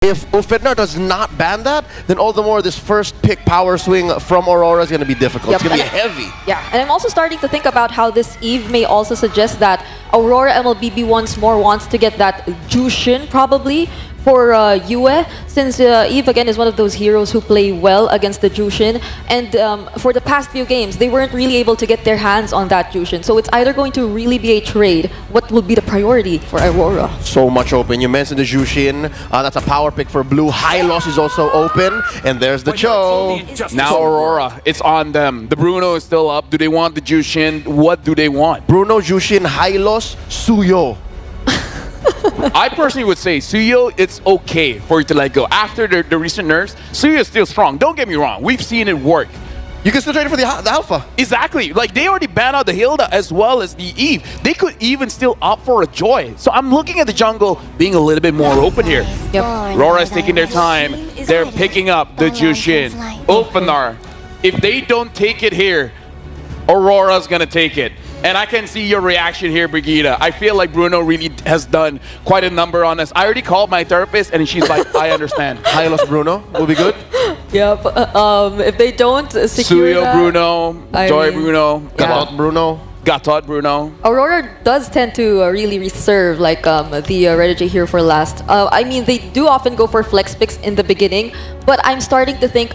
If Ufednar does not ban that, then all the more this first pick power swing from Aurora is going to be difficult. It's going to be heavy. Yeah, and I'm also starting to think about how this Eve may also suggest that Aurora MLBB once more wants to get that Jushin probably for Yue, since Eve again is one of those heroes who play well against the Jushin, and for the past few games they weren't really able to get their hands on that Jushin, so it's either going to really be a trade. What will be the priority for Aurora? So much open. You mentioned the Jushin. That's a power pick for blue. High loss is also open, and there's the Cho. Now Aurora, it's on them. The Bruno is still up. Do they want the Jushin? What do they want? Bruno, Jushin, high loss, Suyo. I personally would say Suyo, it's okay for you to let go. After the recent nerfs, Suyo is still strong. Don't get me wrong. We've seen it work. You can still trade it for the Alpha. Exactly. Like, they already banned out the Hilda as well as the Eve. They could even still opt for a Joy. So I'm looking at the jungle being a little bit more open here. Yep. Aurora is taking their time. They're picking up the Jushin. Ulfanar. If they don't take it here, Aurora's going to take it. And I can see your reaction here, Brigitte. I feel like Bruno really has done quite a number on us. I already called my therapist, and she's like, I understand. High loss Bruno will be good. Yep. If they don't secure Suyo that, Bruno, Joy Bruno, Gatot Bruno. Gatot Bruno. Aurora does tend to really reserve like the Reggie here for last. I mean, they do often go for flex picks in the beginning, but I'm starting to think,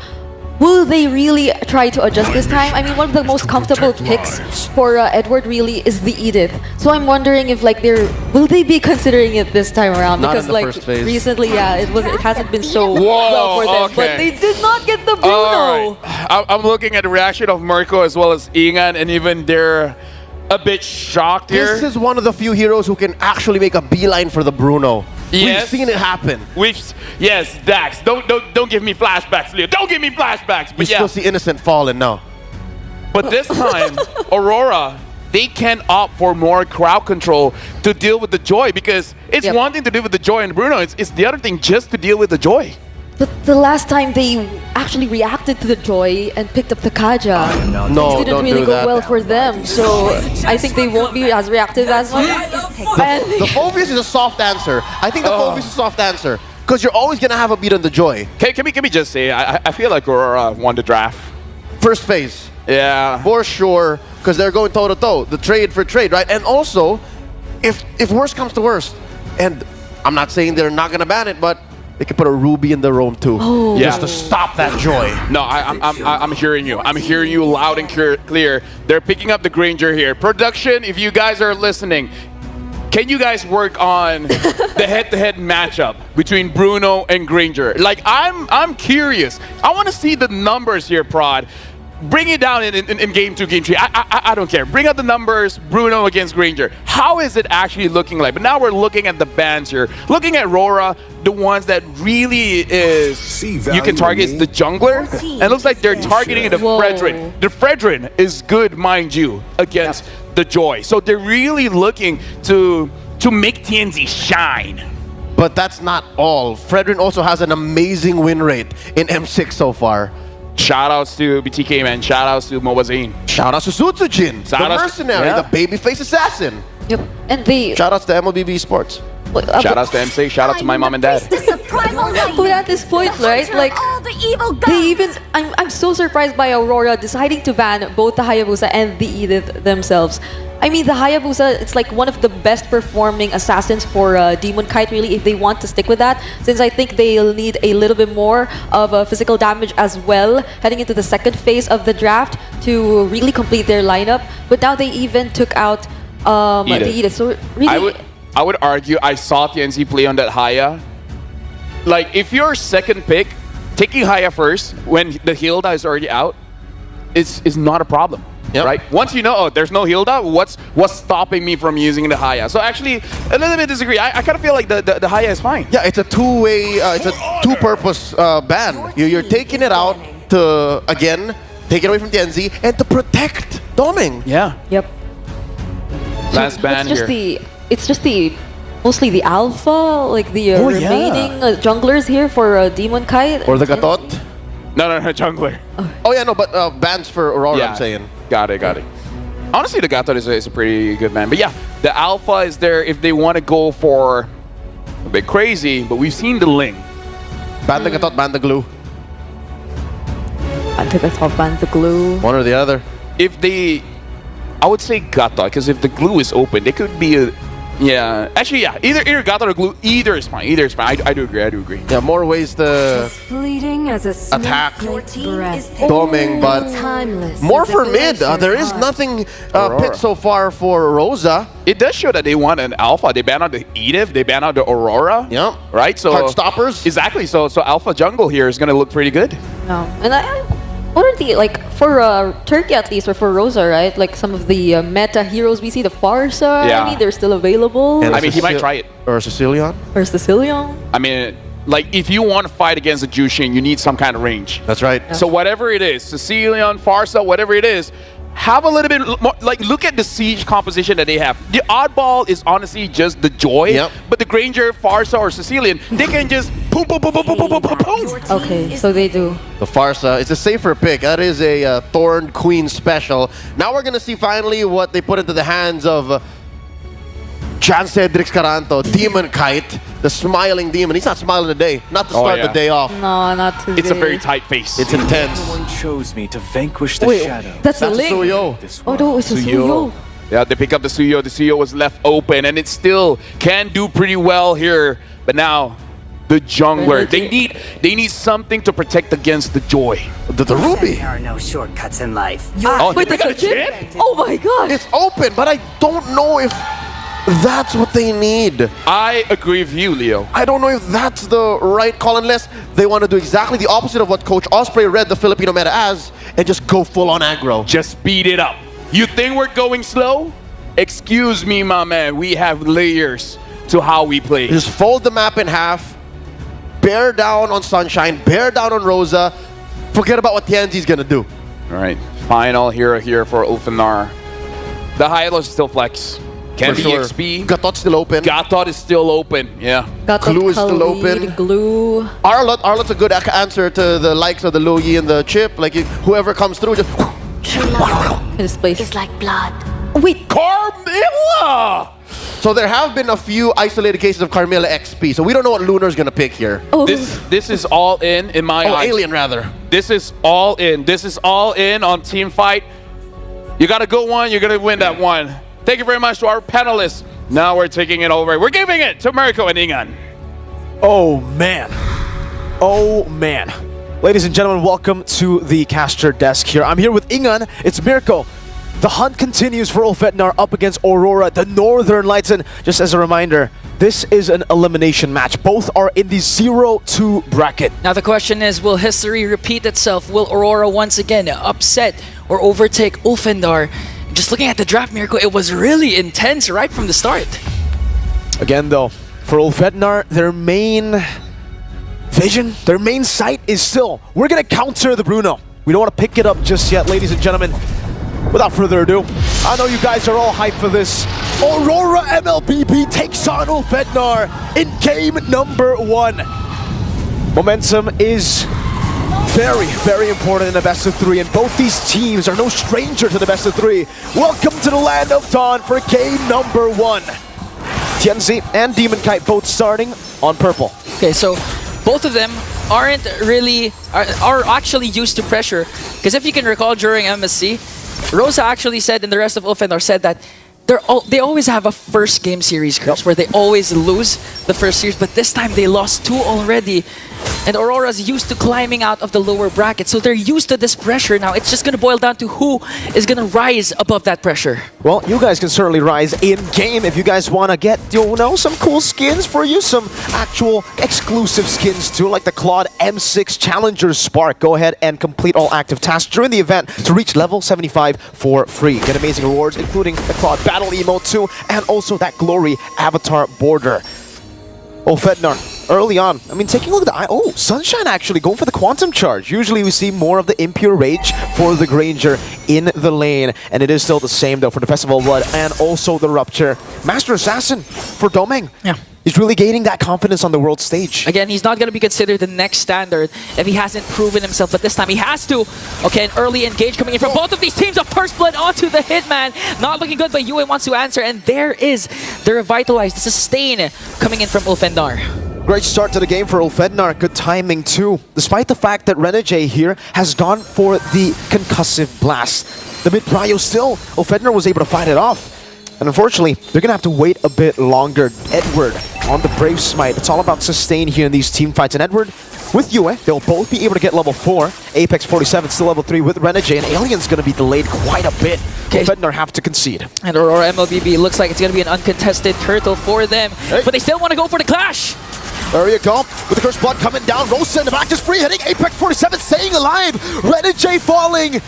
will they really try to adjust this time? I mean, one of the most comfortable picks for Edward really is the Edith. So I'm wondering if like will they be considering it this time around? Not Because in the like first phase. recently, yeah, it hasn't been so well for them. Okay. But they did not get the Bruno. All right. I'm looking at the reaction of Mirko as well as Ingan, and even they're a bit shocked here. This is one of the few heroes who can actually make a beeline for the Bruno. Yes. We've seen it happen. Yes, Dax. Don't give me flashbacks, Leo. Don't give me flashbacks. You But yeah. still see Innocent falling now. But this time, Aurora, they can opt for more crowd control to deal with the Joy, because it's one thing to deal with the Joy and Bruno. It's the other thing just to deal with the Joy. The last time they actually reacted to the Joy and picked up the Kaja, No, it didn't don't really do go that. well for them. So I think they won't be as reactive as much. The Phobius is a soft answer. I think the Phobius is a soft answer. Because you're always going to have a beat on the Joy. Can we just say, I feel like Aurora won the draft. First phase. Yeah. For sure. Because they're going toe-to-toe. The trade for trade, right? And also, if worst comes to worst, and I'm not saying they're not going to ban it, but they could put a Ruby in the roam too. Oh. Just to stop that Joy. No, I'm hearing you. I'm hearing you loud and clear. They're picking up the Granger here. Production, if you guys are listening, can you guys work on the head-to-head matchup between Bruno and Granger? Like, I'm curious. I want to see the numbers here, Prod. Bring it down in game 2, game 3. I don't care. Bring out the numbers, Bruno against Granger. How is it actually looking like? But now we're looking at the bans here. Looking at Aurora, the ones that really is you can target the jungler. And it looks like they're targeting the Fredrin. The Fredrin is good, mind you, against the Joy. So they're really looking to make TNZ shine. But that's not all. Fredrin also has an amazing win rate in M6 so far. Shoutouts to BTK, man. Shoutouts to MOBA Zane. Shoutouts to Sutsujin, the mercenary, the babyface assassin. Yep. And they Shoutouts to MLBB Sports. Shoutouts to MC. Shoutouts to my mom and dad. But at this point, right? Like they even I'm so surprised by Aurora deciding to ban both the Hayabusa and the Edith themselves. I mean, the Hayabusa, it's like one of the best performing assassins for Demon Kite, really, if they want to stick with that, since I think they'll need a little bit more of physical damage as well, heading into the second phase of the draft to really complete their lineup. But now they even took out the Edith. So really, I would argue I saw TNC play on that Haya. Like, if you're second pick, taking Haya first when the Hilda is already out is not a problem. Yep. Right? Once you know, oh, there's no Hilda, what's stopping me from using the Haya? So actually, a little bit disagree. I kind of feel like the Haya is fine. Yeah, it's a two-way, it's a two-purpose ban. You're taking it out to, again, take it away from TNZ and to protect Doming. Yeah. Yep. Last ban here. It's just mostly the alpha, like the remaining junglers here for Demon Kite. Or the Gatot. No, jungler. Oh yeah, no, but bans for Aurora, I'm saying. Got it. Honestly, the Gatot is a pretty good man. But yeah, the alpha is there if they want to go for a bit crazy, but we've seen the Ling. Ban the Gatot, ban the glue. I think I thought ban the glue. One or the other. If they, I would say Gatot, because if the glue is open, they could be a, yeah. Actually, yeah. Either Gatot or glue, either is fine. Either is fine. I do agree. Yeah, more ways to attack Doming, but more for mid. There is nothing picked so far for Rosa. It does show that they want an alpha. They ban out the Edith. They ban out the Aurora. Yeah. Right. So Heart stoppers. Exactly. So alpha jungle here is gonna look pretty good. No, and what are the, like, for Turkey at least, or for Rosa, right? Like some of the meta heroes we see, the Farsa, Yeah. I mean, they're still available. And I mean, he might try it. Or Sicilian. Or Sicilian. I mean, like, if you want to fight against a Jushin, you need some kind of range. That's right. So whatever it is, Sicilian, Farsa, whatever it is, have a little bit more, like, look at the siege composition that they have. The oddball is honestly just the Joy, Yep. but the Granger, Farsa, or Sicilian, they can just boom, boom, boom, boom, boom, boom, boom, boom, boom. Okay, so they do. The Farsa, it's a safer pick. That is a Thorn Queen special. Now we're gonna see finally what they put into the hands of Chan Cedric Caranto, Demon Kite, the smiling demon. He's not smiling today. Not to start the day off. No, not today. It's a very tight face. It's intense. Someone chose me to vanquish the Wait, shadow. that's the That's link. Suyo. Oh no, it's a Suyo. Yeah, they pick up the Suyo. The Suyo was left open, and it still can do pretty well here. But now, the jungler, they need something to protect against the Joy. The Ruby. There are no shortcuts in life. Oh, Wait, they got a that's legit? chip? Oh my god. It's open, but I don't know if that's what they need. I agree with you, Leo. I don't know if that's the right call unless they want to do exactly the opposite of what Coach Osprey read the Filipino meta as and just go full on aggro. Just speed it up. You think we're going slow? Excuse me, my man. We have layers to how we play. Just fold the map in half, bear down on Sunshine, bear down on Rosa, forget about what Tianzi's gonna do. All right, final hero here for Ulfanar. The Hylos is still flex. Can For be sure. XP. Gatot's still open. Gatot is still open. Yeah. Got Glue is still open. Glue. Arlot's a good answer to the likes of the Luyi and the Chip. Like whoever comes through, just His place. It's like blood. Wait. Carmilla! So there have been a few isolated cases of Carmilla XP. So we don't know what Lunar's gonna pick here. Oh. This is all in my Oh, eyes. Alien rather. This is all in. This is all in on team fight. You got to go one. You're gonna win that one. Thank you very much to our panelists. Now we're taking it over. We're giving it to Mirko and Ingan. Oh man. Oh man. Ladies and gentlemen, welcome to the caster desk here. I'm here with Ingan. It's Mirko. The hunt continues for Ulfetnar up against Aurora, the Northern Lights. And just as a reminder, this is an elimination match. Both are in the 0-2 bracket. Now the question is, will history repeat itself? Will Aurora once again upset or overtake Ulfendar? Just looking at the draft, Mirko, it was really intense right from the start. Again though, for Ulfetnar, their main vision, their main sight is still, we're gonna counter the Bruno. We don't want to pick it up just yet, ladies and gentlemen. Without further ado, I know you guys are all hyped for this. Aurora MLBB takes on Ulfetnar in game number 1. Momentum is very, very important in the best of 3, and both these teams are no stranger to the best of 3. Welcome to the Land of Dawn for game number 1. Tianzi and Demon Kite both starting on purple. Okay, so both of them aren't really, are actually used to pressure. Because if you can recall during MSC, Rosa actually said, and the rest of Ulfendar said that they always have a first game series curse where they always lose the first series, but this time they lost 2 already. And Aurora's used to climbing out of the lower bracket, so they're used to this pressure now. It's just going to boil down to who is going to rise above that pressure. Well, you guys can certainly rise in-game if you guys want to get, you know, some cool skins for you, some actual exclusive skins too, like the Claude M6 Challenger Spark. Go ahead and complete all active tasks during the event to reach level 75 for free. Get amazing rewards, including the Claude Battle Emote too, and also that Glory Avatar Border. Ulfetnar, early on, I mean, taking a look at the... Oh, Sunshine actually going for the Quantum Charge. Usually we see more of the Impure Rage for the Granger in the lane, and it is still the same, though, for the Festival of Blood and also the Rupture. Master Assassin for Domeng. Yeah. He's really gaining that confidence on the world stage. Again, he's not going to be considered the next standard if he hasn't proven himself, but this time he has to. Okay, an early engage coming in from both of these teams. A first blood onto the Hitman. Not looking good, but Yue wants to answer, and there is the Revitalize, the Sustain coming in from Ulfendar. Great start to the game for Ulfednar. Good timing too. Despite the fact that Renegade here has gone for the concussive blast. The mid-prio still, Ulfednar was able to fight it off. And unfortunately, they're going to have to wait a bit longer. Edward on the Brave Smite. It's all about sustain here in these team fights. And Edward with Yue, they'll both be able to get level 4. Apex 47 still level 3 with Renegade. And Alien's going to be delayed quite a bit. Ulfednar have to concede. And Aurora MLBB looks like it's going to be an uncontested turtle for them. Hey. But they still want to go for the clash. There you go. With the Cursed Blood coming down. Rosa in the back just free hitting. Apex 47 staying alive. Renegade falling.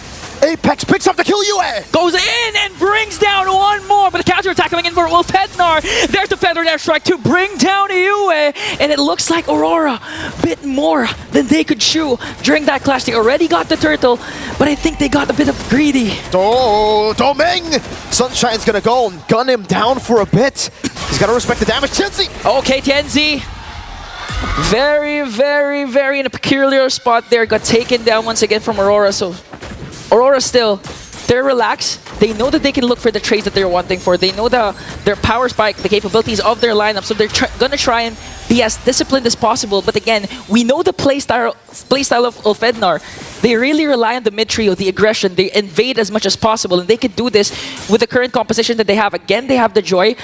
Apex picks up the kill Yue. Goes in and brings down one more, but the counter-attack coming in for Ulfednar. There's the feathered airstrike to bring down Yue, and it looks like Aurora bit more than they could chew during that clash. They already got the turtle, but I think they got a bit of greedy. Oh, Domeng! Sunshine's gonna go and gun him down for a bit. He's gotta respect the damage. Tianzi! Okay, Tianzi. Very in a peculiar spot there. Got taken down once again from Aurora, so Aurora still, they're relaxed. They know that they can look for the trades that they're wanting for. They know their power spike, the capabilities of their lineup, so they're gonna try and be as disciplined as possible. But again, we know the playstyle of Ulfednar. They really rely on the mid-trio, the aggression. They invade as much as possible, and they can do this with the current composition that they have. Again, they have the Joy.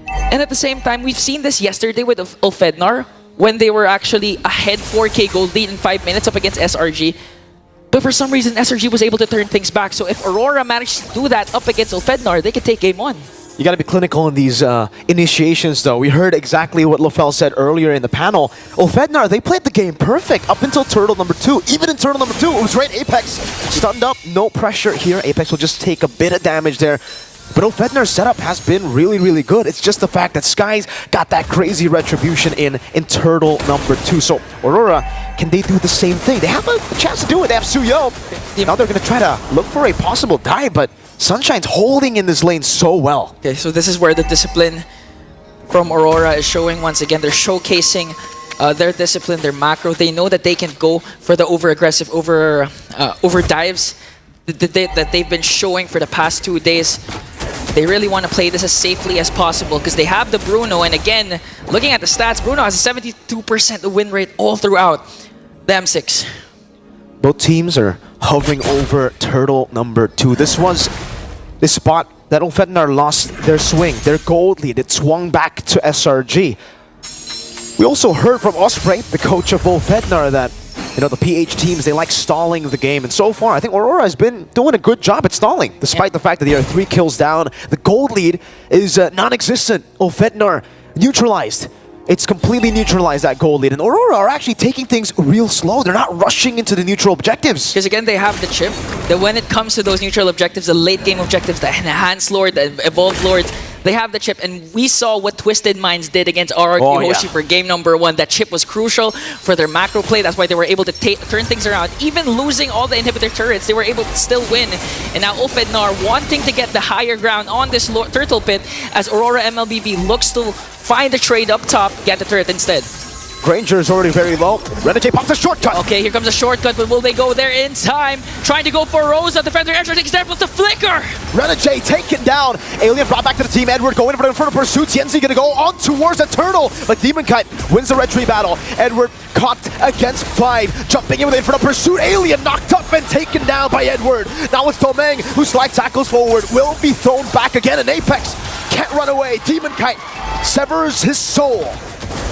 And at the same time, we've seen this yesterday with Ulfednar when they were actually ahead 4K gold lead in 5 minutes up against SRG. But for some reason, SRG was able to turn things back. So if Aurora managed to do that up against Ulfednar, they could take game 1. You gotta be clinical in these initiations though. We heard exactly what Lofel said earlier in the panel. Ulfednar, they played the game perfect up until turtle number 2. Even in turtle number 2, it was right. Apex stunned up, no pressure here. Apex will just take a bit of damage there. But Ulfednar's setup has been really good. It's just the fact that Sky's got that crazy retribution in turtle number 2. So Aurora, can they do the same thing? They have a chance to do it. They have Suyo. Now they're going to try to look for a possible dive, but Sunshine's holding in this lane so well. Okay, so this is where the discipline from Aurora is showing once again. They're showcasing their discipline, their macro. They know that they can go for the over-aggressive, over dives that they've been showing for the past 2 days. They really want to play this as safely as possible because they have the Bruno. And again, looking at the stats, Bruno has a 72% win rate all throughout the M6. Both teams are hovering over turtle number 2. This was the spot that Ulfednar lost their swing, their gold lead. It swung back to SRG. We also heard from Osprey, the coach of Ulfednar, that the PH teams, they like stalling the game. And so far, I think Aurora has been doing a good job at stalling, despite the fact that they are 3 kills down. The gold lead is non-existent. Ulfednar neutralized. It's completely neutralized, that gold lead. And Aurora are actually taking things real slow. They're not rushing into the neutral objectives. Because again, they have the chip. That when it comes to those neutral objectives, the late game objectives, the Enhanced Lord, the Evolved Lord, they have the chip. And we saw what Twisted Minds did against RRQ Hoshi for game number 1. That chip was crucial for their macro play. That's why they were able to turn things around. Even losing all the inhibitor turrets, they were able to still win. And now Ulfednar wanting to get the higher ground on this turtle pit as Aurora MLBB looks to find a trade up top, get the turret instead. Granger is already very low. Renegade pops a shortcut. Okay, here comes a shortcut, but will they go there in time? Trying to go for Rosa. The Feather Extra takes there with the flicker. Renegade taken down. Alien brought back to the team. Edward going for the pursuit. Yenzi gonna go on towards the turtle, but Demon Kite wins the red tree battle. Edward caught against 5, jumping in with Inferno Pursuit. Alien knocked up and taken down by Edward. Now it's Domeng, who slide tackles forward, will be thrown back again, and Apex can't run away. Demon Kite severs his soul.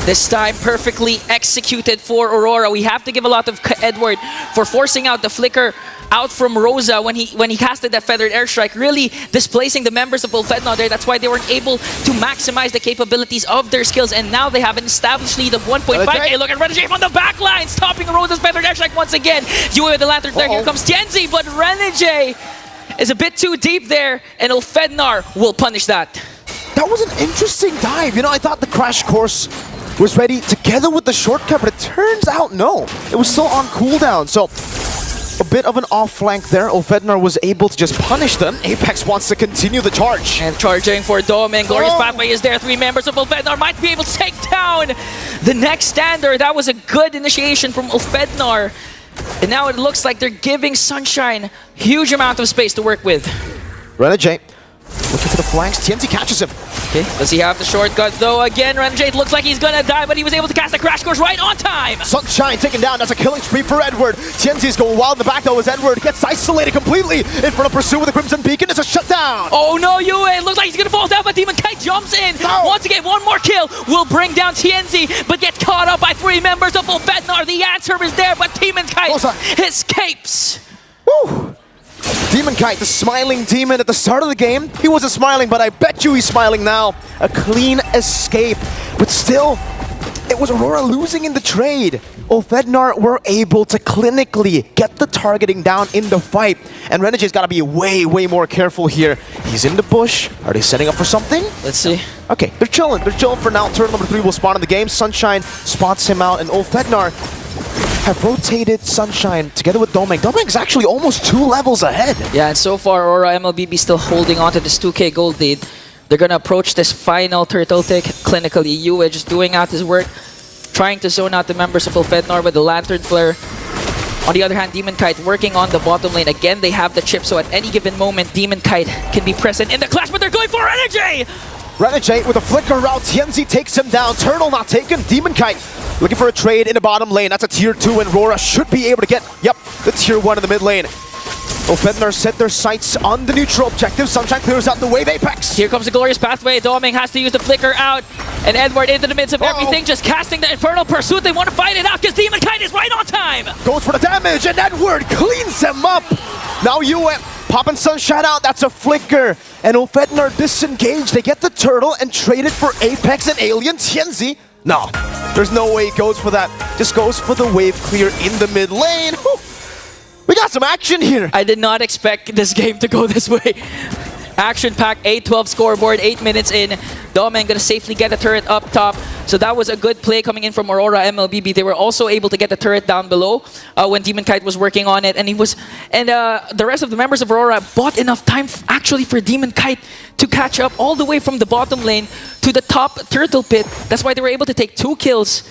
This time perfectly executed for Aurora. We have to give a lot of Edward for forcing out the flicker out from Rosa when he casted that feathered airstrike, really displacing the members of Ulfednar there. That's why they weren't able to maximize the capabilities of their skills, and now they have an established lead of 1.5. Hey, look at Renegade on the back line, stopping Rosa's feathered airstrike once again. Yue with the lantern there. Here comes Tianzi, but Renegade is a bit too deep there, and Ulfednar will punish that. That was an interesting dive. I thought the crash course was ready together with the shortcut, but it turns out no. It was still on cooldown, so a bit of an off flank there. Ulfednar was able to just punish them. Apex wants to continue the charge. And charging for Domeng. Glorious Pathway is there. 3 members of Ulfednar might be able to take down the next stander. That was a good initiation from Ulfednar. And now it looks like they're giving Sunshine huge amount of space to work with. Renegade looking for the flanks. TNT catches him. Okay, does he have the shortcut though? Again, Renjade looks like he's gonna die, but he was able to cast a crash course right on time. Sunshine taken down. That's a killing spree for Edward. Tienzi's going wild in the back though as Edward gets isolated completely in front of Pursuit with a Crimson Beacon. It's a shutdown. Oh no, Yue! It looks like he's gonna fall down, but Demon Kite jumps in. No. Once again, one more kill will bring down Tienzi, but gets caught up by 3 members of Ulfednar. The answer is there, but Demon Kite escapes. Woo! Demon Kite, the smiling demon at the start of the game. He wasn't smiling, but I bet you he's smiling now. A clean escape. But still, it was Aurora losing in the trade. Ulfednar were able to clinically get the targeting down in the fight. And Renegade's got to be way, way more careful here. He's in the bush. Are they setting up for something? Let's see. Okay, they're chilling. They're chilling for now. Turn number 3 will spawn in the game. Sunshine spots him out, and Ulfednar have rotated Sunshine together with Domeng. Domeng's actually almost 2 levels ahead. Yeah, and so far, Aurora MLBB still holding on to this 2K gold lead. They're gonna approach this final turtle tick clinically. Yue just doing out his work, trying to zone out the members of Ulfednar with the Lantern Flare. On the other hand, Demon Kite working on the bottom lane. Again, they have the chip, so at any given moment, Demon Kite can be present in the clash, but they're going for energy! Renegade with a flicker route. Tienzi takes him down. Turtle not taken. Demon Kite looking for a trade in the bottom lane. That's a tier 2, and Rora should be able to get, the tier 1 in the mid lane. Ulfednar set their sights on the neutral objective. Sunshine clears out the wave Apex. Here comes the glorious pathway. Domeng has to use the flicker out, and Edward into the midst of everything, just casting the Infernal Pursuit. They want to fight it out because Demon Kite is right on time. Goes for the damage, and Edward cleans him up. Now Yue popping Sunshine out. That's a flicker. And Ulfednar disengaged. They get the turtle and trade it for Apex and Alien. Tienzi, no, there's no way he goes for that. Just goes for the wave clear in the mid lane. Whew. We got some action here. I did not expect this game to go this way. Action-packed, 8-12 scoreboard, 8 minutes in. Domeng gonna safely get the turret up top. So that was a good play coming in from Aurora MLBB. They were also able to get the turret down below when Demon Kite was working on it. And the rest of the members of Aurora bought enough time actually for Demon Kite to catch up all the way from the bottom lane to the top turtle pit. That's why they were able to take 2 kills.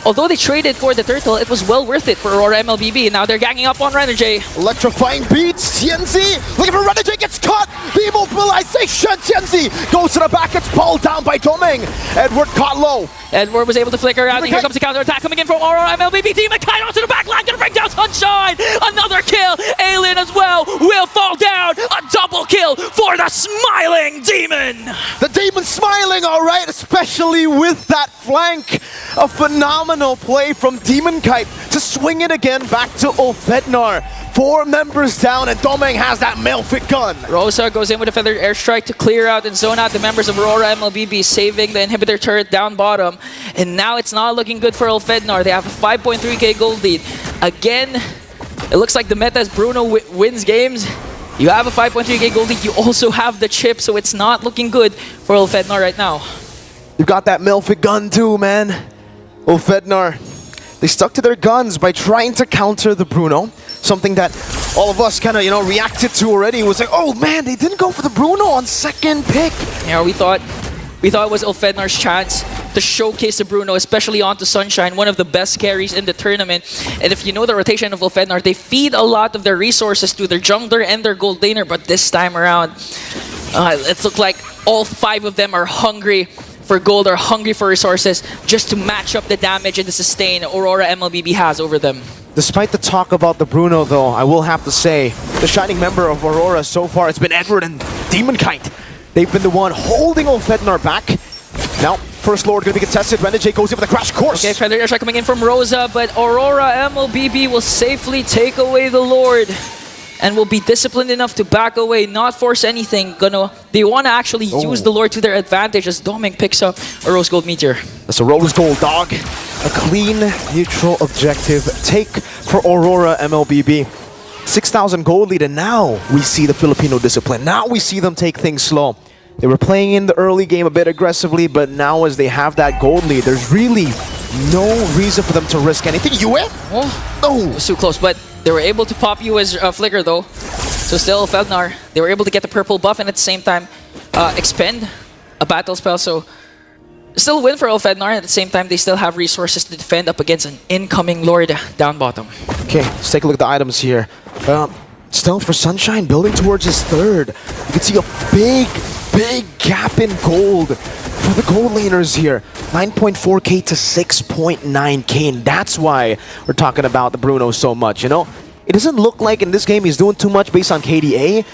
Although they traded for the turtle, it was well worth it for Aurora MLBB. And now they're ganging up on Renegade. Electrifying beats. Tienzi looking for Renegade, gets caught. The immobilization. Tienzi goes to the back, gets pulled down by Domeng. Edward caught low. Edward was able to flicker out, and here comes the counter-attack coming in from Aurora MLBB. Demon Kite onto the back line, gonna bring down Sunshine! Another kill! Alien as well will fall down! A double kill for the smiling Demon! The Demon smiling, all right, especially with that flank. A phenomenal play from Demon Kite to swing it again back to Ulfednar. 4 members down, and Domeng has that Malefit gun. Rosa goes in with a feathered airstrike to clear out and zone out the members of Aurora MLBB, saving the inhibitor turret down bottom. And now it's not looking good for Ulfednar. They have a 5.3k gold lead. Again, it looks like the meta is Bruno wins games. You have a 5.3k gold lead, you also have the chip, so it's not looking good for Ulfednar right now. You got that Malefit gun too, man. Ulfednar, they stuck to their guns by trying to counter the Bruno. Something that all of us kind of, reacted to already. Was like, oh man, they didn't go for the Bruno on second pick. Yeah, we thought it was Ulfednar's chance to showcase the Bruno, especially onto Sunshine, one of the best carries in the tournament. And if you know the rotation of Ulfednar, they feed a lot of their resources to their jungler and their gold laner, but this time around, it looked like all 5 of them are hungry for gold, are hungry for resources, just to match up the damage and the sustain Aurora MLBB has over them. Despite the talk about the Bruno, though, I will have to say, the shining member of Aurora so far, it's been Edward and Demon Kite. They've been the one holding Ulfednar back. Now, First Lord going to be contested. Renegade goes in with a crash course. Okay, feather airstrike coming in from Rosa, but Aurora MLBB will safely take away the Lord and will be disciplined enough to back away, not force anything. They want to actually use the Lord to their advantage as Domeng picks up a Rose Gold Meteor. That's a Rose Gold, dog. A clean, neutral objective take for Aurora MLBB. 6,000 gold lead, and now we see the Filipino discipline. Now we see them take things slow. They were playing in the early game a bit aggressively, but now as they have that gold lead, there's really no reason for them to risk anything. Yue? Oh, it was too close, but they were able to pop Yue's flicker though. So still Feldnar, they were able to get the purple buff and at the same time expend a battle spell. So still win for Ulfednar. At the same time, they still have resources to defend up against an incoming Lord down bottom. Okay, let's take a look at the items here. Stealth for Sunshine, building towards his 3rd. You can see a big big gap in gold for the gold laners here. 9.4k to 6.9k, and that's why we're talking about the Bruno so much, you know? It doesn't look like in this game he's doing too much based on KDA,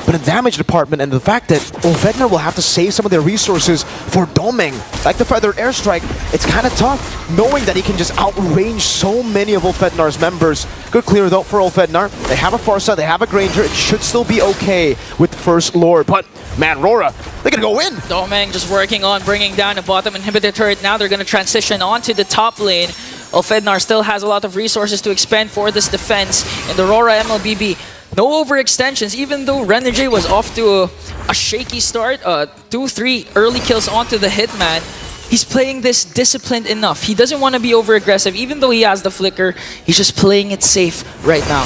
but in the damage department and the fact that Ulfednar will have to save some of their resources for Domeng, like the feathered airstrike, it's kind of tough knowing that he can just outrange so many of Ulfednar's members. Good clear though for Ulfednar. They have a Farsa, they have a Granger, it should still be okay with First Lord, but man, Rora, they're gonna go in! Domeng just working on bringing down the bottom inhibitor turret. Now they're gonna transition onto the top lane. Ulfednar still has a lot of resources to expend for this defense. In the Aurora MLBB, no overextensions, even though Renegade was off to a shaky start. 2-3 early kills onto the Hitman. He's playing this disciplined enough. He doesn't want to be over-aggressive, even though he has the flicker. He's just playing it safe right now.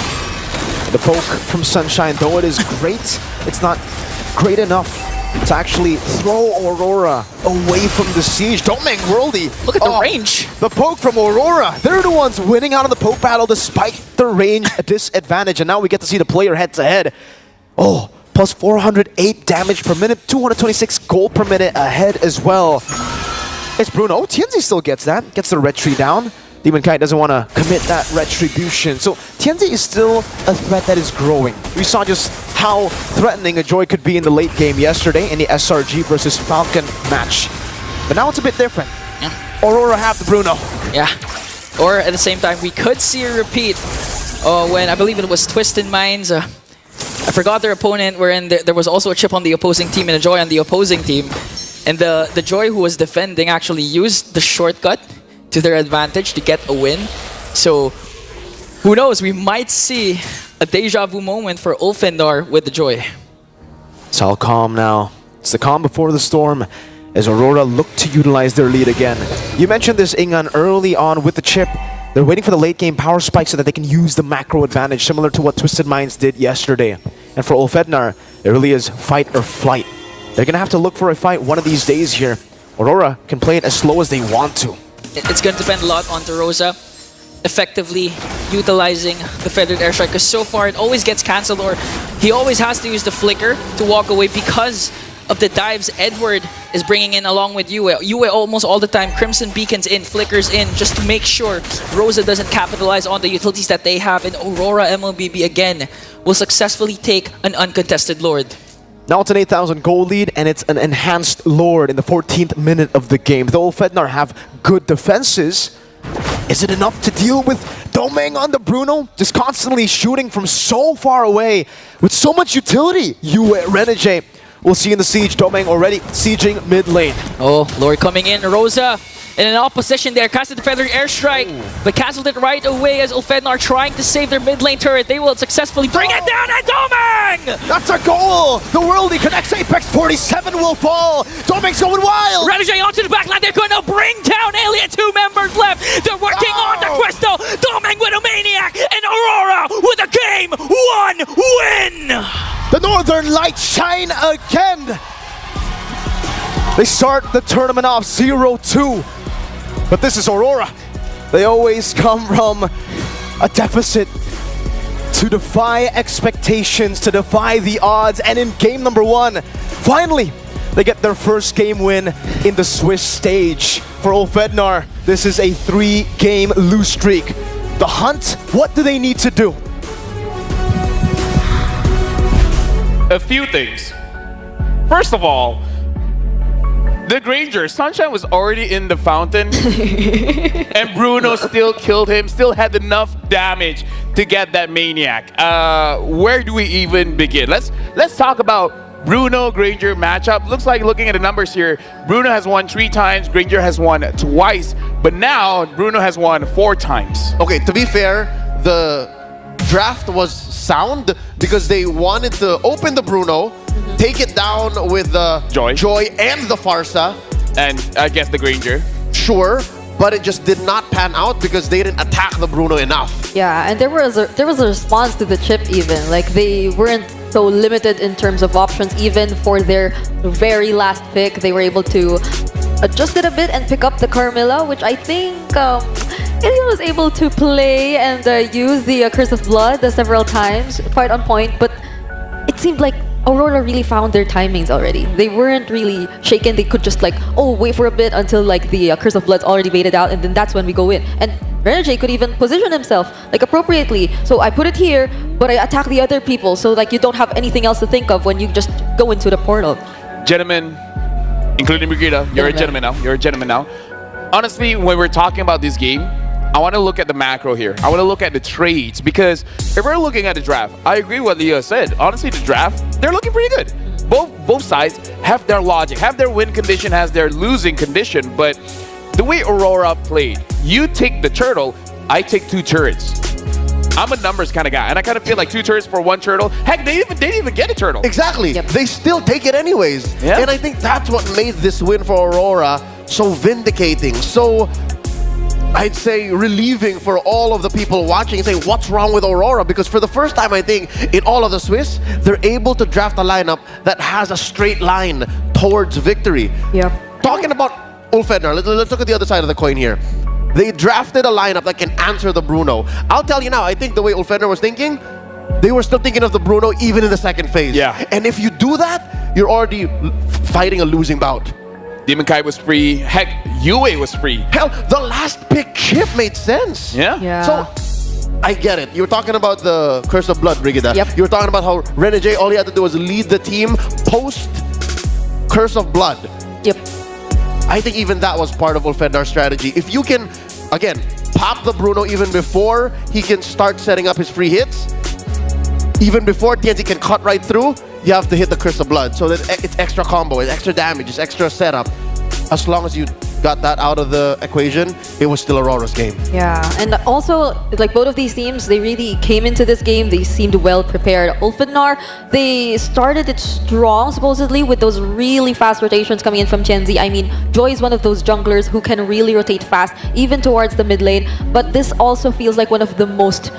The poke from Sunshine, though it is great, it's not great enough to actually throw Aurora away from the siege. Domeng Worldy. Look at the range. The poke from Aurora. They're the ones winning out of the poke battle despite the range disadvantage. And now we get to see the player head-to-head. Oh, plus 408 damage per minute, 226 gold per minute ahead as well. It's Bruno. Oh, Tianzi still gets that. Gets the retry down. Demon Kite doesn't want to commit that retribution. So Tianzi is still a threat that is growing. We saw just how threatening a Joy could be in the late game yesterday in the SRG versus Falcon match. But now it's a bit different. Yeah. Aurora have the Bruno. Yeah. Or at the same time, we could see a repeat when I believe it was Twisted Minds. I forgot their opponent, wherein there was also a chip on the opposing team and a Joy on the opposing team. And the Joy who was defending actually used the shortcut to their advantage to get a win. So who knows, we might see a deja vu moment for Ulfednar with the Joy. It's all calm now. It's the calm before the storm as Aurora look to utilize their lead again. You mentioned this, Ingan, early on with the chip. They're waiting for the late game power spike so that they can use the macro advantage, similar to what Twisted Minds did yesterday. And for Ulfednar, it really is fight or flight. They're gonna have to look for a fight one of these days here. Aurora can play it as slow as they want to. It's going to depend a lot on DeRosa effectively utilizing the feathered airstrike, because so far it always gets cancelled, or he always has to use the flicker to walk away because of the dives Edward is bringing in along with Yue. Yue almost all the time, Crimson Beacons in, flickers in, just to make sure Rosa doesn't capitalize on the utilities that they have, and Aurora MLBB again will successfully take an uncontested Lord. Now it's an 8,000 gold lead, and it's an enhanced Lord in the 14th minute of the game. Though Ulfednar have good defenses, is it enough to deal with Domeng on the Bruno? Just constantly shooting from so far away with so much utility. Yue, Renegade. We'll see in the siege. Domeng already sieging mid lane. Oh, Lord coming in. Rosa in an opposition there. Casted the feathered airstrike, but cancelled it right away as Ulfednar trying to save their mid lane turret. They will successfully bring it down, and Domeng! That's a goal! The Worldy connects Apex, 47 will fall! Domeng's going wild! Renegade onto the backline. They're going to bring down Alien. 2 members left. They're working on the crystal. Domeng with a maniac, and Aurora with a game 1 win! The Northern Lights shine again! They start the tournament off 0-2. But this is Aurora. They always come from a deficit to defy expectations, to defy the odds. And in game number 1, finally, they get their first game win in the Swiss stage. For Ulfednar, this is a 3-game lose streak. The Hunt, what do they need to do? A few things. First of all, the Granger, Sunshine was already in the fountain and Bruno still killed him, still had enough damage to get that maniac. Where do we even begin? Let's talk about Bruno Granger matchup. Looks like, looking at the numbers here, Bruno has won 3 times, Granger has won twice, but now Bruno has won 4 times. Okay, to be fair, the draft was sound because they wanted to open the Bruno, take it down with the Joy and the Farsa. And I guess the Granger. Sure, but it just did not pan out because they didn't attack the Bruno enough. Yeah, and there was a response to the chip even. Like, they weren't so limited in terms of options. Even for their very last pick, they were able to adjust it a bit and pick up the Carmilla, which I think Gideon was able to play and use the Curse of Blood several times, quite on point. But it's seemed like Aurora really found their timings already. They weren't really shaken. They could just like, oh, wait for a bit until like the Curse of Blood's already baited out, and then that's when we go in. And Renegade could even position himself like appropriately. So I put it here, but I attack the other people. So like you don't have anything else to think of when you just go into the portal. Gentlemen, including Brigida, you're a gentleman now. You're a gentleman now. Honestly, when we're talking about this game, I want to look at the macro here. I want to look at the trades, because if we're looking at the draft, I agree with what Leo said. Honestly, the draft, they're looking pretty good. Both sides have their logic, have their win condition, has their losing condition, but the way Aurora played, you take the turtle, I take 2 turrets. I'm a numbers kind of guy, and I kind of feel like 2 turrets for 1 turtle. Heck, they didn't even get a turtle. Exactly. Yep. They still take it anyways. Yeah. And I think that's what made this win for Aurora so vindicating, so I'd say relieving for all of the people watching and saying, what's wrong with Aurora? Because for the first time, I think, in all of the Swiss, they're able to draft a lineup that has a straight line towards victory. Yeah. Talking about Ulfednar, let's look at the other side of the coin here. They drafted a lineup that can answer the Bruno. I'll tell you now, I think the way Ulfednar was thinking, they were still thinking of the Bruno even in the second phase. Yeah. And if you do that, you're already fighting a losing bout. Demon Kite was free. Heck, Yue was free. Hell, the last pick chip made sense. Yeah. Yeah. So, I get it. You were talking about the Curse of Blood, Brigida. Yep. You were talking about how Renegade, all he had to do was lead the team post Curse of Blood. Yep. I think even that was part of Ulfednar's strategy. If you can, again, pop the Bruno even before he can start setting up his free hits, even before TNT can cut right through, you have to hit the Curse of Blood. So that it's extra combo, it's extra damage, it's extra setup. As long as you got that out of the equation, it was still Aurora's game. Yeah, and also, like both of these teams, they really came into this game, they seemed well prepared. Ulfednar, they started it strong, supposedly, with those really fast rotations coming in from Chenzi. I mean, Joy is one of those junglers who can really rotate fast, even towards the mid lane, but this also feels like one of the most,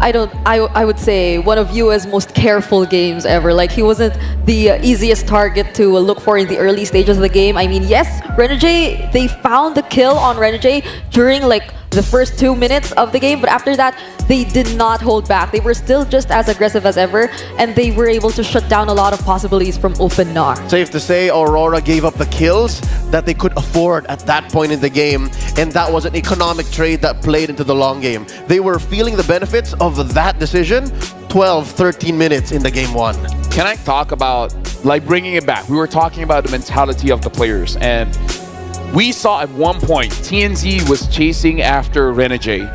I would say, one of Yue's most careful games ever. Like, he wasn't the easiest target to look for in the early stages of the game. I mean, yes, Renegade, they found the kill on Renegade during like the first 2 minutes of the game, but after that, they did not hold back. They were still just as aggressive as ever, and they were able to shut down a lot of possibilities from Ulfednar. Safe to say, Aurora gave up the kills that they could afford at that point in the game, and that was an economic trade that played into the long game. They were feeling the benefits of that decision 12, 13 minutes in the game 1. Can I talk about, like, bringing it back? We were talking about the mentality of the players, and we saw at one point TNZ was chasing after Renegade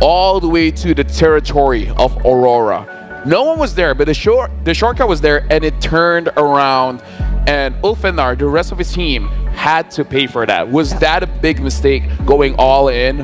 all the way to the territory of Aurora. No one was there, but the shortcut was there, and it turned around, and Ulfednar, the rest of his team, had to pay for that. Was that a big mistake, going all in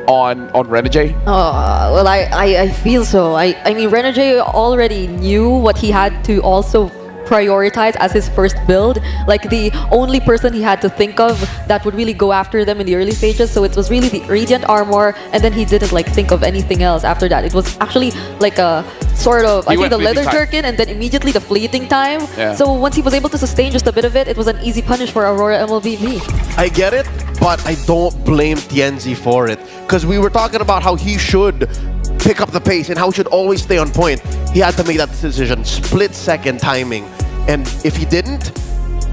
on Renegade? Well, I feel so. I mean, Renegade already knew what he had to also prioritize as his first build. Like, the only person he had to think of that would really go after them in the early stages, so it was really the Radiant Armor, and then he didn't like think of anything else after that. It was actually like a sort of, I think, the Leather Jerkin, and then immediately the Fleeting Time. Yeah. So once he was able to sustain just a bit of it, it was an easy punish for Aurora MLBB. I get it, but I don't blame Tienzi for it, because we were talking about how he should pick up the pace and how he should always stay on point. He had to make that decision, split-second timing. And if he didn't,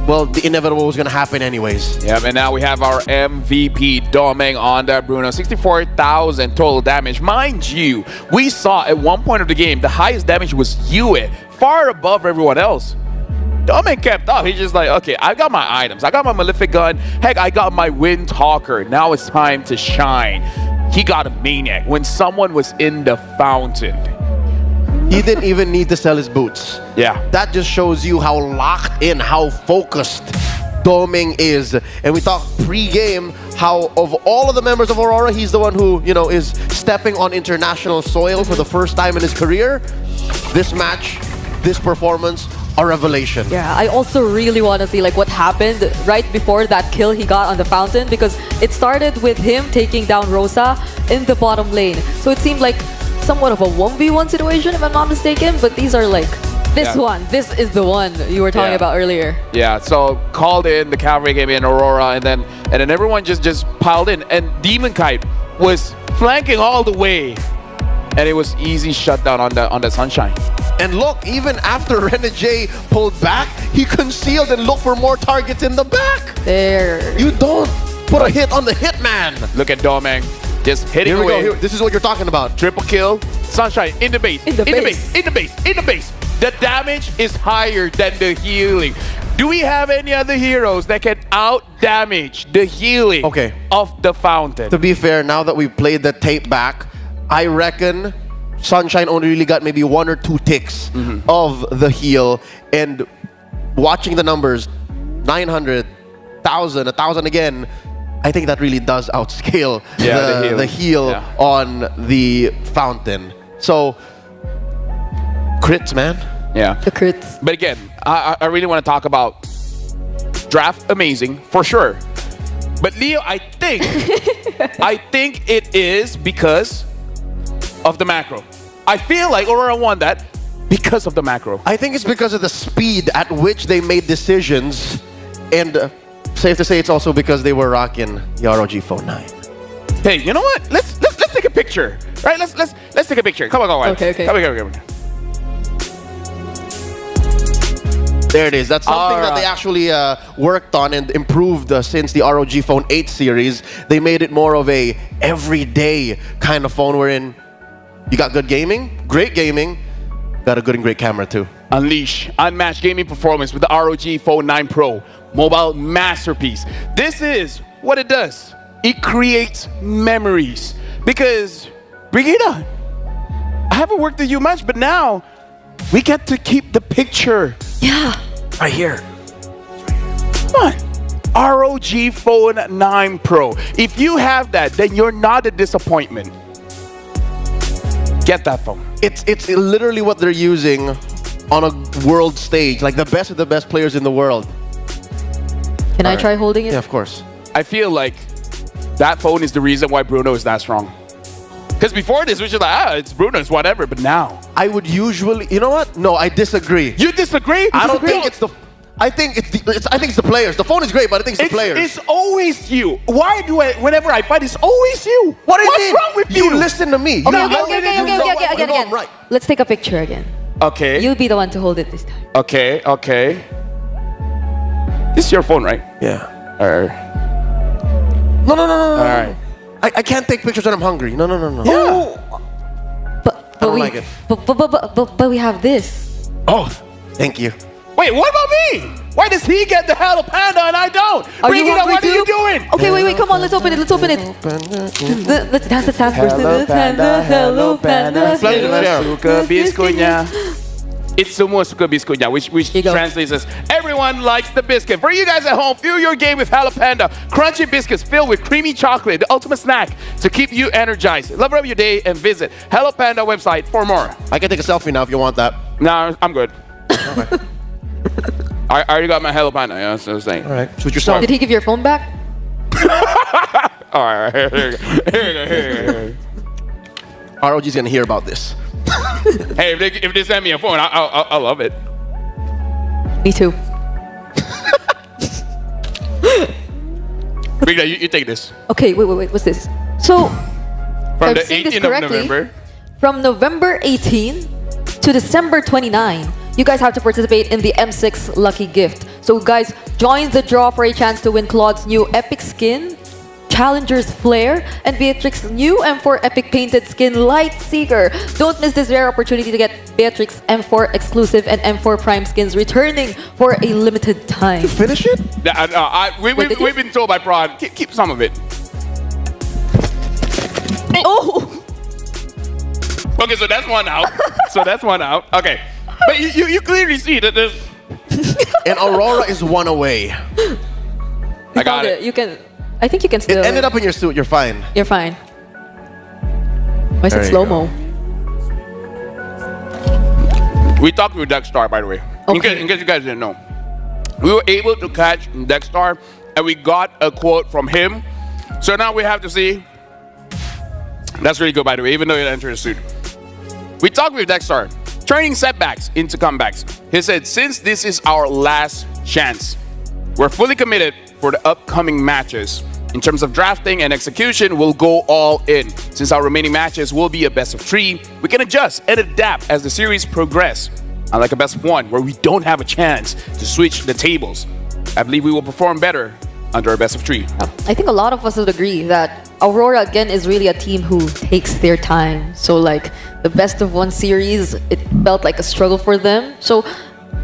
well, the inevitable was going to happen anyways. Yeah, and now we have our MVP Domeng on that Bruno. 64,000 total damage. Mind you, we saw at one point of the game, the highest damage was Yue, far above everyone else. Domeng kept up. He's just like, okay, I got my items. I got my Malefic Gun. Heck, I got my Wind Talker. Now it's time to shine. He got a Maniac when someone was in the fountain. He didn't even need to sell his boots. Yeah. That just shows you how locked in, how focused Domeng is. And we talked pre-game how of all of the members of Aurora, he's the one who, you know, is stepping on international soil for the first time in his career. This match, this performance, a revelation. Yeah, I also really want to see like what happened right before that kill he got on the fountain, because it started with him taking down Rosa in the bottom lane. So it seemed like somewhat of a 1v1 situation, if I'm not mistaken, but these are like this one. This is the one you were talking about earlier. Yeah, so called in, the cavalry came in, Aurora, and then everyone just piled in, and Demon Kite was flanking all the way. and it was easy shutdown on the Sunshine. And look, even after Renegade pulled back, he concealed and looked for more targets in the back. There. You don't put a hit on the hitman. Look at Domeng just hitting Here we away. go. This is what you're talking about. Triple kill. Sunshine in the base. In the base. In the base. In the base. The damage is higher than the healing. Do we have any other heroes that can out-damage the healing of the Fountain? To be fair, now that we've played the tape back, I reckon Sunshine only really got maybe 1 or 2 ticks of the heal. And watching the numbers, 900, 1,000, 1,000 again, I think that really does outscale the heal on the Fountain. So, crits, man. Yeah. The crits. But again, I really want to talk about draft amazing for sure. But Leo, I think it is because of the macro. I feel like Aurora won that because of the macro. I think it's because of the speed at which they made decisions, and safe to say it's also because they were rocking the ROG Phone 9. Hey, you know what? Let's take a picture, right? Let's take a picture. Come on. Okay. Come on. There it is. That's something that they actually worked on and improved since the ROG Phone 8 series. They made it more of a everyday kind of phone wherein you got good gaming, great gaming, got a good and great camera too. Unleash unmatched gaming performance with the ROG Phone 9 Pro. Mobile masterpiece. This is what it does. It creates memories. Because, Brigida, I haven't worked with you much, but now we get to keep the picture. Yeah. Right here. Come on. ROG Phone 9 Pro. If you have that, then you're not a disappointment. Get that phone. It's literally what they're using on a world stage, like the best of the best players in the world. Can I try holding it? Yeah, of course. I feel like that phone is the reason why Bruno is that strong. Because before this, we were just like, it's Bruno, it's whatever. But now, I would usually, you know what? No, I disagree. you disagree? I don't think it's the. I think it's the players. The phone is great, but I think it's the players. It's always you. Why do I? Whenever I fight, it's always you. What do you What's mean? wrong with you? You listen to me. Okay, You again. Right. Let's take a picture again. Okay. You'll be the one to hold it this time. Okay. This is your phone, right? Yeah. Or No. all right. I can't take pictures when I'm hungry. No. But I don't we like it. but we have this. Oh, thank you. Wait, what about me? Why does he get the Hello Panda and I don't? Are you Brigida, hungry what are you too? doing? Okay, wait, come on, let's open it. Let's dance first. Hello Panda, Hello Panda. Suka biskuitnya. It's semua suka biskuitnya, which you go. translates as everyone likes the biscuit. For you guys at home, fuel your game with Hello Panda. Crunchy biscuits filled with creamy chocolate, the ultimate snack to keep you energized. Level up your day and visit Hello Panda website for more. I can take a selfie now if you want that. No, I'm good. I already got my Hello Panda, that's what I was saying. All right. Switch your song. Did he give your phone back? All right, here you go. ROG's gonna hear about this. Hey, if they send me a phone, I'll love it. Me too. Brigida, you take this. Okay, wait. What's this? So, From if the I've seen this 18th of correctly, November. from November 18 to December 29, you guys have to participate in the M6 Lucky Gift. So guys, join the draw for a chance to win Claude's new Epic Skin, Challenger's Flare, and Beatrix's new M4 Epic Painted Skin Light Seeker. Don't miss this rare opportunity to get Beatrix M4 exclusive and M4 Prime skins returning for a limited time. Finish it? We've been told by Prod, keep some of it. Oh! Okay, so that's one out. Okay. But you clearly see that there's... And Aurora is one away. I got it. You can... I think you can It still... ended up in your suit. You're fine. You're fine. Why is There it you slow-mo? We talked with Dexstar, by the way. Okay. In case you guys didn't know. We were able to catch Dexstar, and we got a quote from him. So now we have to see. That's really good, by the way, even though he entered a suit. We talked with Dexstar, turning setbacks into comebacks. He said, since this is our last chance, we're fully committed for the upcoming matches In terms of drafting and execution, we'll go all in. Since our remaining matches will be a best of 3, we can adjust and adapt as the series progress. Unlike a best of 1, where we don't have a chance to switch the tables, I believe we will perform better under a best of 3. I think a lot of us would agree that Aurora again is really a team who takes their time. So like the best of 1 series, it felt like a struggle for them. So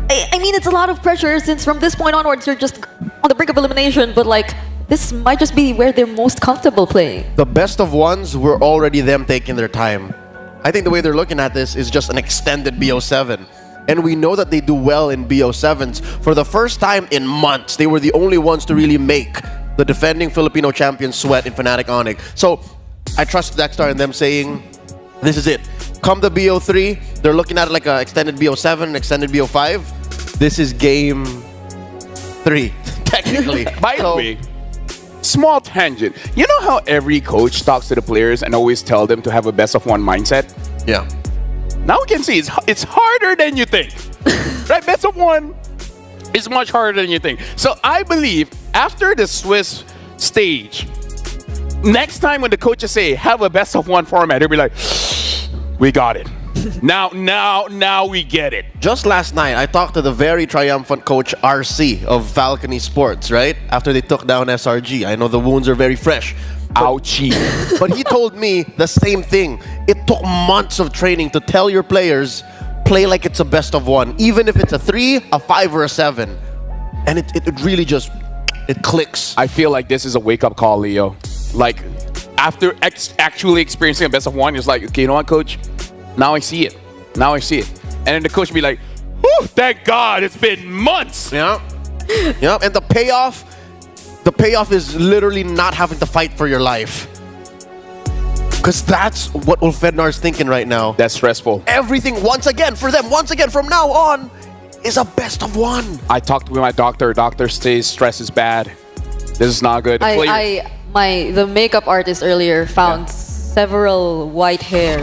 I mean, it's a lot of pressure since from this point onwards you're just on the brink of elimination. But like this might just be where they're most comfortable playing. The best of 1s were already them taking their time. I think the way they're looking at this is just an extended BO7. And we know that they do well in BO7s. For the first time in months, they were the only ones to really make the defending Filipino champion sweat in Fnatic Onyx. So I trust Dexter and them saying, this is it. Come to BO3, they're looking at it like an extended BO7, extended BO5. This is game 3, technically. By the way, small tangent. You know how every coach talks to the players and always tell them to have a best of 1 mindset? Yeah. Now we can see it's harder than you think. Right? Best of 1 is much harder than you think. So I believe after the Swiss stage, next time when the coaches say have a best of 1 format, they'll be like, we got it. Now we get it. Just last night, I talked to the very triumphant coach RC of Falcon Sports, right? After they took down SRG. I know the wounds are very fresh. Ouchie. But he told me the same thing. It took months of training to tell your players, play like it's a best of 1, even if it's a 3, a 5, or a 7. And it really just, it clicks. I feel like this is a wake-up call, Leo. Like, after actually experiencing a best of 1, it's like, okay, you know what, coach? Now I see it. Now I see it. And then the coach will be like, whew, thank God, it's been months. Yeah. Yeah, and the payoff is literally not having to fight for your life. Because that's what Ulfednar is thinking right now. That's stressful. Everything, once again, for them, once again, from now on, is a best of 1. I talked with my doctor. Doctor says stress is bad. This is not good. The makeup artist earlier found several white hair.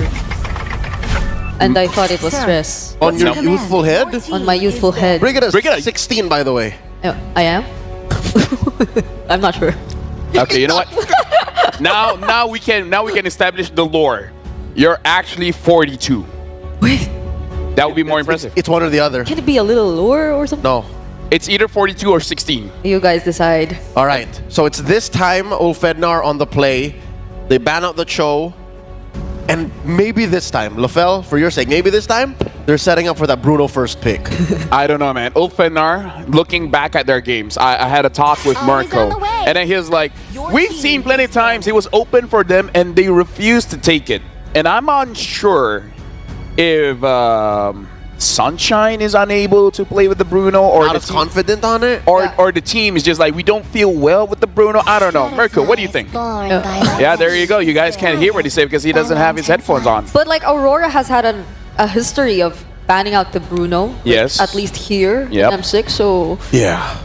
And I thought it was stress. On your youthful head? On my youthful head. Brigida 16, by the way. I am? I'm not sure. Okay, you know what? now we can establish the lore. You're actually 42. Wait. That would be more impressive. It's one or the other. Can it be a little lower or something? No. It's either 42 or 16. You guys decide. All right. So it's this time Ulfednar on the play. They ban out the Cho. And maybe this time, Lafel, for your sake, maybe this time, they're setting up for that Bruno first pick. I don't know, man. Ulfednar, looking back at their games, I had a talk with Marco. And then he was like, we've seen plenty of times he was open for them and they refused to take it. And I'm unsure if Sunshine is unable to play with the Bruno, or not as confident on it, or the team is just like, we don't feel well with the Bruno. I don't know. Mirko, what do you think? Yeah, there you go. You guys can't hear what he said because he doesn't have his headphones on. But like Aurora has had a history of banning out the Bruno. Yes. At least here in M6. So yeah,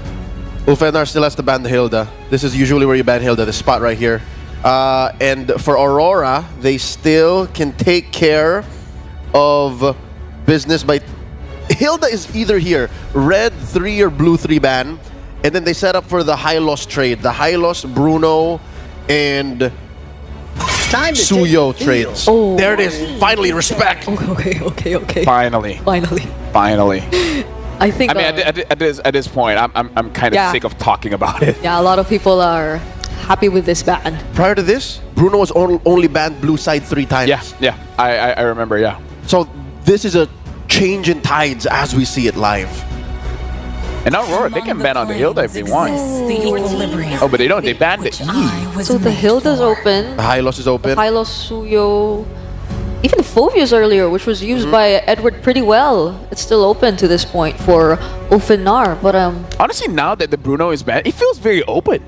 Ulfednar still has to ban the Hilda. This is usually where you ban Hilda. This spot right here. And for Aurora, they still can take care of business by Hilda is either here, red 3 or blue 3 ban, and then they set up for the Hylos trade, the Hylos, Bruno, and Suyo trades. Oh. There it is. Finally, respect. Okay. Finally. I think. I mean, at this point, I'm kind of sick of talking about it. Yeah, a lot of people are happy with this ban. Prior to this, Bruno was only banned blue side 3 times. Yeah. I remember. Yeah. So this is a change in tides as we see it live. And now Aurora, they can ban on the Hilda if they want. Oh, but they don't. They banned the E. So the Hilda's open. The Hylos is open. Hylos, Suyo, even Phobius earlier, which was used by Edward pretty well. It's still open to this point for Ulfednar. But honestly, now that the Bruno is banned, it feels very open.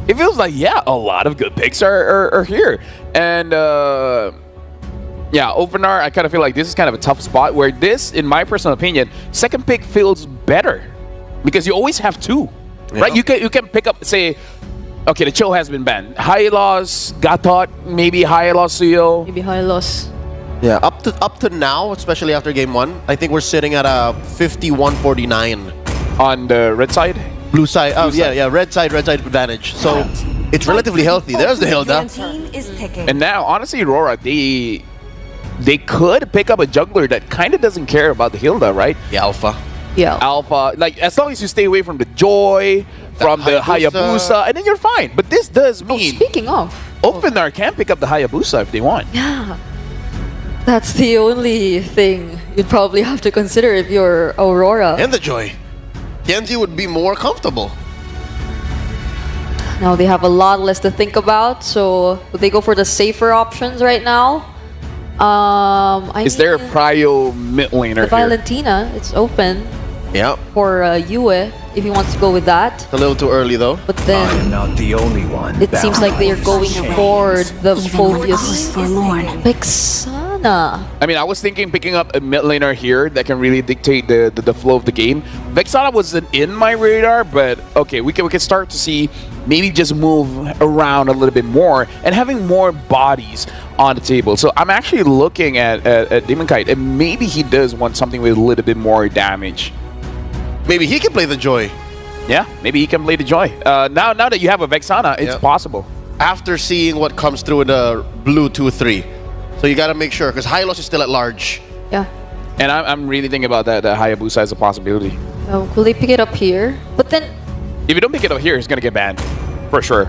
It feels like, yeah, a lot of good picks are here. And yeah, Ulfednar, I kind of feel like this is kind of a tough spot where this, in my personal opinion, second pick feels better because you always have 2, right? You can pick up, say, okay, the Cho has been banned. Hylos, Gatot, maybe Hylos, Suyo. Maybe Hylos. Yeah, up to now, especially after game 1, I think we're sitting at a 51-49 on the red side. Blue side. Oh yeah, red side advantage. So It's relatively healthy. There's the Hilda. And now, honestly, Aurora, they could pick up a jungler that kind of doesn't care about the Hilda, right? The Alpha. Yeah. Alpha, like as long as you stay away from the Joy, from the Hayabusa, and then you're fine. But this does mean Speaking of, Ulfenar can pick up the Hayabusa if they want. yeah, that's the only thing you'd probably have to consider if you're Aurora. And the Joy. Genji would be more comfortable. Now they have a lot less to think about, so would they go for the safer options right now? Is there a prio mid laner the here? Valentina? It's open Yeah. for Yue if he wants to go with that. It's a little too early though. But I am then not the only one. it seems like they are going for the Phobius forlorn. Vexana. I mean, I was thinking picking up a mid laner here that can really dictate the flow of the game. Vexana wasn't in my radar, but okay, we can start to see maybe just move around a little bit more and having more bodies on the table. So I'm actually looking at Demon Kite, and maybe he does want something with a little bit more damage. Maybe he can play the Joy. Yeah, maybe he can play the Joy. Now that you have a Vexana, it's Yep. possible. After seeing what comes through in the blue 2-3. So you gotta make sure, because Hylos is still at large. Yeah. And I'm really thinking about that Hayabusa as a possibility. Could they pick it up here? But then, If you don't pick it up here, he's gonna get banned. For sure.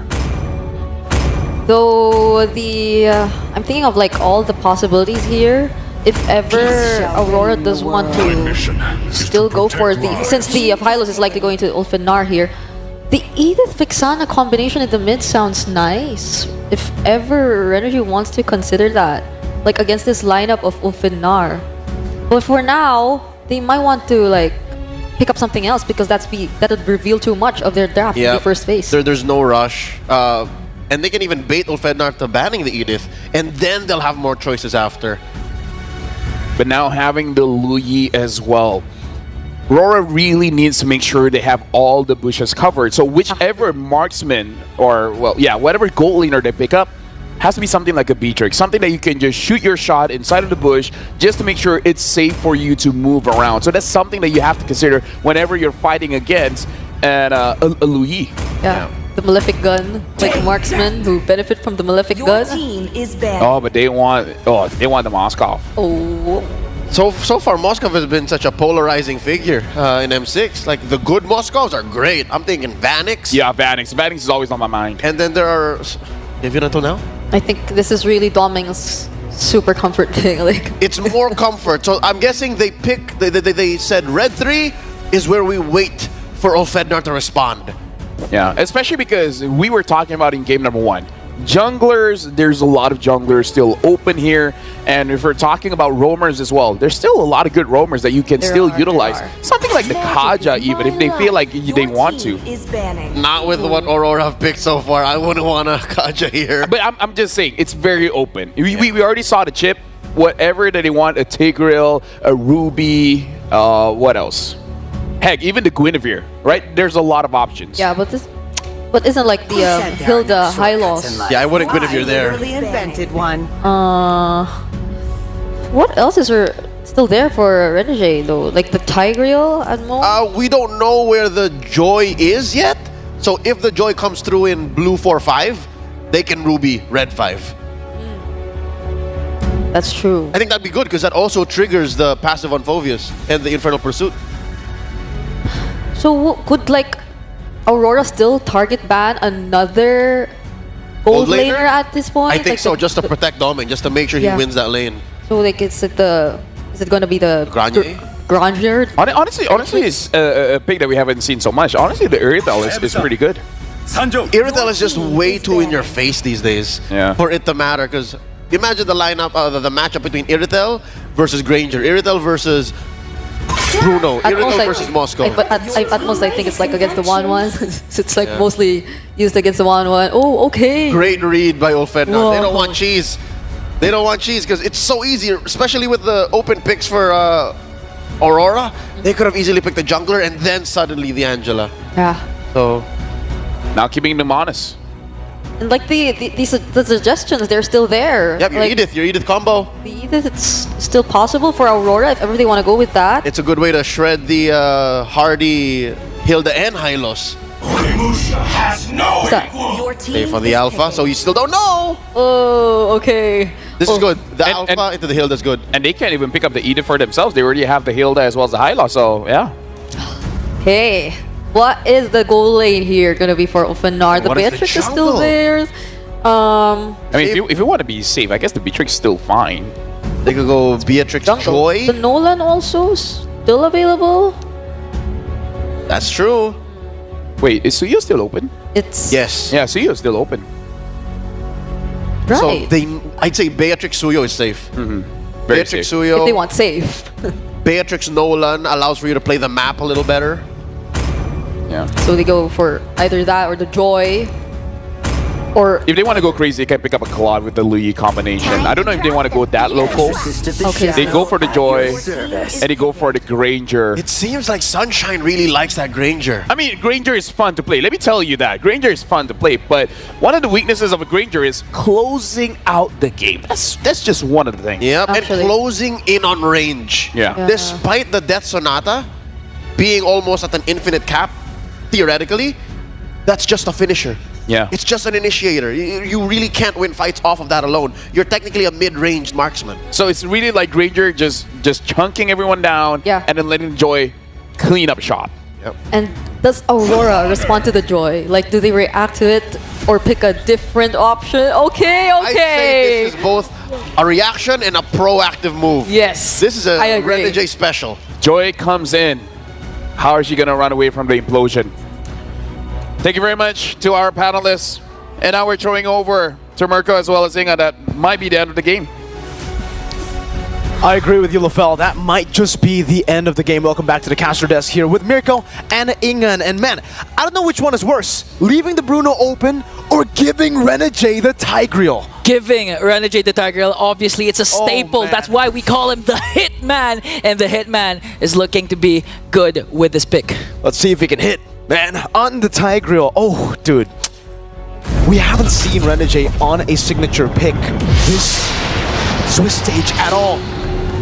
though, I'm thinking of like all the possibilities here. If ever Aurora does want to still go for since the Hylos is likely going to Ulfenar here, the Edith Vexana combination in the mid sounds nice. If ever Renergy wants to consider that, like against this lineup of Ulfenar. But for now, they might want to like pick up something else because that would reveal too much of their draft in the first phase. There's no rush. And they can even bait Ulfednar to banning the Edith, and then they'll have more choices after. But now having the Luyi as well, Aurora really needs to make sure they have all the bushes covered. So whichever marksman or, well, yeah, whatever gold laner they pick up has to be something like a Beatrix, something that you can just shoot your shot inside of the bush just to make sure it's safe for you to move around. So that's something that you have to consider whenever you're fighting against a Luyi. Yeah. The Malefic Gun, like marksmen who benefit from the Malefic Gun. Oh, but they want the Moskov. Oh. So far, Moskov has been such a polarizing figure in M6. Like, the good Moskovs are great. I'm thinking Vanix. Yeah, Vanix. Vanix is always on my mind. And then there are... Deviant until now? I think this is really Doming's super comfort thing. Like, It's more comfort. So I'm guessing they said Red 3 is where we wait for Ulfednar to respond. Yeah, especially because we were talking about in game number 1. Junglers, there's a lot of junglers still open here. And if we're talking about roamers as well, there's still a lot of good roamers that you can still utilize. Something like the Kaja even, if they feel like they want to. Not with what Aurora have picked so far. I wouldn't want a Kaja here. But I'm just saying, it's very open. We already saw the chip. Whatever that they want, a Tigreal, a Ruby, what else? Heck, even the Guinevere, right? There's a lot of options. yeah, but isn't like the Hilda Hylos? Yeah, I wouldn't Guinevere there. Invented one. What else is still there for Renegade though? Like the Tigreal at most? We don't know where the Joy is yet. So if the Joy comes through in blue 4-5, they can Ruby red 5. That's true. I think that'd be good because that also triggers the passive on Phobius and the Infernal Pursuit. So could like Aurora still target ban another gold laner at this point? I think like so, just to protect Doming, just to make sure he wins that lane. So like is it going to be the Granier? Granier? Honestly, it's a pick that we haven't seen so much. Honestly, the Irithel is pretty good. Irithel is just way too in your face these days for it to matter. Because imagine the lineup, the matchup between Irithel versus Granger, Irithel versus Bruno, Irithel versus Moscow. But at most I think it's like against the 1-1. It's like mostly used against the 1-1. Oh, okay. Great read by Ulfednar. Whoa. They don't want cheese. They don't want cheese because it's so easy, especially with the open picks for Aurora. They could have easily picked the jungler and then suddenly the Angela. Yeah. So Now keeping them honest. And like the suggestions, they're still there. yep, your like, Edith combo. The Edith, it's still possible for Aurora if ever they want to go with that. It's a good way to shred the Hardy, Hilda, and Hylos. What's that? Your Pay team for the is alpha, picking. so you still don't know. Oh, okay. This is good. The And- alpha into the hill is good. And they can't even pick up the Edith for themselves. They already have the Hilda as well as the Hyla, so yeah. Hey, what is the goal lane here gonna be for Ofenar? The What is the Beatrix is jungle? still there. I mean, if you want to be safe, I guess the Beatrix is still fine. They could go Beatrix Jungle. Joy. The Nolan also still available. That's true. Wait, is Suyo still open? It's Yes. Yeah, Suyo is still open. So right. I'd say Beatrix Suyo is safe. Very Beatrix safe. if they Suyo, want safe. Beatrix Nolan allows for you to play the map a little better. Yeah. So they go for either that or the Joy. Or If they want to go crazy, they can pick up a Claude with the Louis combination. I don't know if they want to go that local. okay. They go for the Joy, Service. and they go for the Granger. It seems like Sunshine really likes that Granger. I mean, Granger is fun to play. Let me tell you that. Granger is fun to play, but one of the weaknesses of a Granger is closing out the game. That's just one of the things. Yep, Actually. and closing in on range. Yeah. Despite the Death Sonata being almost at an infinite cap, theoretically, that's just a finisher. Yeah. It's just an initiator. You really can't win fights off of that alone. You're technically a mid-ranged marksman. So it's really like Granger just chunking everyone down Yeah. and then letting Joy clean up shop. And does Aurora respond to the Joy? Like, do they react to it or pick a different option? Okay, I'd say okay. this is both a reaction and a proactive move. Yes. This is I a agree. Renegade special. Joy comes in. How is she going to run away from the implosion? Thank you very much to our panelists. And now we're throwing over to Mirko as well as Inga. That might be the end of the game. I agree with you, Lafell. That might just be the end of the game. Welcome back to the caster desk here with Mirko and Ingan. And man, I don't know which one is worse. Leaving the Bruno open or giving Renegade the Tigreal. Giving Renegade the Tigreal, obviously it's a staple. man. That's why we call him the Hitman. And the Hitman is looking to be good with this pick. Let's see if he can hit. Man, on the Tigreal. Oh, dude. We haven't seen Renegade on a signature pick this Swiss stage at all.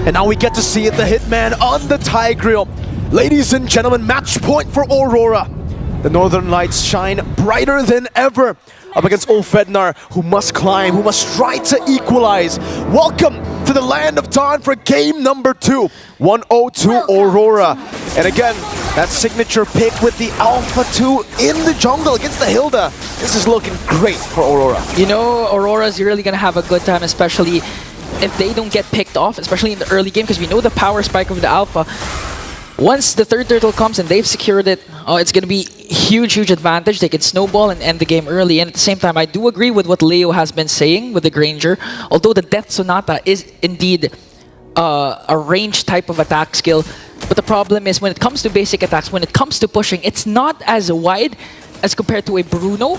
And now we get to see it, the Hitman on the Tigreal. Ladies and gentlemen, match point for Aurora. The Northern Lights shine brighter than ever up against Ofenar, who must climb, who must try to equalize. Welcome to the Land of Dawn for game number 2. 1-0 to Aurora. And again, that signature pick with the Alpha 2 in the jungle against the Hilda. This is looking great for Aurora. You know, Aurora's really gonna have a good time, especially if they don't get picked off, especially in the early game, because we know the power spike of the Alpha. Once the third turtle comes and they've secured it, oh, it's going to be huge advantage. They can snowball and end the game early. And at the same time, I do agree with what Leo has been saying with the Granger. Although the Death Sonata is indeed a range type of attack skill. But the problem is when it comes to basic attacks, when it comes to pushing, it's not as wide as compared to a Bruno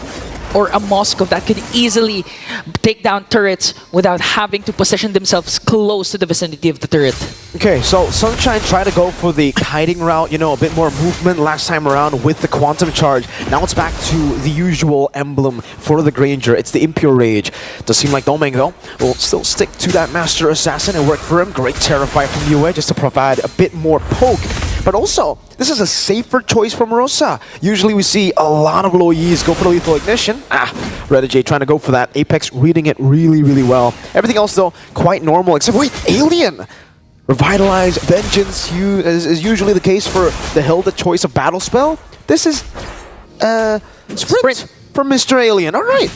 or a Moskov that could easily take down turrets without having to position themselves close to the vicinity of the turret. Okay, so Sunshine tried to go for the kiting route, you know, a bit more movement last time around with the Quantum Charge. Now it's back to the usual emblem for the Granger. It's the Impure Rage. Does seem like Domeng, though, will still stick to that Master Assassin and work for him. Great Terrify from Yue just to provide a bit more poke. But also, this is a safer choice from Rosa. Usually we see a lot of low Yis go for the Lethal Ignition. Renegade trying to go for that. Apex reading it really well. Everything else, though, quite normal, except, wait, Alien! Revitalize, Vengeance is usually the case for the Hilda choice of battle spell. This is Sprint from Mr. Alien. All right.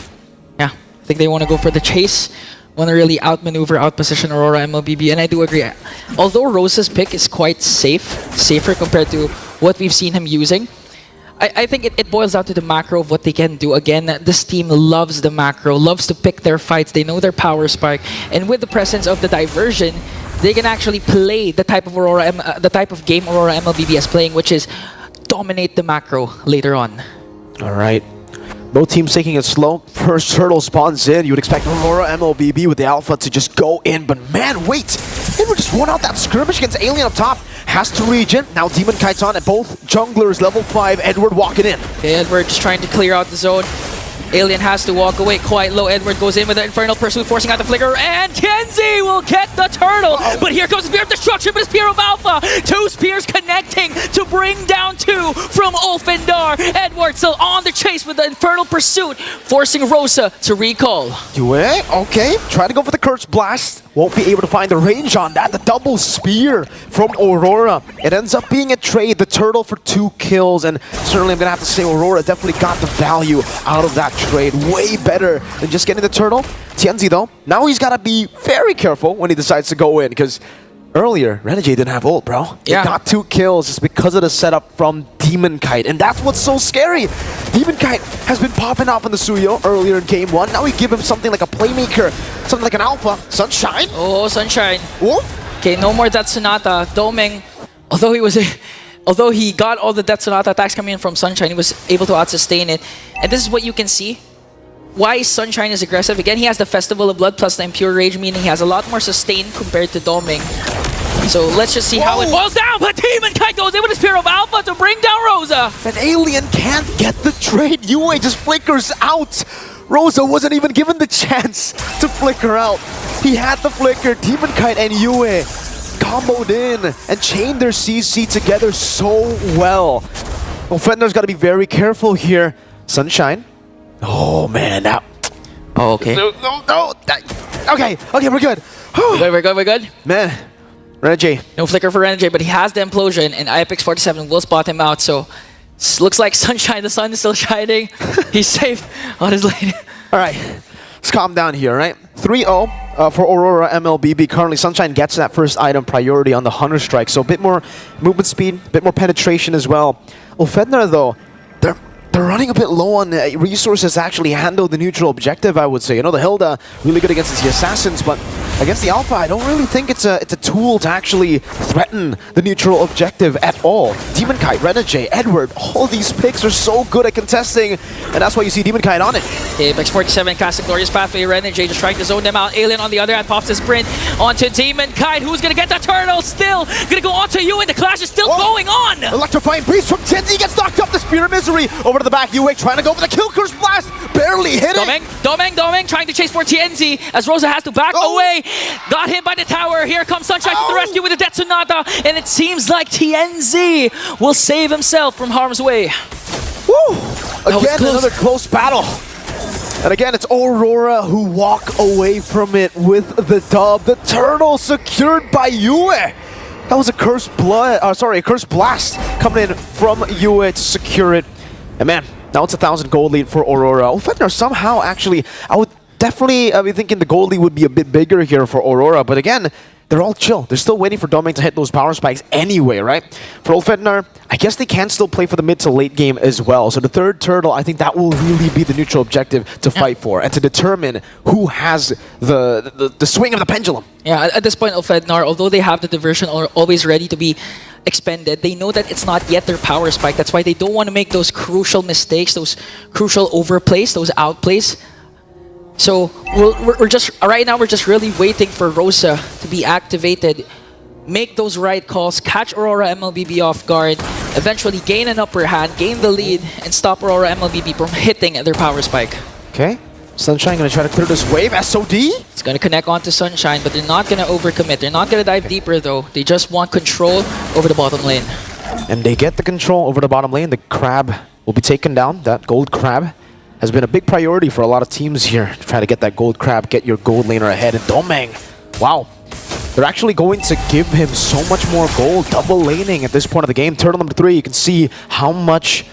Yeah, I think they want to go for the chase. Want to really outmaneuver, outposition Aurora MLBB, and I do agree. Although Rosa's pick is quite safer compared to what we've seen him using, I think it boils down to the macro of what they can do. Again, this team loves the macro, loves to pick their fights. They know their power spike, and with the presence of the diversion, they can actually play the type of the type of game Aurora MLBB is playing, which is dominate the macro later on. All right. Both teams taking it slow. First turtle spawns in. You would expect Aurora MLBB with the Alpha to just go in, but man, wait! They were just won out that skirmish against Alien up top. Has to regen. Now Demon Kite's on at both junglers, level 5. Edward walking in. Okay, Edward just trying to clear out the zone. Alien has to walk away quite low. Edward goes in with the Infernal Pursuit, forcing out the flicker, and Kenzie will get the turtle. But here comes Spear of Destruction, but a Spear of Alpha. 2 spears connecting to bring down 2 from Ulfindar. Edward still on the chase with the Infernal Pursuit, forcing Rosa to recall. Yue, okay, try to go for the Curse Blast. Won't be able to find the range on that. The double spear from Aurora. It ends up being a trade. The turtle for 2 kills, and certainly I'm gonna have to say Aurora definitely got the value out of that trade. Way better than just getting the turtle. Tianzi though, now he's gotta be very careful when he decides to go in, because earlier, Renegade didn't have ult, bro. Yeah. He got 2 kills just because of the setup from Demon Kite, and that's what's so scary. Demon Kite has been popping off in the Suyo earlier in game 1. Now we give him something like a playmaker, something like an alpha. Sunshine. Oh, Sunshine. Ooh. Okay, no more Death Sonata. Doming, although he got all the Death Sonata attacks coming in from Sunshine, he was able to out-sustain it. And this is what you can see. Why Sunshine is aggressive. Again, he has the Festival of Blood plus the Impure Rage, meaning he has a lot more sustain compared to Doming. So let's just see how it falls down. But Demon Kite goes in with a Spear of Alpha to bring down Rosa. An Alien can't get the trade. Yue just flickers out. Rosa wasn't even given the chance to flicker out. He had the flicker. Demon Kite and Yue comboed in and chained their CC together so well. Well, Fender's got to be very careful here. Sunshine. Oh, man. Now. Oh, okay. No. Okay, we're good. We're good. Man, Renegade. No flicker for Renegade, but he has the Implosion, and IPX47 will spot him out, so looks like Sunshine, the sun is still shining. He's safe on his lane. All right, let's calm down here, right? 3-0 for Aurora MLBB. Currently, Sunshine gets that first item priority on the Hunter Strike, so a bit more movement speed, a bit more penetration as well. Ulfednar, though, they're running a bit low on resources to actually handle the neutral objective, I would say. You know, the Hilda, really good against the Assassins, but against the Alpha, I don't really think it's a tool to actually threaten the neutral objective at all. Demon Kite, Renegade, Edward, all these picks are so good at contesting, and that's why you see Demon Kite on it. Apex 47 casting Glorious Pathway. Renegade just trying to zone them out. Alien on the other hand pops the sprint onto Demon Kite. Who's gonna get the turtle? Still gonna go onto you, and the clash is still going on. Electrifying Breeze from Tinsy gets knocked up. The Spear of Misery over to the back. Yue trying to go for the Kill Curse Blast, barely hit it. Doming trying to chase for TNZ as Rosa has to back away. Got hit by the tower. Here comes Sunshine to the rescue with the Death Sonata, and it seems like TNZ will save himself from harm's way. Woo! Again, another close battle. And again, it's Aurora who walk away from it with the dub. The turtle secured by Yue. That was a Curse Blast coming in from Yue to secure it. And man, now it's 1,000 gold lead for Aurora. Ulfednar somehow actually, I would definitely be thinking the gold lead would be a bit bigger here for Aurora. But again, they're all chill. They're still waiting for Doming to hit those power spikes anyway, right? For Ulfednar, I guess they can still play for the mid to late game as well. So the third turtle, I think that will really be the neutral objective to fight for and to determine who has the swing of the pendulum. Yeah, at this point, Ulfednar, although they have the diversion always ready to be expended, they know that it's not yet their power spike. That's why they don't want to make those crucial mistakes, those crucial overplays, those outplays. So we're just right now we're just really waiting for Rosa to be activated, make those right calls, catch Aurora MLBB off guard, eventually gain an upper hand, gain the lead, and stop Aurora MLBB from hitting their power spike. Okay, Sunshine gonna try to clear this wave. SOD. It's gonna connect onto Sunshine, but they're not gonna overcommit. They're not gonna dive deeper though. They just want control over the bottom lane. And they get the control over the bottom lane. The crab will be taken down. That gold crab has been a big priority for a lot of teams here to try to get that gold crab, get your gold laner ahead. And Doming, wow, they're actually going to give him so much more gold, double laning at this point of the game. Turtle number 3, you can see how much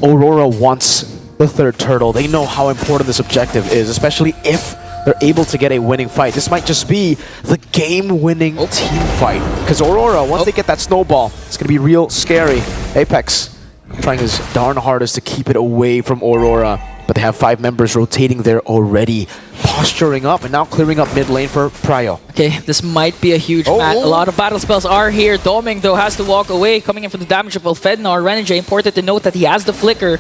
Aurora wants the third turtle. They know how important this objective is, especially if they're able to get a winning fight. This might just be the game-winning team fight. Because Aurora, once they get that snowball, it's going to be real scary. Apex trying his darn hardest to keep it away from Aurora. But they have 5 members rotating there already, posturing up and now clearing up mid lane for Pryo. Okay, this might be a huge match. A lot of battle spells are here. Doming, though, has to walk away, coming in for the damage of Ulfednar. Renegade, important to note that he has the flicker.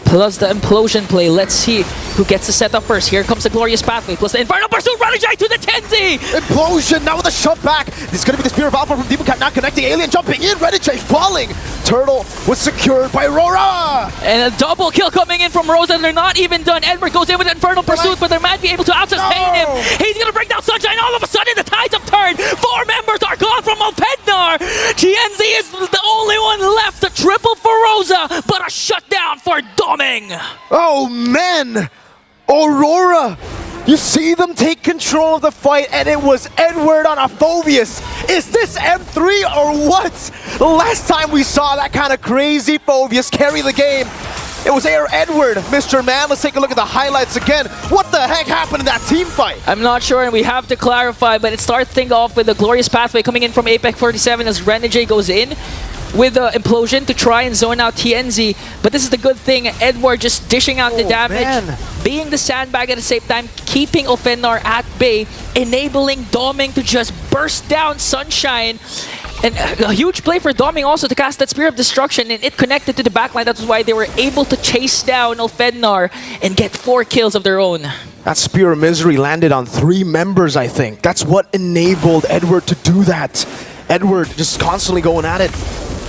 plus the implosion play. Let's see who gets the setup first. Here comes the glorious pathway plus the infernal pursuit. REWATCH to the Tenzi. Implosion now with a shove back. This is going to be the Spear of Alpha from Demon Cat, not connecting. Alien jumping in. REWATCH falling. Turtle was secured by Aurora. And a double kill coming in from Rosa, and they're not even done. Edward goes in with infernal pursuit, but they might be able to out-sustain him. He's going to bring down Sunshine. All of a sudden, the tides have turned. 4 members are gone from Opednar. TNZ is the only one left. A triple for Rosa, but a shutdown for Doming. Oh man! Aurora! You see them take control of the fight, and it was Edward on a Phobius. Is this M3 or what? The last time we saw that kind of crazy Phobius carry the game, it was Air Edward, Mr. Man. Let's take a look at the highlights again. What the heck happened in that team fight? I'm not sure, and we have to clarify, but it starts things off with the glorious pathway coming in from Apex 47 as REWATCH goes in with the implosion to try and zone out TNZ. But this is the good thing, Edward just dishing out the damage, man. being the sandbag at the same time, keeping Opednar at bay, enabling Doming to just burst down Sunshine. And a huge play for Doming also to cast that Spear of Destruction, and it connected to the backline. That's why they were able to chase down Opednar and get 4 kills of their own. That Spear of Misery landed on 3 members, I think. That's what enabled Edward to do that. Edward just constantly going at it.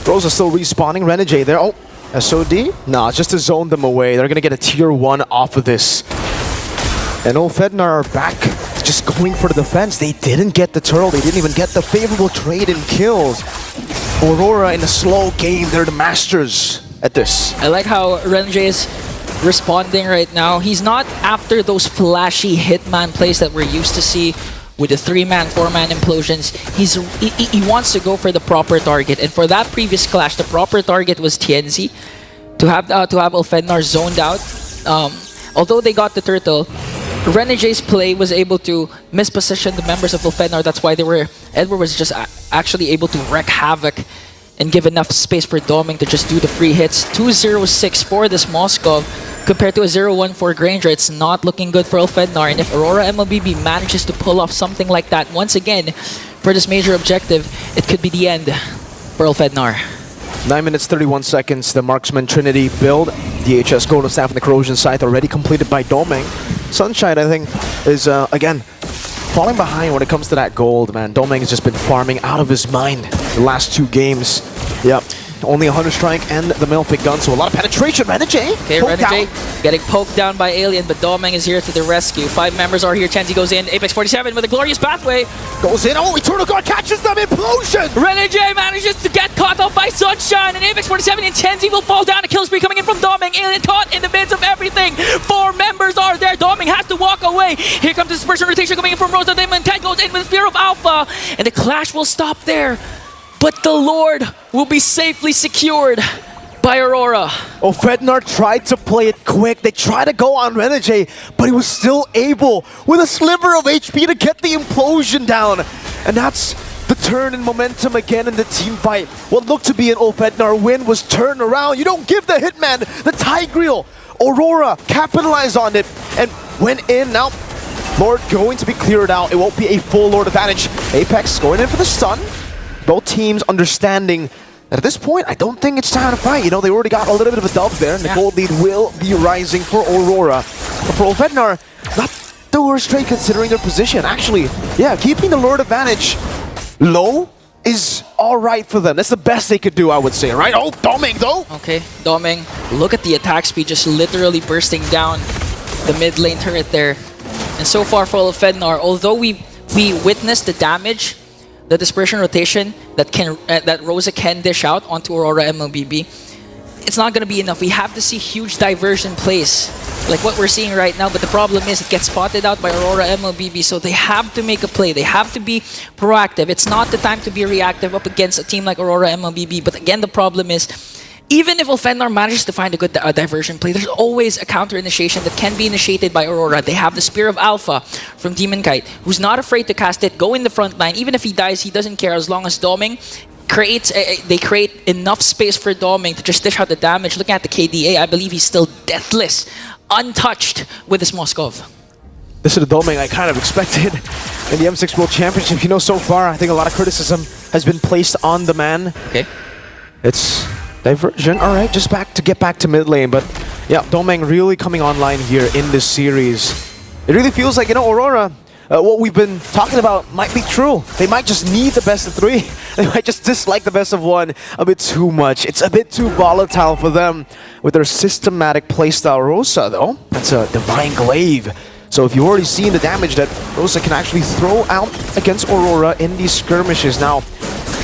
Rosa still respawning. REWATCH there. Oh, SOD? No, it's just to zone them away. They're going to get a tier 1 off of this. And Opednar are back, just going for the defense. They didn't get the turtle. They didn't even get the favorable trade in kills. Aurora in a slow game. They're the masters at this. I like how REWATCH is responding right now. He's not after those flashy hitman plays that we're used to see with the 3-man, 4-man implosions. He wants to go for the proper target, and for that previous clash, the proper target was TNZ. To have Opednar zoned out, although they got the turtle, REWATCH's play was able to misposition the members of Opednar. That's why Edward was just actually able to wreak havoc and give enough space for Doming to just do the free hits. 2-0-6 for this Moskov compared to a 0-1 for Granger. It's not looking good for Opednar, and if Aurora MLBB manages to pull off something like that once again for this major objective, it could be the end for Opednar. 9 minutes, 31 seconds. The Marksman Trinity build. DHS Golden Staff and the Corrosion site already completed by Doming. Sunshine, I think, is, again, falling behind when it comes to that gold, man. Doming has just been farming out of his mind the last 2 games. Yep. Only 100 strike and the Melfic gun, so a lot of penetration. REWATCH. Okay, REWATCH getting poked down by Alien, but Doming is here to the rescue. 5 members are here. Tenzi goes in. Apex 47 with a glorious pathway. Goes in. Oh, Eternal God catches them. Implosion. REWATCH manages to get caught up by Sunshine, and Apex 47 and Tenzi will fall down. A kill spree coming in from Doming. Alien caught in the midst of everything. 4 members are there. Doming has to walk away. Here comes this dispersion rotation coming in from Rosa. Demon 10 goes in with Spear of Alpha, and the clash will stop there. But the Lord will be safely secured by Aurora. Opednar tried to play it quick. They tried to go on REWATCH, but he was still able, with a sliver of HP, to get the implosion down. And that's the turn in momentum again in the team fight. What looked to be an Opednar win was turned around. You don't give the Hitman the Tigreal. Aurora capitalized on it and went in. Now, Lord going to be cleared out. It won't be a full Lord advantage. Apex going in for the stun. Both teams understanding that at this point, I don't think it's time to fight. You know, they already got a little bit of a dub there, and the gold lead will be rising for Aurora. But for Opednar, not the worst trade considering their position. Actually, yeah, keeping the Lord advantage low is all right for them. That's the best they could do, I would say, right? Oh, Doming, though! Okay, Doming, look at the attack speed just literally bursting down the mid lane turret there. And so far for Opednar, although we witnessed the damage, the dispersion rotation that Rosa can dish out onto Aurora MLBB, it's not going to be enough. We have to see huge diversion plays like what we're seeing right now, but the problem is it gets spotted out by Aurora MLBB, so they have to make a play. They have to be proactive. It's not the time to be reactive up against a team like Aurora MLBB, but again, the problem is even if Opednar manages to find a good diversion play, there's always a counter-initiation that can be initiated by Aurora. They have the Spear of Alpha from Demon Kite, who's not afraid to cast it, go in the front line. Even if he dies, he doesn't care as long as Doming they create enough space for Doming to just dish out the damage. Looking at the KDA, I believe he's still deathless, untouched with this Moskov. This is the Doming I kind of expected in the M6 World Championship. You know, so far, I think a lot of criticism has been placed on the man. Okay. It's diversion. All right, just get back to mid lane, but Yeah, Domeng really coming online here in this series. It really feels like, Aurora, what we've been talking about might be true. They might just need the best of 3. They might just dislike the best of 1 a bit too much. It's a bit too volatile for them with their systematic playstyle. Rosa, though, that's a Divine Glaive. So if you've already seen the damage that Rosa can actually throw out against Aurora in these skirmishes, now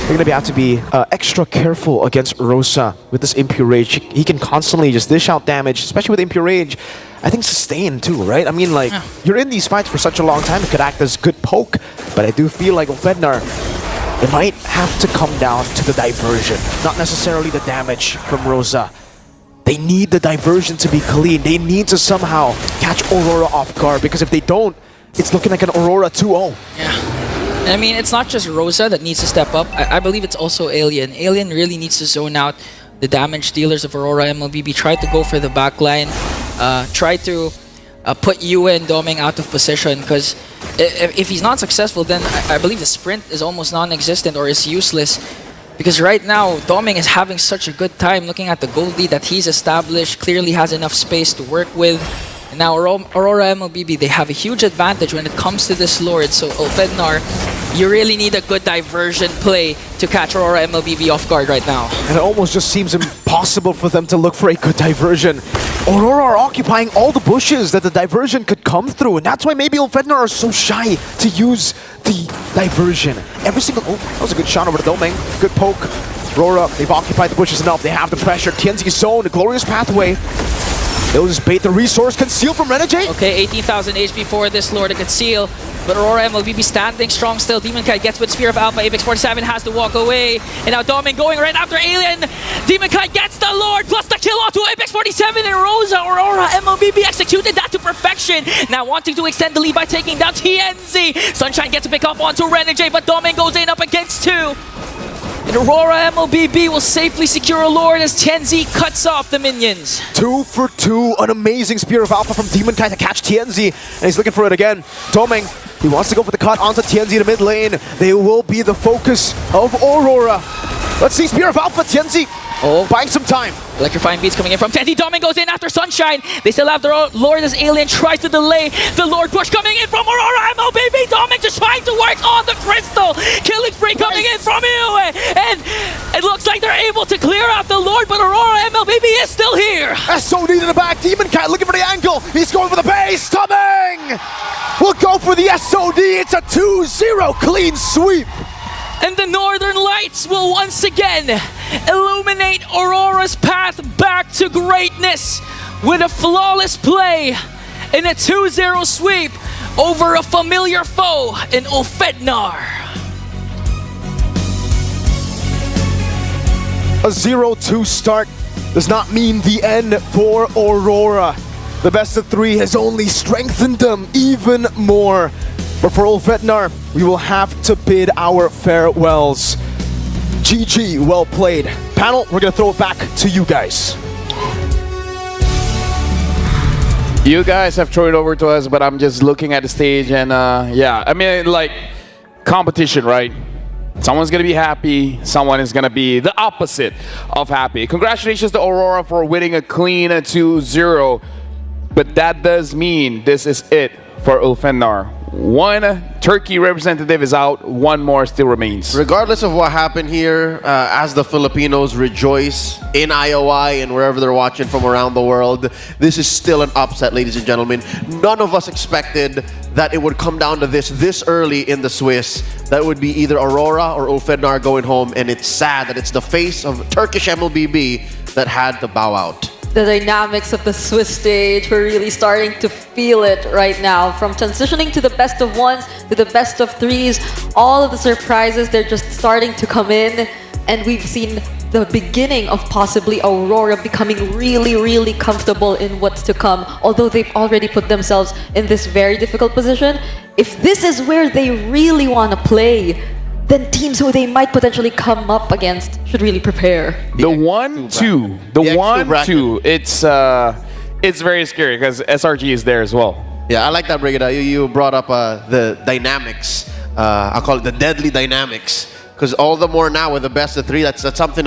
you're going to have to be extra careful against Rosa with this Impure Rage. He can constantly just dish out damage, especially with Impure Rage. I think sustain too, right? I mean, like, you're in these fights for such a long time, it could act as good poke, but I do feel like Ulfednar, it might have to come down to the diversion, not necessarily the damage from Rosa. They need the diversion to be clean. They need to somehow catch Aurora off guard, because if they don't, it's looking like an Aurora 2-0. Yeah. I mean, it's not just Rosa that needs to step up. I believe it's also Alien. Alien really needs to zone out the damage dealers of Aurora MLBB. Try to go for the backline. Try to put Yue and Domeng out of position, because if he's not successful, then I believe the sprint is almost non-existent or is useless. Because right now, Domeng is having such a good time looking at the gold lead that he's established, clearly has enough space to work with. And now Aurora MLBB, they have a huge advantage when it comes to this Lord. So Ulfednar, you really need a good diversion play to catch Aurora MLBB off guard right now. And it almost just seems impossible for them to look for a good diversion. Aurora are occupying all the bushes that the diversion could come through, and that's why maybe Ulfednar are so shy to use the diversion. Every single... Oh, that was a good shot over to Domeng. Good poke. Aurora, they've occupied the bushes enough. They have the pressure. TNZ zone, a glorious pathway. They'll just bait the resource. Conceal from Renegade. Okay, 18,000 HP for this Lord to conceal. But Aurora MLBB standing strong still. Demon Kite gets with Spear of Alpha. Apex 47 has to walk away. And now Domeng going right after Alien. Demon Kite gets the Lord plus the kill onto Apex 47 and Rosa. Aurora MLBB executed that to perfection. Now wanting to extend the lead by taking down TNZ. Sunshine gets to pick up onto Renegade, but Domeng goes in up against 2. And Aurora MLBB will safely secure a Lord as TNZ cuts off the minions. 2 for 2. An amazing Spear of Alpha from Demon Kite to catch TNZ. And he's looking for it again. Domeng, he wants to go for the cut onto TNZ to mid lane. They will be the focus of Aurora. Let's see Spear of Alpha, TNZ. Oh, buying some time. Electrifying beats coming in from TNZ. Domeng goes in after Sunshine. They still have their own Lord as Alien tries to delay the Lord push coming in from Aurora MLBB. Domeng just trying to work on the crystal. Killing spree coming in from Yue. And it looks like they're able to clear out the Lord, but Aurora MLBB is still here. SOD to the back. Demon Kite looking for the angle. He's going for the base. Domeng will go for the SOD. It's a 2-0 clean sweep. And the Northern Lights will once again illuminate Aurora's path back to greatness with a flawless play in a 2-0 sweep over a familiar foe in Ulfednar. A 0-2 start does not mean the end for Aurora. The best of 3 has only strengthened them even more. But for Ulfednar, we will have to bid our farewells. GG, well played. Panel, we're gonna throw it back to you guys. You guys have thrown it over to us, but I'm just looking at the stage and yeah, I mean, like, competition, right? Someone's gonna be happy, someone is gonna be the opposite of happy. Congratulations to Aurora for winning a clean 2-0, but that does mean this is it for Ulfednar. One Turkey representative is out, one more still remains. Regardless of what happened here, as the Filipinos rejoice in IOI and wherever they're watching from around the world, this is still an upset, ladies and gentlemen. None of us expected that it would come down to this early in the Swiss. That would be either Aurora or Ulfednar going home, and it's sad that it's the face of Turkish MLBB that had to bow out. The dynamics of the Swiss stage, we're really starting to feel it right now. From transitioning to the best of 1s to the best of 3s, all of the surprises, they're just starting to come in. And we've seen the beginning of possibly Aurora becoming really, really comfortable in what's to come. Although they've already put themselves in this very difficult position. If this is where they really want to play, then teams who they might potentially come up against should really prepare. The 1-2, the 1-2, it's very scary because SRG is there as well. Yeah, I like that, Brigida. You brought up the dynamics. I call it the deadly dynamics. Because all the more now with the best of 3, that's something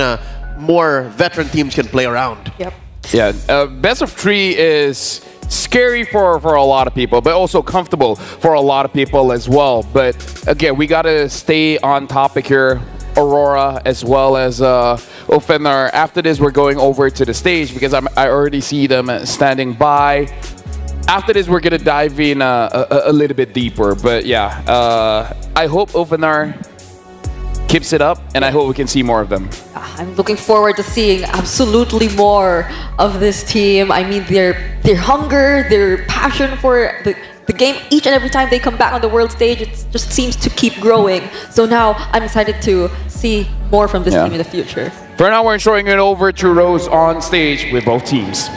more veteran teams can play around. Yep. Yeah, best of 3 is scary for a lot of people, but also comfortable for a lot of people as well. But again, we gotta stay on topic here. Aurora as well as Ofenar. After this, we're going over to the stage because I already see them standing by. After this, we're gonna dive in a little bit deeper. But yeah, I hope Ofenar keeps it up, and I hope we can see more of them. I'm looking forward to seeing absolutely more of this team. I mean, their hunger, their passion for the game, each and every time they come back on the world stage, it just seems to keep growing. So now I'm excited to see more from this team in the future. For now, we're showing it over to Rose on stage with both teams.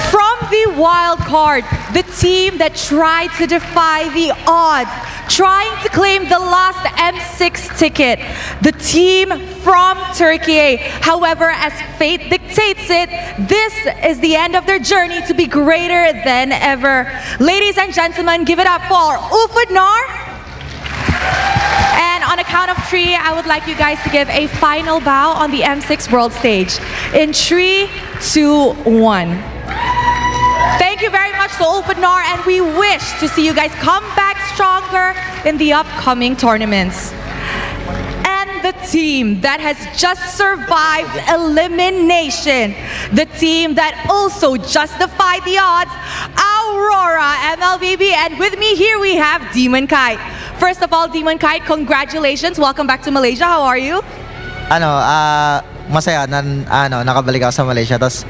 From the wild card, the team that tried to defy the odds, trying to claim the last M6 ticket, the team from Turkey. However, as fate dictates it, this is the end of their journey to be greater than ever. Ladies and gentlemen, give it up for Ufudnar. And on a count of 3, I would like you guys to give a final bow on the M6 world stage. In 3, 2, 1. Thank you very much to Ufudnar, and we wish to see you guys come back stronger in the upcoming tournaments. And the team that has just survived elimination, the team that also just defied the odds, Aurora MLBB, and with me here we have Demon Kite. First of all, Demon Kite, congratulations. Welcome back to Malaysia. How are you? Masaya nakabalik ako sa Malaysia. Tapos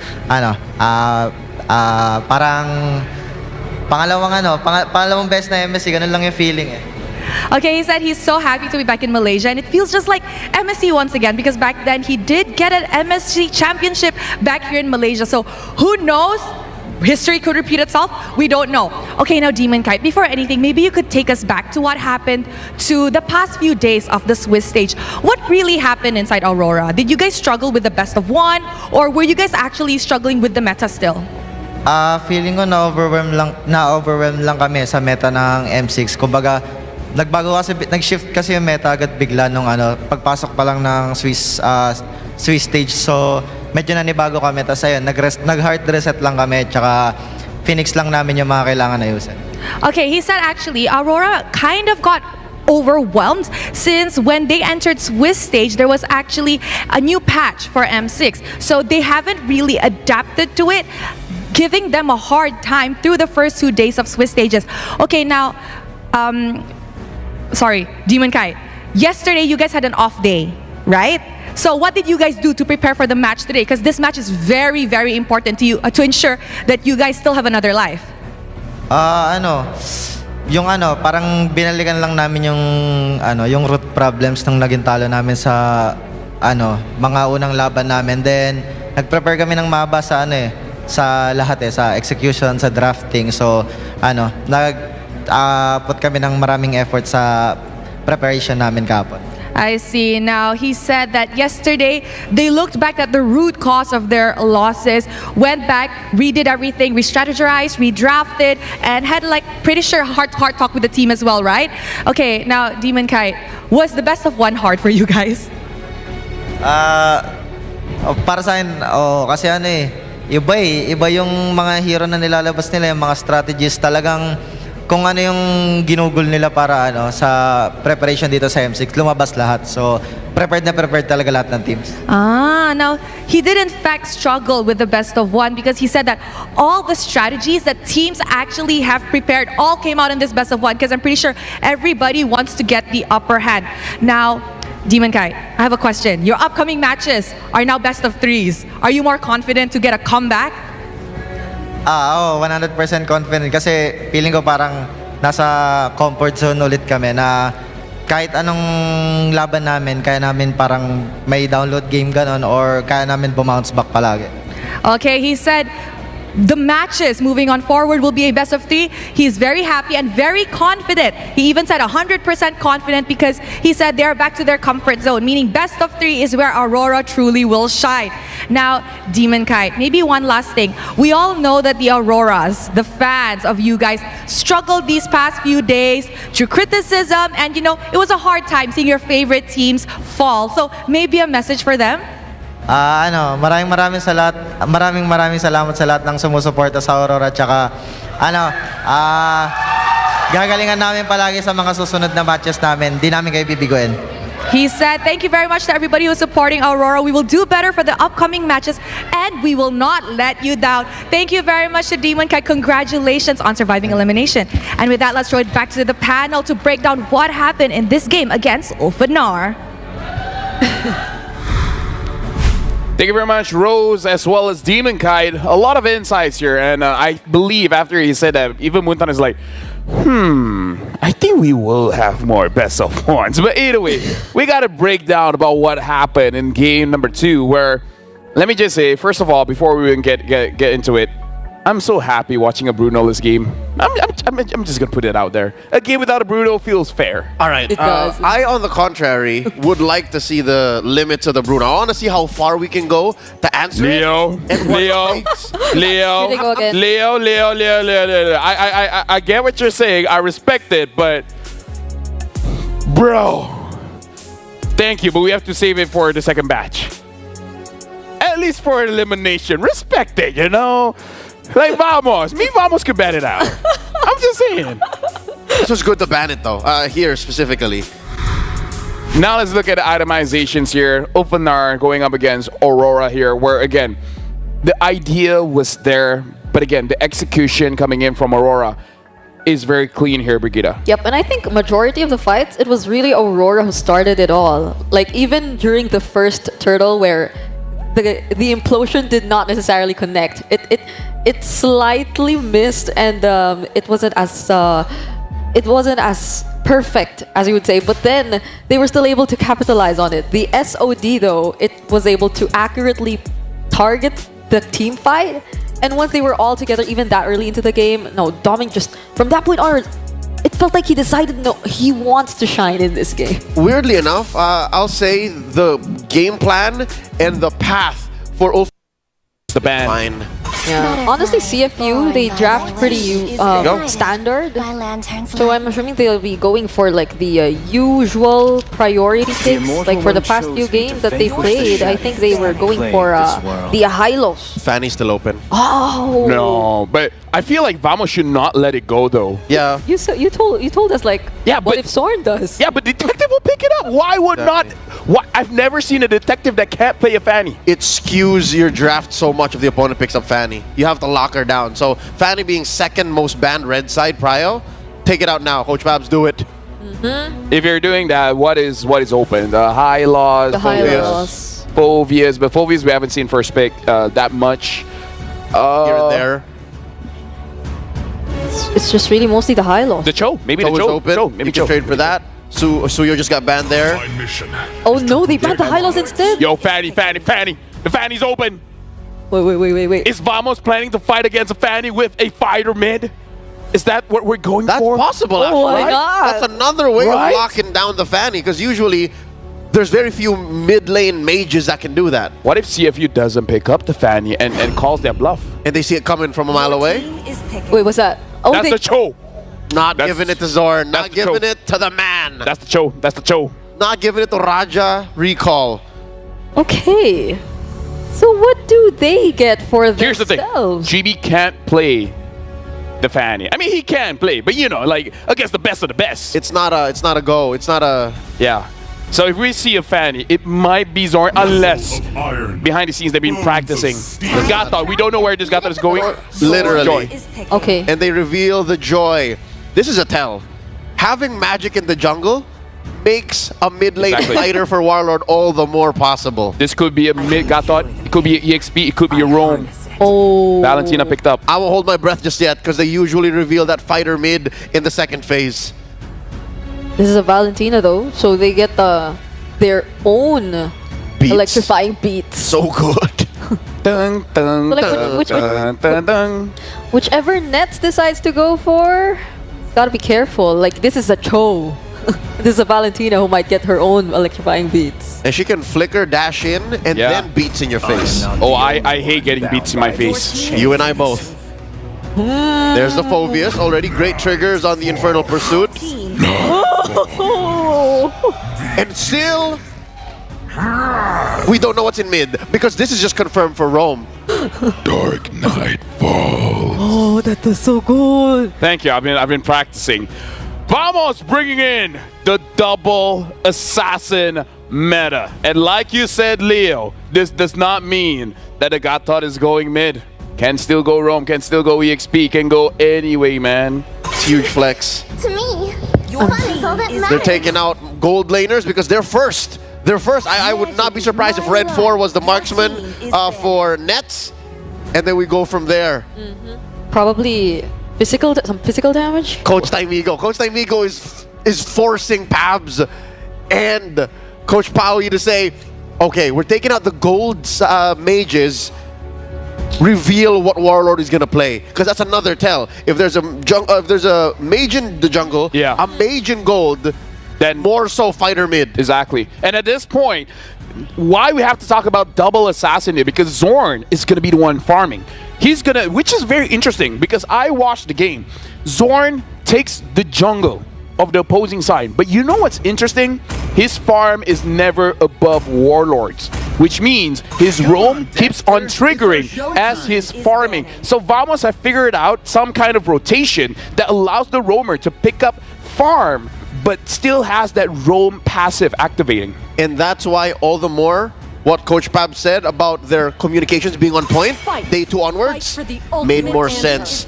parang pangalawang best na MSC, ganun lang yung feeling eh. Okay, he said he's so happy to be back in Malaysia, and it feels just like MSC once again, because back then he did get an MSC championship back here in Malaysia. So who knows? History could repeat itself. We don't know. Okay, now Demon Kite, before anything, maybe you could take us back to what happened to the past few days of the Swiss stage. What really happened inside Aurora? Did you guys struggle with the best of 1, or were you guys actually struggling with the meta still? Feeling ko na-overwhelm lang kami sa meta ng M6. Kumbaga, nag-shift kasi yung meta agad bigla nung pagpasok pa lang ng Swiss stage. So, medyo nanibago kami. Tapos ayun, nag-hard reset lang kami. Tsaka, Phoenix lang namin yung mga kailangan ayusin. Okay, he said actually, Aurora kind of got overwhelmed since when they entered Swiss stage, there was actually a new patch for M6. So, they haven't really adapted to it, giving them a hard time through the first 2 days of Swiss stages. Okay, now, sorry, Demon Kite. Yesterday, you guys had an off day, right? So what did you guys do to prepare for the match today? Because this match is very, very important to you to ensure that you guys still have another life. Parang binalikan lang namin yung root problems nung naging talo namin sa mga unang laban namin. Then nag-prepare kami ng MOBA sa sa lahat sa execution, sa drafting. So put kami ng maraming effort sa preparation namin kahapon. I see. Now, he said that yesterday, they looked back at the root cause of their losses, went back, redid everything, re-strategized, redrafted, and had pretty sure heart-to-heart talk with the team as well, right? Okay, now, Demon Kite, was the best of 1 hard for you guys? Para sa akin, kasi iba yung mga hero na nilalabas nila, yung mga strategies talagang kung ano yung ginugol nila para sa preparation dito sa M6, lumabas lahat. So, prepared na prepared talaga lahat ng teams. Now, he did in fact struggle with the best of 1 because he said that all the strategies that teams actually have prepared all came out in this best of 1 because I'm pretty sure everybody wants to get the upper hand. Now, Demon Kite, I have a question. Your upcoming matches are now best of 3s. Are you more confident to get a comeback? 100% confident kasi feeling ko parang nasa comfort zone ulit kami na kahit anong laban namin, kaya namin parang may download game ganon or kaya namin bumounce back palagi. Okay, he said the matches moving on forward will be a best of 3. He's very happy and very confident. He even said 100% confident because he said they're back to their comfort zone, meaning best of 3 is where Aurora truly will shine. Now, Demon Kite, maybe one last thing. We all know that the Auroras, the fans of you guys, struggled these past few days through criticism, and it was a hard time seeing your favorite teams fall. So maybe a message for them? maraming salamat sa lahat ng sumusuporta sa Aurora, tsaka gagalingan namin palagi sa mga susunod na matches namin. Di namin kayo bibiguin. He said, thank you very much to everybody who's supporting Aurora. We will do better for the upcoming matches, and we will not let you down. Thank you very much to Demon Kai. Congratulations on surviving elimination. And with that, let's throw it back to the panel to break down what happened in this game against Ulfanar. Thank you very much, Rose, as well as Demon Kite. A lot of insights here, and I believe after he said that, even Moonton is like, I think we will have more best of ones. But either way, we got to break down about what happened in game number 2, where, let me just say, first of all, before we even get into it, I'm so happy watching a Bruno-less game. I'm just gonna put it out there. A game without a Bruno feels fair. All right. It does. I, on the contrary, would like to see the limits of the Bruno. I want to see how far we can go to answer Leo, it. And what it takes. Here they go again. Leo. I get what you're saying. I respect it, but bro, thank you, but we have to save it for the second batch. At least for elimination. Respect it, you know? Like, vamos. Me, vamos can ban it out. I'm just saying. This was good to ban it, though. Here, specifically. Now let's look at the itemizations here. Ulfanar going up against Aurora here, where, again, the idea was there, but again, the execution coming in from Aurora is very clean here, Brigitte. Yep, and I think majority of the fights, it was really Aurora who started it all. Like, even during the first turtle where the implosion did not necessarily connect. It slightly missed, and it wasn't as perfect as you would say. But then they were still able to capitalize on it. The SOD though, it was able to accurately target the team fight. And once they were all together, even that early into the game, no, Doming just from that point on, it felt like he decided no, he wants to shine in this game. Weirdly enough, I'll say the game plan and the path for Ulf the ban. fine. Yeah. Honestly, CFU, they draft pretty standard. So I'm assuming they'll be going for like the usual priority picks. Like for the past few games that they played, I think they were going for the Hylos. Fanny's still open. Oh No, but I feel like Vamos should not let it go though. Yeah. You told us like Yeah, what but if Soren does? Yeah, but detective will pick it up. Why would not? Why? I've never seen a detective that can't play a Fanny. It skews your draft so much if the opponent picks up Fanny. You have to lock her down. So Fanny being second most banned red side prio, take it out now. Coach Babs, do it. If you're doing that, what is open? The high loss, The Hylos. Phobias, but Phobias we haven't seen first pick that much. Here and there. It's just really mostly the Hylos. The Cho, maybe Cho the is Cho. open. Cho, maybe You can Cho. trade for that. Suyo just got banned there. Oh no, they banned the Hylos instead? Yo, Fanny. The Fanny's open. Wait. Is Vamos planning to fight against a Fanny with a fighter mid? Is that what we're going That's for? possible, Oh actually. my God. That's another way Right? of locking down the Fanny, because usually there's very few mid-lane mages that can do that. What if CFU doesn't pick up the Fanny and calls their bluff? And they see it coming from a mile away. Wait, what's that? Oh, That's the Cho. Not That's- giving it to Zorn. Not that's the giving Cho. it to the man. That's the Cho. That's the Cho. Not giving it to Raja. Recall. okay. So what do they get for Here's the thing. themselves? GB can't play the Fanny. I mean, he can play, but you know, like against the best of the best. It's not a go. It's not a. Yeah. So if we see a Fanny, it might be Zorn unless behind the scenes they've been practicing. The Gata, we don't know where this Gata is going. Literally. Joy. Okay. And they reveal the joy. This is a tell. Having magic in the jungle makes a mid-lane Exactly. fighter for Warlord all the more possible. This could be a mid Gata, it could be an EXP, it could be a Roam. Oh. Valentina picked up. I won't hold my breath just yet because they usually reveal that fighter mid in the second phase. This is a Valentina though, so they get their own Beats. electrifying beats. So good. Dun, dun, So like, dun, which- dun, dun, dun. Whichever Nets decides to go for, gotta be careful. Like this is a Cho. This is a Valentina who might get her own electrifying beats. And she can flicker, dash in, and Yeah. then beats in your face. Oh, I hate getting beats in my face. You and I both. There's the Phobius. Already great triggers on the Infernal Pursuit. And still, we don't know what's in mid because this is just confirmed for Rome. Dark Knight Falls. Oh, that was so good. Thank you. I've been practicing. Vamos bringing in the double assassin meta. And like you said, Leo, this does not mean that the Gatot is going mid. Can still go Rome, can still go EXP, can go anyway, man. It's huge flex. To me, fun is all that matters. They're taking out gold laners because they're first. They're first. I would not be surprised if Red 4 was the marksman for Nets. And then we go from there. Probably some physical damage. Coach Taimigo. Coach Taimigo is forcing Pabs and Coach Paui to say, okay, we're taking out the gold mages. Reveal what Warlord is gonna play, because that's another tell. If there's a mage in the jungle, a mage in gold, then more so fighter mid. Exactly. And at this point, why we have to talk about double assassin here? Because Zorn is gonna be the one farming. He's gonna, which is very interesting because I watched the game. Zorn takes the jungle of the opposing side, but you know what's interesting? His farm is never above Warlords, which means his roam keeps on triggering as he's farming. So Vamos have figured out some kind of rotation that allows the roamer to pick up farm, but still has that roam passive activating. And that's why all the more what Coach Pab said about their communications being on point, day 2 onwards, made more sense.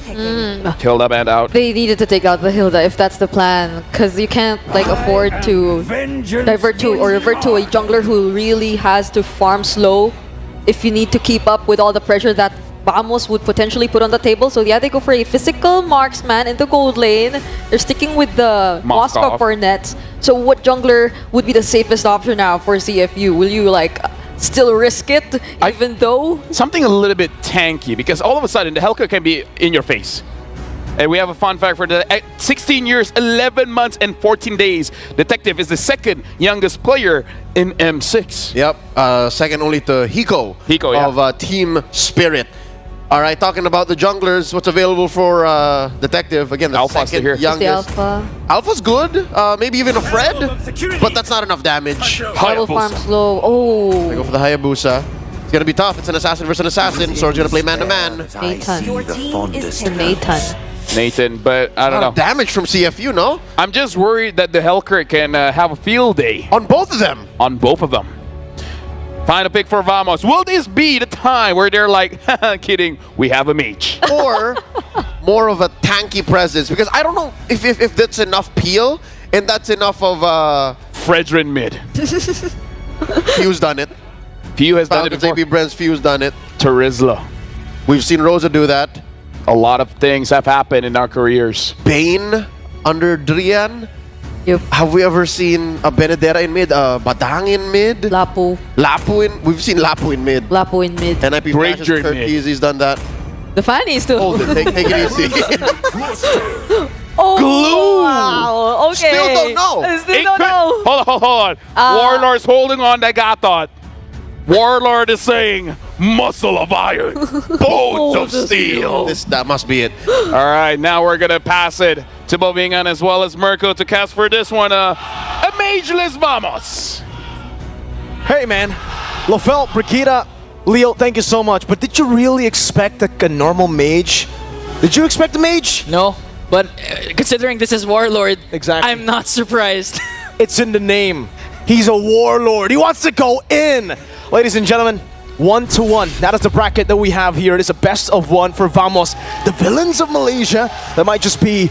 Hilda banned out. They needed to take out the Hilda if that's the plan, because you can't like afford to revert to a jungler who really has to farm slow if you need to keep up with all the pressure that Vamos would potentially put on the table. So yeah, they go for a physical marksman in the gold lane. They're sticking with the Moskov for nets. So what jungler would be the safest option now for CFU? Will you like still risk it, even though? Something a little bit tanky, because all of a sudden the Helker can be in your face. And we have a fun fact for the 16 years, 11 months, and 14 days. Detective is the second youngest player in M6. Yep, second only to Hiko, of Team Spirit. All right, talking about the junglers, what's available for Detective? Again, the Alpha's second here. youngest. Alpha. Alpha's good, maybe even a Fred, but that's not enough damage. Double farm slow. Oh. They go for the Hayabusa. It's gonna be tough. It's an assassin versus an assassin, so it's gonna play man-to-man. Nathan, but I don't know. Damage from CFU, no? I'm just worried that the Helker can have a field day. On both of them. On both of them. Final pick for Vamos. Will this be the time where they're like, kidding, we have a mage? Or more of a tanky presence? Because I don't know if that's enough peel and that's enough of... Fredrin mid. Few's done it. Few has done it before. JP Brent's Few's done it. Terizla. We've seen Rosa do that. A lot of things have happened in our careers. Bane under Drian. Yep. Have we ever seen a Benedera in mid? Badang in mid? Lapu. Lapu in... We've seen Lapu in mid. Lapu in mid. NIP Flashes, Kurt Easy's done that. The Fanny's too. Hold it, take it easy. Oh, Glue! Wow, okay. Still don't know. I still don't know. Hold on. Warlord's holding on that Gatot. Warlord is saying, muscle of iron, bones of steel. That must be it. All right, now we're going to pass it to Bovingan as well as Mirko to cast for this one. A mageless Vamos. Hey, man. Lofel, Brigida, Leo, thank you so much. But did you really expect a normal mage? Did you expect a mage? No, but considering this is Warlord, exactly. I'm not surprised. It's in the name. He's a warlord. He wants to go in. Ladies and gentlemen, 1-1. That is the bracket that we have here. It is a best of 1 for Vamos. The villains of Malaysia, that might just be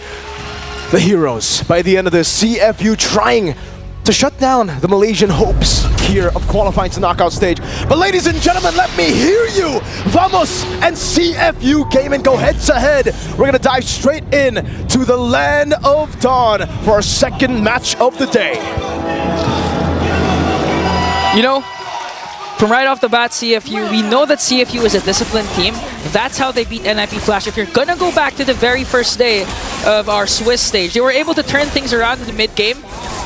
the heroes by the end of this. CFU trying to shut down the Malaysian hopes here of qualifying to knockout stage. But ladies and gentlemen, let me hear you. Vamos and CFU Gaming go head to head. We're gonna dive straight in to the Land of Dawn for our second match of the day. You know, from right off the bat, CFU, we know that CFU is a disciplined team. That's how they beat NIP Flash. If you're gonna go back to the very first day of our Swiss stage, they were able to turn things around in the mid-game.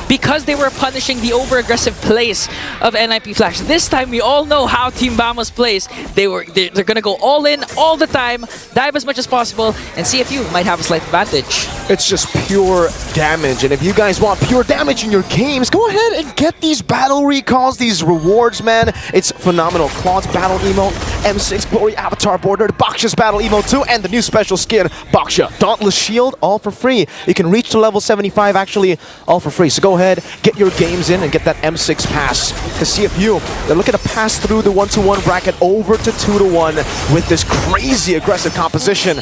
because they were punishing the over-aggressive plays of NIP Flash. This time, we all know how Team Vamos plays. They're going to go all in all the time, dive as much as possible, and CFU might have a slight advantage. It's just pure damage, and if you guys want pure damage in your games, go ahead and get these battle recalls, these rewards, man. It's phenomenal. Claude's battle emote, M6 Glory Avatar Border, Baksha's battle emote too, and the new special skin, Baksha Dauntless Shield, all for free. You can reach to level 75 actually, all for free. So go ahead, get your games in and get that M6 pass to CFU. They're looking to pass through the 1-2-1 bracket over to 2-1 with this crazy aggressive composition.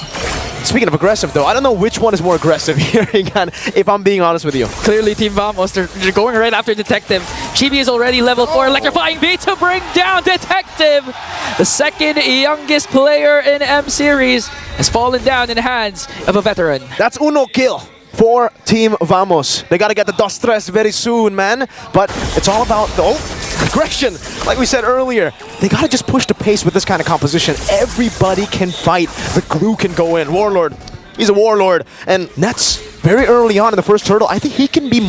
Speaking of aggressive though, I don't know which one is more aggressive here again, if I'm being honest with you. Clearly Team Vamos, they're going right after Detective. Chibi is already level 4, electrifying beat to bring down Detective. The second youngest player in M Series has fallen down in the hands of a veteran. That's uno kill for Team Vamos. They gotta get the Dos Tres very soon, man. But it's all about the aggression. Like we said earlier, they gotta just push the pace with this kind of composition. Everybody can fight. The glue can go in. Warlord, he's a warlord. And Nets, very early on in the first hurdle, I think he can be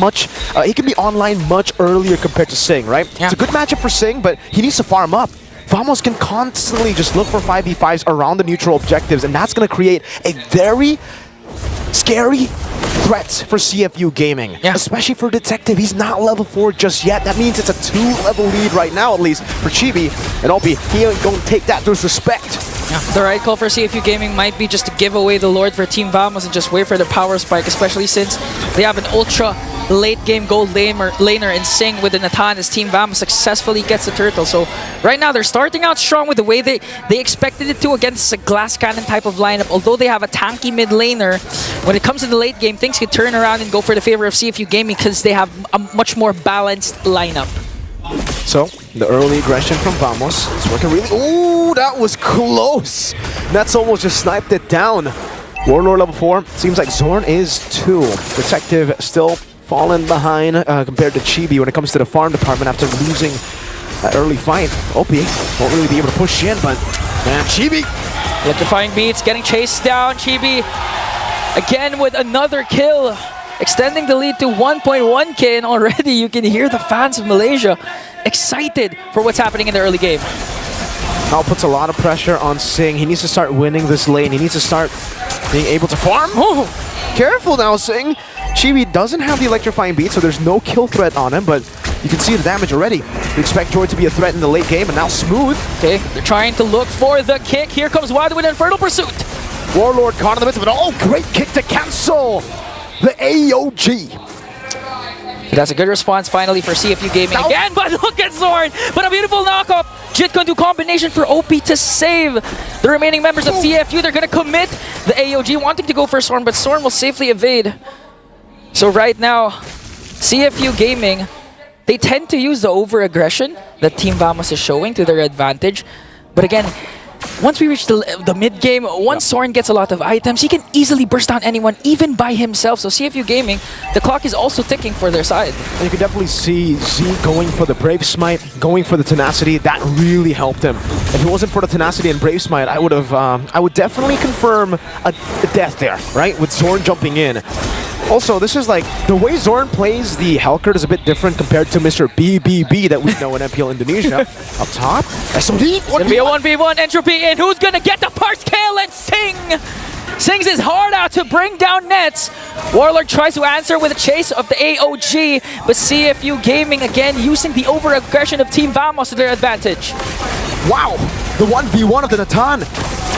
online much earlier compared to Sing, right? Yeah. It's a good matchup for Sing, but he needs to farm up. Vamos can constantly just look for 5v5s around the neutral objectives, and that's gonna create a very scary threat for CFU Gaming, especially for Detective. He's not level 4 just yet. That means it's a 2-level lead right now, at least, for Chibi. And Opie, he ain't gonna take that with respect. Yeah. The right call for CFU Gaming might be just to give away the Lord for Team Vamos and just wait for the power spike, especially since they have an ultra late game gold laner in Sing with the Natan as Team Vamos successfully gets the turtle. So right now they're starting out strong with the way they expected it to against a glass cannon type of lineup. Although they have a tanky mid laner, when it comes to the late game, things can turn around and go for the favor of CFU Gaming because they have a much more balanced lineup. So, the early aggression from Vamos is working really... Ooh, that was close! Nets almost just sniped it down. Warlord level 4. Seems like Zorn is 2. Detective still fallen behind compared to Chibi when it comes to the farm department after losing that early fight. Opie won't really be able to push in, but man, Chibi! Electrifying beats, getting chased down. Chibi again with another kill, extending the lead to 1.1k, and already you can hear the fans of Malaysia excited for what's happening in the early game. Now puts a lot of pressure on Sing. He needs to start winning this lane. He needs to start being able to farm. Oh, careful now, Sing. Chibi doesn't have the electrifying beat, so there's no kill threat on him, but you can see the damage already. We expect Joy to be a threat in the late game, and now Smooth. Okay, they're trying to look for the kick. Here comes Wild with Infernal Pursuit. Warlord caught in the midst of it. Oh, great kick to cancel the AOG. That's a good response finally for CFU Gaming again, but look at Zorn! But a beautiful knockup! Jit can do combination for OP to save the remaining members of CFU. They're gonna commit the AOG, wanting to go for Zorn, but Zorn will safely evade. So right now, CFU Gaming, they tend to use the over-aggression that Team Vamos is showing to their advantage. But again, once we reach the mid-game, once Zorn gets a lot of items, he can easily burst down anyone, even by himself. So CFU Gaming, the clock is also ticking for their side. And you can definitely see Z going for the Brave Smite, going for the Tenacity. That really helped him. If it wasn't for the Tenacity and Brave Smite, I would definitely confirm a death there, right? With Zorn jumping in. Also, this is like, the way Zorn plays the Helcurt is a bit different compared to Mr. BBB that we know in MPL Indonesia. Up top, SOD, It's gonna be a 1v1 entropy, and who's gonna get the first kill? And Sing sings his heart out to bring down Nets. Warlord tries to answer with a chase of the AOG, but CFU Gaming again using the over-aggression of Team Vamos to their advantage. Wow, the 1v1 of the Natan.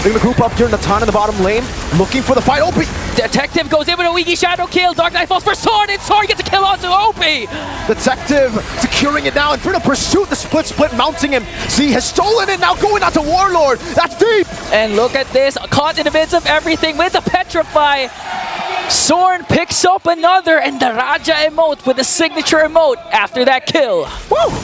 They're gonna group up here in Natan in the bottom lane, looking for the fight. Opie! Detective goes in with a Wiki Shadow kill. Dark Knight falls for Sword, and Sword gets a kill onto Opie. Detective securing it now. Infernal Pursuit, the split mounting him. Z has stolen it, now going out to Warlord. That's deep! And look at this, caught in the midst of everything with the Petrify. Zorn picks up another, and the Raja emote with the signature emote after that kill. Woo!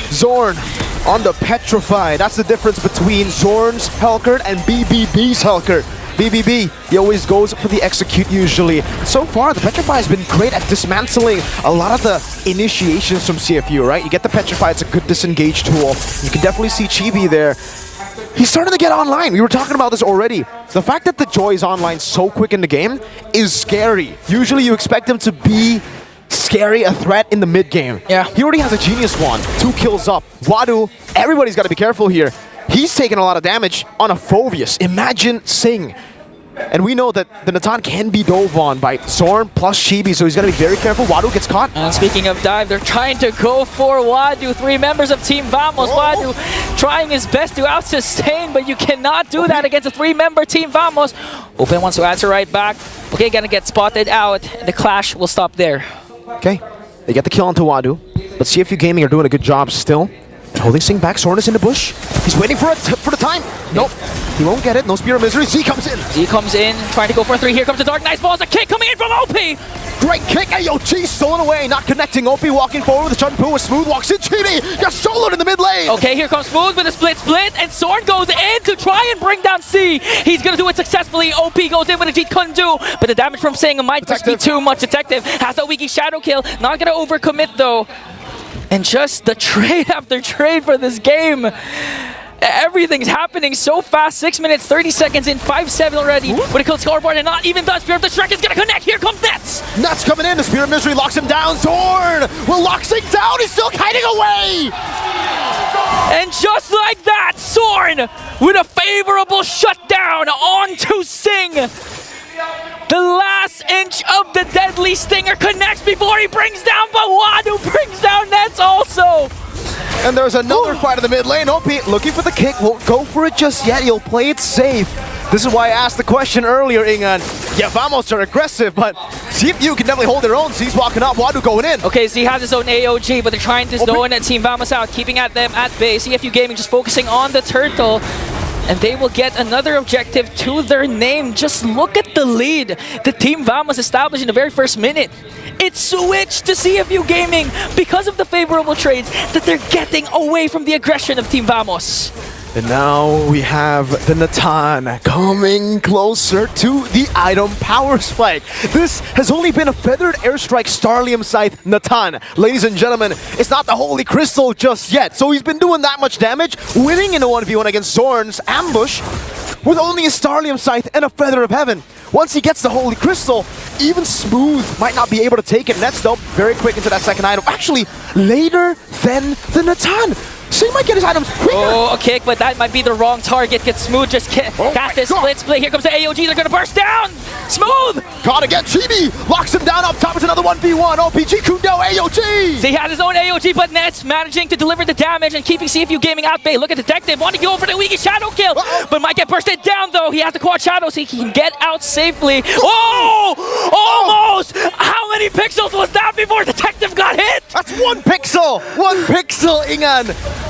Zorn on the Petrify. That's the difference between Zorn's Helcurt and BBB's Helcurt. BBB, he always goes for the execute usually. So far, the Petrify has been great at dismantling a lot of the initiations from CFU, right? You get the Petrify, it's a good disengage tool. You can definitely see Chibi there. He's starting to get online. We were talking about this already. The fact that the Joy is online so quick in the game is scary. Usually you expect him to be scary a threat in the mid game. Yeah. He already has a Genius Wand. 2 kills up. Wadu, everybody's got to be careful here. He's taking a lot of damage on a Phoveus. Imagine Sing. And we know that the Natan can be dove on by Zorn plus Chibi, so he's got to be very careful. Wadu gets caught. And speaking of dive, they're trying to go for Wadu. 3 members of Team Vamos. Wadu trying his best to out-sustain, but you cannot do that against a 3-member Team Vamos. Open wants to answer right back. Okay, gonna get spotted out. The clash will stop there. Okay, they get the kill onto Wadu. But CFU Gaming are doing a good job still. And holding Sing back. Zorn is in the bush. He's waiting for the time. Nope. He won't get it. No Spear of Misery. Z comes in. Z comes in, trying to go for a 3. Here comes the Dark Knight Balls. A kick coming in from OP. Great kick. AOG stolen away. Not connecting. OP walking forward with the Chun-Poo. With Smooth walks in. Chibi gets soloed in the mid lane. Okay, here comes Smooth with a split. And Zorn goes in to try and bring down C. He's going to do it successfully. OP goes in with a Jeet couldn't do. But the damage from Sing might just be too much. Detective has a Wiki Shadow kill. Not going to overcommit though. And just the trade after trade for this game. Everything's happening so fast. 6 minutes, 30 seconds in, 5-7 already. With a kill scoreboard and not even done. Spear of the Shrek is gonna connect. Here comes Nets. Nets coming in. The Spear of Misery locks him down. Zorn will lock Sing down. He's still kiting away. And just like that, Zorn with a favorable shutdown onto Sing. The last inch of the deadly stinger connects before he brings down, but Wadu brings down Nets also. And there's another fight in the mid lane. OP looking for the kick. Won't go for it just yet. He'll play it safe. This is why I asked the question earlier, Ingan. Yeah, Vamos are aggressive, but CFU can definitely hold their own. Z's walking up. Wadu going in. Okay, Z has his own AOG, but they're trying to zone Team Vamos out, keeping at them at bay. CFU Gaming just focusing on the turtle. And they will get another objective to their name. Just look at the lead the Team Vamos established in the very first minute. It switched to CFU Gaming because of the favorable trades that they're getting away from the aggression of Team Vamos. And now we have the Natan coming closer to the item power spike. This has only been a feathered airstrike Starlium Scythe Natan. Ladies and gentlemen, it's not the Holy Crystal just yet. So he's been doing that much damage, winning in a 1v1 against Zorn's ambush with only a Starlium Scythe and a Feather of Heaven. Once he gets the Holy Crystal, even Smooth might not be able to take it. Nets though, very quick into that second item. Actually, later than the Natan. So he might get his items quicker. Oh, a kick, but that might be the wrong target. Get Smooth just cast this split. Here comes the AOG. They're going to burst down. Smooth! Gotta get Chibi. Locks him down up top. It's another 1v1. OPG Kundo AOG. So he had his own AOG, but Nets managing to deliver the damage and keeping CFU Gaming out bay. Look at Detective wanting to go for the weakest shadow kill, but might get bursted down though. He has the quad shadow so he can get out safely. Oh! Almost! How many pixels was that before Detective got hit? That's 1 pixel. 1 pixel, Ingan.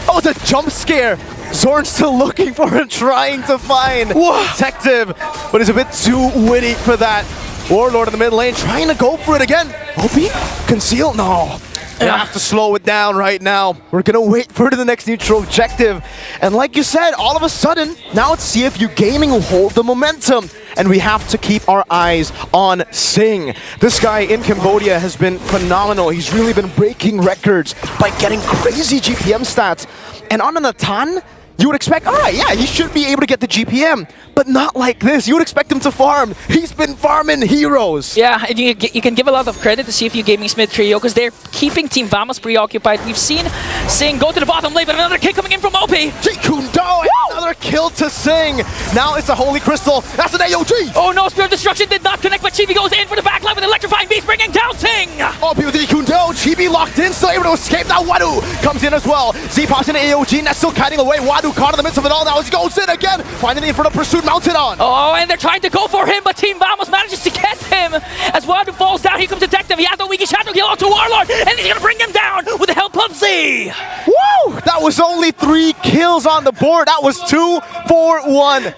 That was a jump scare. Zorn's still looking for him, trying to find Detective, but he's a bit too witty for that. Warlord in the mid lane, trying to go for it again. OP? Conceal? No. We have to slow it down right now. We're gonna wait for the next neutral objective. And like you said, all of a sudden, now it's CFU Gaming who hold the momentum. And we have to keep our eyes on Sing. This guy in Cambodia has been phenomenal. He's really been breaking records by getting crazy GPM stats. And on a Natan, you would expect, all right, yeah, he should be able to get the GPM, but not like this. You would expect him to farm. He's been farming heroes. Yeah, and you can give a lot of credit to CFU Gaming's mid trio because they're keeping Team Vamos preoccupied. We've seen Sing go to the bottom lane, but another kick coming in from OP. Jikundo, another kill to Sing. Now it's a Holy Crystal. That's an AOG. Oh no, Spear of Destruction did not connect, but Chibi goes in for the backline with Electrifying Beast, bringing down Sing. OP with Jikundo. Chibi locked in, still able to escape. Now Wadu comes in as well. Z pops in AOG, and that's still kiting away. Wadu caught in the midst of it all. Now he goes in again, finding in for the pursuit mounted on. Oh, and they're trying to go for him, but Team Vamos manages to get him. As Wadu falls down, here comes Detective. He has the weakest shadow kill onto Warlord, and he's gonna bring him down with the help of Z. Woo! That was only 3 kills on the board. That was 2 for 1.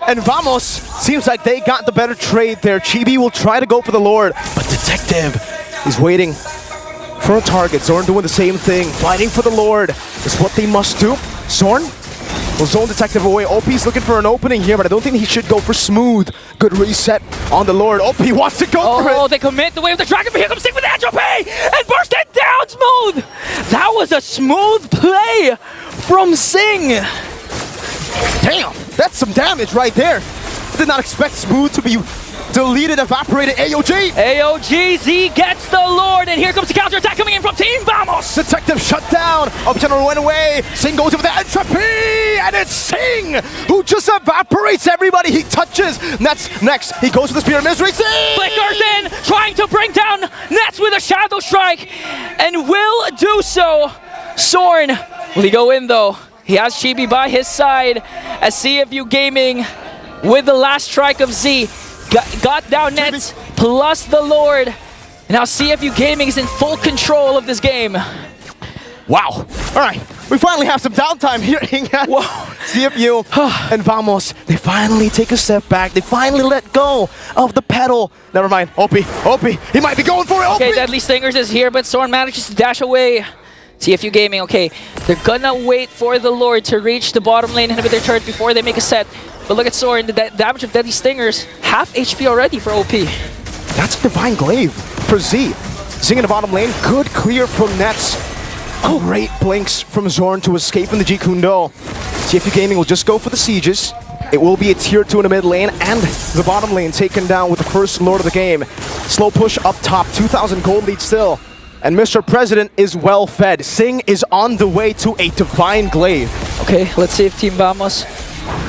And Vamos seems like they got the better trade there. Chibi will try to go for the Lord, but Detective is waiting for a target. Zorn doing the same thing, fighting for the Lord is what they must do. Zorn will zone Detective away. OP's looking for an opening here, but I don't think he should go for Smooth. Good reset on the Lord. OP wants to go for it. Oh, they commit the way of the dragon, but here comes Sing with the entropy and burst it down Smooth. That was a smooth play from Sing. Damn, that's some damage right there. Did not expect Smooth to be Deleted, evaporated AOG. AOG, Z gets the Lord, and here comes the counterattack coming in from Team Vamos. Detective shut down. Up general went away. Sing goes over the entropy, and it's Sing who just evaporates everybody he touches. Next, he goes for the Spear of Misery. Sing! Flickers in, trying to bring down Nets with a Shadow Strike, and will do so. Sorn, will he go in though? He has Chibi by his side as CFU Gaming with the last strike of Z. Got down Nets plus the Lord. And now CFU Gaming is in full control of this game. Wow. All right, we finally have some downtime here. Whoa. CFU and Vamos, they finally take a step back. They finally let go of the pedal. Never mind. OP, he might be going for it. OP. Okay, Deadly Stingers is here, but Sorn manages to dash away. CFU Gaming, okay, they're gonna wait for the Lord to reach the bottom lane inhibitor turret before they make a set. But look at Sorn, the damage of Deadly Stingers, half HP already for OP. That's a Divine Glaive for Z. Zing in the bottom lane, good clear from Nets. Great blinks from Zorn to escape from the G Kundo. CFU Gaming will just go for the sieges. It will be a tier 2 in the mid lane and the bottom lane taken down with the first Lord of the game. Slow push up top, 2,000 gold lead still. And Mr. President is well fed. Sing is on the way to a Divine Glaive. Okay, let's see if Team Vamos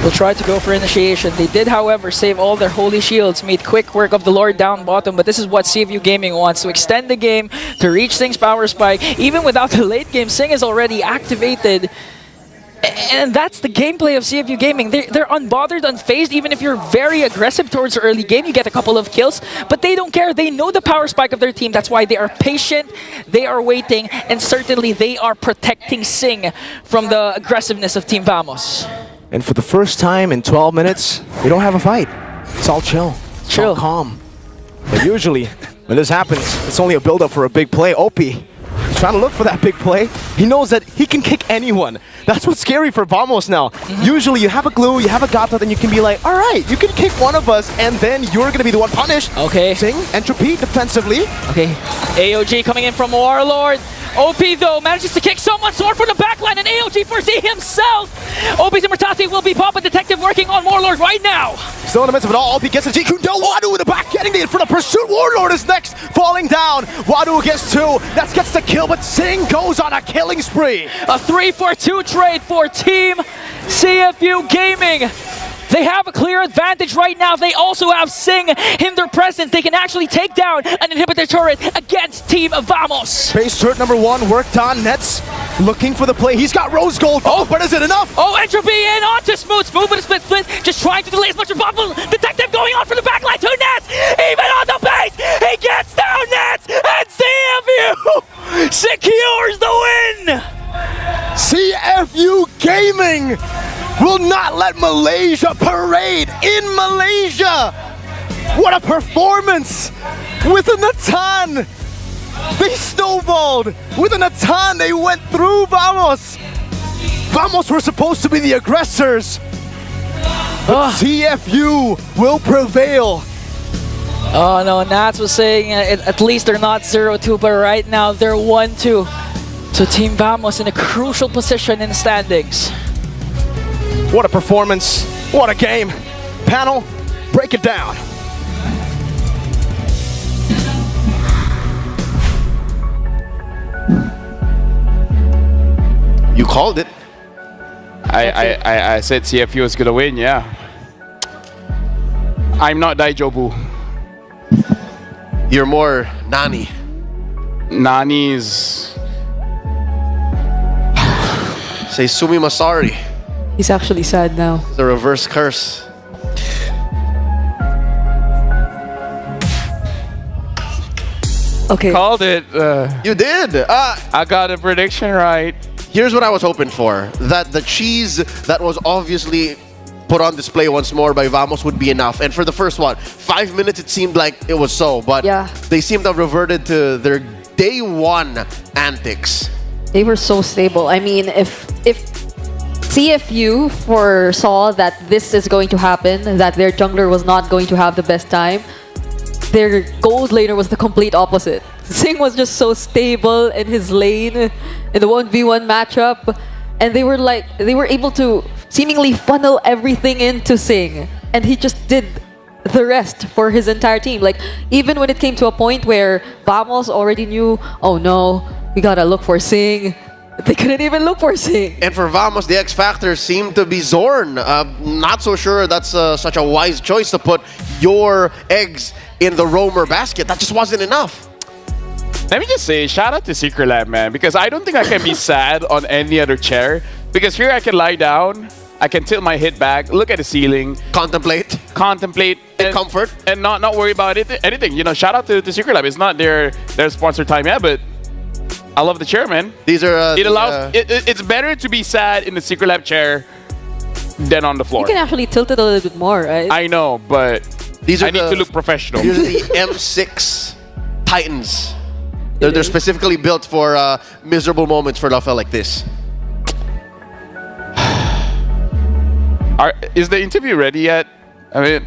will try to go for initiation. They did, however, save all their holy shields, made quick work of the Lord down bottom, but this is what CFU Gaming wants, to extend the game, to reach Sing's power spike. Even without the late game, Sing is already activated. And that's the gameplay of CFU Gaming. They're unbothered, unfazed. Even if you're very aggressive towards the early game, you get a couple of kills. But they don't care. They know the power spike of their team. That's why they are patient, they are waiting, and certainly they are protecting Sing from the aggressiveness of Team Vamos. And for the first time in 12 minutes, we don't have a fight. It's all chill. It's all calm. But usually, when this happens, it's only a build-up for a big play. OP, he's trying to look for that big play. He knows that he can kick anyone. That's what's scary for Vamos now. Usually you have a glue, you have a Gata, then you can be like, all right, you can kick one of us, and then you're going to be the one punished. Okay. Sing, entropy, defensively. Okay, AOG coming in from Warlord. OP though manages to kick someone, Sword from the backline, and AOG for Z himself. OP's immortality will be popped, but Detective working on Warlord right now. Still in the midst of it all, OP gets a G Kundo. Wadu in the back, getting the in front of pursuit. Warlord is next, falling down. Wadu gets 2. That gets the kill, but Sing goes on a killing spree. A 3-for-2 trade for Team CFU Gaming. They have a clear advantage right now. They also have Sing in their presence. They can actually take down an inhibitor turret against Team Vamos. Base turret number 1 worked on. Nets looking for the play. He's got Rose Gold. Oh, but is it enough? Oh, Entropy in onto Smooth. Smooth with a split. Just trying to delay as much as possible. Detective going on for the backline to Nets. Even on the base, he gets down Nets. And CFU secures the win. CFU Gaming will not let Malaysia parade in Malaysia. What a performance with a Natan. They snowballed with a Natan. They went through Vamos. Vamos were supposed to be the aggressors, but TFU will prevail. Oh no, Nats was saying at least they're not 0-2, but right now they're 1-2. So Team Vamos in a crucial position in the standings. What a performance. What a game. Panel, break it down. You called it. I said CFU is gonna win, yeah. I'm not Daijobu. You're more Nani. Nani's... Say Sumimasari. He's actually sad now. It's a reverse curse. Okay. Called it. You did. I got a prediction right. Here's what I was hoping for. That the cheese that was obviously put on display once more by Vamos would be enough. And for the first, 5 minutes, it seemed like it was so. But they seemed to have reverted to their day 1 antics. They were so stable. I mean, if CFU foresaw that this is going to happen, that their jungler was not going to have the best time, their gold laner was the complete opposite. Sing was just so stable in his lane in the 1v1 matchup, and they were able to seemingly funnel everything into Sing, and he just did the rest for his entire team. Like, even when it came to a point where Vamos already knew, oh no, we gotta look for Sing. They couldn't even look for Sing. And for Vamos, the X factor seemed to be Zorn. Not so sure that's such a wise choice to put your eggs in the roamer basket. That just wasn't enough. Let me just say, shout out to Secret Lab, man, because I don't think I can be sad on any other chair. Because here I can lie down, I can tilt my head back, look at the ceiling, contemplate, and comfort, and not worry about anything. You know, shout out to Secret Lab. It's not their sponsor time yet, but I love the chair, man. These are it allows. It's better to be sad in the Secret Lab chair than on the floor. You can actually tilt it a little bit more, right? I know, but I need to look professional. These are the M6 Titans. They're specifically built for miserable moments for Lafel like this. Is the interview ready yet? I mean,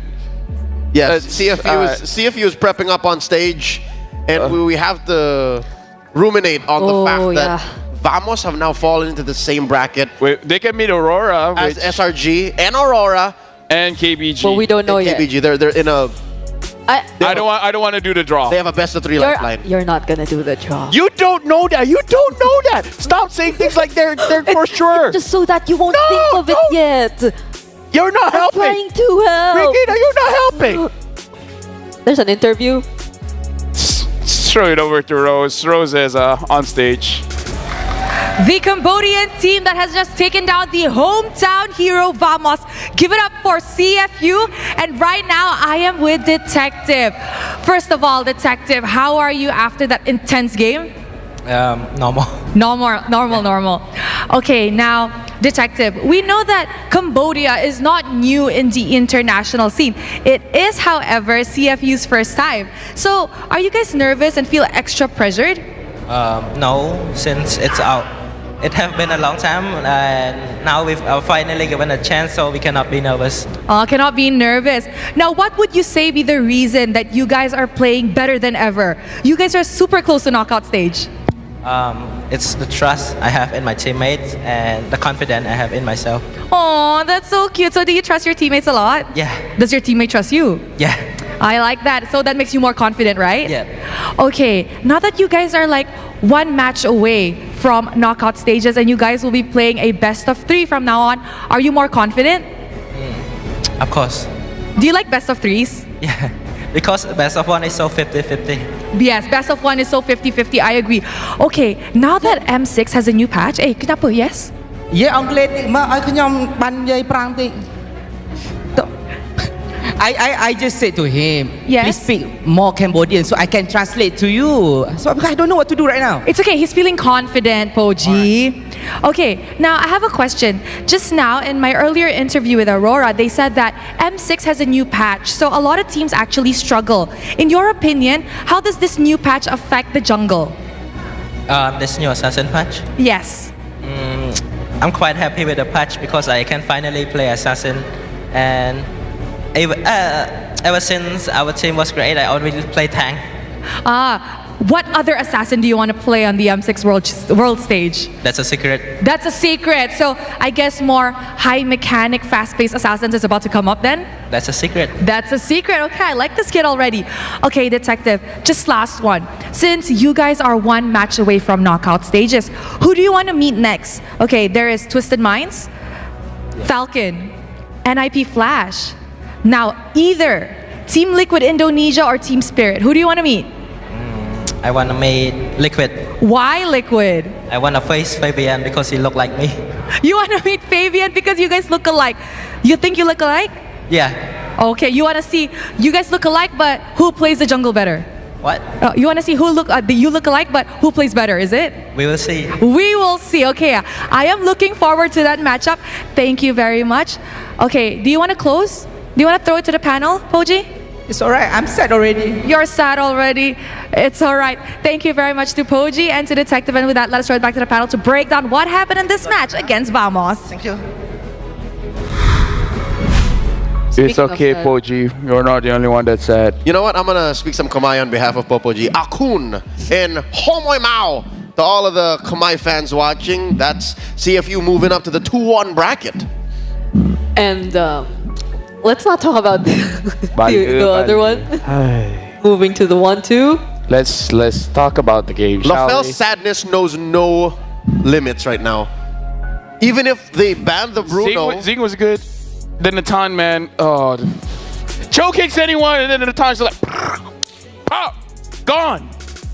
yes. CFU is prepping up on stage, and we have to ruminate on the fact that Vamos have now fallen into the same bracket. Wait, they can meet Aurora as SRG and Aurora and KBG. But we don't know yet. KBG, they're in a. I don't want to do the draw. They have a best of 3 lifeline. You're not gonna do the draw. You don't know that. You don't know that. Stop saying things like they're for sure. Just so that you won't think of it yet. You're not helping. I'm trying to help. Regina, you're not helping. There's an interview. Throw it over to Rose. Rose is on stage. The Cambodian team that has just taken down the hometown hero Vamos. Give it up for CFU. And right now, I am with Detective. First of all, Detective, how are you after that intense game? Normal. Normal. Okay, now, Detective, we know that Cambodia is not new in the international scene. It is, however, CFU's first time. So, are you guys nervous and feel extra pressured? No, since it's out. It has been a long time, and now we've finally given a chance, so we cannot be nervous. Cannot be nervous. Now, what would you say be the reason that you guys are playing better than ever? You guys are super close to knockout stage. It's the trust I have in my teammates and the confidence I have in myself. Oh, that's so cute. So do you trust your teammates a lot? Yeah. Does your teammate trust you? Yeah. I like that. So that makes you more confident, right? Yeah. Okay, now that you guys are like one match away from knockout stages and you guys will be playing a best of 3 from now on, are you more confident? Of course. Do you like best of 3s? Yeah. Because best of 1 is so 50-50. Yes, best of 1 is so 50-50. I agree. Okay, now that M6 has a new patch, kenapa, yes? Yeah, English mà aiខ្ញុំបាននិយាយប្រាំងតិច I just said to him, yes? Please speak more Cambodian so I can translate to you. So I don't know what to do right now. It's okay, he's feeling confident, Poji. Okay, now I have a question. Just now in my earlier interview with Aurora, they said that M6 has a new patch, so a lot of teams actually struggle. In your opinion, how does this new patch affect the jungle? This new assassin patch? Yes. I'm quite happy with the patch because I can finally play assassin, and ever since our team was great, I always play tank. What other assassin do you want to play on the M6 world stage? That's a secret. That's a secret. So I guess more high mechanic, fast-paced assassins is about to come up then? That's a secret. That's a secret. Okay, I like this kid already. Okay, Detective, just last one. Since you guys are one match away from knockout stages, who do you want to meet next? Okay, there is Twisted Minds, Falcon, NIP Flash. Now, either Team Liquid Indonesia or Team Spirit. Who do you want to meet? I want to meet Liquid. Why Liquid? I want to face Fabian because he look like me. You want to meet Fabian because you guys look alike. You think you look alike? Yeah. Okay, you want to see you guys look alike, but who plays the jungle better? What? You want to see you look alike, but who plays better? Is it? We will see. We will see. Okay, I am looking forward to that matchup. Thank you very much. Okay, do you want to close? Do you want to throw it to the panel, Poji? It's alright, I'm sad already. You're sad already. It's alright. Thank you very much to Poji and to Detective. And with that, let us throw it back to the panel to break down what happened in this match against Vamos. Thank you. It's okay, Poji. You're not the only one that's sad. You know what? I'm gonna speak some Khmer on behalf of Popoji. Akun and Homoy Mao. To all of the Khmer fans watching, that's CFU moving up to the 2-1 bracket. And let's not talk about the other one. Moving to the 1-2. Let's talk about the game, shall LaFell's we? sadness knows no limits right now. Even if they ban the Bruno, Zing was good. Then Natan, man, oh, choke kicks anyone, and then Natan's like, pop, gone,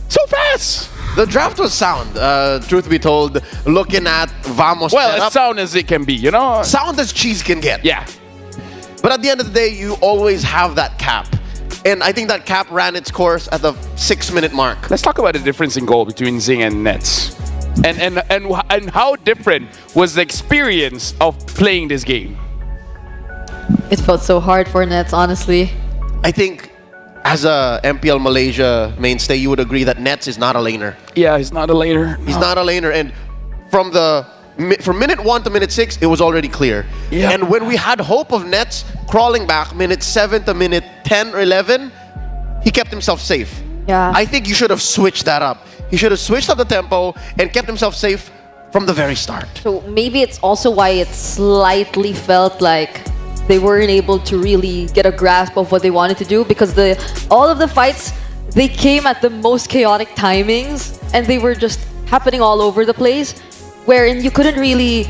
so fast. the draft was sound. Truth be told, looking at Vamos Well, setup, as sound as it can be, you know. sound as cheese can get. Yeah. But at the end of the day, you always have that cap. And I think that cap ran its course at the 6-minute mark. Let's talk about the difference in goal between Zing and Nets, and how different was the experience of playing this game. It felt so hard for Nets, honestly. I think as a MPL Malaysia mainstay, you would agree that Nets is not a laner. Yeah, he's not a laner. He's not a laner. And from minute 1 to minute 6, it was already clear. Yeah. And when we had hope of Nets crawling back minute 7 to minute 10 or 11, he kept himself safe. Yeah. I think you should have switched that up. He should have switched up the tempo and kept himself safe from the very start. So maybe it's also why it slightly felt like they weren't able to really get a grasp of what they wanted to do, because all of the fights, they came at the most chaotic timings and they were just happening all over the place, wherein you couldn't really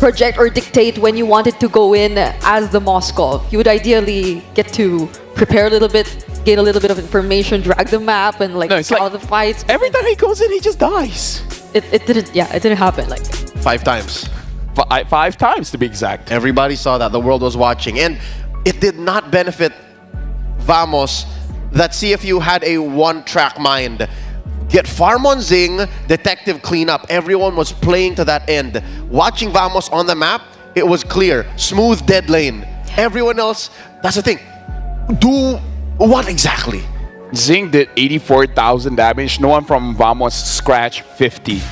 project or dictate when you wanted to go in as the Moskov. You would ideally get to prepare a little bit, get a little bit of information, drag the map, and like all the fights. Every time he goes in, he just dies. It didn't happen. Like 5 times. 5 times to be exact. Everybody saw that. The world was watching. And it did not benefit Vamos that CFU had a one-track mind. Get farm on Zing, detective cleanup. Everyone was playing to that end. Watching Vamos on the map, it was clear. Smooth dead lane. Everyone else, that's the thing. Do what exactly? Zing did 84,000 damage. No one from Vamos scratched 50.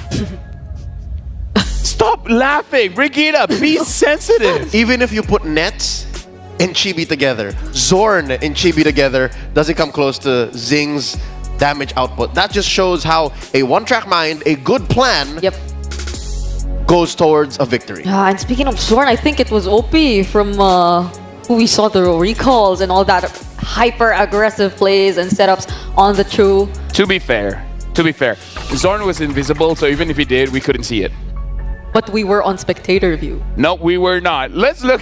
Stop laughing, Brigida. Be sensitive. Even if you put Nets and Chibi together, Zorn and Chibi together doesn't come close to Zing's damage output. That just shows how a one-track mind, a good plan, goes towards a victory. And speaking of Zorn, I think it was OP from who we saw the recalls and all that hyper-aggressive plays and setups on the True. To be fair, Zorn was invisible, so even if he did, we couldn't see it. But we were on spectator view. No, we were not. Let's look.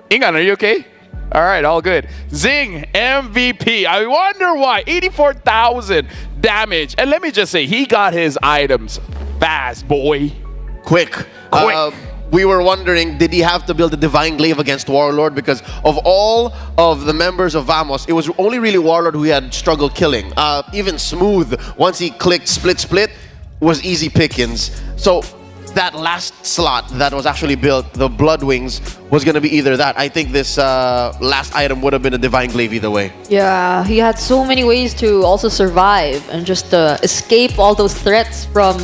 Ingan, are you okay? All right, all good. Zing, MVP. I wonder why. 84,000 damage. And let me just say, he got his items fast, boy. Quick. We were wondering, did he have to build a Divine Glaive against Warlord? Because of all of the members of Vamos, it was only really Warlord who had struggled killing. Even Smooth, once he clicked split, was easy pickings. So that last slot that was actually built, the Blood Wings, was going to be either that. I think this last item would have been a Divine Glaive either way. Yeah, he had so many ways to also survive and just escape all those threats from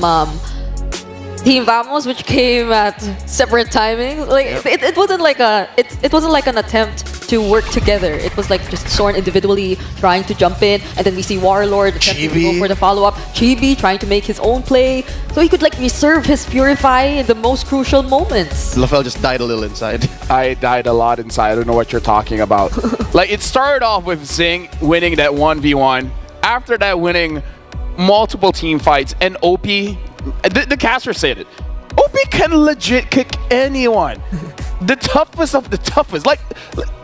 Team Vamos, which came at separate timings. Like it wasn't like it wasn't like an attempt to work together. It was like just Zorn individually trying to jump in, and then we see Warlord attempting to go for the follow-up. Chibi trying to make his own play, so he could like reserve his Purify in the most crucial moments. LaFell just died a little inside. I died a lot inside. I don't know what you're talking about. Like, it started off with Zing winning that 1v1. After that, winning multiple team fights, and OP, the caster said it. OP can legit kick anyone. The toughest of the toughest. Like,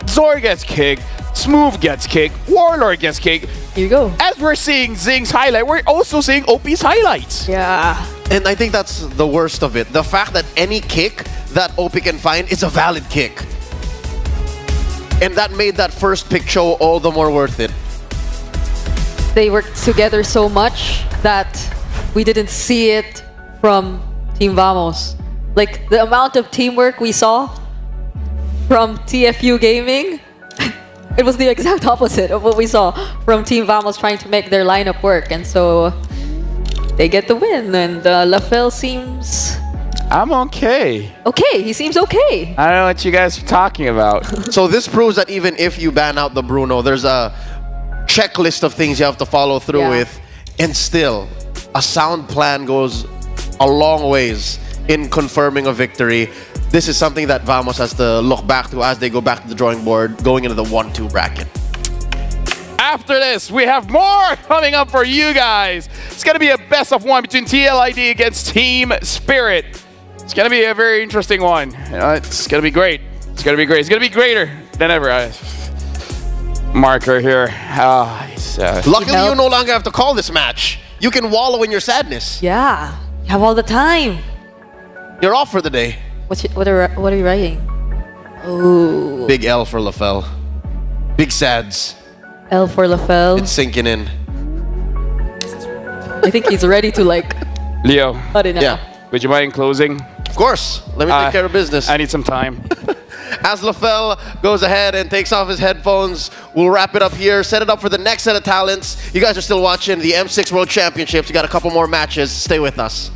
Zor gets kicked, Smooth gets kicked, Warlord gets kicked. Here you go. As we're seeing Zing's highlight, we're also seeing OP's highlights. Yeah. And I think that's the worst of it. The fact that any kick that OP can find is a valid kick. And that made that first pick show all the more worth it. They worked together so much that we didn't see it from Team Vamos. Like, the amount of teamwork we saw from TFU Gaming, it was the exact opposite of what we saw from Team Vamos trying to make their lineup work. And so they get the win, and LaFell seems... I'm okay. Okay, he seems okay. I don't know what you guys are talking about. So this proves that even if you ban out the Bruno, there's a checklist of things you have to follow through with, and still, a sound plan goes a long ways in confirming a victory. this is something that Vamos has to look back to as they go back to the drawing board, going into the 1-2 bracket. After this, we have more coming up for you guys. It's going to be a best of one between TLID against Team Spirit. It's going to be a very interesting one. It's going to be great. It's going to be great. It's going to be greater than ever. Marker here. Luckily, you no longer have to call this match. You can wallow in your sadness. Yeah, you have all the time. You're off for the day. What are you writing? Oh. Big L for LaFell. Big sads. L for LaFell. It's sinking in. I think he's ready to like. Leo. Cut it now. Yeah. Would you mind closing? Of course. Let me take care of business. I need some time. As LaFell goes ahead and takes off his headphones, we'll wrap it up here, set it up for the next set of talents. You guys are still watching the M6 World Championships. You got a couple more matches. Stay with us.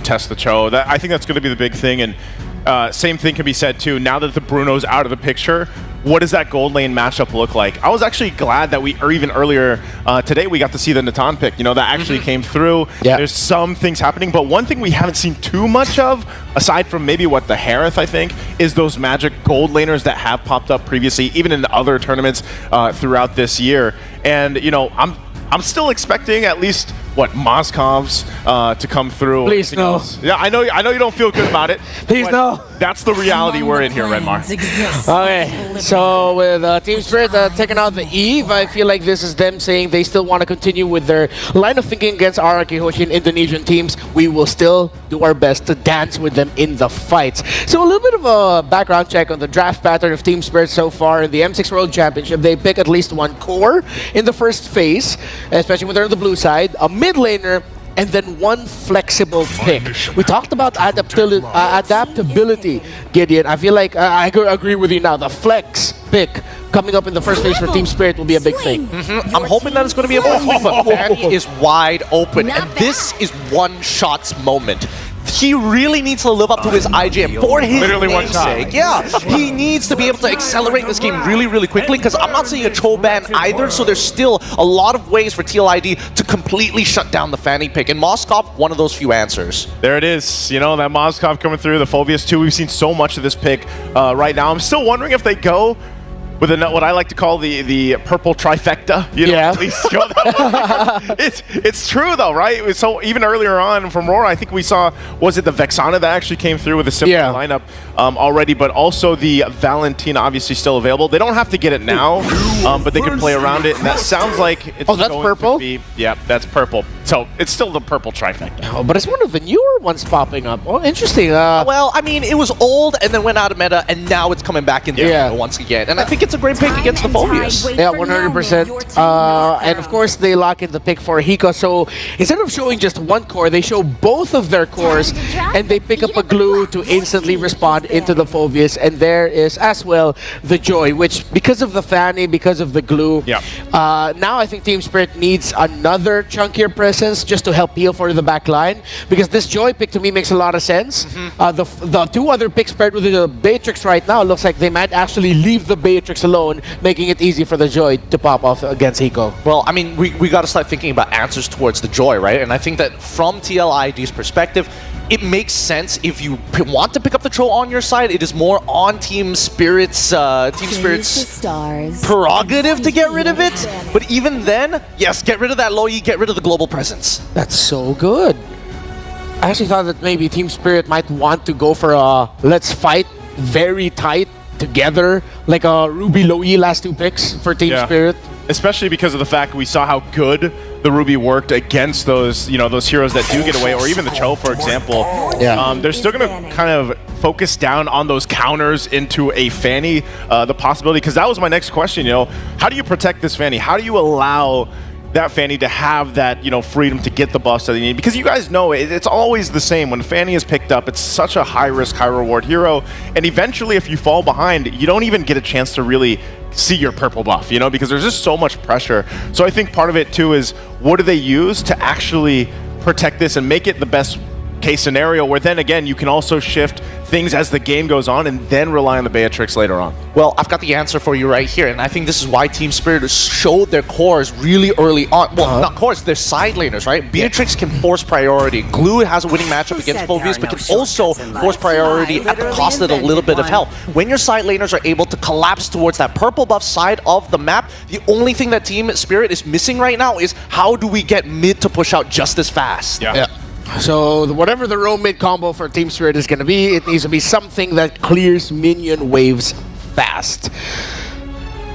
Test the Cho. I think that's going to be the big thing, and same thing can be said too. Now that the Bruno's out of the picture, what does that gold lane matchup look like? I was actually glad that or even earlier today, we got to see the Natan pick. You know, that actually came through. Yeah. There's some things happening, but one thing we haven't seen too much of, aside from maybe what the Harith, I think, is those magic gold laners that have popped up previously, even in other tournaments throughout this year. And, you know, I'm still expecting at least Moscov's to come through. Please no. Else. Yeah, I know you don't feel good about it. Please no. That's the reality we're in here, Redmar. Okay, so with Team Spirit taking out the Eve, I feel like this is them saying they still want to continue with their line of thinking against RRQ Hoshin Indonesian teams. We will still do our best to dance with them in the fights. So a little bit of a background check on the draft pattern of Team Spirit so far in the M6 World Championship. They pick at least one core in the first phase, especially when they're on the blue side, a mid laner, and then one flexible pick. We talked about adaptability, Gideon. I feel like I agree with you now. The flex pick coming up in the first phase for Team Spirit will be a big thing. I'm hoping that it's going to be a big thing, but Fanny is wide open, and this is one shot's moment. He really needs to live up to his IGM for his namesake. Yeah, he needs to be able to accelerate this game really, really quickly, because I'm not seeing a Cho ban either, so there's still a lot of ways for TLID to completely shut down the Fanny pick, and Moskov, one of those few answers. There it is. You know, that Moskov coming through, the Phobias too. We've seen so much of this pick right now. I'm still wondering if they go with what I like to call the purple trifecta. You know, Yeah. at least go that way. It's true though, right? So even earlier on from Roar, I think we saw, was it the Vexana that actually came through with a similar lineup already, but also the Valentina obviously still available. They don't have to get it now, but they can play around it, and that sounds like it's that's going purple? to be, yeah, that's purple. So it's still the purple trifecta. Oh, but it's one of the newer ones popping up. Oh, interesting. Well, I mean, it was old and then went out of meta, and now it's coming back into meta once again. And I think it's a great pick against the Phobius. Yeah, 100%. And of course, they lock in the pick for Hiko. So instead of showing just one core, they show both of their cores, and they pick up a glue to instantly respond into the Phobius. And there is as well the Joy, which because of the Fanny, because of the glue, now I think Team Spirit needs another chunkier presence just to help heal for the back line. Because this Joy pick to me makes a lot of sense. The two other picks paired with the Beatrix right now looks like they might actually leave the Beatrix alone, making it easy for the Joy to pop off against Hiko. Well, I mean, we got to start thinking about answers towards the Joy, right? And I think that from TLID's perspective, it makes sense if you want to pick up the Troll on your side. It is more on Team Spirit's prerogative to get rid of it. But even then, yes, get rid of that Loyi, get rid of the global presence. That's so good. I actually thought that maybe Team Spirit might want to go for a let's fight very tight together, like a Ruby Loyi last two picks for Team Spirit. Especially because of the fact we saw how good the Ruby worked against those, those heroes that do get away, or even the Cho, for example. They're still going to kind of focus down on those counters into a Fanny, the possibility, because that was my next question, how do you protect this Fanny? How do you allow that Fanny to have that, freedom to get the buffs that they need? Because you guys know it's always the same. When Fanny is picked up, it's such a high-risk, high-reward hero, and eventually if you fall behind, you don't even get a chance to really see your purple buff, because there's just so much pressure. So I think part of it too is, what do they use to actually protect this and make it the best case scenario, where then again you can also shift things as the game goes on and then rely on the Beatrix later on? Well, I've got the answer for you right here, and I think this is why Team Spirit showed their cores really early on. Well, not cores, they're side laners, right? Beatrix can force priority. Glue has a winning matchup against Phobius, but can also force priority at the cost of a little bit of health. When your side laners are able to collapse towards that purple buff side of the map, the only thing that Team Spirit is missing right now is how do we get mid to push out just as fast? So whatever the roam mid combo for Team Spirit is going to be, it needs to be something that clears minion waves fast.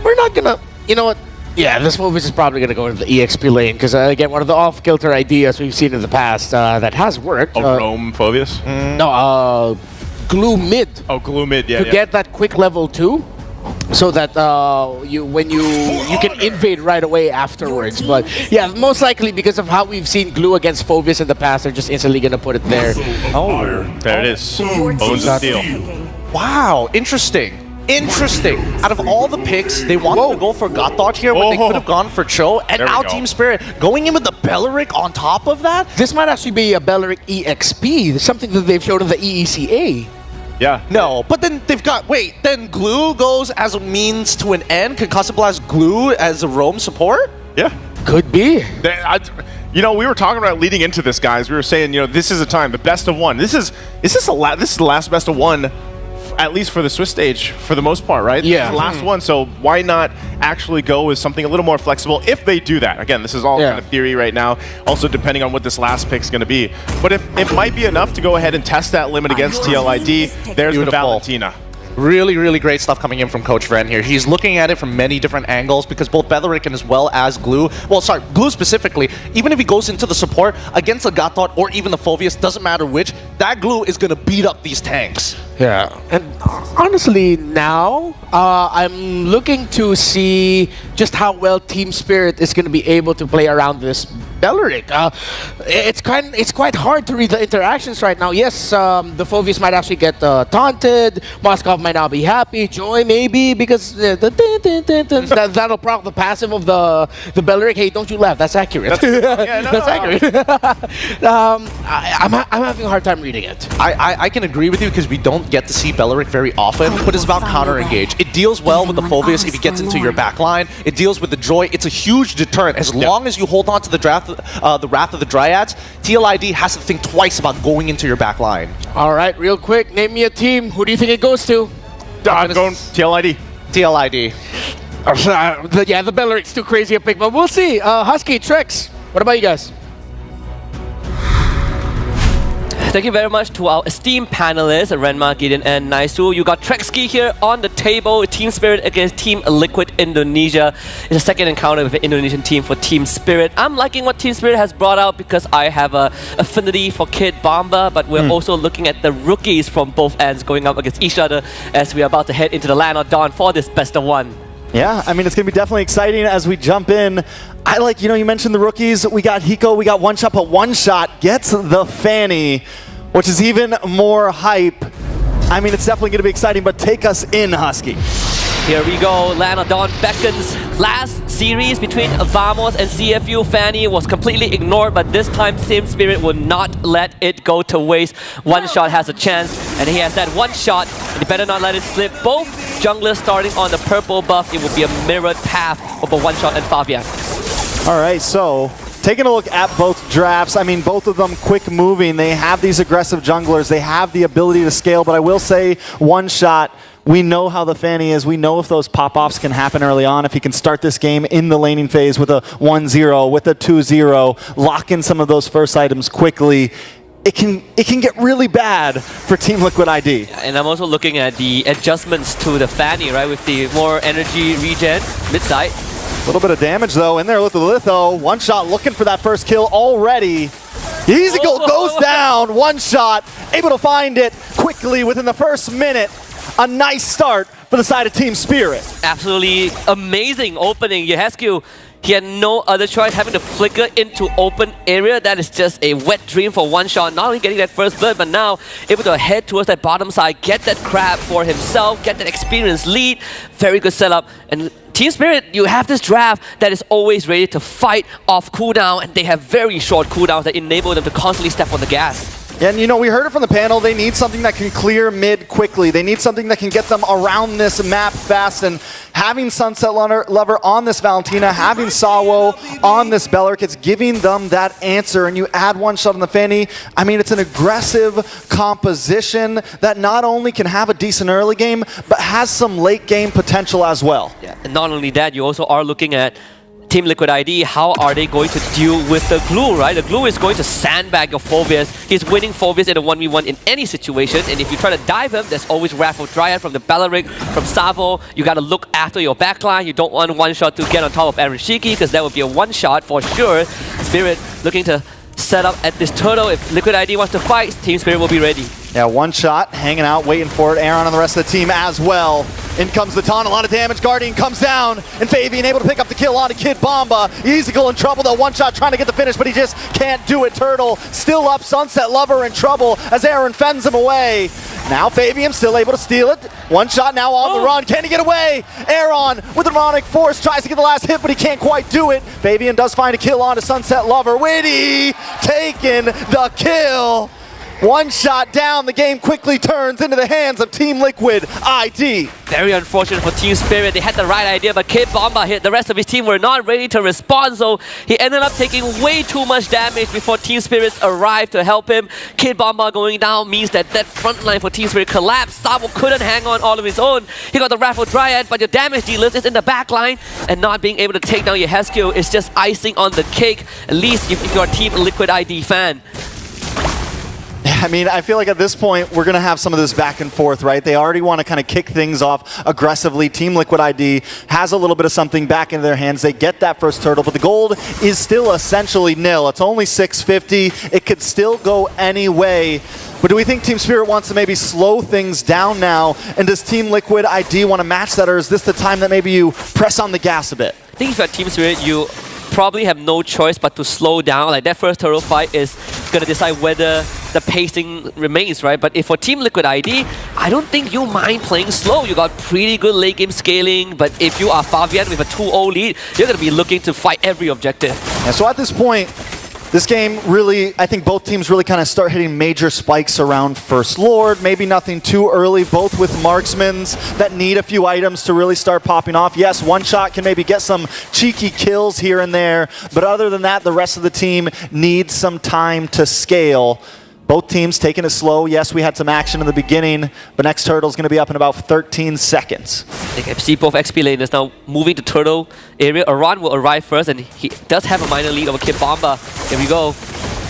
We're not going to, you know what? Yeah, this Phobius is probably going to go into the EXP lane, because again, one of the off-kilter ideas we've seen in the past that has worked. Roam Phobius? No, glue mid. Oh, glue mid, yeah. To get that quick level 2. So that you can invade right away afterwards. But yeah, most likely because of how we've seen glue against Phobius in the past, they're just instantly gonna put it there. Oh, there it is. Bones of Steel. Wow, interesting. Out of all the picks, they wanted to go for God Dodge here when they could have gone for Cho, and now Team Spirit going in with the Belleric on top of that? This might actually be a Belleric EXP, something that they've shown in the EECA. Yeah. No, but then they've got, then glue goes as a means to an end? Concussive Blast glue as a roam support? Yeah. Could be. We were talking about leading into this, guys. We were saying, this is a time, the best of one. This is the last best of one, at least for the Swiss stage, for the most part, right? Yeah. This is the last one, so why not actually go with something a little more flexible if they do that? Again, this is all kind of theory right now, also depending on what this last pick's going to be. But if it might be enough to go ahead and test that limit against TLID, there's the Valentina. Really, really great stuff coming in from Coach Vren here. He's looking at it from many different angles, because both Belleric and as well as Glue, Glue specifically, even if he goes into the support against the Gatot or even the Phobius, doesn't matter which, that Glue is going to beat up these tanks. Yeah, and honestly now, I'm looking to see just how well Team Spirit is going to be able to play around this Belleric. It's quite hard to read the interactions right now. Yes, the Phobius might actually get taunted. Moskov might not be happy. Joy maybe, because that'll proc the passive of the Belleric. Hey, don't you laugh. That's accurate. That's accurate. I'm having a hard time reading it. I can agree with you, because we don't get to see Belleric very often, but it's about counter engage. It deals well with the Phobius if he gets into your backline. It deals with the Joy. It's a huge deterrent. As long as you hold on to the Wrath of the Dryads, TLID has to think twice about going into your backline. All right, real quick, name me a team. Who do you think it goes to? I'm going TLID. TLID. Yeah, the Belleric's too crazy a pick, but we'll see. Husky, Trex, what about you guys? Thank you very much to our esteemed panelists, Renma, Gideon, and Naisu. You got Trexki here on the table. Team Spirit against Team Liquid Indonesia. It's a second encounter with the Indonesian team for Team Spirit. I'm liking what Team Spirit has brought out because I have a affinity for Kid Bomba, but we're also looking at the rookies from both ends going up against each other as we are about to head into the land of dawn for this best of one. Yeah, I mean, it's going to be definitely exciting as we jump in. I like, you mentioned the rookies. We got Hiko, we got One Shot, but One Shot gets the Fanny, which is even more hype. I mean, it's definitely going to be exciting, but take us in, Husky. Here we go, Land of Dawn beckons. Last series between Vamos and CFU, Fanny was completely ignored, but this time Team Spirit will not let it go to waste. One Shot has a chance, and he has that one shot, and he better not let it slip. Both junglers starting on the purple buff, it will be a mirrored path over One Shot and Fabian. All right, so taking a look at both drafts, I mean, both of them quick moving. They have these aggressive junglers. They have the ability to scale, but I will say One Shot, we know how the Fanny is. We know if those pop-offs can happen early on, if he can start this game in the laning phase with a 1-0, with a 2-0, lock in some of those first items quickly. It can get really bad for Team Liquid ID. And I'm also looking at the adjustments to the Fanny, right, with the more energy regen mid-side. A little bit of damage, though, in there with the Litho. One Shot looking for that first kill already. Easy goal goes down. One Shot able to find it quickly within the first minute. A nice start for the side of Team Spirit. Absolutely amazing opening. Yehescu, he had no other choice having to flicker into open area. That is just a wet dream for One Shot. Not only getting that first blood, but now able to head towards that bottom side, get that crab for himself, get that experienced lead. Very good setup. And Team Spirit, you have this draft that is always ready to fight off cooldown, and they have very short cooldowns that enable them to constantly step on the gas. And we heard it from the panel, they need something that can clear mid quickly. They need something that can get them around this map fast, and having Sunset Lover on this Valentina, having Sawo on this Belleric, it's giving them that answer, and you add One Shot on the Fanny. I mean, it's an aggressive composition that not only can have a decent early game, but has some late game potential as well. Yeah, and not only that, you also are looking at Team Liquid ID, how are they going to deal with the glue, right? The glue is going to sandbag your Phobius. He's winning Phobius in a 1v1 in any situation, and if you try to dive him, there's always Raffle Dryad from the Belleric, from Savo. You got to look after your backline. You don't want One Shot to get on top of Aaron Shiki, because that would be a one shot for sure. Spirit looking to set up at this turtle. If Liquid ID wants to fight, Team Spirit will be ready. Yeah, One Shot hanging out, waiting for it. Aaron and the rest of the team as well. In comes the taunt, a lot of damage. Guardian comes down, and Fabian able to pick up the kill on a Kid Bomba. Easygoal in trouble though. One Shot trying to get the finish, but he just can't do it. Turtle still up. Sunset Lover in trouble as Aaron fends him away. Now Fabian still able to steal it. One Shot now on the run. Can he get away? Aaron with the Demonic Force tries to get the last hit, but he can't quite do it. Fabian does find a kill on to Sunset Lover. Witty taking the kill. One Shot down, the game quickly turns into the hands of Team Liquid ID. Very unfortunate for Team Spirit. They had the right idea, but Kid Bomba hit. The rest of his team were not ready to respond, so he ended up taking way too much damage before Team Spirit arrived to help him. Kid Bomba going down means that front line for Team Spirit collapsed. Sabo couldn't hang on all of his own. He got the Raffle Dryad, but your damage dealers is in the back line, and not being able to take down Yehescu is just icing on the cake, at least if you're a Team Liquid ID fan. I mean, I feel like at this point, we're going to have some of this back and forth, right? They already want to kind of kick things off aggressively. Team Liquid ID has a little bit of something back into their hands. They get that first turtle, but the gold is still essentially nil. It's only 650. It could still go any way. But do we think Team Spirit wants to maybe slow things down now? And does Team Liquid ID want to match that, or is this the time that maybe you press on the gas a bit? I think if you're Team Spirit, you probably have no choice but to slow down. Like that first turtle fight is going to decide whether the pacing remains, right? But if for Team Liquid ID, I don't think you mind playing slow. You got pretty good late game scaling, but if you are Fabian with a 2-0 lead, you're going to be looking to fight every objective. Yeah, so at this point, this game really, I think both teams really kind of start hitting major spikes around First Lord. Maybe nothing too early, both with marksmans that need a few items to really start popping off. Yes, One Shot can maybe get some cheeky kills here and there, but other than that, the rest of the team needs some time to scale. Both teams taking it slow. Yes, we had some action in the beginning, but next turtle's going to be up in about 13 seconds. I can see both XP laners now moving to turtle area. Aran will arrive first, and he does have a minor lead over Kid Bomba. Here we go.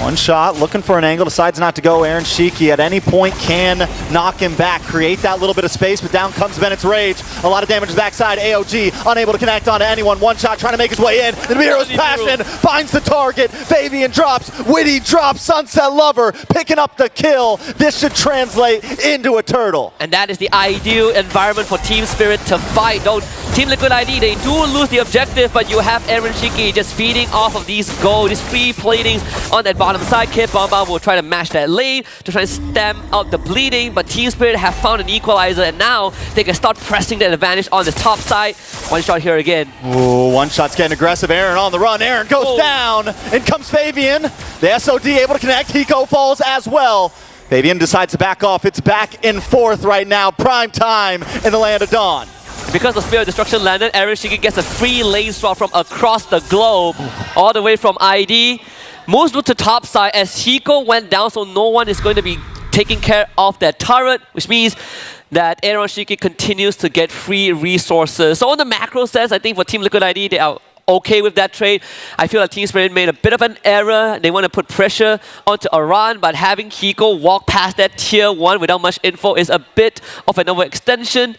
One shot, looking for an angle, decides not to go. Aaron Shiki at any point can knock him back, create that little bit of space, but down comes Bennett's Rage. A lot of damage to the backside. AOG unable to connect onto anyone. One shot trying to make his way in. The Hero's Passion finds the target. Fabian drops. Witty drops. Sunset Lover picking up the kill. This should translate into a turtle. And that is the ideal environment for Team Spirit to fight. Don't Team Liquid ID, they do lose the objective, but you have Aaron Shiki just feeding off of these gold, these free platings on that bottom side. Kid Bomba will try to match that lane to try and stem out the bleeding, but Team Spirit have found an equalizer, and now they can start pressing that advantage on the top side. One shot here again. Ooh, one shot's getting aggressive. Aaron on the run. Aaron goes down. In comes Fabian. The SOD able to connect. Hiko falls as well. Fabian decides to back off. It's back and forth right now. Prime time in the Land of Dawn. Because the Spear of Destruction landed, Aaron Shiki gets a free lane swap from across the globe, all the way from ID. Moves to top side as Hiko went down, so no one is going to be taking care of that turret, which means that Aaron Shiki continues to get free resources. So on the macro sense, I think for Team Liquid ID, they are okay with that trade. I feel like Team Spirit made a bit of an error. They want to put pressure onto Aran, but having Hiko walk past that tier 1 without much info is a bit of an overextension.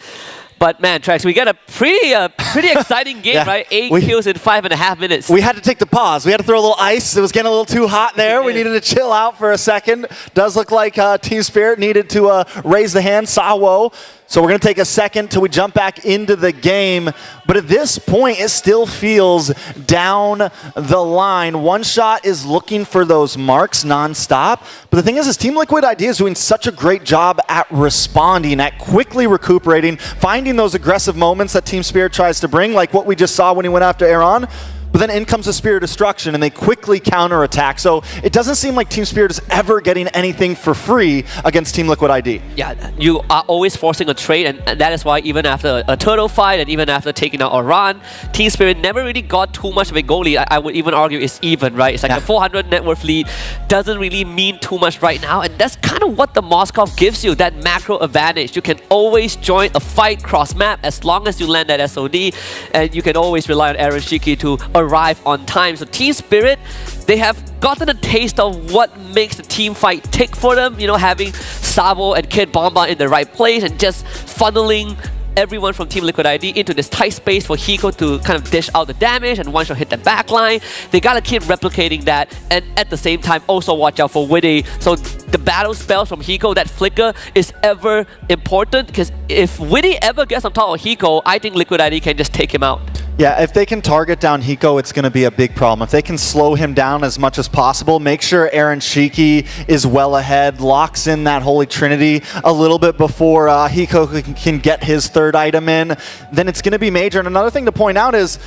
But man, Trax, we got a pretty exciting game, yeah. Right? 8 kills in 5.5 minutes. We had to take the pause. We had to throw a little ice. It was getting a little too hot there. We needed to chill out for a second. Does look like Team Spirit needed to raise the hand. Sawo. So we're going to take a second till we jump back into the game. But at this point, it still feels down the line. One Shot is looking for those marks nonstop. But the thing is Team Liquid ID is doing such a great job at responding, at quickly recuperating, finding those aggressive moments that Team Spirit tries to bring, like what we just saw when he went after Aaron. But then in comes the Spear of Destruction, and they quickly counterattack. So it doesn't seem like Team Spirit is ever getting anything for free against Team Liquid ID. Yeah, you are always forcing a trade, and that is why even after a turtle fight and even after taking out Aran, Team Spirit never really got too much of a goal lead. I would even argue it's even, right? It's like a 400 net worth lead doesn't really mean too much right now, and that's kind of what the Moskov gives you, that macro advantage. You can always join a fight cross-map as long as you land that SOD, and you can always rely on Aaron Shiki to arrive on time. So Team Spirit, they have gotten a taste of what makes the team fight tick for them, you know, having Savo and Kid Bomba in the right place and just funneling everyone from Team Liquid ID into this tight space for Hiko to kind of dish out the damage and one shot hit the backline. They gotta keep replicating that, and at the same time also watch out for Witty. So the battle spells from Hiko, that flicker is ever important, because if Witty ever gets on top of Hiko, I think Liquid ID can just take him out. Yeah, if they can target down Hiko, it's going to be a big problem. If they can slow him down as much as possible, make sure Aaron Shiki is well ahead, locks in that Holy Trinity a little bit before Hiko can get his third item in, then it's going to be major. And another thing to point out is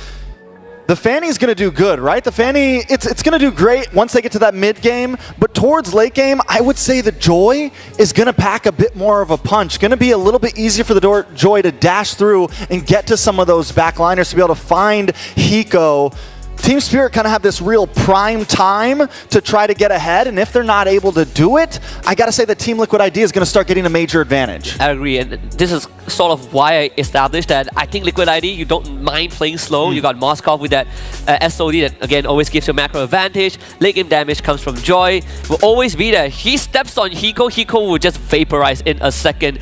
the Fanny's going to do good, right? The Fanny, it's going to do great once they get to that mid game, but towards late game, I would say the Joy is going to pack a bit more of a punch. Going to be a little bit easier for the Joy to dash through and get to some of those backliners to be able to find Hiko. Team Spirit kind of have this real prime time to try to get ahead, and if they're not able to do it, I gotta say that Team Liquid ID is going to start getting a major advantage. I agree, and this is sort of why I established that I think Liquid ID, you don't mind playing slow. You got Moskov with that SOD that, again, always gives you a macro advantage. Late game damage comes from Joy. Will always be there. He steps on Hiko, Hiko will just vaporize in a second.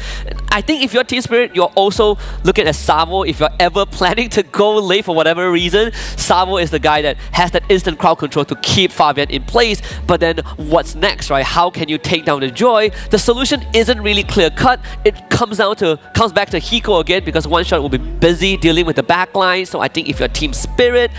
I think if you're Team Spirit, you're also looking at Savo. If you're ever planning to go late for whatever reason, Savo is the guy that has that instant crowd control to keep Fabian in place. But then what's next, right? How can you take down the Joy? The solution isn't really clear cut. It comes back to Hiko again, because One Shot will be busy dealing with the backline. So I think if you're Team Spirit,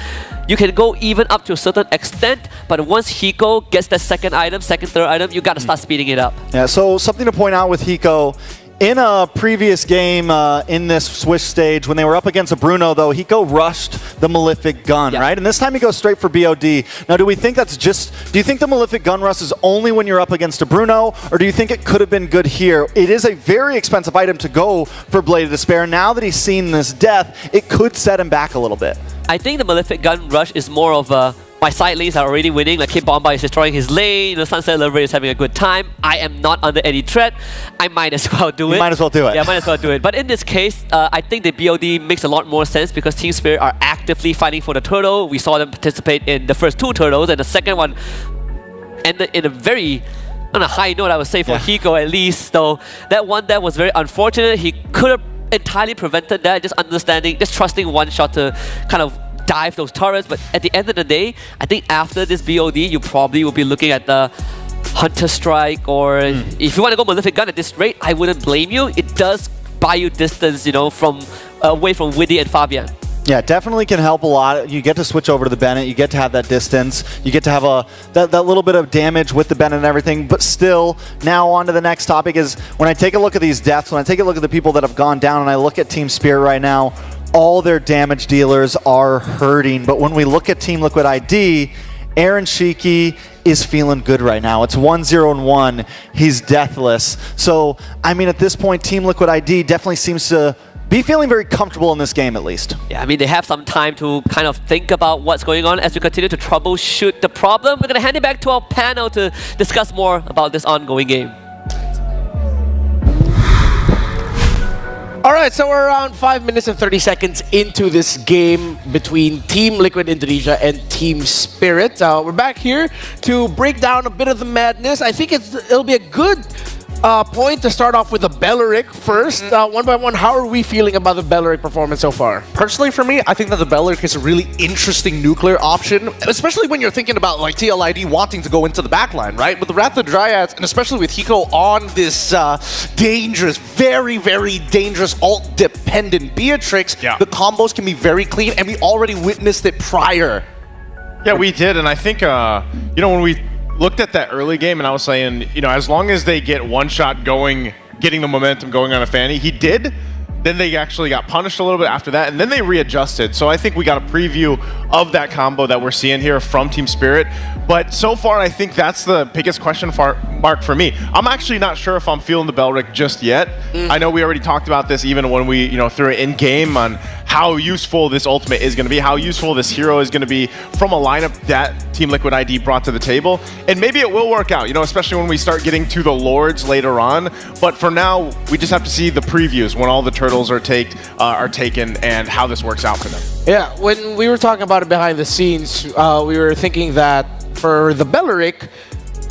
you can go even up to a certain extent, but once Hiko gets that second, third item, you gotta start speeding it up. Yeah, so something to point out with Hiko, in a previous game in this Swish stage, when they were up against a Bruno, though, Hiko rushed the Malefic Gun, right? And this time he goes straight for BOD. Now, do we think that's just... Do you think the Malefic Gun rush is only when you're up against a Bruno, or do you think it could have been good here? It is a very expensive item to go for Blade of Despair. Now that he's seen this death, it could set him back a little bit. I think the Malefic Gun rush is more of a My side lanes are already winning. Like Kid Bomba is destroying his lane. The Sunset Lover is having a good time. I am not under any threat. I might as well do it. You might as well do it. Yeah, might as well do it. But in this case, I think the BOD makes a lot more sense because Team Spirit are actively fighting for the turtle. We saw them participate in the first 2 turtles, and the second one ended in a very on a high note, I would say, for Hiko at least. So that one that was very unfortunate. He could have entirely prevented that, just trusting one shot to kind of dive those turrets. But at the end of the day, I think after this BOD, you probably will be looking at the Hunter Strike, or if you want to go Malefic Gun at this rate, I wouldn't blame you. It does buy you distance, you know, from away from Widdy and Fabian. Yeah, definitely can help a lot. You get to switch over to the Bennett. You get to have that distance. You get to have that little bit of damage with the Bennett and everything. But still, now on to the next topic is when I take a look at these deaths, when I take a look at the people that have gone down, and I look at Team Spirit right now, all their damage dealers are hurting. But when we look at Team Liquid ID, Aaron Shiki is feeling good right now. It's 1-0-1. He's deathless. So, I mean, at this point, Team Liquid ID definitely seems to be feeling very comfortable in this game, at least. Yeah, I mean, they have some time to kind of think about what's going on as we continue to troubleshoot the problem. We're going to hand it back to our panel to discuss more about this ongoing game. All right, so we're around 5 minutes and 30 seconds into this game between Team Liquid Indonesia and Team Spirit. We're back here to break down a bit of the madness. I think it'll be a good point to start off with the Belleric first. One by one, how are we feeling about the Belleric performance so far? Personally, for me, I think that the Belleric is a really interesting nuclear option, especially when you're thinking about like TLID wanting to go into the backline, right? With the Wrath of the Dryads, and especially with Hiko on this dangerous, very, very dangerous ult-dependent Beatrix, the combos can be very clean, and we already witnessed it prior. Yeah, we did, and I think, you know, when we looked at that early game, and I was saying, you know, as long as they get one shot going, getting the momentum going on a Fanny, he did. Then they actually got punished a little bit after that, and then they readjusted. So I think we got a preview of that combo that we're seeing here from Team Spirit. But so far, I think that's the biggest question mark for me. I'm actually not sure if I'm feeling the Belleric just yet. I know we already talked about this even when we, you know, threw it in game on how useful this ultimate is going to be, how useful this hero is going to be from a lineup that Team Liquid ID brought to the table. And maybe it will work out, you know, especially when we start getting to the Lords later on. But for now, we just have to see the previews when all the turtles are taken and how this works out for them. Yeah, when we were talking about it behind the scenes, we were thinking that for the Belleric,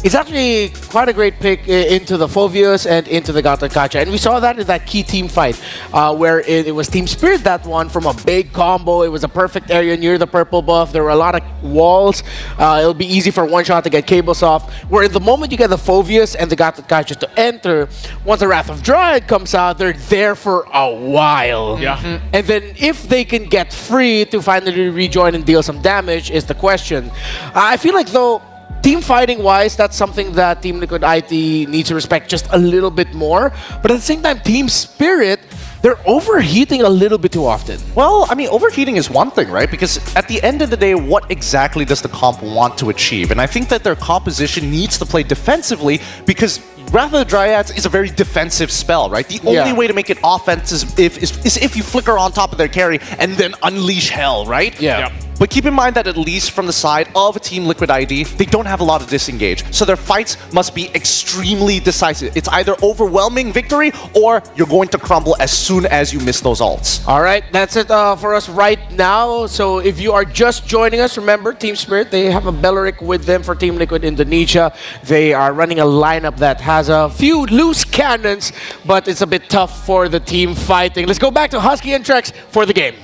it's actually quite a great pick into the Phoveus and into the Gata Kacha. And we saw that in that key team fight where it was Team Spirit that won from a big combo. It was a perfect area near the purple buff. There were a lot of walls. It'll be easy for one shot to get cables off. Where the moment you get the Phoveus and the Gata Kacha to enter, once the Wrath of Dryad comes out, they're there for a while. Yeah. And then if they can get free to finally rejoin and deal some damage is the question. I feel like though, team fighting wise, that's something that Team Liquid IT needs to respect just a little bit more. But at the same time, Team Spirit, they're overheating a little bit too often. Well, I mean, overheating is one thing, right? Because at the end of the day, what exactly does the comp want to achieve? And I think that their composition needs to play defensively because Wrath of the Dryads is a very defensive spell, right? The only way to make it offensive is if you flicker on top of their carry and then unleash hell, right? Yeah. But keep in mind that at least from the side of Team Liquid ID, they don't have a lot of disengage. So their fights must be extremely decisive. It's either overwhelming victory or you're going to crumble as soon as you miss those ults. All right, that's it for us right now. So if you are just joining us, remember, Team Spirit, they have a Belleric with them for Team Liquid Indonesia. They are running a lineup that has a few loose cannons, but it's a bit tough for the team fighting. Let's go back to Husky and Trex for the game.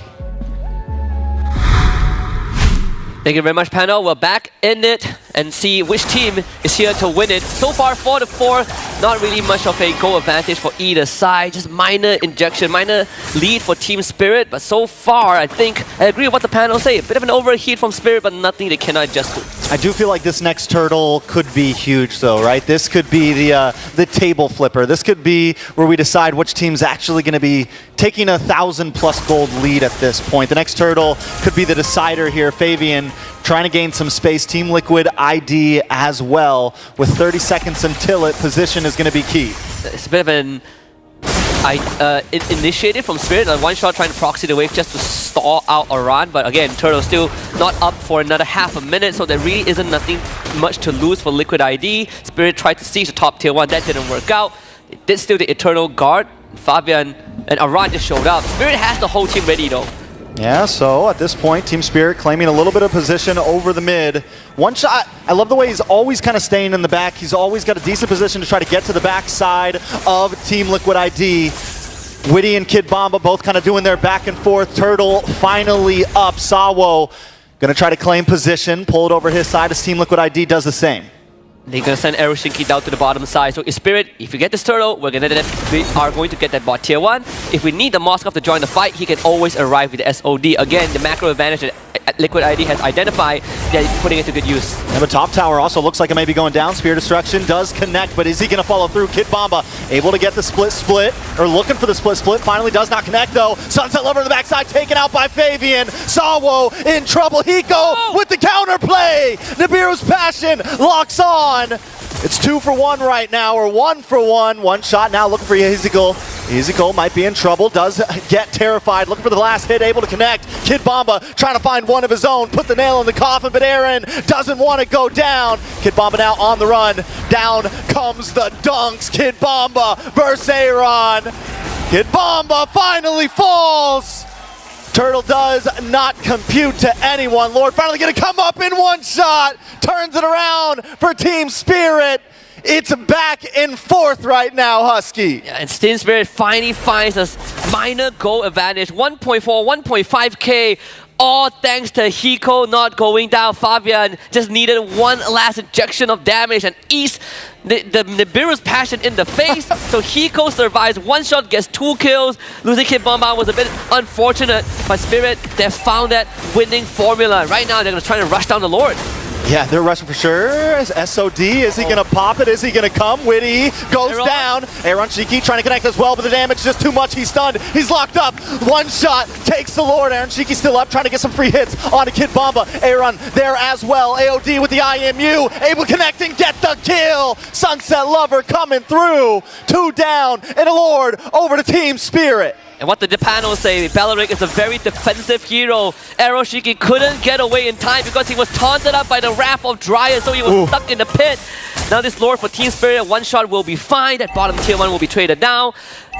Thank you very much, panel. We're back in it and see which team is here to win it. So far, 4-4. Not really much of a goal advantage for either side. Just minor injection, minor lead for Team Spirit. But so far, I think I agree with what the panel say. A bit of an overheat from Spirit, but nothing they cannot adjust to. I do feel like this next turtle could be huge, though, right? This could be the table flipper. This could be where we decide which team's actually going to be taking 1,000+ gold lead at this point. The next turtle could be the decider here. Fabian trying to gain some space. Team Liquid ID as well. With 30 seconds until it, position is going to be key. It's a bit of an initiative from Spirit, like one shot trying to proxy the wave just to stall out Aran, but again, Turtle still not up for another half a minute, so there really isn't nothing much to lose for Liquid ID. Spirit tried to siege the top tier 1, that didn't work out. They did steal the Eternal Guard. Fabian and Aran just showed up. Spirit has the whole team ready though. Yeah, so at this point, Team Spirit claiming a little bit of position over the mid. One shot, I love the way he's always kind of staying in the back. He's always got a decent position to try to get to the backside of Team Liquid ID. Witty and Kid Bomba both kind of doing their back and forth. Turtle finally up. Sawo gonna try to claim position, pull it over his side as Team Liquid ID does the same. They're gonna send Eroshinki down to the bottom side. So Spirit, if you get this turtle, we are going to get that bot tier 1. If we need the Moskov to join the fight, he can always arrive with the SOD. Again, the macro advantage that Liquid ID has identified, they're putting it to good use. And the top tower also looks like it may be going down. Spear Destruction does connect, but is he gonna follow through? Kid Bomba able to get the split, or looking for the split, finally does not connect though. Sunset Lover on the backside taken out by Fabian. Sawo in trouble, Hiko with the counterplay. Nibiru's Passion locks on. It's 2 for 1 right now, or 1 for 1. One shot now looking for Ezekiel. Ezekiel might be in trouble, does get terrified, looking for the last hit, able to connect. Kid Bomba trying to find one of his own, put the nail in the coffin, but Aaron doesn't want to go down. Kid Bomba now on the run. Down comes the dunks. Kid Bomba versus Aaron. Kid Bomba finally falls. Turtle does not compute to anyone. Lord finally gonna come up in one shot. Turns it around for Team Spirit. It's back in fourth right now, Husky. Yeah, and Team Spirit finally finds a minor goal advantage. 1.4, 1.5k. All thanks to Hiko not going down. Fabian just needed one last injection of damage and ease the Nibiru's Passion in the face. So Hiko survives. One shot, gets 2 kills. Losing Kid Bomba was a bit unfortunate, but Spirit, they found that winning formula. Right now, they're going to try to rush down the Lord. Yeah, they're rushing for sure. SOD, is he gonna pop it? Is he gonna come? Witty goes down. Aaron Shiki trying to connect as well, but the damage is just too much. He's stunned. He's locked up. One shot takes the Lord. Aaron Shiki still up, trying to get some free hits onto Kid Bomba. Aaron there as well. AOD with the IMU, able to connect and get the kill. Sunset Lover coming through. 2 down, and a Lord over to Team Spirit. And what did the panel say? Belleric is a very defensive hero. Eroshiki couldn't get away in time because he was taunted up by the Wrath of Dryad, so he was stuck in the pit. Now this Lord for Team Spirit, one shot will be fine. That bottom tier 1 will be traded down.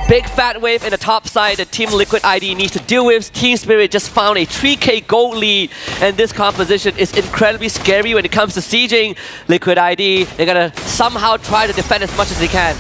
Big fat wave in the top side that Team Liquid ID needs to deal with. Team Spirit just found a 3k gold lead, and this composition is incredibly scary when it comes to sieging Liquid ID. They're gonna somehow try to defend as much as they can.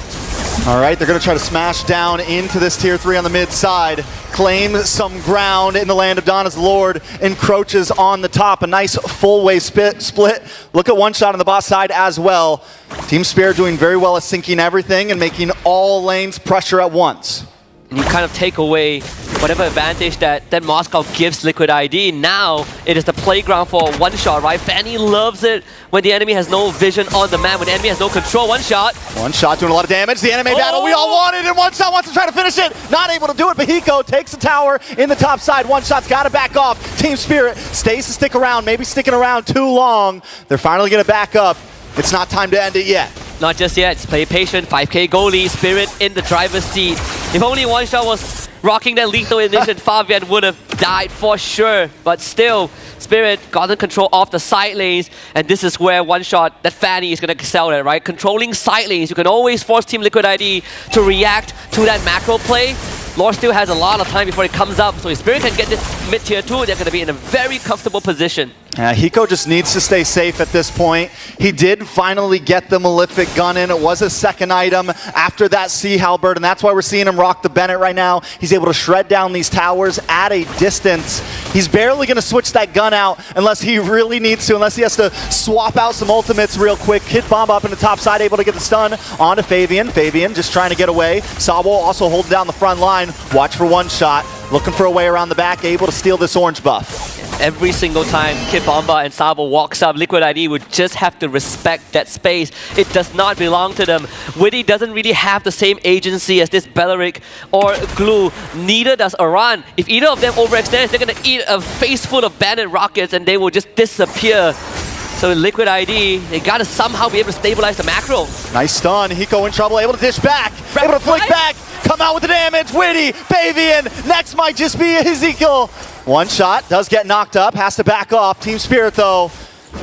All right, they're going to try to smash down into this tier 3 on the mid side, claim some ground in the land of Dawn as Lord encroaches on the top. A nice full wave split. Look at one shot on the boss side as well. Team Spirit doing very well at syncing everything and making all lanes pressure at once. You kind of take away whatever advantage that Moscow gives Liquid ID. Now it is the playground for a one shot, right? Fanny loves it when the enemy has no vision on the map, when the enemy has no control. One shot. One shot doing a lot of damage. The anime battle we all wanted, and one shot wants to try to finish it. Not able to do it, but Hiko takes the tower in the top side. One shot's got to back off. Team Spirit stays to stick around, maybe sticking around too long. They're finally going to back up. It's not time to end it yet. Not just yet. Just play patient. 5k goalie. Spirit in the driver's seat. If only one shot was rocking that lethal initiation, Fabian would have died for sure. But still, Spirit got the control off the side lanes, and this is where one shot that Fanny is going to excel at, right? Controlling side lanes. You can always force Team Liquid ID to react to that macro play. Lord still has a lot of time before it comes up, so if Spirit can get this mid-tier 2, they're going to be in a very comfortable position. Hiko just needs to stay safe at this point. He did finally get the Malefic gun in. It was a second item after that Sea Halberd, and that's why we're seeing him rock the Bennett right now. He's able to shred down these towers at a distance. He's barely going to switch that gun out unless he really needs to, unless he has to swap out some ultimates real quick. Kid Bomb up in the top side, able to get the stun onto Fabian. Fabian just trying to get away. Sabo also holding down the front line. Watch for one shot. Looking for a way around the back, able to steal this orange buff. Every single time Kid Bomba and Sabo walks up, Liquid ID would just have to respect that space. It does not belong to them. Witty doesn't really have the same agency as this Belleric or Glue. Neither does Aran. If either of them overextends, they're going to eat a face full of bandit rockets and they will just disappear. So Liquid ID, they got to somehow be able to stabilize the macro. Nice stun. Hiko in trouble, able to dish back, able to flick back. come out with the damage. Witty, Fabian, next might just be Ezekiel. One shot, does get knocked up, has to back off. Team Spirit though,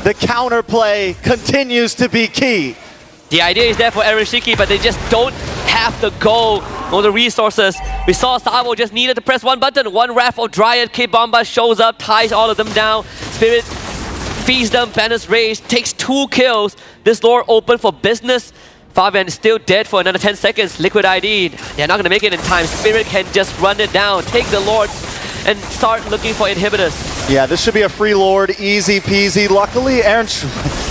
the counterplay continues to be key. The idea is there for Aaron Shiki, but they just don't have the goal or the resources. We saw Savo just needed to press one button. One Wrath of Dryad, Kid Bomba shows up, ties all of them down. Spirit feeds them, banners raised, takes 2 kills. This lore open for business. Fabian is still dead for another 10 seconds. Liquid ID, they're not gonna make it in time. Spirit can just run it down, take the lords, and start looking for inhibitors. Yeah, this should be a free lord, easy peasy. Luckily, Aaron,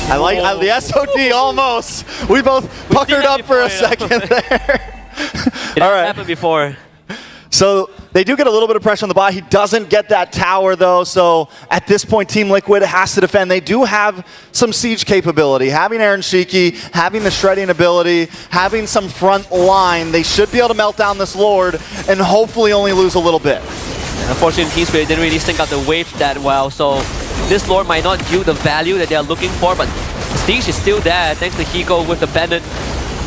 I like the SOD almost. We both puckered up for a second there. It happened before. So they do get a little bit of pressure on the bot. He doesn't get that tower though, so at this point Team Liquid has to defend. They do have some siege capability. Having Aaron Shiki, having the shredding ability, having some front line, they should be able to melt down this Lord and hopefully only lose a little bit. Unfortunately, Team Spirit didn't really sync out the wave that well, so this Lord might not yield the value that they are looking for, but Siege is still there thanks to Hiko with the Bandit.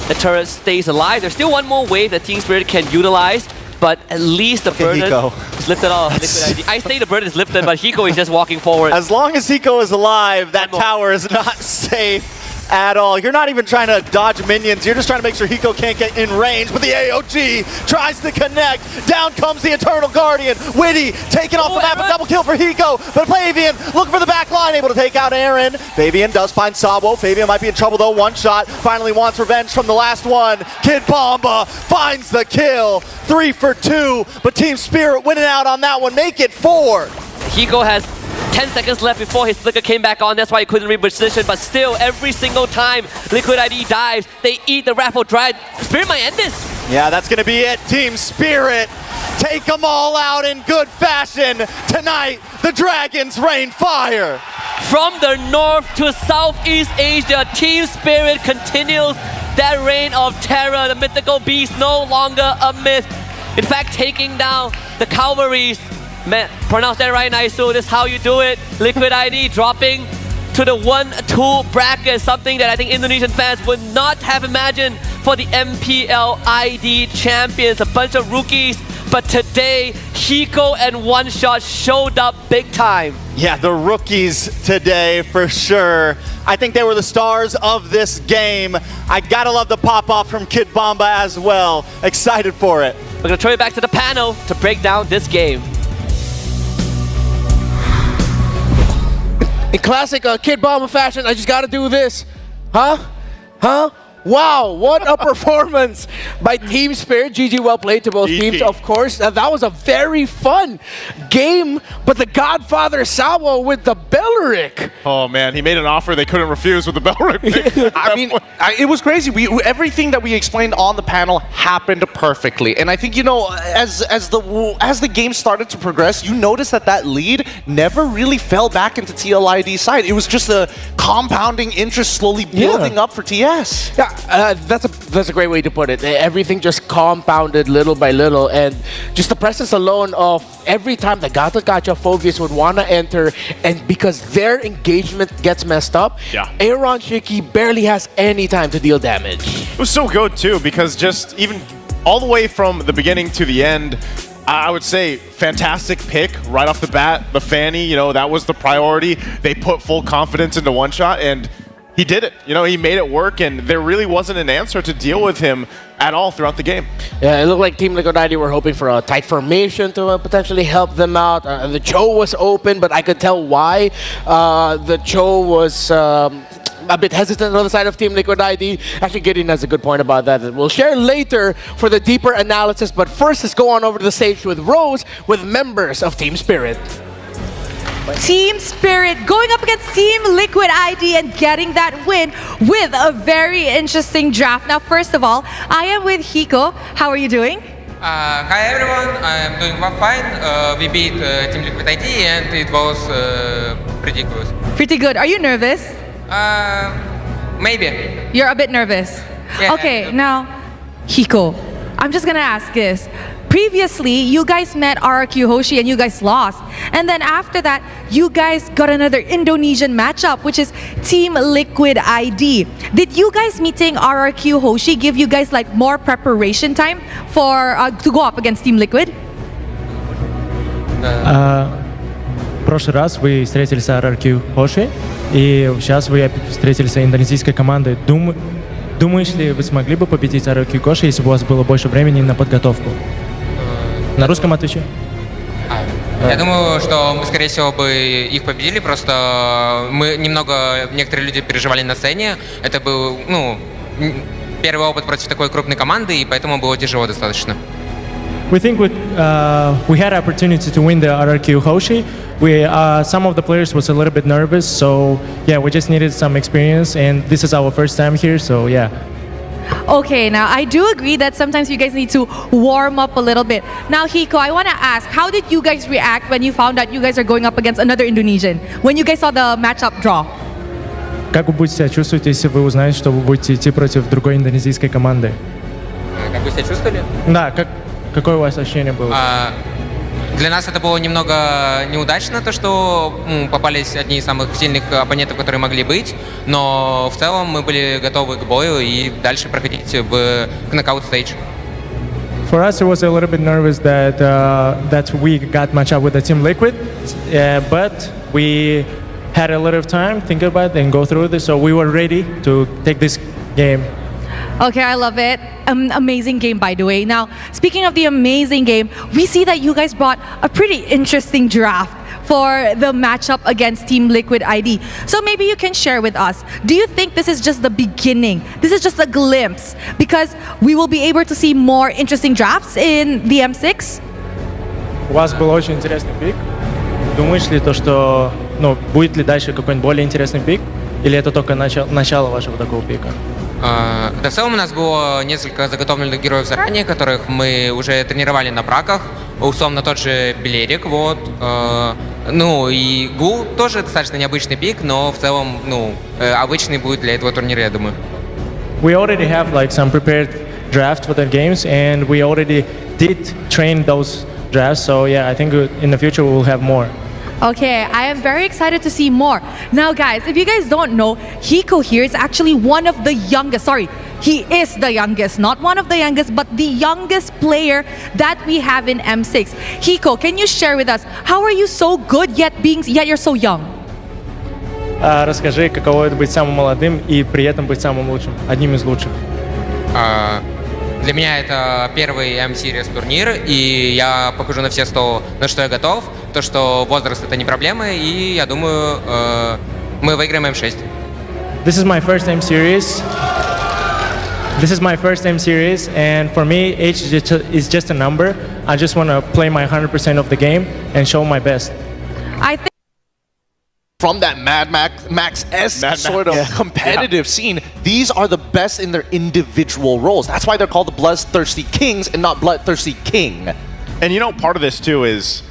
The turret stays alive. There's still one more wave that Team Spirit can utilize, but at least the burden is lifted off. Liquid ID. I say the burden is lifted, but Hiko is just walking forward. As long as Hiko is alive, that tower is not safe at all. You're not even trying to dodge minions. You're just trying to make sure Hiko can't get in range, but the AOG tries to connect. Down comes the Eternal Guardian. Witty taken off the map, a double kill for Hiko, but Fabian looking for the back line, able to take out Aaron. Fabian does find Sabo. Fabian might be in trouble though. One shot, finally wants revenge from the last one. Kid Bomba finds the kill. 3 for 2, but Team Spirit winning out on that one. Make it 4. Hiko has 10 seconds left before his flicker came back on. That's why he couldn't reposition. But still, every single time Liquid ID dives, they eat the Raffle Dry. Spirit might end this. Yeah, that's going to be it. Team Spirit, take them all out in good fashion. Tonight, the Dragons rain fire. From the north to Southeast Asia, Team Spirit continues that reign of terror. The mythical beast no longer a myth. In fact, taking down the Calvaries. Man, pronounce that right, Naisu. This is how you do it. Liquid ID dropping to the 1-2 bracket. Something that I think Indonesian fans would not have imagined for the MPL ID champions. A bunch of rookies. But today, Hiko and One Shot showed up big time. Yeah, the rookies today for sure. I think they were the stars of this game. I gotta love the pop-off from Kid Bomba as well. Excited for it. We're gonna throw it back to the panel to break down this game. In classic Kid Bomba fashion, I just gotta do this. Huh? Wow, what a performance by Team Spirit. GG, well played to both teams, of course. That was a very fun game, but the Godfather Sawa with the Belleric. Oh man, he made an offer they couldn't refuse with the Belleric. I mean, it was crazy. Everything that we explained on the panel happened perfectly. And I think, you know, as the game started to progress, you noticed that lead never really fell back into TLID's side. It was just a compounding interest slowly building up for TS. Yeah. That's a great way to put it. Everything just compounded little by little, and just the presence alone of every time the Gacha Phobias would want to enter, and because their engagement gets messed up, Aaron Shiki barely has any time to deal damage. It was so good too, because just even all the way from the beginning to the end, I would say fantastic pick right off the bat. The Fanny, you know, that was the priority. They put full confidence into One Shot, and he did it. You know, he made it work, and there really wasn't an answer to deal with him at all throughout the game. Yeah, it looked like Team Liquid ID were hoping for a tight formation to potentially help them out. The Cho was open, but I could tell why. The Cho was a bit hesitant on the side of Team Liquid ID. Actually, Gideon has a good point about that we'll share later for the deeper analysis. But first, let's go on over to the stage with Rose, with members of Team Spirit. Team Spirit going up against Team Liquid ID and getting that win with a very interesting draft. Now, first of all, I am with Hiko. How are you doing? Hi everyone, I'm doing fine. We beat Team Liquid ID and it was pretty good. Pretty good. Are you nervous? Maybe. You're a bit nervous. Yeah, okay, now, Hiko, I'm just gonna ask this. Previously, you guys met RRQ Hoshi and you guys lost. And then after that, you guys got another Indonesian matchup, which is Team Liquid ID. Did you guys meeting RRQ Hoshi give you guys like more preparation time for to go up against Team Liquid? В прошлый раз вы встретились с RRQ Hoshi, и сейчас вы встретились с индонезийской командой. Думаешь ли, вы смогли бы победить RRQ Hoshi, если бы у вас было больше времени на подготовку? На русском отвечу. Я думаю, что мы, скорее всего, бы их победили, просто некоторые люди переживали на сцене. Это был, первый опыт против такой крупной команды, и поэтому было тяжело достаточно. We think we had opportunity to win the RRQ Hoshi. Some of the players was a little bit nervous, so yeah, we just needed some experience, and this is our first time here, so yeah. Okay, now I do agree that sometimes you guys need to warm up a little bit. Now, Hiko, I want to ask, how did you guys react when you found out you guys are going up against another Indonesian? When you guys saw the matchup draw? Как вы будете себя чувствовать, если вы узнаете, что вы будете идти против другой индонезийской команды? Как вы себя чувствовали? Да, какое у вас ощущение было? Для нас это было немного неудачно, то, что попались одни из самых сильных оппонентов, которые могли быть, но в целом мы были готовы к бою и дальше проходить в knockout stage. For us, it was a little bit nervous that we got matched up with the Team Liquid, but we had a little time, think about it, and go through this, so we were ready to take this game. Okay, I love it. Amazing game, by the way. Now, speaking of the amazing game, we see that you guys brought a pretty interesting draft for the matchup against Team Liquid ID. So maybe you can share with us, do you think this is just the beginning? This is just a glimpse? Because we will be able to see more interesting drafts in the M6? У вас был очень интересный пик. Думаешь ли то, что будет ли дальше какой-нибудь более интересный пик? Или это только начало вашего такого пика? Да, в целом у нас было несколько заготовленных героев заранее, которых мы уже тренировали на праках. Условно тот же Белерик, вот. И Гул тоже достаточно необычный пик, но в целом, обычный будет для этого турнира, я думаю. We already have like some prepared drafts for the games, and we already did train those drafts. So yeah, I think in the future we will have more. Okay, I am very excited to see more. Now guys, if you guys don't know, Hiko here is actually one of the youngest, he is the youngest, not one of the youngest, but the youngest player that we have in M6. Hiko, can you share with us, how are you so good yet you're so young? Расскажи, каково это быть самым молодым и при этом быть самым лучшим, одним из лучших. Для меня это первый M-Series турнир, и я покажу на все 100, на что я готов. То, что возраст это не проблема, и я думаю, мы выиграем M6. This is my first M-Series. This is my first M-Series, and for me, age is just a number. I just want to play my 100% of the game and show my best. I think from that Mad Max-esque sort of competitive scene, these are the best in their individual roles. That's why they're called the Bloodthirsty Kings and not Bloodthirsty King. And part of this too is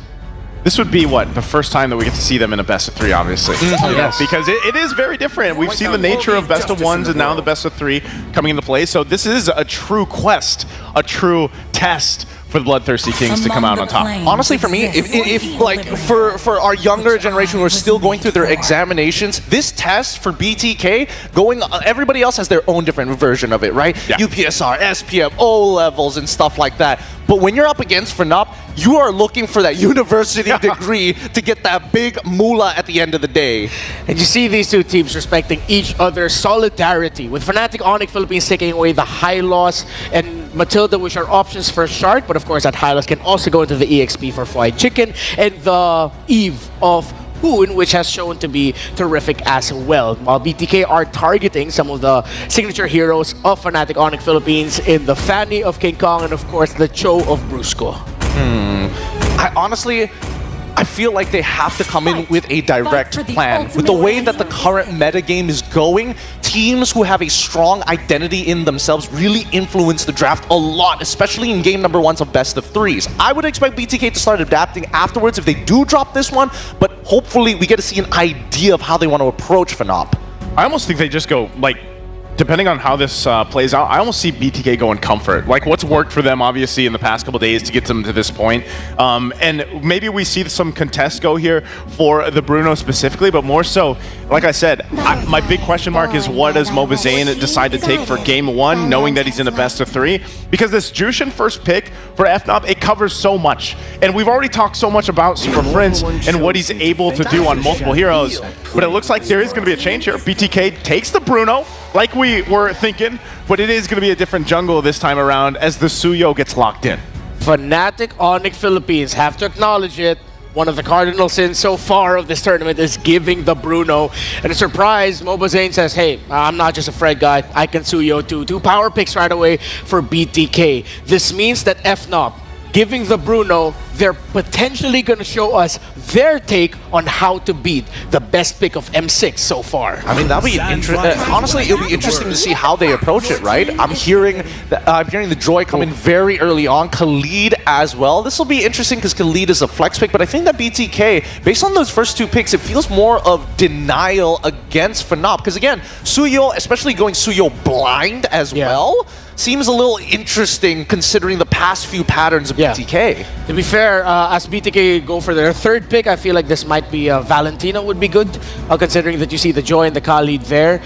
this would be the first time that we get to see them in a best of 3, obviously. Yes. Because it is very different. We've seen the nature of best of 1s and now the best of 3 coming into play. So this is a true quest, a true test for the Bloodthirsty Kings to come out on top. Honestly, for me, if like for our younger generation who are still going through their examinations, this test for BTK everybody else has their own different version of it, right? Yeah. UPSR, SPM, O levels, and stuff like that. But when you're up against FNUP, you are looking for that university degree to get that big moolah at the end of the day. And you see these two teams respecting each other's solidarity, with Fnatic Onyx Philippines taking away the high loss and Matilda, which are options for Shark, but of course that high loss can also go into the EXP for Fried Chicken, and the Eve of Hoon, which has shown to be terrific as well. While BTK are targeting some of the signature heroes of Fnatic Onyx Philippines in the Fanny of King Kong and of course the Cho of Brusco. I feel like they have to come in with a direct plan. With the way that the current metagame is going, teams who have a strong identity in themselves really influence the draft a lot, especially in game number 1s of best of 3s. I would expect BTK to start adapting afterwards if they do drop this one, but hopefully we get to see an idea of how they want to approach FNOP. I almost think they just go, depending on how this plays out, I almost see BTK going comfort. Like what's worked for them, obviously, in the past couple days to get them to this point. And maybe we see some contest go here for the Bruno specifically, but more so, like I said, my big question mark is what does MOBA decide to take for game 1, knowing that he's in the best of 3? Because this Jushin first pick for FNOP, it covers so much. And we've already talked so much about Super Prince and what he's able to do on multiple heroes. But it looks like there is going to be a change here. BTK takes the Bruno, like we were thinking, but it is going to be a different jungle this time around as the Suyo gets locked in. Fnatic Onyx Philippines have to acknowledge it. One of the cardinal sins so far of this tournament is giving the Bruno. And a surprise, MOBA says, hey, I'm not just a Fred guy, I can Suyo too. 2 power picks right away for BTK. This means that FNOP, giving the Bruno, they're potentially going to show us their take on how to beat the best pick of M6 so far. I mean, that'll be honestly, it'll be interesting to see how they approach it, right? I'm hearing the Joy come in very early on, Khalid as well. This will be interesting because Khalid is a flex pick, but I think that BTK, based on those first 2 picks, it feels more of denial against FNOP. Because again, Suyo, especially going Suyo blind as well, seems a little interesting considering the past few patterns of BTK. To be fair, as BTK go for their 3rd pick, I feel like this might be Valentino would be good, considering that you see the Joy and the Khalid there.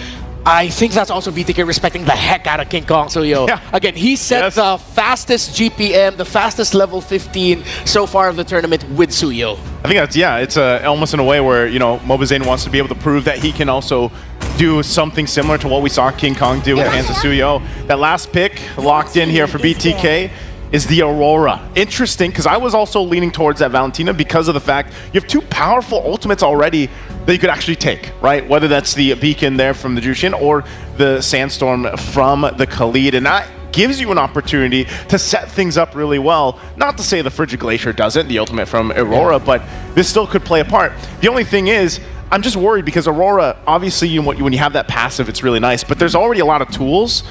I think that's also BTK respecting the heck out of King Kong Suyo. Again, he set the fastest GPM, the fastest level 15 so far of the tournament with Suyo. I think that's, it's almost in a way where, you know, MOBA wants to be able to prove that he can also do something similar to what we saw King Kong do with hands of Suyo. That last pick locked in here for BTK is the Aurora. Interesting, because I was also leaning towards that Valentina because of the fact you have 2 powerful ultimates already that you could actually take, right? Whether that's the Beacon there from the Jushin or the Sandstorm from the Khalid. And that gives you an opportunity to set things up really well. Not to say the Frigid Glacier doesn't, the ultimate from Aurora, but this still could play a part. The only thing is, I'm just worried because Aurora, obviously, when you have that passive, it's really nice, but there's already a lot of tools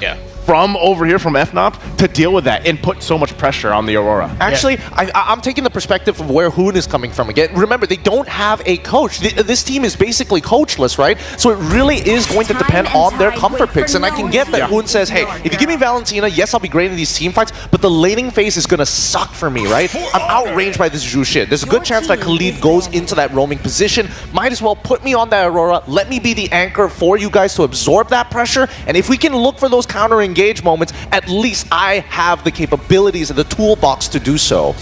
from over here from FNOP to deal with that and put so much pressure on the Aurora. Actually, I'm taking the perspective of where Hoon is coming from. Again, remember, they don't have a coach. This team is basically coachless, right? So it really is going to depend on their comfort picks. And I can get that Hoon says, hey, if you give me Valentina, yes, I'll be great in these team fights, but the laning phase is going to suck for me, right? I'm outranged by this Jushin. There's a good chance that Khalid goes into that roaming position. Might as well put me on that Aurora. Let me be the anchor for you guys to absorb that pressure. And if we can look for those counter-engage moments, at least I have the capabilities and the toolbox to do so.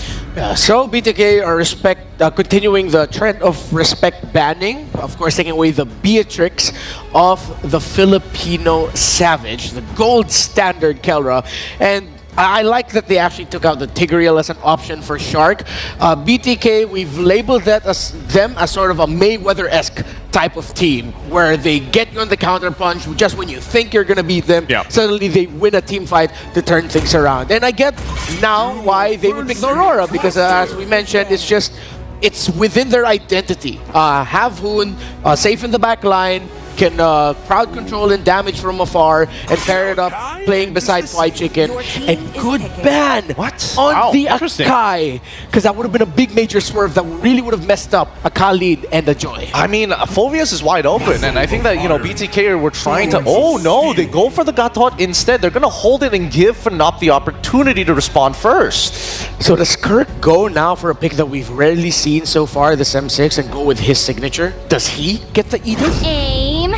So BTK are continuing the trend of respect banning, of course taking away the Beatrix of the Filipino Savage, the gold standard Kelra, and I like that they actually took out the Tigreal as an option for Shark. BTK, we've labeled that as them as sort of a Mayweather-esque type of team where they get you on the counter punch just when you think you're gonna beat them. Suddenly they win a team fight to turn things around. And I get now why they would pick the Aurora because as we mentioned, it's within their identity. Have Hoon safe in the back line, can crowd control and damage from afar and pair it up playing beside Fly Chicken, and good ban on the Akai, because that would have been a big major swerve that really would have messed up a Khalid and a Joy. I mean, Phoveus is wide open, and I think that, you know, BTK were trying to, oh no, they go for the Gatot instead. They're going to hold it and give FNOP the opportunity to respond first. So does Kirk go now for a pick that we've rarely seen so far, this M6, and go with his signature? Does he get the Edith? Aim.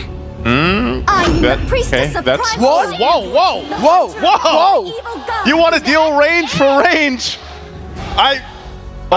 I'm the priestess of that's primal. Whoa! You want to deal range for range? I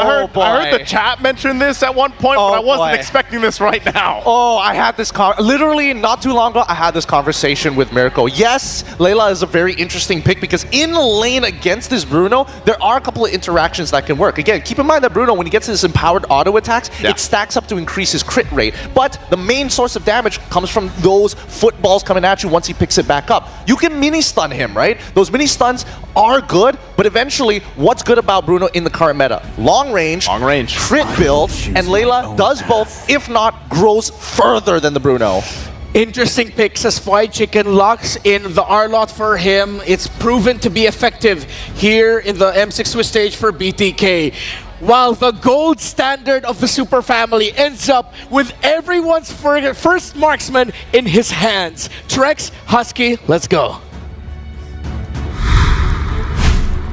heard the chat mention this at one point, but I wasn't expecting this right now. Oh, I had this literally not too long ago. I had this conversation with Mirko. Yes, Layla is a very interesting pick because in lane against this Bruno, there are a couple of interactions that can work. Again, keep in mind that Bruno, when he gets his empowered auto attacks, it stacks up to increase his crit rate. But the main source of damage comes from those footballs coming at you once he picks it back up. You can mini stun him, right? Those mini stuns are good, but eventually, what's good about Bruno in the current meta? Long range, crit build, and Layla does both, if not grows further than the Bruno. Interesting picks as Fly Chicken locks in the R-Lot for him. It's proven to be effective here in the M6 Swiss stage for BTK. while the gold standard of the Super Family ends up with everyone's first marksman in his hands. Trex, Husky, let's go.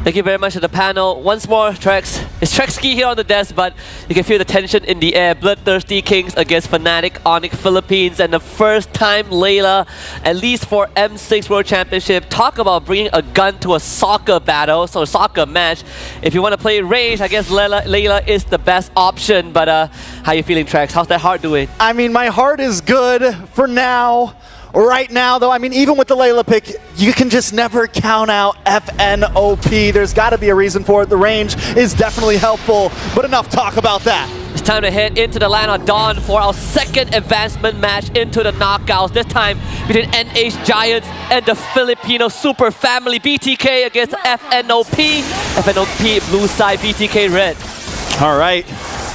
Thank you very much to the panel. Once more, Trex. It's Trexky here on the desk, but you can feel the tension in the air. Bloodthirsty Kings against Fnatic, Onyx Philippines, and the first time Layla, at least for M6 World Championship. Talk about bringing a gun to a soccer battle, so a soccer match. If you want to play range, I guess Layla is the best option. But how you feeling, Trex? How's that heart doing? I mean, my heart is good for now. Right now, though, I mean, even with the Layla pick, you can just never count out FNOP. There's got to be a reason for it. The range is definitely helpful, but enough talk about that. It's time to head into the land of Dawn for our second advancement match into the knockouts. This time between NH Giants and the Filipino Super Family. BTK against FNOP. FNOP blue side, BTK red. All right.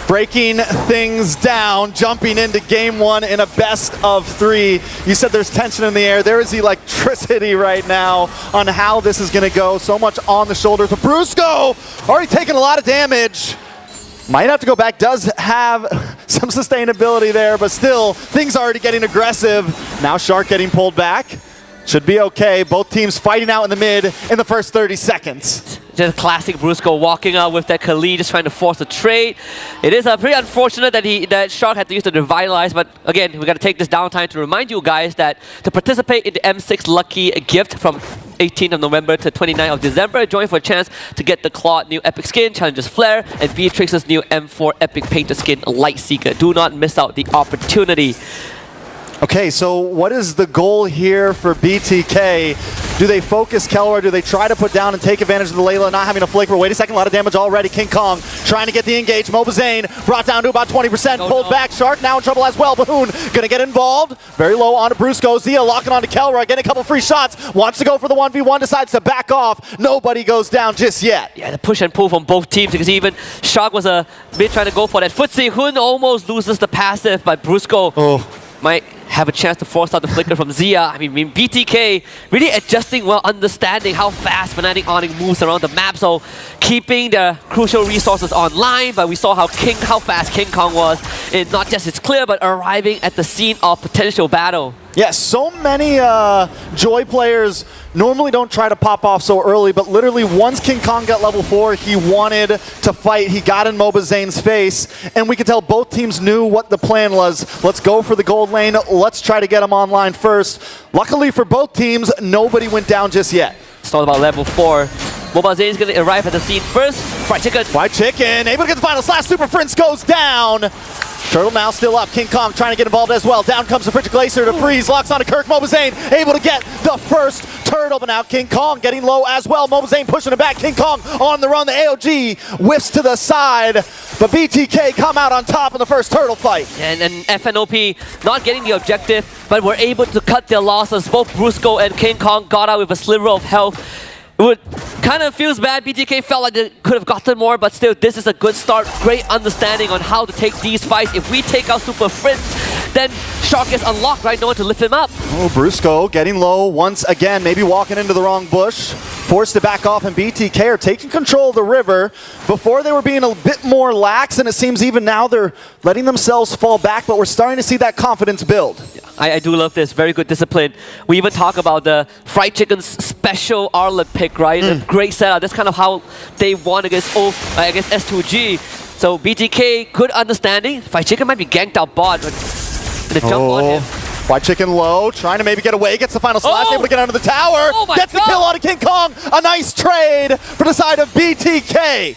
Breaking things down, jumping into game one in a best of three. You said there's tension in the air. There is electricity right now on how this is going to go. So much on the shoulders of Brusco. Already taking a lot of damage. Might have to go back. Does have some sustainability there, but still, things are already getting aggressive. Now Shark getting pulled back. Should be okay. Both teams fighting out in the mid in the first 30 seconds. Just classic Brusco walking out with that Khalid, just trying to force a trade. It is pretty unfortunate that Shark had to use the Revitalize, but again, we got to take this downtime to remind you guys that to participate in the M6 Lucky Gift from 18th of November to 29th of December, join for a chance to get the Claude new Epic Skin, Challenger's Flare, and Beatrix's new M4 Epic Painter Skin, Light Seeker. Do not miss out the opportunity. Okay, so what is the goal here for BTK? Do they focus Kelroy? Do they try to put down and take advantage of the Layla not having a flicker? Wait a second, a lot of damage already. King Kong trying to get the engage. MOBA Zane brought down to about 20%, pulled back. Shark now in trouble as well. Bahoon gonna get involved. Very low onto Brusco. Zia locking onto Kelroy, getting a couple free shots. Wants to go for the 1v1, decides to back off. Nobody goes down just yet. Yeah, the push and pull from both teams, because even Shark was a bit trying to go for that footsie. Hun almost loses the passive, but Brusco might have a chance to force out the flicker from Zia. I mean, BTK really adjusting well, understanding how fast Fnatic Onyx moves around the map, so keeping the crucial resources online. But we saw how fast King Kong was in not just its clear, but arriving at the scene of potential battle. Yes, so many Joy players normally don't try to pop off so early, but literally once King Kong got level 4, he wanted to fight. He got in MOBA Zane's face, and we could tell both teams knew what the plan was. Let's go for the gold lane. Let's try to get him online first. Luckily for both teams, nobody went down just yet. It's all about level 4. MOBA Zane is going to arrive at the scene first. Fried Chicken. Fried Chicken, able to get the final slash. Super Prince goes down. Turtle now still up. King Kong trying to get involved as well. Down comes the Frigid Glacier to freeze. Locks onto Kirk. MOBA Zane able to get the first turtle, but now King Kong getting low as well. MOBA Zane pushing it back. King Kong on the run. The AOG whiffs to the side, but BTK come out on top in the first turtle fight. And FNOP not getting the objective, but were able to cut their losses. Both Brusco and King Kong got out with a sliver of health. It kind of feels bad. BTK felt like they could have gotten more, but still, this is a good start. Great understanding on how to take these fights. If we take out Super Fritz, then Shark is unlocked, right? No one to lift him up. Oh, Brusco getting low once again, maybe walking into the wrong bush. Forced to back off, and BTK are taking control of the river. Before they were being a bit more lax, and it seems even now they're letting themselves fall back, but we're starting to see that confidence build. I do love this. Very good discipline. We even talk about the Fried Chicken's special Arlet pick, right? A great setup. That's kind of how they won against S2G. So BTK, good understanding. Fried Chicken might be ganked out bot, but the jump on him. Fried Chicken low, trying to maybe get away, gets the final slash, able to get under the tower. Gets the kill on a King Kong. A nice trade for the side of BTK.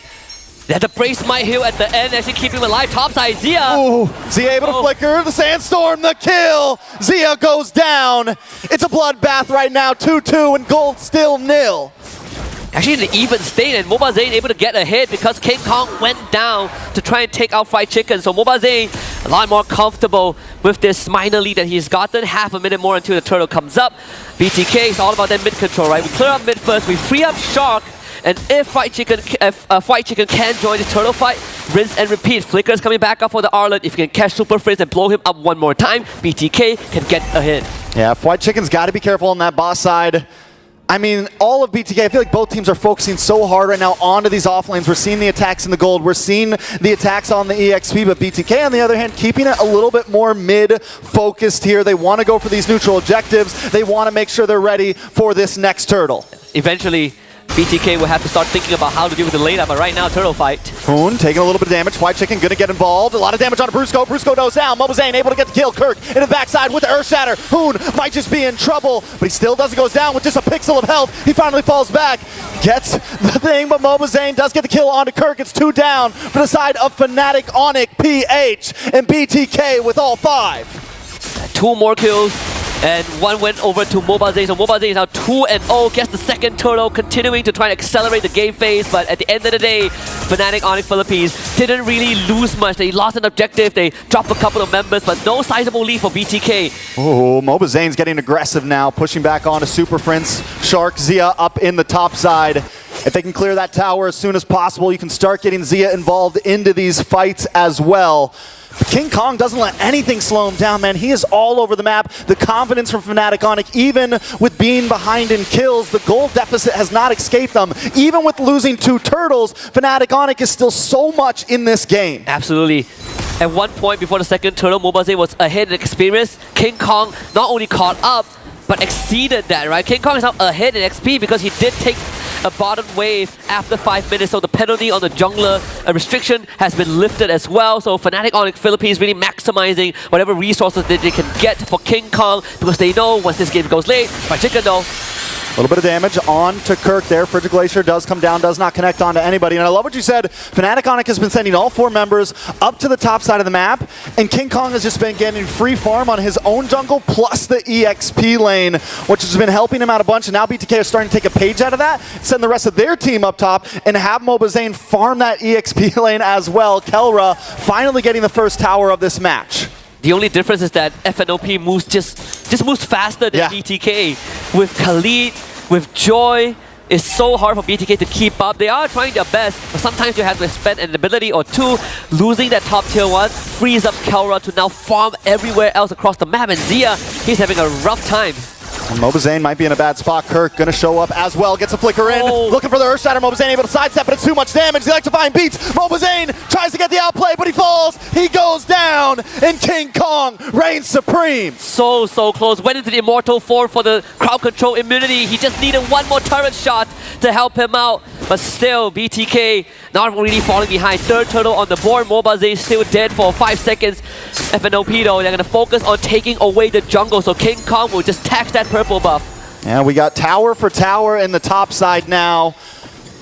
They had to brace my heel at the end, actually keeping him alive. Topside, Zia. Ooh, Zia able to flicker, the Sandstorm, the kill. Zia goes down. It's a bloodbath right now, 2-2, and gold still nil. Actually in an even state, and MOBA Zane able to get a hit because King Kong went down to try and take out Fried Chicken. So MOBA Zane a lot more comfortable with this minor lead that he's gotten. Half a minute more until the turtle comes up. BTK is all about that mid control, right? We clear up mid first, we free up Shark, and if Fried Chicken can join the turtle fight, rinse and repeat. Flicker's coming back up for the Arlet. If you can catch Super Frizz and blow him up one more time, BTK can get a hit. Yeah, Fried Chicken's got to be careful on that boss side. I mean, all of BTK, I feel like both teams are focusing so hard right now onto these offlanes. We're seeing the attacks in the gold. We're seeing the attacks on the EXP, but BTK, on the other hand, keeping it a little bit more mid-focused here. They want to go for these neutral objectives. They want to make sure they're ready for this next turtle. Eventually, BTK will have to start thinking about how to deal with the later, but right now, turtle fight. Hoon taking a little bit of damage. White Chicken gonna get involved. A lot of damage on Brusco. Brusco goes down. Mobazane able to get the kill. Kirk in the backside with the Earth Shatter. Hoon might just be in trouble, but he still doesn't go down with just a pixel of health. He finally falls back. Gets the thing, but Mobazane does get the kill onto Kirk. It's 2 down for the side of Fnatic, Onic, PH, and BTK with all 5. 2 more kills. And 1 went over to Mobazane, so Mobazane is now 2-0, gets the second turtle, continuing to try and accelerate the game phase, but at the end of the day, Fnatic Onic Philippines didn't really lose much. They lost an objective, they dropped a couple of members, but no sizable lead for BTK. Oh, Mobazane's getting aggressive now, pushing back onto Super Prince. Shark, Zia up in the top side. If they can clear that tower as soon as possible, you can start getting Zia involved into these fights as well. But King Kong doesn't let anything slow him down, man. He is all over the map. The confidence from Fnatic Onic, even with being behind in kills, the gold deficit has not escaped them. Even with losing 2 turtles, Fnatic Onic is still so much in this game. Absolutely. At one point before the second turtle, Mobazane was ahead in experience. King Kong not only caught up, but exceeded that, right? King Kong is now ahead in XP because he did take a bottom wave after 5 minutes, so the penalty on the jungler restriction has been lifted as well. So Fnatic Onic Philippines really maximizing whatever resources that they can get for King Kong because they know once this game goes late, ByteDance though. A little bit of damage on to Kirk there. Frigid Glacier does come down, does not connect onto anybody. And I love what you said. Fnatic Onic has been sending all 4 members up to the top side of the map, and King Kong has just been getting free farm on his own jungle plus the EXP lane, which has been helping him out a bunch. And now BTK is starting to take a page out of that, send the rest of their team up top, and have Mobazane farm that EXP lane as well. Kelra finally getting the first tower of this match. The only difference is that FNOP moves just moves faster than BTK. With Khalid, with Joy, it's so hard for BTK to keep up. They are trying their best, but sometimes you have to spend an ability or 2. Losing that top tier 1 frees up Kelra to now farm everywhere else across the map, and Zia, he's having a rough time. And Mobazane might be in a bad spot. Kirk gonna show up as well. Gets a flicker in. Looking for the Earth Shatter. Mobazane able to sidestep, but it's too much damage. The electrifying beats. Mobazane tries to get the outplay, but he falls. He goes down, and King Kong reigns supreme. So close. Went into the Immortal form for the crowd control immunity. He just needed 1 more turret shot to help him out. But still, BTK not really falling behind. 3rd turtle on the board. Mobazane still dead for 5 seconds. FNOP though, they're gonna focus on taking away the jungle, so King Kong will just tax that purple buff. Yeah, we got tower for tower in the top side now.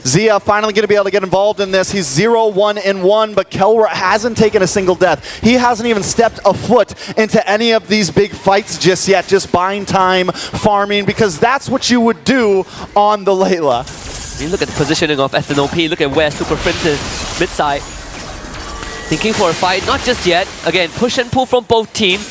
Zia finally going to be able to get involved in this. He's 0-1-1, but Kelra hasn't taken a single death. He hasn't even stepped a foot into any of these big fights just yet, just buying time, farming, because that's what you would do on the Layla. You look at the positioning of FNOP, look at where Super Prince is, mid-side. Thinking for a fight, not just yet. Again, push and pull from both teams.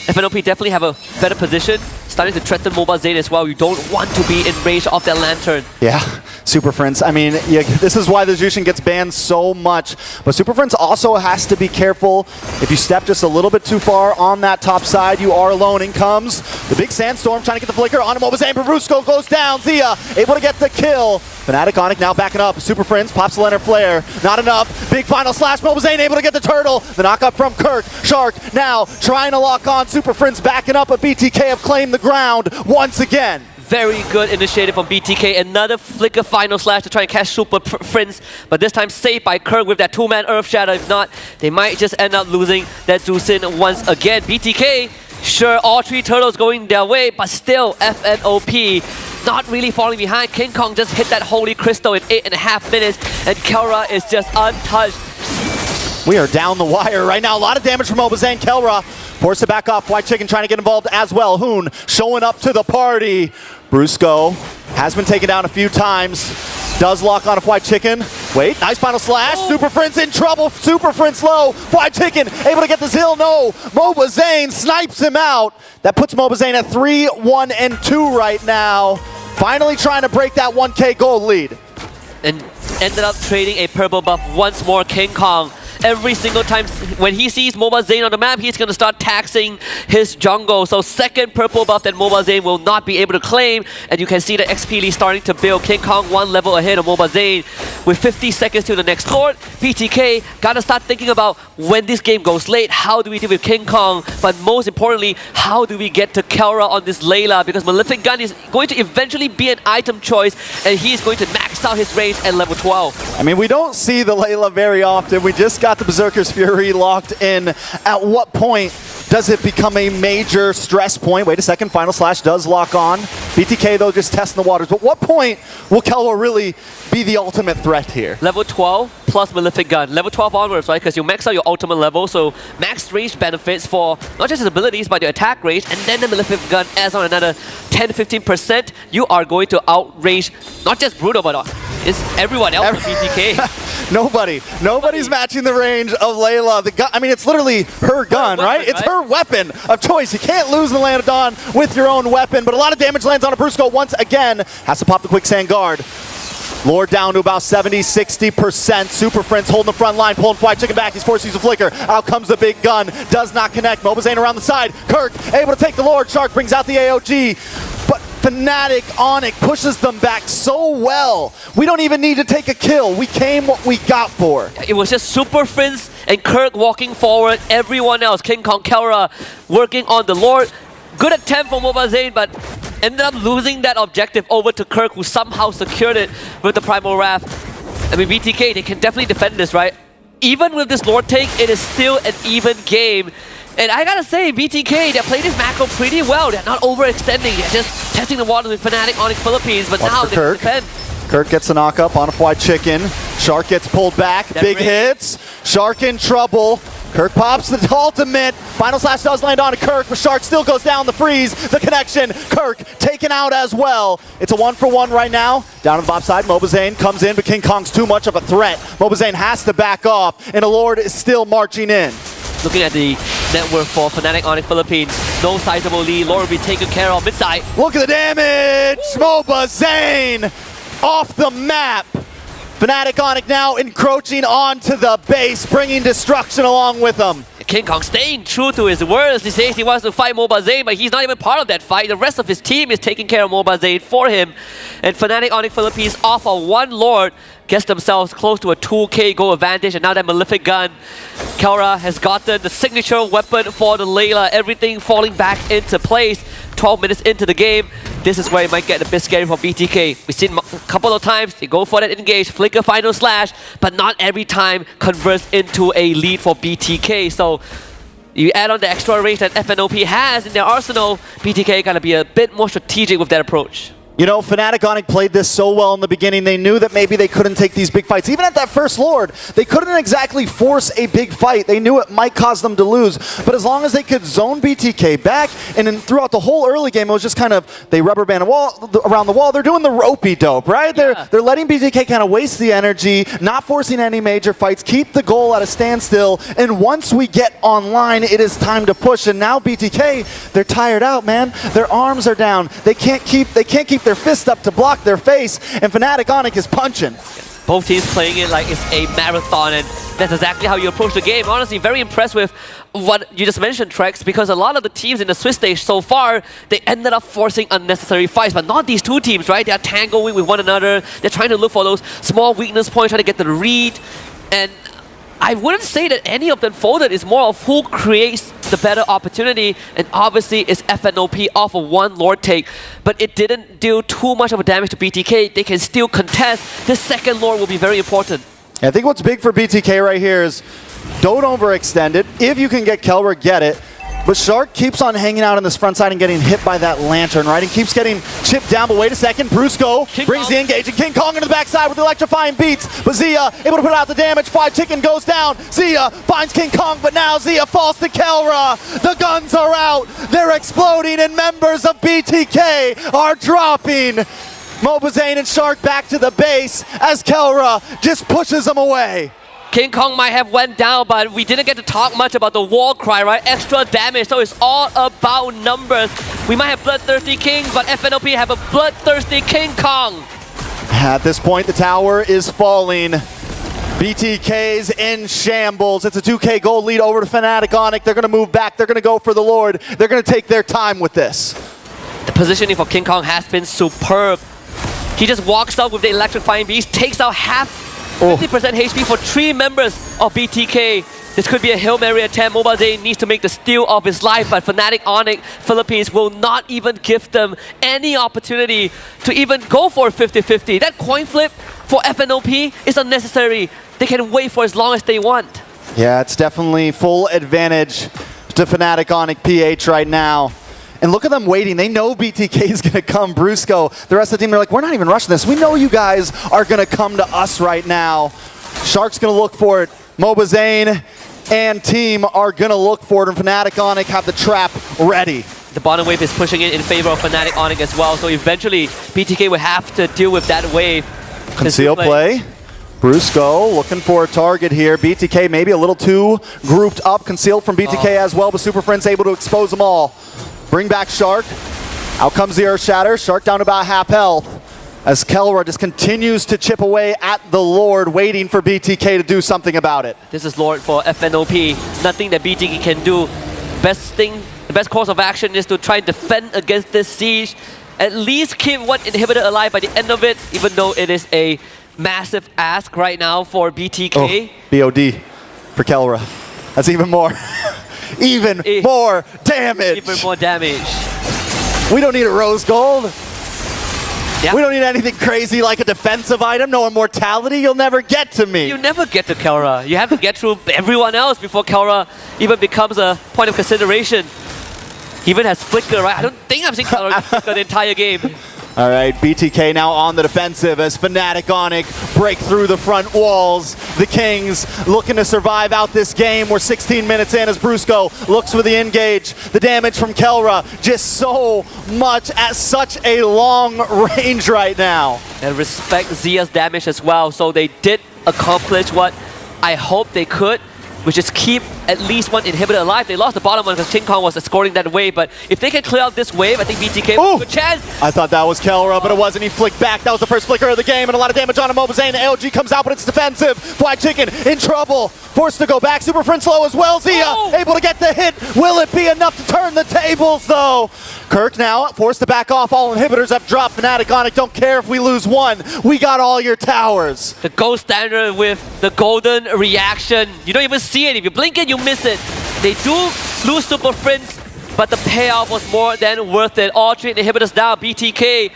FNOP definitely have a better position. Starting to threaten Mobazane as well. You don't want to be in range of that lantern. Yeah, Super Friends. I mean, yeah, this is why the Jushin gets banned so much. But Super Friends also has to be careful. If you step just a little bit too far on that top side, you are alone. In comes the big sandstorm, trying to get the flicker on Mobazane. Brusco goes down. Zia able to get the kill. Fnatic Onic now backing up. Super Friends pops the Leonard Flare. Not enough. Big final slash. Mobazane able to get the turtle. The knockup from Kirk. Shark now trying to lock on. Super Friends backing up, but BTK have claimed the ground once again. Very good initiative from BTK. Another flicker final slash to try and catch Super Prince, but this time saved by Kirk with that 2-man Earth Shatter. If not, they might just end up losing that Jushin once again. BTK, sure, all 3 turtles going their way, but still FNOP not really falling behind. King Kong just hit that Holy Crystal in 8.5 minutes, and Kelra is just untouched. We are down the wire right now. A lot of damage from Mobazane. Kelra forced to back off. White Chicken trying to get involved as well. Hoon showing up to the party. Brusco has been taken down a few times. Does lock on a White Chicken. Wait, nice final slash. Super Prince in trouble. Super Prince low. White Chicken able to get this hill. No. Mobazane snipes him out. That puts Mobazane at 3-1-2 right now. Finally trying to break that 1K gold lead. And ended up trading a purple buff once more. King Kong every single time when he sees MOBA Zane on the map, he's going to start taxing his jungle. So second purple buff that MOBA Zane will not be able to claim. And you can see the XP lead starting to build. King Kong 1 level ahead of MOBA Zane with 50 seconds to the next Lord. BTK got to start thinking about when this game goes late, how do we deal with King Kong? But most importantly, how do we get to Kelra on this Layla? Because Malefic Gun is going to eventually be an item choice, and he's going to max out his range at level 12. I mean, we don't see the Layla very often. We just got the Berserker's Fury locked in. At what point does it become a major stress point? Wait a second, Final Slash does lock on. BTK, though, just testing the waters. But what point will Kelra really be the ultimate threat here? Level 12 plus Malefic Gun. Level 12 onwards, right? Because you max out your ultimate level, so max range benefits for not just his abilities, but your attack range, and then the Malefic Gun adds on another 10-15%. You are going to outrange not just Bruno, but it's everyone else with BTK. Nobody's matching the range of Layla. The gun, I mean, it's literally her gun, right? It's her weapon of choice. You can't lose in the Land of Dawn with your own weapon, but a lot of damage lands on a Brusco once again. Has to pop the Quicksand Guard. Lord down to about 70-60%. Super Friends holding the front line, pulling Fly Chicken back. He's forced to use a flicker. Out comes the big gun. Does not connect. MOBA Zane around the side. Kirk able to take the Lord. Shark brings out the AOG. But Fnatic Onyx pushes them back so well. We don't even need to take a kill. We came what we got for. It was just Super Friends and Kirk walking forward. Everyone else, King Kong, Kelra, working on the Lord. Good attempt from MOBA Zane, but ended up losing that objective over to Kirk, who somehow secured it with the Primal Wrath. I mean, BTK, they can definitely defend this, right? Even with this Lord take, it is still an even game. And I gotta say, BTK, they played this macro pretty well. They're not overextending, they're just testing the waters with Fnatic Onyx Philippines, but now they can defend. Kirk gets a knock up on a Fly Chicken. Shark gets pulled back. Big hits. Shark in trouble. Kirk pops the ultimate. Final Slash does land on Kirk, but Shark still goes down the freeze. The connection. Kirk taken out as well. It's a 1-for-1 right now. Down on the bot side, MOBA Zane comes in, but King Kong's too much of a threat. MOBA Zane has to back off, and the Lord is still marching in. Looking at the network for Fnatic Onyx Philippines, no sizable lead. Lord will be taken care of mid-side. Look at the damage! MOBA Zane off the map. Fnatic Onyx now encroaching onto the base, bringing destruction along with them. King Kong staying true to his words. He says he wants to fight MOBA Zane, but he's not even part of that fight. The rest of his team is taking care of MOBA Zane for him. And Fnatic Onyx Philippines off of one Lord gets themselves close to a 2k goal advantage, and now that Malefic Gun, Kelra has gotten the signature weapon for the Layla. Everything falling back into place. 12 minutes into the game, this is where it might get a bit scary for BTK. We've seen a couple of times they go for that engage, flicker Final Slash, but not every time converts into a lead for BTK. So you add on the extra range that FNOP has in their arsenal, BTK gotta be a bit more strategic with that approach. You know, Fnatic Onyx played this so well in the beginning, they knew that maybe they couldn't take these big fights. Even at that first Lord, they couldn't exactly force a big fight. They knew it might cause them to lose. But as long as they could zone BTK back, and then throughout the whole early game, it was just kind of, they rubber band around the wall. They're doing the ropey dope, right? Yeah. They're letting BTK kind of waste the energy, not forcing any major fights, keep the goal at a standstill. And once we get online, it is time to push. And now BTK, they're tired out, man. Their arms are down. They can't keep their fist up to block their face, and Fnatic Onyx is punching. Both teams playing it like it's a marathon, and that's exactly how you approach the game. Honestly, very impressed with what you just mentioned, Trex, because a lot of the teams in the Swiss stage so far, they ended up forcing unnecessary fights, but not these two teams, right? They're tangling with one another. They're trying to look for those small weakness points, trying to get the read, and I wouldn't say that any of them folded. It's more of who creates the better opportunity, and obviously it's FNOP off of one Lord take, but it didn't do too much of a damage to BTK. They can still contest. This second Lord will be very important. I think what's big for BTK right here is don't overextend it. If you can get Kelra, get it. But Shark keeps on hanging out on this front side and getting hit by that lantern, right? And keeps getting chipped down, but wait a second. Brusco brings the engage, and King Kong into the backside with electrifying beats. But Zia able to put out the damage. Fly Chicken goes down. Zia finds King Kong, but now Zia falls to Kelra. The guns are out. They're exploding, and members of BTK are dropping. MOBA Zane and Shark back to the base as Kelra just pushes them away. King Kong might have went down, but we didn't get to talk much about the war cry, right? Extra damage, so it's all about numbers. We might have Bloodthirsty Kings, but FNOP have a Bloodthirsty King Kong. At this point, the tower is falling. BTK's in shambles. It's a 2K gold lead over to Fnatic Onic. They're going to move back. They're going to go for the Lord. They're going to take their time with this. The positioning for King Kong has been superb. He just walks out with the electrifying beast, takes out half 50% HP for 3 members of BTK. This could be a Hail Mary attempt. MOBA needs to make the steal of his life, but Fnatic Onic Philippines will not even give them any opportunity to even go for a 50-50. That coin flip for FNOP is unnecessary. They can wait for as long as they want. Yeah, it's definitely full advantage to Fnatic Onic PH right now. And look at them waiting. They know BTK is going to come. Brusco, the rest of the team, they're like, we're not even rushing this. We know you guys are going to come to us right now. Shark's going to look for it. MOBA Zane and team are going to look for it. And Fnatic Onic have the trap ready. The bottom wave is pushing it in favor of Fnatic Onic as well. So eventually, BTK will have to deal with that wave. Conceal play. Brusco looking for a target here. BTK maybe a little too grouped up. Concealed from BTK as well, but Super Friends able to expose them all. Bring back Shark. Out comes the Earth Shatter. Shark down to about half health. As Kelra just continues to chip away at the Lord, waiting for BTK to do something about it. This is Lord for FNOP. Nothing that BTK can do. The best course of action is to try and defend against this siege. At least keep one inhibitor alive by the end of it, even though it is a massive ask right now for BTK. Oh, BOD for Kelra. That's even more. Even more damage. Even more damage. We don't need a rose gold. Yeah. We don't need anything crazy like a defensive item. No immortality. You'll never get to me. You never get to Kelra. You have to get through everyone else before Kelra even becomes a point of consideration. He even has Flicker, right? I don't think I've seen Kelra Flicker the entire game. All right, BTK now on the defensive as Fnatic Onic break through the front walls. The Kings looking to survive out this game. We're 16 minutes in as Brusco looks for the engage. The damage from Kelra, just so much at such a long range right now. And respect Zia's damage as well. So they did accomplish what I hope they could, which is keep at least one inhibitor alive. They lost the bottom one because King Kong was escorting that wave, but if they can clear out this wave, I think BTK will have a good chance. I thought that was Kelra, but it wasn't. He flicked back. That was the first flicker of the game, and a lot of damage on him. MOBA Zane, AOG comes out, but it's defensive. Black Chicken in trouble. Forced to go back. Super Friend slow as well. Zia able to get the hit. Will it be enough to turn the tables, though? Kirk now forced to back off. All inhibitors have dropped. Fnatic Onic don't care if we lose one. We got all your towers. The gold standard with the golden reaction. You don't even see it. If you blink it, you miss it. They do lose Super Friends, but the payoff was more than worth it. All 3 inhibitors down. BTK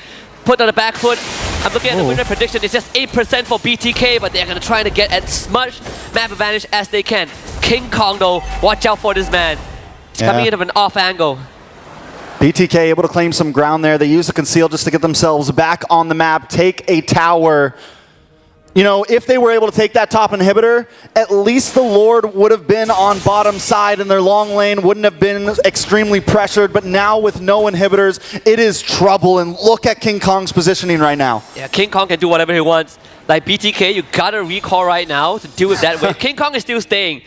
put on the back foot. I'm looking at the winner prediction. It's just 8% for BTK, but they're going to try to get as much map advantage as they can. King Kong, though, watch out for this man. He's coming in of an off angle. BTK able to claim some ground there. They use the conceal just to get themselves back on the map, take a tower. You know, if they were able to take that top inhibitor, at least the Lord would have been on bottom side and their long lane wouldn't have been extremely pressured. But now with no inhibitors, it is trouble. And look at King Kong's positioning right now. Yeah, King Kong can do whatever he wants. Like BTK, you gotta recall right now to deal with that wave. King Kong is still staying.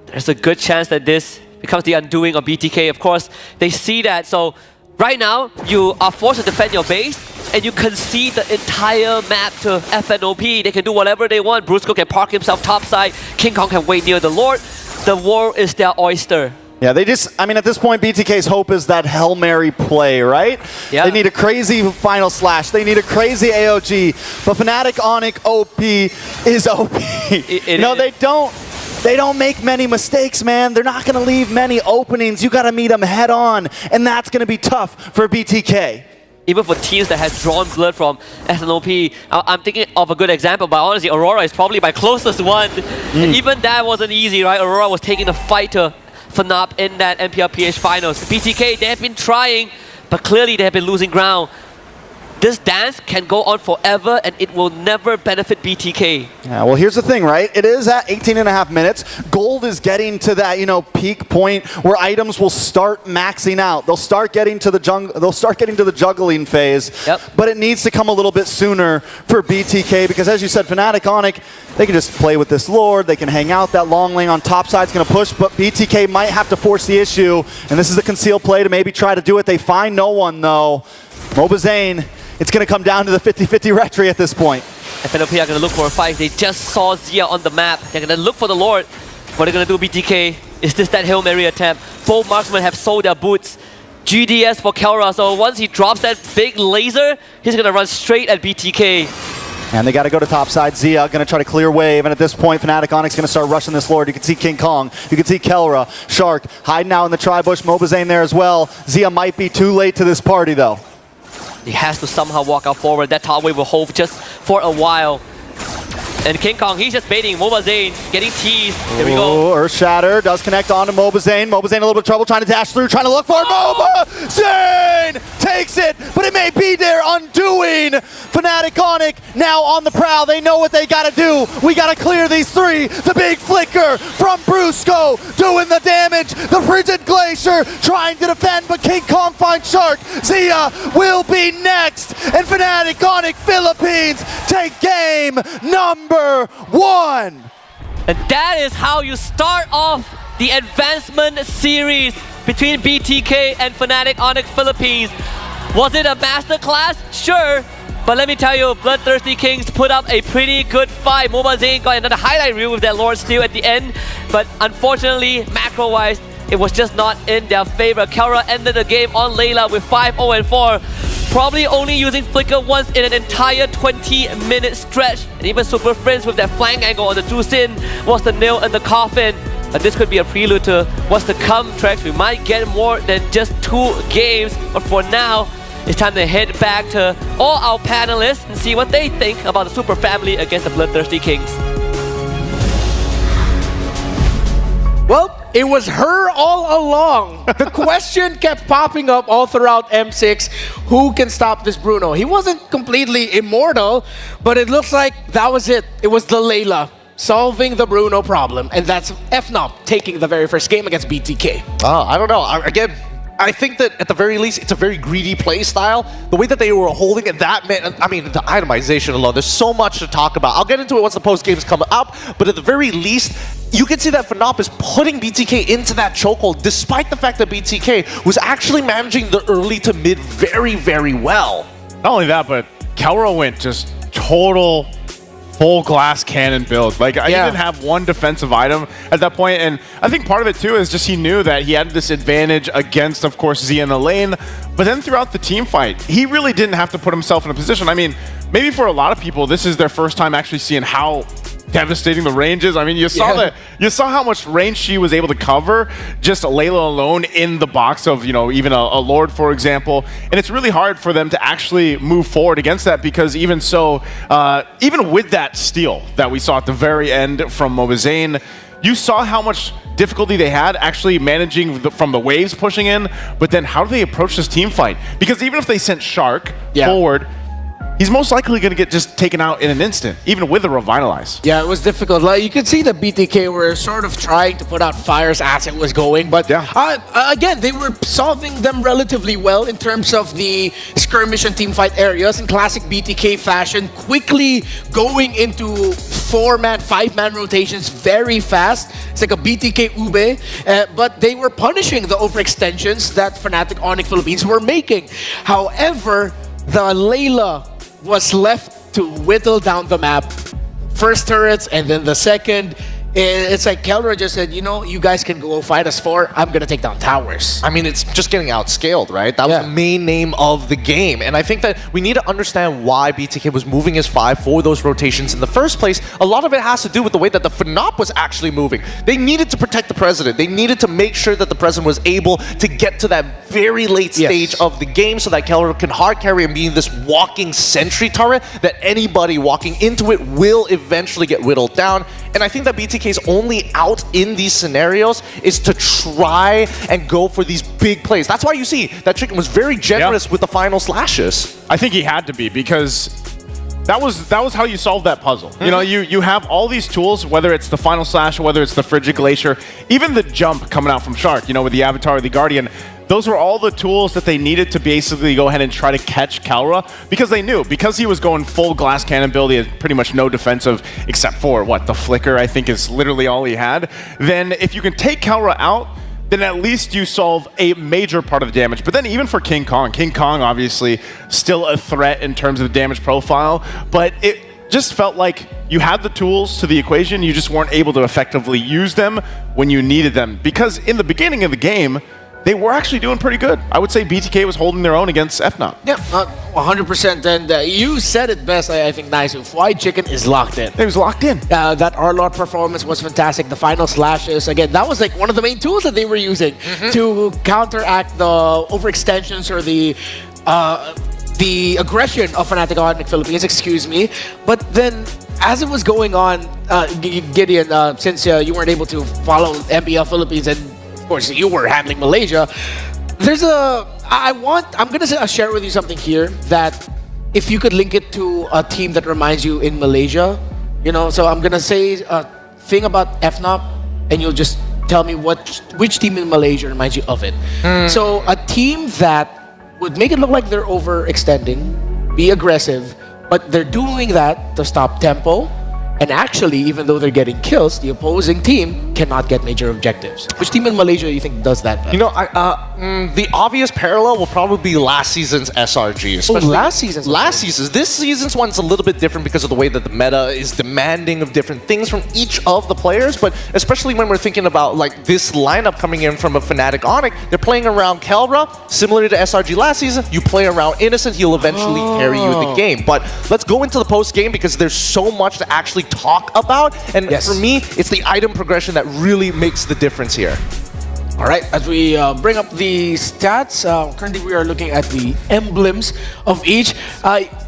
There's a good chance that this becomes the undoing of BTK. Of course, they see that. So right now, you are forced to defend your base, and you concede the entire map to FNOP. They can do whatever they want. Brusco can park himself topside. King Kong can wait near the Lord. The war is their oyster. Yeah, they just, I mean, at this point, BTK's hope is that Hail Mary play, right? Yeah. They need a crazy final slash. They need a crazy AOG. But Fnatic Onic OP is OP. They don't make many mistakes, man. They're not going to leave many openings. You got to meet them head on, and that's going to be tough for BTK. Even for teams that have drawn blood from FNOP, I'm thinking of a good example, but honestly, Aurora is probably my closest one. And even that wasn't easy, right? Aurora was taking the fight to FNOP in that MPLPH finals. BTK, they have been trying, but clearly they have been losing ground. This dance can go on forever, and it will never benefit BTK. Yeah, well, here's the thing, right? It is at 18.5 minutes. Gold is getting to that, you know, peak point where items will start maxing out. They'll start getting to the juggling phase. Yep. But it needs to come a little bit sooner for BTK because, as you said, Fnatic Onic, they can just play with this Lord. They can hang out. That long lane on top side's going to push, but BTK might have to force the issue. And this is a concealed play to maybe try to do it. They find no one, though. MOBA Zane. It's going to come down to the 50-50 retry at this point. FNLP are going to look for a fight. They just saw Zia on the map. They're going to look for the Lord. What are they going to do, BTK? Is this that Hail Mary attempt? Both marksmen have sold their boots. GDS for Kelra, so once he drops that big laser, he's going to run straight at BTK. And they got to go to top side. Zia going to try to clear wave, and at this point, Fnatic Onyx going to start rushing this Lord. You can see King Kong, you can see Kelra, Shark hiding out in the tri-bush, Mobazane there as well. Zia might be too late to this party though. He has to somehow walk out forward. That top wave will hold just for a while. And King Kong, he's just baiting Mobazane, getting teased. Here we go. Earth Shatter does connect on to Mobazane. Mobazane a little bit of trouble trying to dash through, trying to look for it. Mobazane takes it, but it may be their undoing. Fnatic Onyx now on the prowl. They know what they got to do. We got to clear these three. The big flicker from Brusco doing the damage. The Frigid Glacier trying to defend, but King Kong finds Shark. Zia will be next. And Fnatic Onyx Philippines take game number 1. And that is how you start off the advancement series between BTK and Fnatic Onyx Philippines. Was it a masterclass? Sure. But let me tell you, Bloodthirsty Kings put up a pretty good fight. Mobazane got another highlight reel with that Lord Steal at the end. But unfortunately, macro-wise, it was just not in their favor. Kelra ended the game on Layla with 5-0-4. Probably only using Flicker once in an entire 20-minute stretch. And even Super Friends with that flank angle on the Jusin was the nail in the coffin. But this could be a prelude to what's to come, Trex. We might get more than just 2 games. But for now, it's time to head back to all our panelists and see what they think about the Super Family against the Bloodthirsty Kings. Well, it was her all along. The question kept popping up all throughout M6. Who can stop this Bruno? He wasn't completely immortal, but it looks like that was it. It was the Layla solving the Bruno problem. And that's FNOP taking the very first game against BTK. I don't know. Again, I think that at the very least, it's a very greedy play style. The way that they were holding it, that meant, I mean, the itemization alone, there's so much to talk about. I'll get into it once the post games come up, but at the very least, you can see that FNOP is putting BTK into that chokehold, despite the fact that BTK was actually managing the early to mid very, very well. Not only that, but Kelra went just total full glass cannon build. Like, he didn't have one defensive item at that point, and I think part of it too is just he knew that he had this advantage against, of course, Zia in the lane, but then throughout the team fight, he really didn't have to put himself in a position. I mean, maybe for a lot of people, this is their first time actually seeing how devastating the range is. I mean, you saw how much range she was able to cover just Layla alone in the box of, you know, even a Lord, for example. And it's really hard for them to actually move forward against that, because even so, even with that steal that we saw at the very end from Mobazane, you saw how much difficulty they had actually managing from the waves pushing in, but then how do they approach this team fight? Because even if they sent Shark forward, he's most likely going to get just taken out in an instant, even with a Revitalize. Yeah, it was difficult. Like, you could see the BTK were sort of trying to put out fires as it was going, but again, they were solving them relatively well in terms of the skirmish and teamfight areas in classic BTK fashion, quickly going into 4-man, 5-man rotations very fast. It's like a BTK Ube, but they were punishing the overextensions that Fnatic Onyx Philippines were making. However, the Layla was left to whittle down the map. First turrets and then the second. It's like Kelra just said, you know, you guys can go fight us 4. I'm going to take down towers. I mean, it's just getting outscaled, right? That was the main name of the game. And I think that we need to understand why BTK was moving his 5 for those rotations in the first place. A lot of it has to do with the way that the FNOP was actually moving. They needed to protect the president. They needed to make sure that the president was able to get to that very late stage of the game so that Kelra can hard carry and be this walking sentry turret that anybody walking into it will eventually get whittled down. And I think that BTK's only out in these scenarios is to try and go for these big plays. That's why you see that Chicken was very generous with the final slashes. I think he had to be, because that was how you solve that puzzle. You know, you have all these tools, whether it's the final slash or whether it's the Frigid Glacier, even the jump coming out from Shark, you know, with the Avatar or the Guardian. Those were all the tools that they needed to basically go ahead and try to catch Kelra, because they knew, because he was going full glass cannon build, he had pretty much no defensive except for, what, the flicker, I think is literally all he had. Then if you can take Kelra out, then at least you solve a major part of the damage. But then even for King Kong obviously still a threat in terms of the damage profile, but just felt like you had the tools to the equation, you just weren't able to effectively use them when you needed them. Because in the beginning of the game, they were actually doing pretty good. I would say BTK was holding their own against FNOP. Yeah, 100%. And you said it best, I think, nice. Fried Chicken is locked in. It was locked in. That R-Lord performance was fantastic. The final slashes, again, that was like one of the main tools that they were using to counteract the overextensions or the aggression of Fnatic Onyx Philippines, excuse me. But then, as it was going on, Gideon, since you weren't able to follow MPL Philippines and of course, you were handling Malaysia. I'm gonna share with you something here that if you could link it to a team that reminds you in Malaysia, so I'm gonna say a thing about FNOP and you'll just tell me which team in Malaysia reminds you of it. So a team that would make it look like they're overextending, be aggressive, but they're doing that to stop tempo. And actually, even though they're getting kills, the opposing team cannot get major objectives. Which team in Malaysia do you think does that best? The obvious parallel will probably be last season's SRG. Last season's? Last season's. This season's one's a little bit different because of the way that the meta is demanding of different things from each of the players, but especially when we're thinking about like this lineup coming in from a Fnatic Onyx, they're playing around Kelra, similar to SRG last season. You play around Innocent, he'll eventually carry you the game. But let's go into the post-game because there's so much to actually talk about, and for me, it's the item progression that really makes the difference here. All right, as we bring up the stats, currently we are looking at the emblems of each.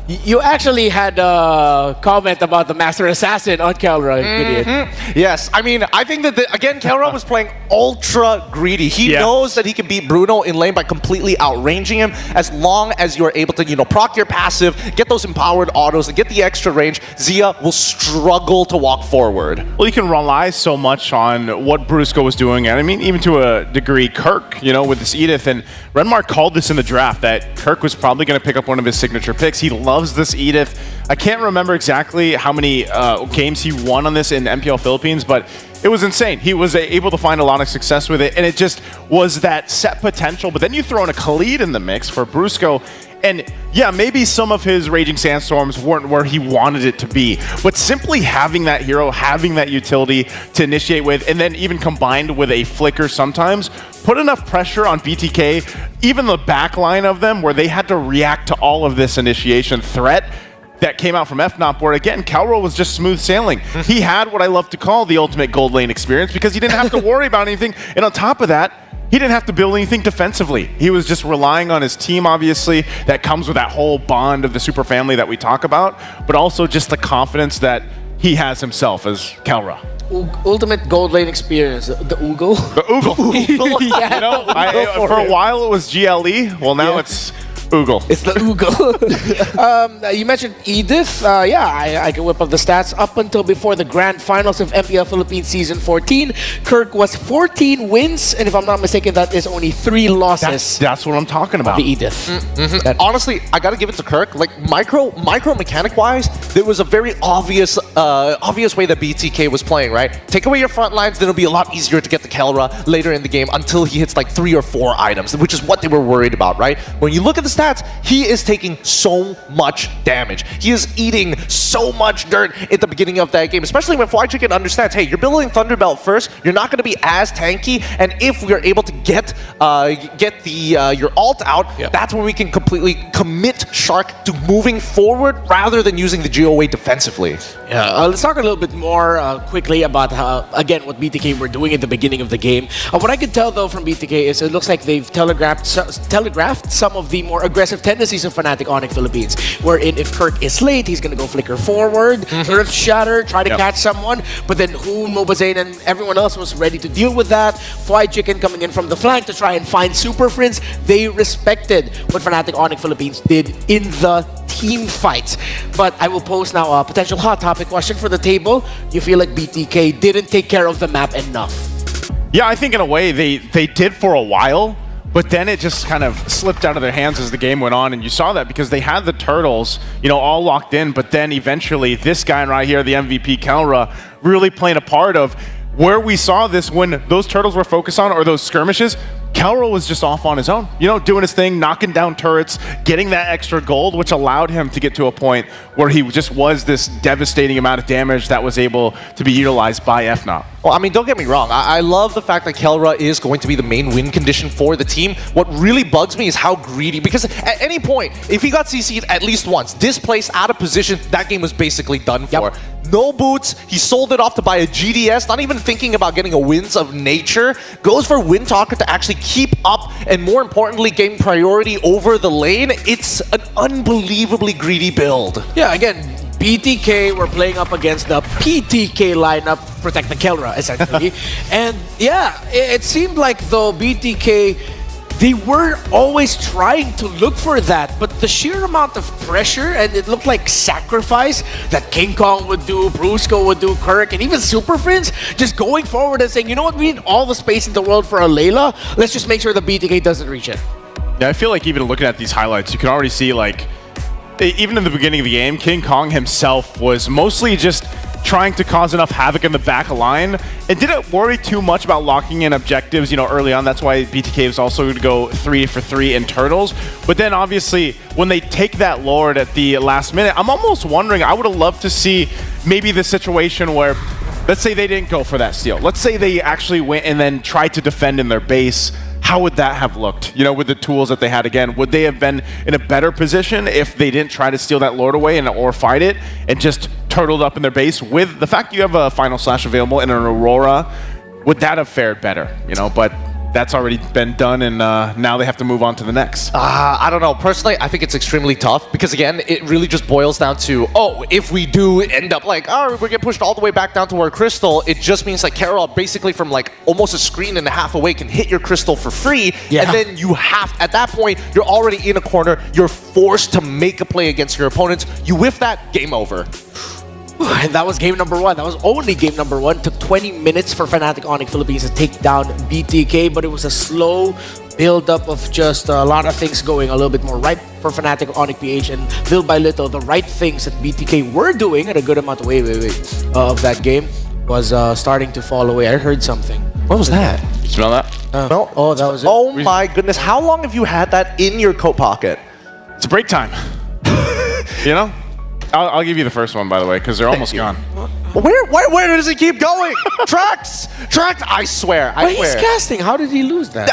You actually had a comment about the Master Assassin on Kelra, Gideon. Yes, I mean, I think that, again, Kelra was playing ultra greedy. He knows that he can beat Bruno in lane by completely outranging him. As long as you're able to, proc your passive, get those empowered autos, and get the extra range, Zia will struggle to walk forward. Well, you can rely so much on what Brusco was doing, and I mean, even to a degree, Kirk, with this Edith, and Renmark called this in the draft that Kirk was probably going to pick up one of his signature picks. He loves this Edith. I can't remember exactly how many games he won on this in MPL Philippines, but it was insane. He was able to find a lot of success with it, and it just was that set potential. But then you throw in a Khalid in the mix for Brusco, and yeah, maybe some of his Raging Sandstorms weren't where he wanted it to be, but simply having that hero, having that utility to initiate with, and then even combined with a flicker sometimes, put enough pressure on BTK, even the back line of them, where they had to react to all of this initiation threat that came out from FNOP, where again, Calro was just smooth sailing. He had what I love to call the ultimate gold lane experience because he didn't have to worry about anything, and on top of that, he didn't have to build anything defensively. He was just relying on his team, obviously. That comes with that whole bond of the super family that we talk about, but also just the confidence that he has himself as Kelra. Ultimate gold lane experience. The Oogle? The Oogle. Yeah. For a while it was GLE. Well, now it's Oogle. It's the Oogle. You mentioned Edith. I can whip up the stats. Up until before the grand finals of MPL Philippines Season 14, Kirk was 14 wins, and if I'm not mistaken, that is only 3 losses. That's what I'm talking about. The Edith. Honestly, I gotta give it to Kirk. Like micro mechanic-wise, there was a very obvious way that BTK was playing, right? Take away your front lines, then it'll be a lot easier to get the Kelra later in the game until he hits like 3 or 4 items, which is what they were worried about, right? When you look at the stats, he is taking so much damage. He is eating so much dirt at the beginning of that game, especially when Fried Chicken understands, hey, you're building Thunderbelt first, you're not going to be as tanky, and if we are able to get your ult out, that's when we can completely commit Shark to moving forward rather than using the GOA defensively. Yeah, let's talk a little bit more quickly about again, what BTK were doing at the beginning of the game. What I could tell, though, from BTK is it looks like they've telegraphed some of the more aggressive tendencies of Fnatic Onyx Philippines, wherein if Kirk is late, he's going to go flicker forward, Earth Shatter, try to catch someone, but then Hoon, MOBA and everyone else was ready to deal with that. Fried Chicken coming in from the flank to try and find Super Friends. They respected what Fnatic Onyx Philippines did in the team fights. But I will pose now a potential hot topic question for the table. You feel like BTK didn't take care of the map enough? Yeah, I think in a way they did for a while, but then it just kind of slipped out of their hands as the game went on, and you saw that because they had the turtles, all locked in, but then eventually this guy right here, the MVP Kelra, really playing a part of where we saw this when those turtles were focused on, or those skirmishes, Kelra Kelro was just off on his own, you know, doing his thing, knocking down turrets, getting that extra gold, which allowed him to get to a point where he just was this devastating amount of damage that was able to be utilized by FNOP. Well, I mean, don't get me wrong. I love the fact that Kelra is going to be the main win condition for the team. What really bugs me is how greedy, because at any point, if he got CC'd at least once, displaced, out of position, that game was basically done for. No boots, he sold it off to buy a GDS, not even thinking about getting a Winds of Nature, goes for Wind Talker to actually keep up, and more importantly, gain priority over the lane. It's an unbelievably greedy build. Yeah, again, BTK were playing up against the PTK lineup, Protect the Kelra, essentially. And yeah, it seemed like though BTK, they were always trying to look for that, but the sheer amount of pressure, and it looked like sacrifice that King Kong would do, Brusco would do, Kirk, and even Super Prince, just going forward and saying, you know what, we need all the space in the world for a Layla, let's just make sure the BTK doesn't reach it. Yeah, I feel like even looking at these highlights, you can already see, like, even in the beginning of the game, King Kong himself was mostly just trying to cause enough havoc in the back line and didn't worry too much about locking in objectives, you know, early on. That's why BTK was also going to go 3 for 3 in Turtles. But then obviously when they take that Lord at the last minute, I'm almost wondering, I would have loved to see maybe the situation where, let's say they didn't go for that steal. Let's say they actually went and then tried to defend in their base. How would that have looked, you know, with the tools that they had again? Would they have been in a better position if they didn't try to steal that Lord away or fight it and just turtled up in their base? With the fact you have a Final Slash available and an Aurora, would that have fared better, you know? But that's already been done, and now they have to move on to the next. I don't know. Personally, I think it's extremely tough because, again, it really just boils down to, oh, if we do end up like, oh, we get pushed all the way back down to our Crystal, it just means like Carol basically from like almost a screen and a half away can hit your Crystal for free. Yeah. And then you have, at that point, you're already in a corner. You're forced to make a play against your opponents. You whiff that, game over. And that was game number 1. That was only game number 1. Took 20 minutes for Fnatic Onyx Philippines to take down BTK, but it was a slow build-up of just a lot of things going a little bit more right for Fnatic Onyx PH, and little by little, the right things that BTK were doing at a good amount of of that game was starting to fall away. I heard something. What was that? You smell that? No. Oh, that was it. Oh my goodness. How long have you had that in your coat pocket? It's break time. You know? I'll give you the first one, by the way, because they're almost gone. Where does it keep going? Tracks! Tracks! I swear. He's casting. How did he lose that?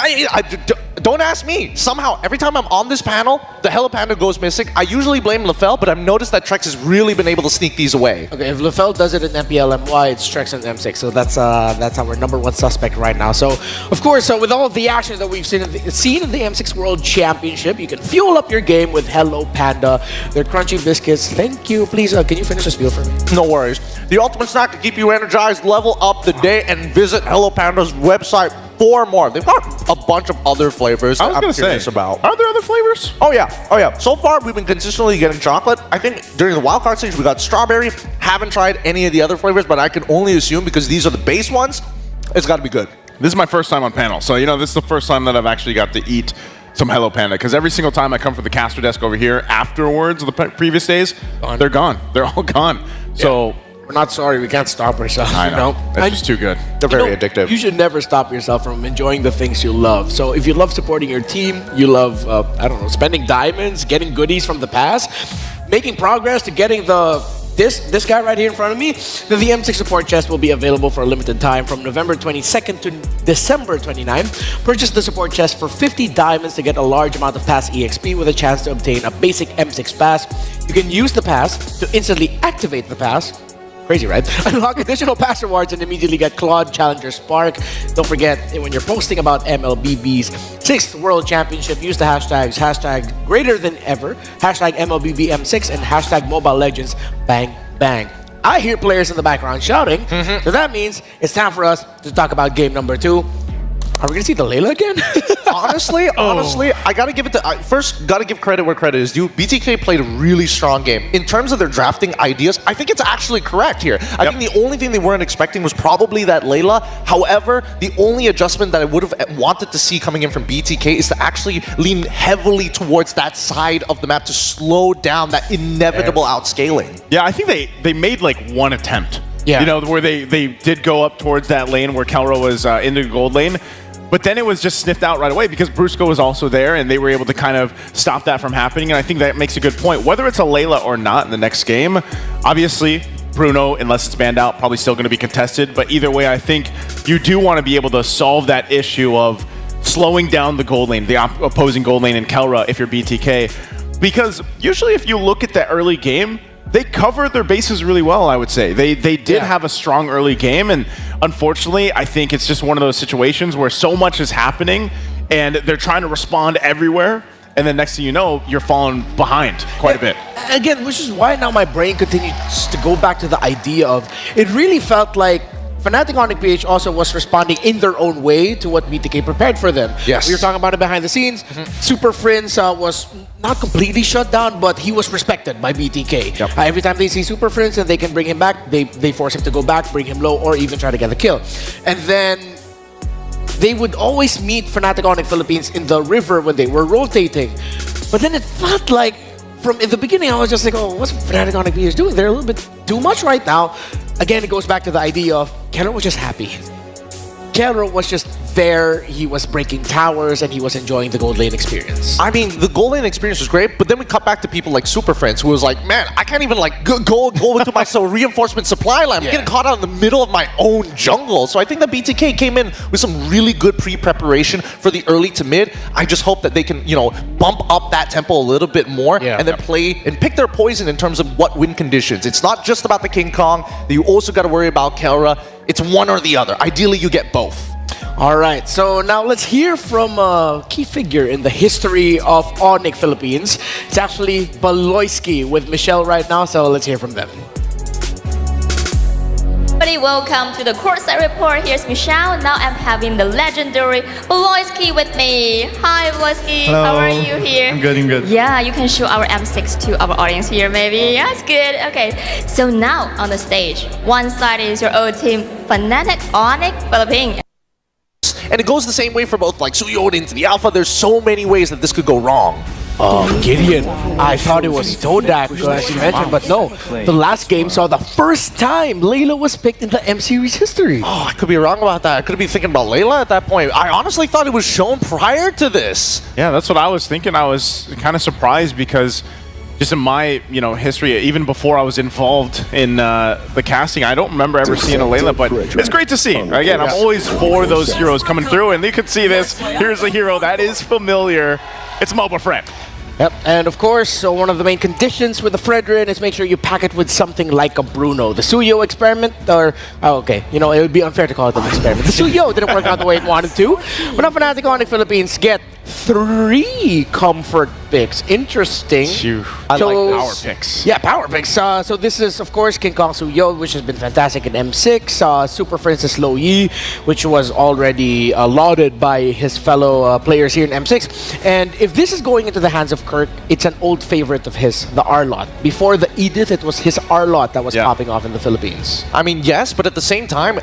Don't ask me. Somehow, every time I'm on this panel, the Hello Panda goes missing. I usually blame LaFell, but I've noticed that Trex has really been able to sneak these away. Okay, if LaFell does it in MPLMY, it's Trex and M6. So that's our number 1 suspect right now. So, of course, with all of the action that we've seen in the M6 World Championship, you can fuel up your game with Hello Panda. Their crunchy biscuits. Thank you. Please, can you finish the spiel for me? No worries. The ultimate snack to keep you energized, level up the day, and visit Hello Panda's website for more. They've got a bunch of other flavors that I'm curious about. Are there other flavors? Oh yeah. So far, we've been consistently getting chocolate. I think during the wildcard stage, we got strawberry. Haven't tried any of the other flavors, but I can only assume because these are the base ones, it's got to be good. This is my first time on panel, so you know this is the first time that I've actually got to eat some Hello Panda, because every single time I come from the caster desk over here afterwards, the previous days, they're gone. They're all gone. So we're not sorry. We can't stop ourselves. I know. It's just too good. They're very addictive. You should never stop yourself from enjoying the things you love. So if you love supporting your team, you love, I don't know, spending diamonds, getting goodies from the past, making progress to getting this guy right here in front of me, the M6 support chest will be available for a limited time from November 22nd to December 29th. Purchase the support chest for 50 diamonds to get a large amount of pass EXP with a chance to obtain a basic M6 pass. You can use the pass to instantly activate the pass. Crazy, right? Unlock additional pass rewards and immediately get Claude Challenger Spark. Don't forget, when you're posting about MLBB's 6th World Championship, use the hashtags #GreaterThanEver, #MLBB M6, and #Mobile Legends Bang Bang. I hear players in the background shouting, so that means it's time for us to talk about game number 2. Are we gonna see the Layla again? honestly, I gotta give it to first. Gotta give credit where credit is due. BTK played a really strong game in terms of their drafting ideas. I think it's actually correct here. I think the only thing they weren't expecting was probably that Layla. However, the only adjustment that I would have wanted to see coming in from BTK is to actually lean heavily towards that side of the map to slow down that inevitable outscaling. Yeah, I think they made like one attempt. Yeah. You know, where they did go up towards that lane where Kelro was in the gold lane. But then it was just sniffed out right away because Brusco was also there, and they were able to kind of stop that from happening. And I think that makes a good point. Whether it's a Layla or not in the next game, obviously, Bruno, unless it's banned out, probably still going to be contested. But either way, I think you do want to be able to solve that issue of slowing down the gold lane, the opposing gold lane in Kelra if you're BTK. Because usually if you look at the early game, they covered their bases really well, I would say. They did have a strong early game, and unfortunately, I think it's just one of those situations where so much is happening, and they're trying to respond everywhere, and then next thing you know, you're falling behind quite a bit. Again, which is why now my brain continues to go back to the idea of, it really felt like Fnatic Onyx PH also was responding in their own way to what BTK prepared for them. Yes. We were talking about it behind the scenes. Super Friends was not completely shut down, but he was respected by BTK. Every time they see Super Friends and they can bring him back, they force him to go back, bring him low, or even try to get a kill. And then they would always meet Fnatic Onyx Philippines in the river when they were rotating. But then it felt like, from in the beginning, I was just like, oh, what's Fnatic Onyx PH doing? They're a little bit too much right now. Again, it goes back to the idea of Kelra was just happy. Kelra was just there, he was breaking towers, and he was enjoying the gold lane experience. I mean, the gold lane experience was great, but then we cut back to people like Super Friends, who was like, man, I can't even like go into my reinforcement supply line. I'm getting caught out in the middle of my own jungle. So I think that BTK came in with some really good pre-preparation for the early to mid. I just hope that they can, you know, bump up that tempo a little bit more and then play and pick their poison in terms of what win conditions. It's not just about the King Kong. You also got to worry about Kelra. It's one or the other. Ideally, you get both. All right, so now let's hear from a key figure in the history of Onyx Philippines. It's actually Baloyski with Michelle right now, so let's hear from them. Everybody, welcome to the Courtside Report. Here's Michelle. Now I'm having the legendary Baloyski with me. Hi, Baloyski. Hello. How are you here? I'm good, I'm good. Yeah, you can show our M6 to our audience here, maybe. Yeah, it's good. Okay, so now on the stage, one side is your old team, Fnatic Onyx Philippines. And it goes the same way for both like Suyo into the Alpha. There's so many ways that this could go wrong. Gideon, I thought it was Todak, as you mentioned, but no. The last game saw the first time Layla was picked in the M Series history. Oh, I could be wrong about that. I could be thinking about Layla at that point. I honestly thought it was shown prior to this. Yeah, that's what I was thinking. I was kind of surprised because just in my, history, even before I was involved in the casting, I don't remember ever seeing a Layla, but it's great to see. Again, I'm always for those heroes coming through, and you can see this. Here's a hero that is familiar. It's MOBA Friend. Yep, and of course, so one of the main conditions with the Fredrin is make sure you pack it with something like a Bruno. The Suyo experiment, or, it would be unfair to call it an experiment. The Suyo didn't work out the way it wanted to, but now Fnatic Onyx Philippines get 3 comfort picks. Interesting. I like power picks. Yeah, power picks. So this is, of course, King Kong Suyo, which has been fantastic in M6. Super Princess Lo Yi, which was already lauded by his fellow players here in M6. And if this is going into the hands of Kirk, it's an old favorite of his, the Arlot. Before the Edith, it was his Arlot that was popping off in the Philippines. I mean, yes, but at the same time,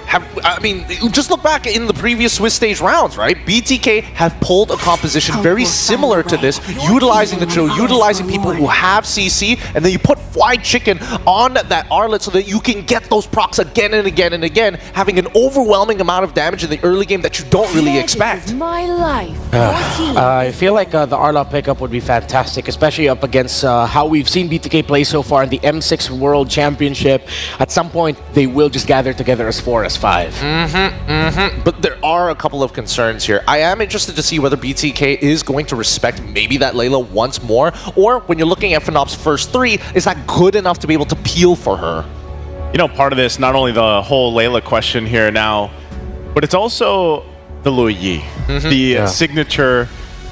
just look back in the previous Swiss stage rounds, right? BTK have pulled a composition very similar to this, utilizing the drill, utilizing people who have CC, and then you put fried chicken on that Arlet so that you can get those procs again and again and again, having an overwhelming amount of damage in the early game that you don't really expect. My life. I feel like the Arlot pickup would be fantastic, especially up against how we've seen BTK play so far in the M6 World Championship. At some point, they will just gather together as 4 as 5. But there are a couple of concerns here. I am interested to see whether BTK is going to respect maybe that Layla once more, or when you're looking at Fnop's first 3, is that good enough to be able to peel for her? Part of this, not only the whole Layla question here now, but it's also the Lo Yi, the signature,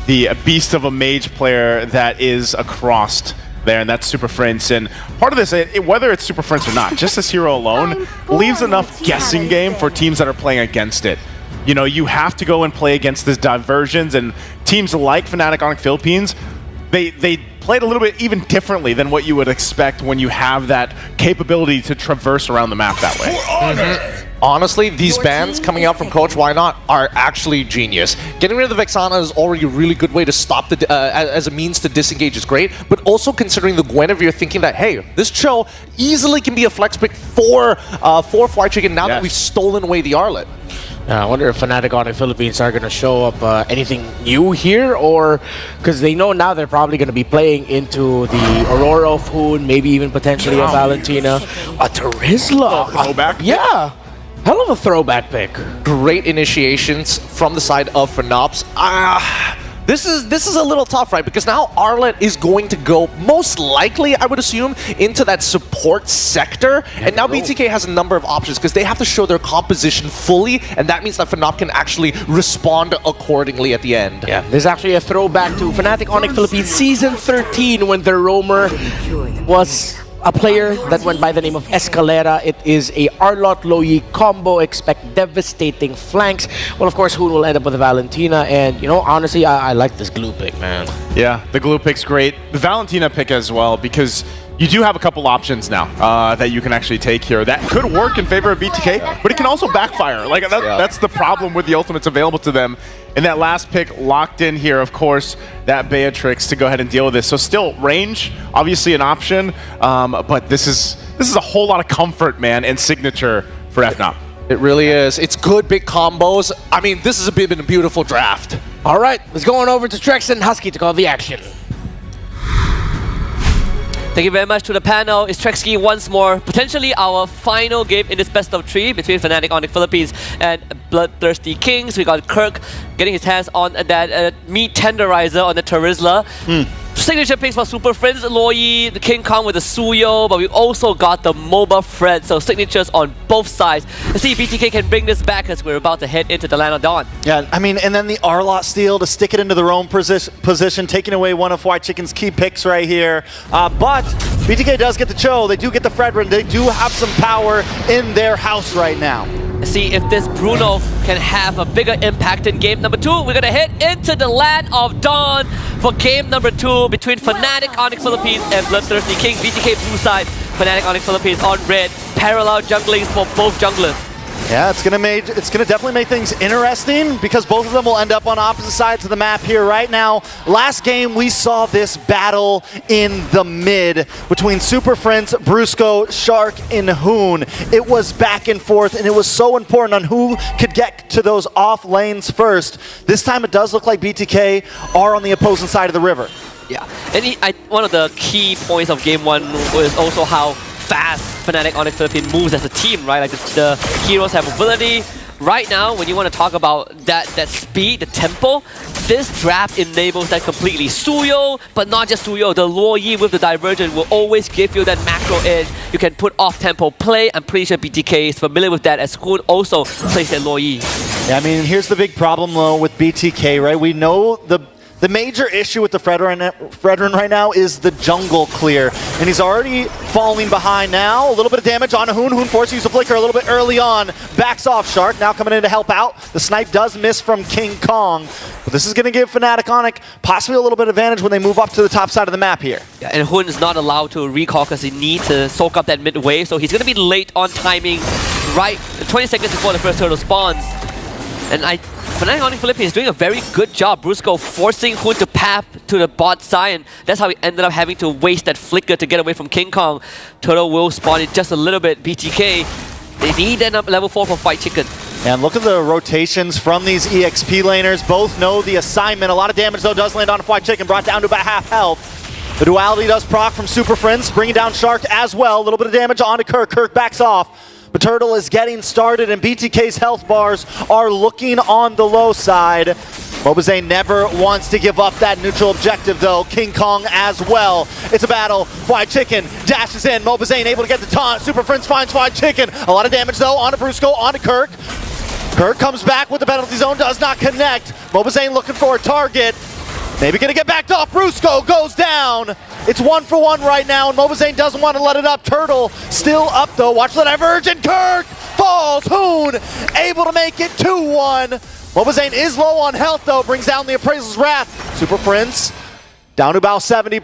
the beast of a mage player that is across there, and that's Super Friends. And part of this, whether it's Super Friends or not, just this hero alone leaves enough guessing game for teams that are playing against it. You have to go and play against this diversions, and teams like Fnatic Onyx Philippines, they played a little bit even differently than what you would expect when you have that capability to traverse around the map that way. Honestly, these bans coming out from Coach Why Not are actually genius. Getting rid of the Vexana is already a really good way to stop the as a means to disengage is great, but also considering the Guinevere, thinking that, hey, this Cho easily can be a flex pick for Fly Chicken now that we've stolen away the Arlet. I wonder if Fnatic Onyx Philippines are going to show up anything new here, or because they know now they're probably going to be playing into the Aurora of Hoon, maybe even potentially a Valentina, a Terizla. Throwback? Yeah. Hell of a throwback pick. Great initiations from the side of Phenops. This is a little tough, right? Because now Arlet is going to go, most likely, I would assume, into that support sector. And now BTK has a number of options because they have to show their composition fully, and that means that Phenop can actually respond accordingly at the end. Yeah, there's actually a throwback to Fnatic Onyx Philippines Season 13 when their roamer was a player that went by the name of Escalera. It is a Arlot Loyi combo. Expect devastating flanks. Well, of course, Hoon will end up with a Valentina, and you know, honestly, I like this glue pick, man. Yeah, the glue pick's great. The Valentina pick as well, because you do have a couple options now that you can actually take here. That could work in favor of BTK, but it can also backfire. Like that's the problem with the ultimates available to them. And that last pick locked in here, of course, that Beatrix to go ahead and deal with this. So still range, obviously an option, but this is a whole lot of comfort, man, and signature for FNOP. It really is. It's good big combos. I mean, this has been a beautiful draft. All right, let's go on over to Trex and Husky to call the action. Thank you very much to the panel. It's Trexky once more. Potentially our final game in this best of 3 between Fnatic Onyx Philippines and Bloodthirsty Kings. We got Kirk getting his hands on that meat tenderizer on the Terizla. Signature picks for Super Friends, Loyi, the King Kong with the Suyo, but we also got the MOBA Fred, so signatures on both sides. Let's see if BTK can bring this back as we're about to head into the Land of Dawn. Yeah, I mean, and then the Arlot steal to stick it into their own position, taking away one of White Chicken's key picks right here. But BTK does get the Cho, they do get the Fredrin, they do have some power in their house right now. See if this Bruno can have a bigger impact in game number 2. We're gonna head into the Land of Dawn for game number 2 between Fnatic Onyx Philippines and Bloodthirsty Kings. BTK blue side, Fnatic Onyx Philippines on red. Parallel junglings for both junglers. Yeah, it's gonna definitely make things interesting because both of them will end up on opposite sides of the map here right now. Last game we saw this battle in the mid between Super Friends, Brusco, Shark, and Hoon. It was back and forth, and it was so important on who could get to those off lanes first. This time it does look like BTK are on the opposing side of the river. Yeah, and one of the key points of game 1 was also how fast Fnatic Onyx Philippines moves as a team, right? Like the heroes have mobility. Right now, when you want to talk about that speed, the tempo, this draft enables that completely. Suyo, but not just Suyo, the Loyi with the Divergent will always give you that macro edge. You can put off-tempo play. I'm pretty sure BTK is familiar with that, as Hoon also plays that Loyi. Yeah, I mean, here's the big problem, though, with BTK, right? We know the major issue with the Fredrin right now is the jungle clear. And he's already falling behind now. A little bit of damage on Hoon. Hoon forced to use the flicker a little bit early on. Backs off Shark, now coming in to help out. The snipe does miss from King Kong. But this is going to give Fnatic Onyx possibly a little bit of advantage when they move up to the top side of the map here. Yeah, and Hoon is not allowed to recall because he needs to soak up that mid wave. So he's going to be late on timing, right 20 seconds before the first turtle spawns. And Fnatic Onyx Philippines is doing a very good job. Brusco forcing Hoon to path to the bot side, and that's how he ended up having to waste that flicker to get away from King Kong. Turtle will spawn in just a little bit. BTK, they need that level 4 for White Chicken. And look at the rotations from these EXP laners. Both know the assignment. A lot of damage, though, does land on White Chicken, brought down to about half health. The duality does proc from Super Friends, bringing down Shark as well. A little bit of damage onto Kirk. Kirk backs off. But Turtle is getting started, and BTK's health bars are looking on the low side. Mobazane never wants to give up that neutral objective, though. King Kong as well. It's a battle. White Chicken dashes in. Mobazane able to get the taunt. Super Friends finds White Chicken. A lot of damage, though, onto Brusco, onto Kirk. Kirk comes back with the penalty zone, does not connect. Mobazane looking for a target. Maybe gonna get backed off. Brusco goes down. It's 1-for-1 right now, and Mobazane doesn't want to let it up. Turtle still up, though. Watch the divergent. Kirk falls. Hoon able to make it 2-1. Mobazane is low on health, though. Brings down the Appraisal's Wrath. Super Friends down to about 70%.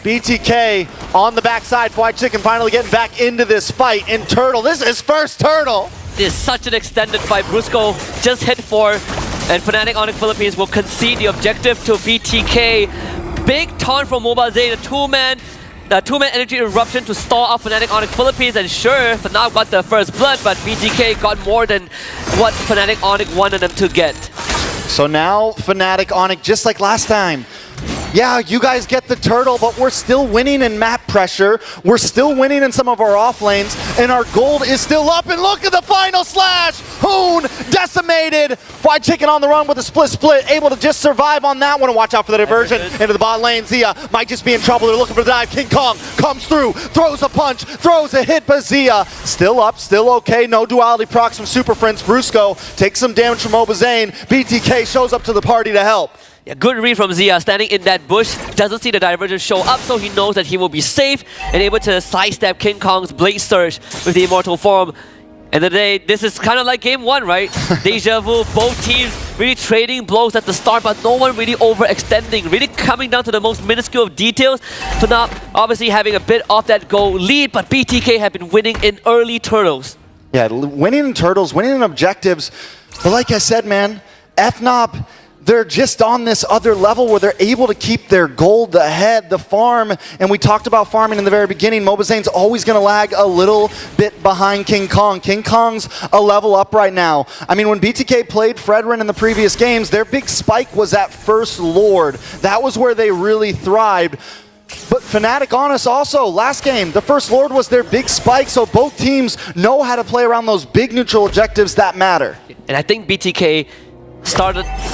BTK on the backside. White Chicken finally getting back into this fight. And Turtle, this is his first Turtle. This is such an extended fight. Brusco just hit 4, and Fnatic Onyx Philippines will concede the objective to BTK. Big taunt from Mobazane, a 2-man. two-man energy eruption to stall out Fnatic Onyx Philippines, and sure, Fnatic got the first blood, but BTK got more than what Fnatic Onyx wanted them to get. So now Fnatic Onyx, just like last time. Yeah, you guys get the turtle, but we're still winning in map pressure. We're still winning in some of our off lanes, and our gold is still up. And look at the final slash! Hoon decimated. Fried Chicken on the run with a split, able to just survive on that one. And watch out for the diversion into the bot lane. Zia might just be in trouble. They're looking for the dive. King Kong comes through, throws a punch, throws a hit, but Zia still up, still okay. No duality procs from Super Friends. Brusco takes some damage from Obazane. BTK shows up to the party to help. Yeah, good read from Zia, standing in that bush, doesn't see the divergence show up, so he knows that he will be safe and able to sidestep King Kong's Blade Surge with the Immortal Form. And today, this is kind of like game one, right? Deja vu, both teams really trading blows at the start, but no one really overextending, really coming down to the most minuscule of details. Fnatic obviously having a bit of that goal lead, but BTK have been winning in early turtles. Yeah, winning in turtles, winning in objectives. But like I said, man, FNOP, they're just on this other level where they're able to keep their gold ahead, the farm, and we talked about farming in the very beginning. Mobazane's always going to lag a little bit behind King Kong. King Kong's a level up right now. I mean, when BTK played Fredrin in the previous games, their big spike was at First Lord. That was where they really thrived. But Fnatic Honest also, last game, the First Lord was their big spike, so both teams know how to play around those big neutral objectives that matter. And I think BTK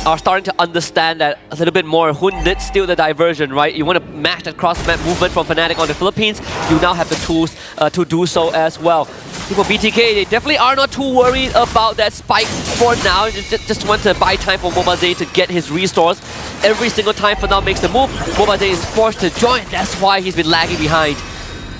are starting to understand that a little bit more. Hun did steal the diversion, right? You want to match that cross-map movement from Fnatic on the Philippines, you now have the tools to do so as well. For BTK, they definitely are not too worried about that spike for now. Just want to buy time for Mobazane to get his restores. Every single time Fnatic makes the move, Mobazane is forced to join. That's why he's been lagging behind.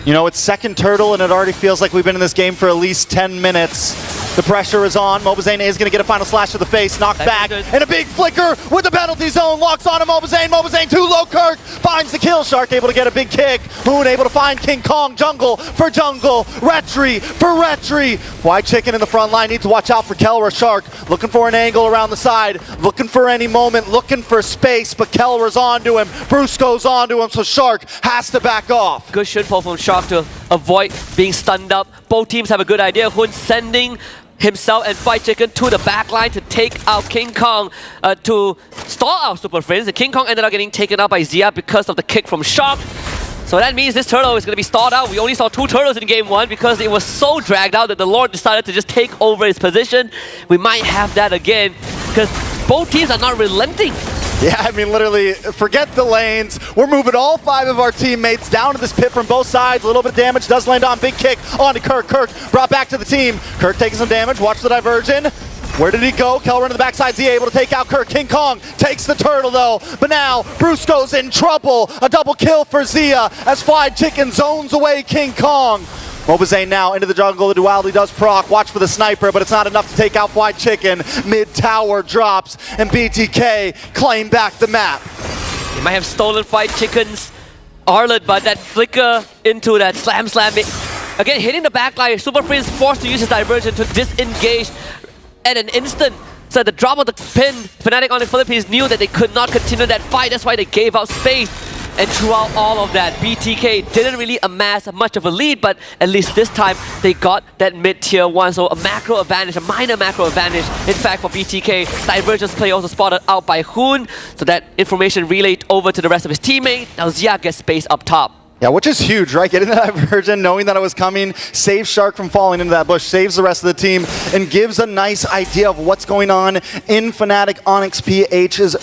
You know, it's second turtle, and it already feels like we've been in this game for at least 10 minutes. The pressure is on. Mobazane is going to get a final slash to the face, knocked back, and a big flicker with the penalty zone. Locks on to Mobazane. Mobazane too low. Kirk finds the kill. Shark able to get a big kick. Moon able to find King Kong. Jungle for jungle. Retri for Retri. White Chicken in the front line. Needs to watch out for Kelra. Shark looking for an angle around the side. Looking for any moment. Looking for space, but Kelra's onto him. Bruce goes onto him, so Shark has to back off. Good shot from Shark to avoid being stunned up. Both teams have a good idea. Hun sending himself and Fried Chicken to the backline to take out King Kong to stall out Super Friends. And King Kong ended up getting taken out by Zia because of the kick from Shark. So that means this turtle is going to be stalled out. We only saw 2 turtles in game 1 because it was so dragged out that the Lord decided to just take over his position. We might have that again because both teams are not relenting. Yeah, I mean, literally, forget the lanes. We're moving all 5 of our teammates down to this pit from both sides. A little bit of damage does land on. Big kick onto Kirk. Kirk brought back to the team. Kirk taking some damage. Watch the diversion. Where did he go? Kelra into the backside. Zia able to take out Kirk. King Kong takes the turtle, though. But now, Brusco's in trouble. A double kill for Zia as Fried Chicken zones away King Kong. Mobazane now into the jungle. The duality does proc. Watch for the sniper, but it's not enough to take out White Chicken. Mid-tower drops, and BTK claim back the map. They might have stolen Fried Chicken's Arlet, but that flicker into that slam. Again, hitting the backline. Super Friends forced to use his diversion to disengage at an instant. So at the drop of the pin, Fnatic on the Philippines knew that they could not continue that fight. That's why they gave out space. And throughout all of that, BTK didn't really amass much of a lead, but at least this time they got that mid-tier 1. So a macro advantage, a minor macro advantage. In fact, for BTK, divergence play also spotted out by Hoon. So that information relayed over to the rest of his teammate. Now Zia gets space up top. Yeah, which is huge, right? Getting the diversion, knowing that it was coming, saves Shark from falling into that bush, saves the rest of the team, and gives a nice idea of what's going on in Fnatic Onyx PH's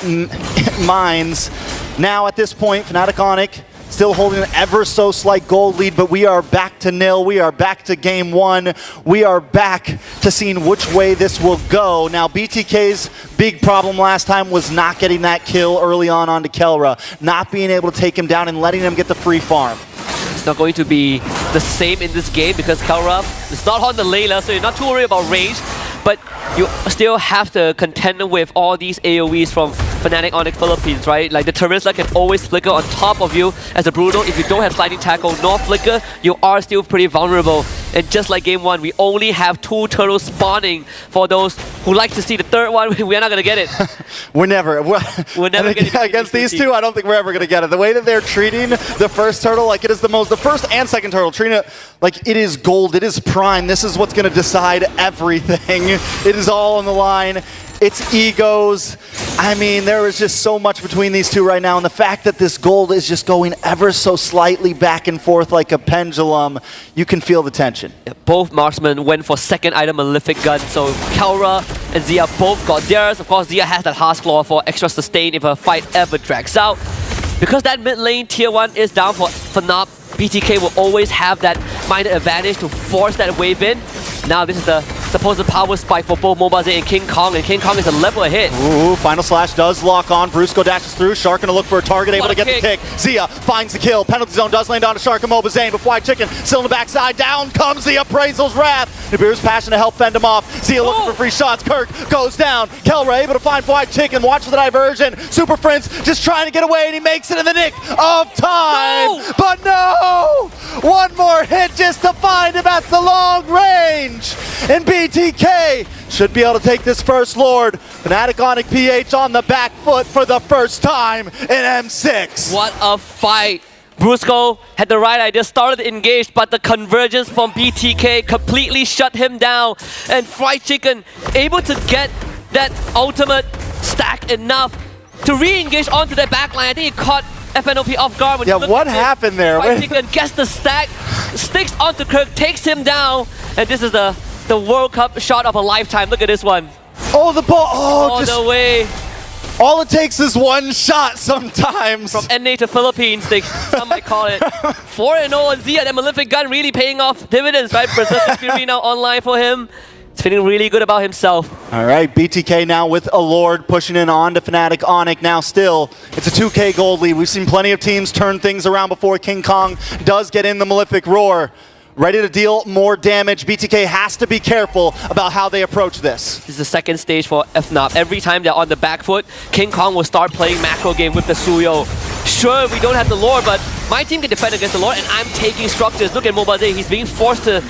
minds. Now, at this point, Fnatic Onyx still holding an ever so slight goal lead, but we are back to nil. We are back to game 1. We are back to seeing which way this will go. Now, BTK's big problem last time was not getting that kill early on onto Kelra, not being able to take him down and letting him get the free farm. It's not going to be the same in this game because Kelra is not on the Layla, so you're not too worried about range. But you still have to contend with all these AoEs from Fnatic Onyx Philippines, right? Like the Tarantula can always flicker on top of you as a Bruno. If you don't have sliding tackle nor flicker, you are still pretty vulnerable. And just like game 1, we only have 2 turtles spawning. For those who like to see the third one, we're not going to get it. We're never going to get it. Against these two, I don't think we're ever going to get it. The way that they're treating the first turtle like it is the first and second turtle, treating it like it is gold, it is prime. This is what's going to decide everything. It is all on the line. It's egos. I mean, there is just so much between these two right now, and the fact that this gold is just going ever so slightly back and forth like a pendulum, you can feel the tension. Yeah, both marksmen went for second item Malefic Gun, so Kelra and Zia both got theirs. Of course, Zia has that Heart's Claw for extra sustain if a fight ever drags out. Because that mid lane tier 1 is down for FNAP, BTK will always have that minded advantage to force that wave in. Now this is the supposed power spike for both MOBA and King Kong, and King Kong is a level ahead. Ooh, Final Slash does lock on. Brusco dashes through. Shark gonna look for a target, able to get the kick. Zia finds the kill. Penalty zone does land down to Shark and MOBA Zane, but White Chicken still in the backside. Down comes the Appraisal's Wrath. Nibiru's passion to help fend him off. Zia looking for free shots. Kirk goes down. Kelra able to find White Chicken. Watch for the diversion. Super Prince just trying to get away, and he makes it in the nick of time. No! But no! One more hit just to find him at the long range. And BTK should be able to take this first Lord. Fnatic Onyx PH on the back foot for the first time in M6. What a fight. Brusco had the right idea, started engaged, but the convergence from BTK completely shut him down. And Fried Chicken able to get that ultimate stack enough to re-engage onto the backline. I think he caught FNOP off guard. Yeah, what happened there? Fried Chicken gets the stack, sticks onto Kirk, takes him down, and this is the World Cup shot of a lifetime. Look at this one. Oh, the ball! All the way. All it takes is one shot sometimes. From NA to Philippines, some might call it. 4-0 on Zia. That Malefic Gun really paying off dividends, right? Berserker Fury now online for him. He's feeling really good about himself. All right, BTK now with a Lord pushing in on to Fnatic Onyx. Now still, it's a 2K gold lead. We've seen plenty of teams turn things around before. King Kong does get in the Malefic Roar. Ready to deal more damage. BTK has to be careful about how they approach this. This is the second stage for FNAP. Every time they're on the back foot, King Kong will start playing macro game with the Suyo. Sure, we don't have the Lord, but my team can defend against the Lord, and I'm taking structures. Look at MOBA. He's being forced to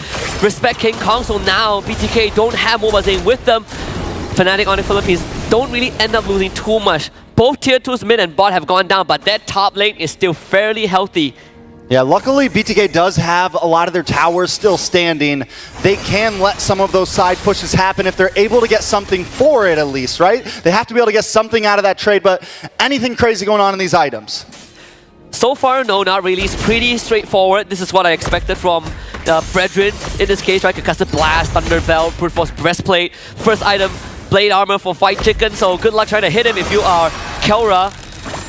respect King Kong, so now BTK don't have MOBA with them. Fnatic on the Philippines don't really end up losing too much. Both tier 2s mid and bot have gone down, but that top lane is still fairly healthy. Yeah, luckily BTK does have a lot of their towers still standing. They can let some of those side pushes happen if they're able to get something for it at least, right? They have to be able to get something out of that trade, but anything crazy going on in these items? So far, no, not really. It's pretty straightforward. This is what I expected from Fredrin in this case, right? Concussive Blast, Thunder Belt, Brute Force Breastplate. First item, Blade Armor for Fight Chicken, so good luck trying to hit him if you are Kelra.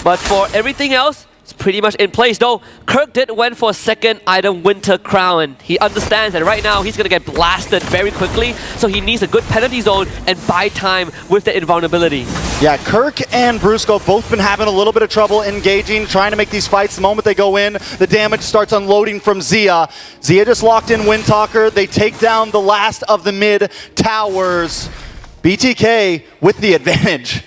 But for everything else, pretty much in place, though. Kirk did went for second item, Winter Crown. He understands that right now he's going to get blasted very quickly, so he needs a good penalty zone and buy time with the invulnerability. Yeah, Kirk and Brusco both been having a little bit of trouble engaging, trying to make these fights. The moment they go in, the damage starts unloading from Zia. Zia just locked in Windtalker. They take down the last of the mid towers. BTK with the advantage.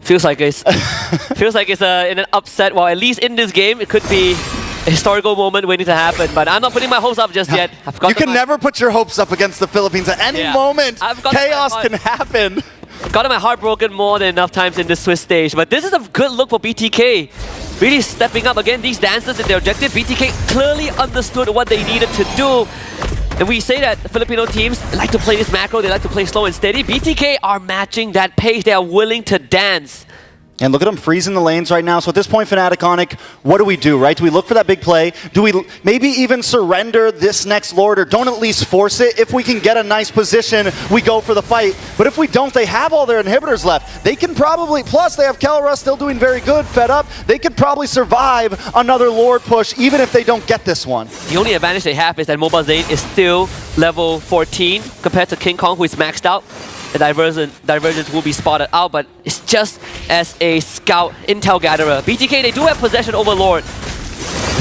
Feels like it's in an upset. Well, at least in this game, it could be a historical moment waiting to happen. But I'm not putting my hopes up just yet. You can never put your hopes up against the Philippines. At any moment, chaos can happen. Gotten my heart broken more than enough times in this Swiss stage. But this is a good look for BTK. Really stepping up again. These dancers in their objective. BTK clearly understood what they needed to do. And we say that the Filipino teams like to play this macro, they like to play slow and steady. BTK are matching that pace. They are willing to dance. And look at them freezing the lanes right now. So at this point, Fnatic Onyx, what do we do, right? Do we look for that big play? Do we maybe even surrender this next Lord, or don't at least force it? If we can get a nice position, we go for the fight. But if we don't, they have all their inhibitors left. They can probably, plus they have Kelra still doing very good, fed up. They could probably survive another Lord push, even if they don't get this one. The only advantage they have is that MOBA Zane is still level 14 compared to King Kong, who is maxed out. The divergence will be spotted out, but it's just as a scout intel gatherer. BTK, they do have possession over Lord.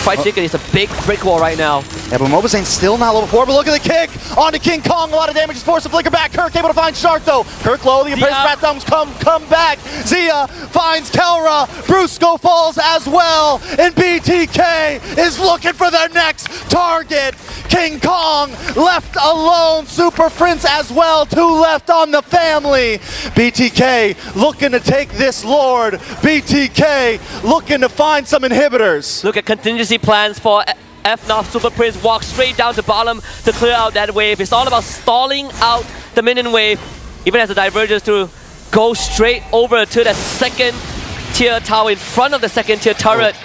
Fried Chicken is a big brick wall right now. Yeah, but MOBA still not level 4, but look at the kick onto King Kong. A lot of damage is forced to flicker back. Kirk able to find Shark though. Kirk low, the Imperial Rat Thumbs come back. Zia finds Kelra. Brusco falls as well. And BTK is looking for their next target. King Kong left alone. Super Prince as well. 2 left on the family. BTK looking to take this Lord. BTK looking to find some inhibitors. Look at contingency plans for FNOF. Super Prince walks straight down to bottom to clear out that wave. It's all about stalling out the minion wave. Even as the divergence to go straight over to the second tier tower in front of the second tier turret.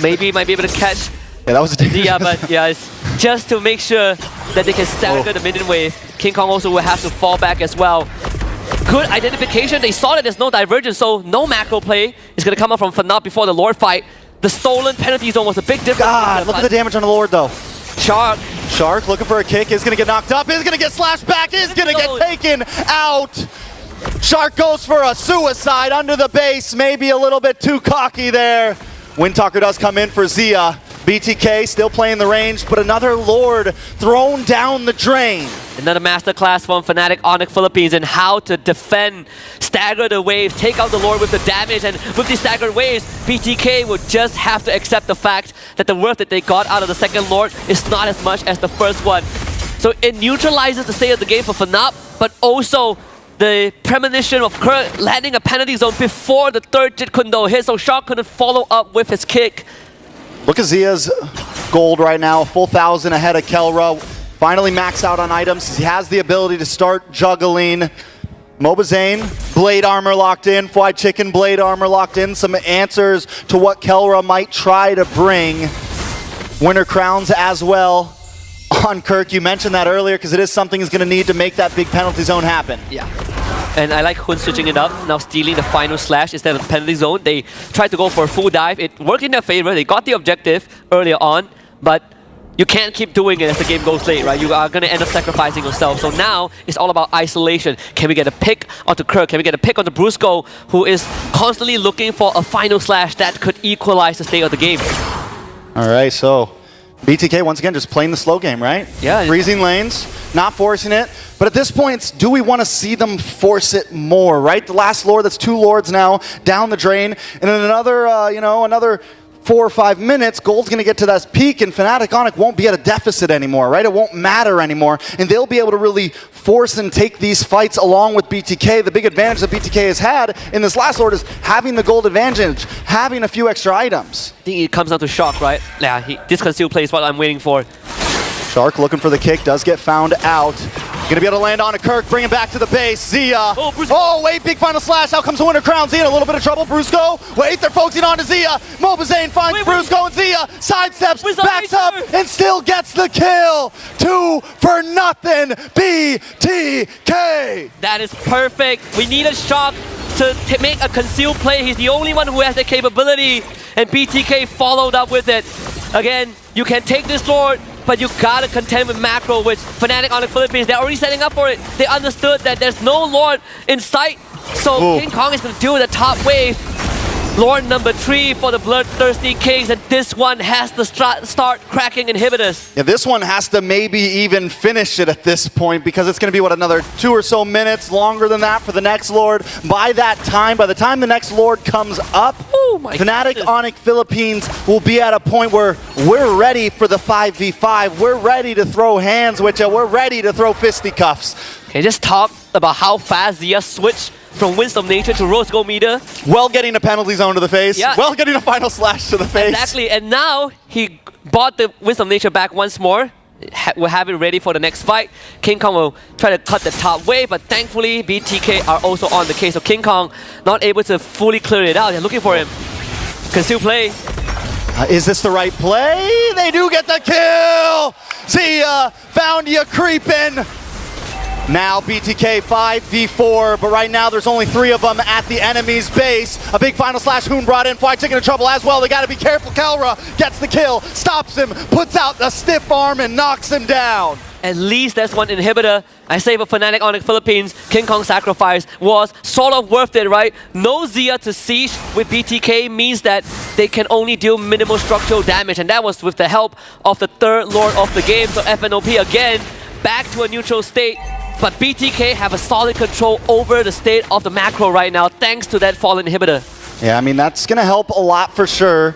Maybe might be able to catch. Yeah, that was a dangerous. Yeah, but yeah, it's just to make sure that they can stagger the minion wave. King Kong also will have to fall back as well. Good identification. They saw that there's no divergence, so no macro play is going to come up from FNOF before the Lord fight. The stolen penalty zone was a big difference. God, look at the damage on the Lord though. Shark looking for a kick, is going to get knocked up, is going to get slashed back, is going to get taken out. Shark goes for a suicide under the base, maybe a little bit too cocky there. Windtalker does come in for Zia. BTK still playing the range, but another Lord thrown down the drain. Another masterclass from Fnatic Onyx Philippines in how to defend, stagger the waves, take out the Lord with the damage, and with these staggered waves, BTK would just have to accept the fact that the worth that they got out of the second Lord is not as much as the first one. So it neutralizes the state of the game for FNOF, but also the premonition of Kurt landing a penalty zone before the third Jit Kundo hit, so Shark couldn't follow up with his kick. Look at Zia's gold right now, a full 1,000 ahead of Kelra. Finally maxed out on items. He has the ability to start juggling. MOBA blade armor locked in. Fried Chicken blade armor locked in. Some answers to what Kelra might try to bring. Winter crowns as well on Kirk. You mentioned that earlier because it is something he's going to need to make that big penalty zone happen. Yeah. And I like Hun switching it up, now stealing the final slash instead of the penalty zone. They tried to go for a full dive. It worked in their favor. They got the objective earlier on, but you can't keep doing it as the game goes late, right? You are going to end up sacrificing yourself. So now it's all about isolation. Can we get a pick onto Kirk? Can we get a pick onto Brusco, who is constantly looking for a final slash that could equalize the state of the game? All right, so BTK once again just playing the slow game, right? Yeah. Freezing lanes, not forcing it. But at this point, do we want to see them force it more, right? The last Lord, that's 2 Lords now, down the drain. And in another, another 4 or 5 minutes, Gold's going to get to that peak, and Fnatic Onyx won't be at a deficit anymore, right? It won't matter anymore. And they'll be able to really force and take these fights along with BTK. The big advantage that BTK has had in this last Lord is having the gold advantage, having a few extra items. I think it comes down to Shark, right? Yeah, this conceal play is what I'm waiting for. Shark looking for the kick, does get found out. Gonna be able to land on a Kirk, bring him back to the base. Zia. Oh, wait, big final slash. Out comes the Winter Crown. Zia in a little bit of trouble. Brusco. Wait, they're focusing on to Zia. MOBA finds Brusco and Zia. Sidesteps, backs up, and still gets the kill. 2 for nothing. BTK. That is perfect. We need a Shark to make a concealed play. He's the only one who has the capability, and BTK followed up with it. Again, you can take this Lord, but you gotta contend with macro, which Fnatic Onyx Philippines, they're already setting up for it. They understood that there's no Lord in sight, so King Kong is gonna deal with the top wave. Lord number 3 for the Bloodthirsty Kings, and this one has to start cracking inhibitors. Yeah, this one has to maybe even finish it at this point, because it's going to be, what, another 2 or so minutes, longer than that for the next Lord. By that time, by the time the next Lord comes up, Fnatic Onyx Philippines will be at a point where we're ready for the 5v5. We're ready to throw hands with you. We're ready to throw fisticuffs. Okay, just talk about how fast Zia switched from Winds of Nature to Rose Gold Meter. Well, getting a penalty zone to the face. Yeah. Well, getting a final slash to the face. Exactly, and now he bought the Winds of Nature back once more. We'll have it ready for the next fight. King Kong will try to cut the top wave, but thankfully BTK are also on the case. So King Kong not able to fully clear it out. They're looking for him. Can still play. Is this the right play? They do get the kill! Zia found you creeping. Now BTK 5v4, but right now there's only 3 of them at the enemy's base. A big final slash. Hoon brought in. Fried Chicken in trouble as well. They got to be careful. Kelra gets the kill, stops him, puts out the stiff arm, and knocks him down. At least there's one inhibitor. I say for Fnatic Onyx Philippines, King Kong sacrifice was sort of worth it, right? No Zia to siege with BTK means that they can only deal minimal structural damage, and that was with the help of the third Lord of the game. So FNOP again, back to a neutral state. But BTK have a solid control over the state of the macro right now, thanks to that fallen inhibitor. Yeah, I mean, that's going to help a lot for sure.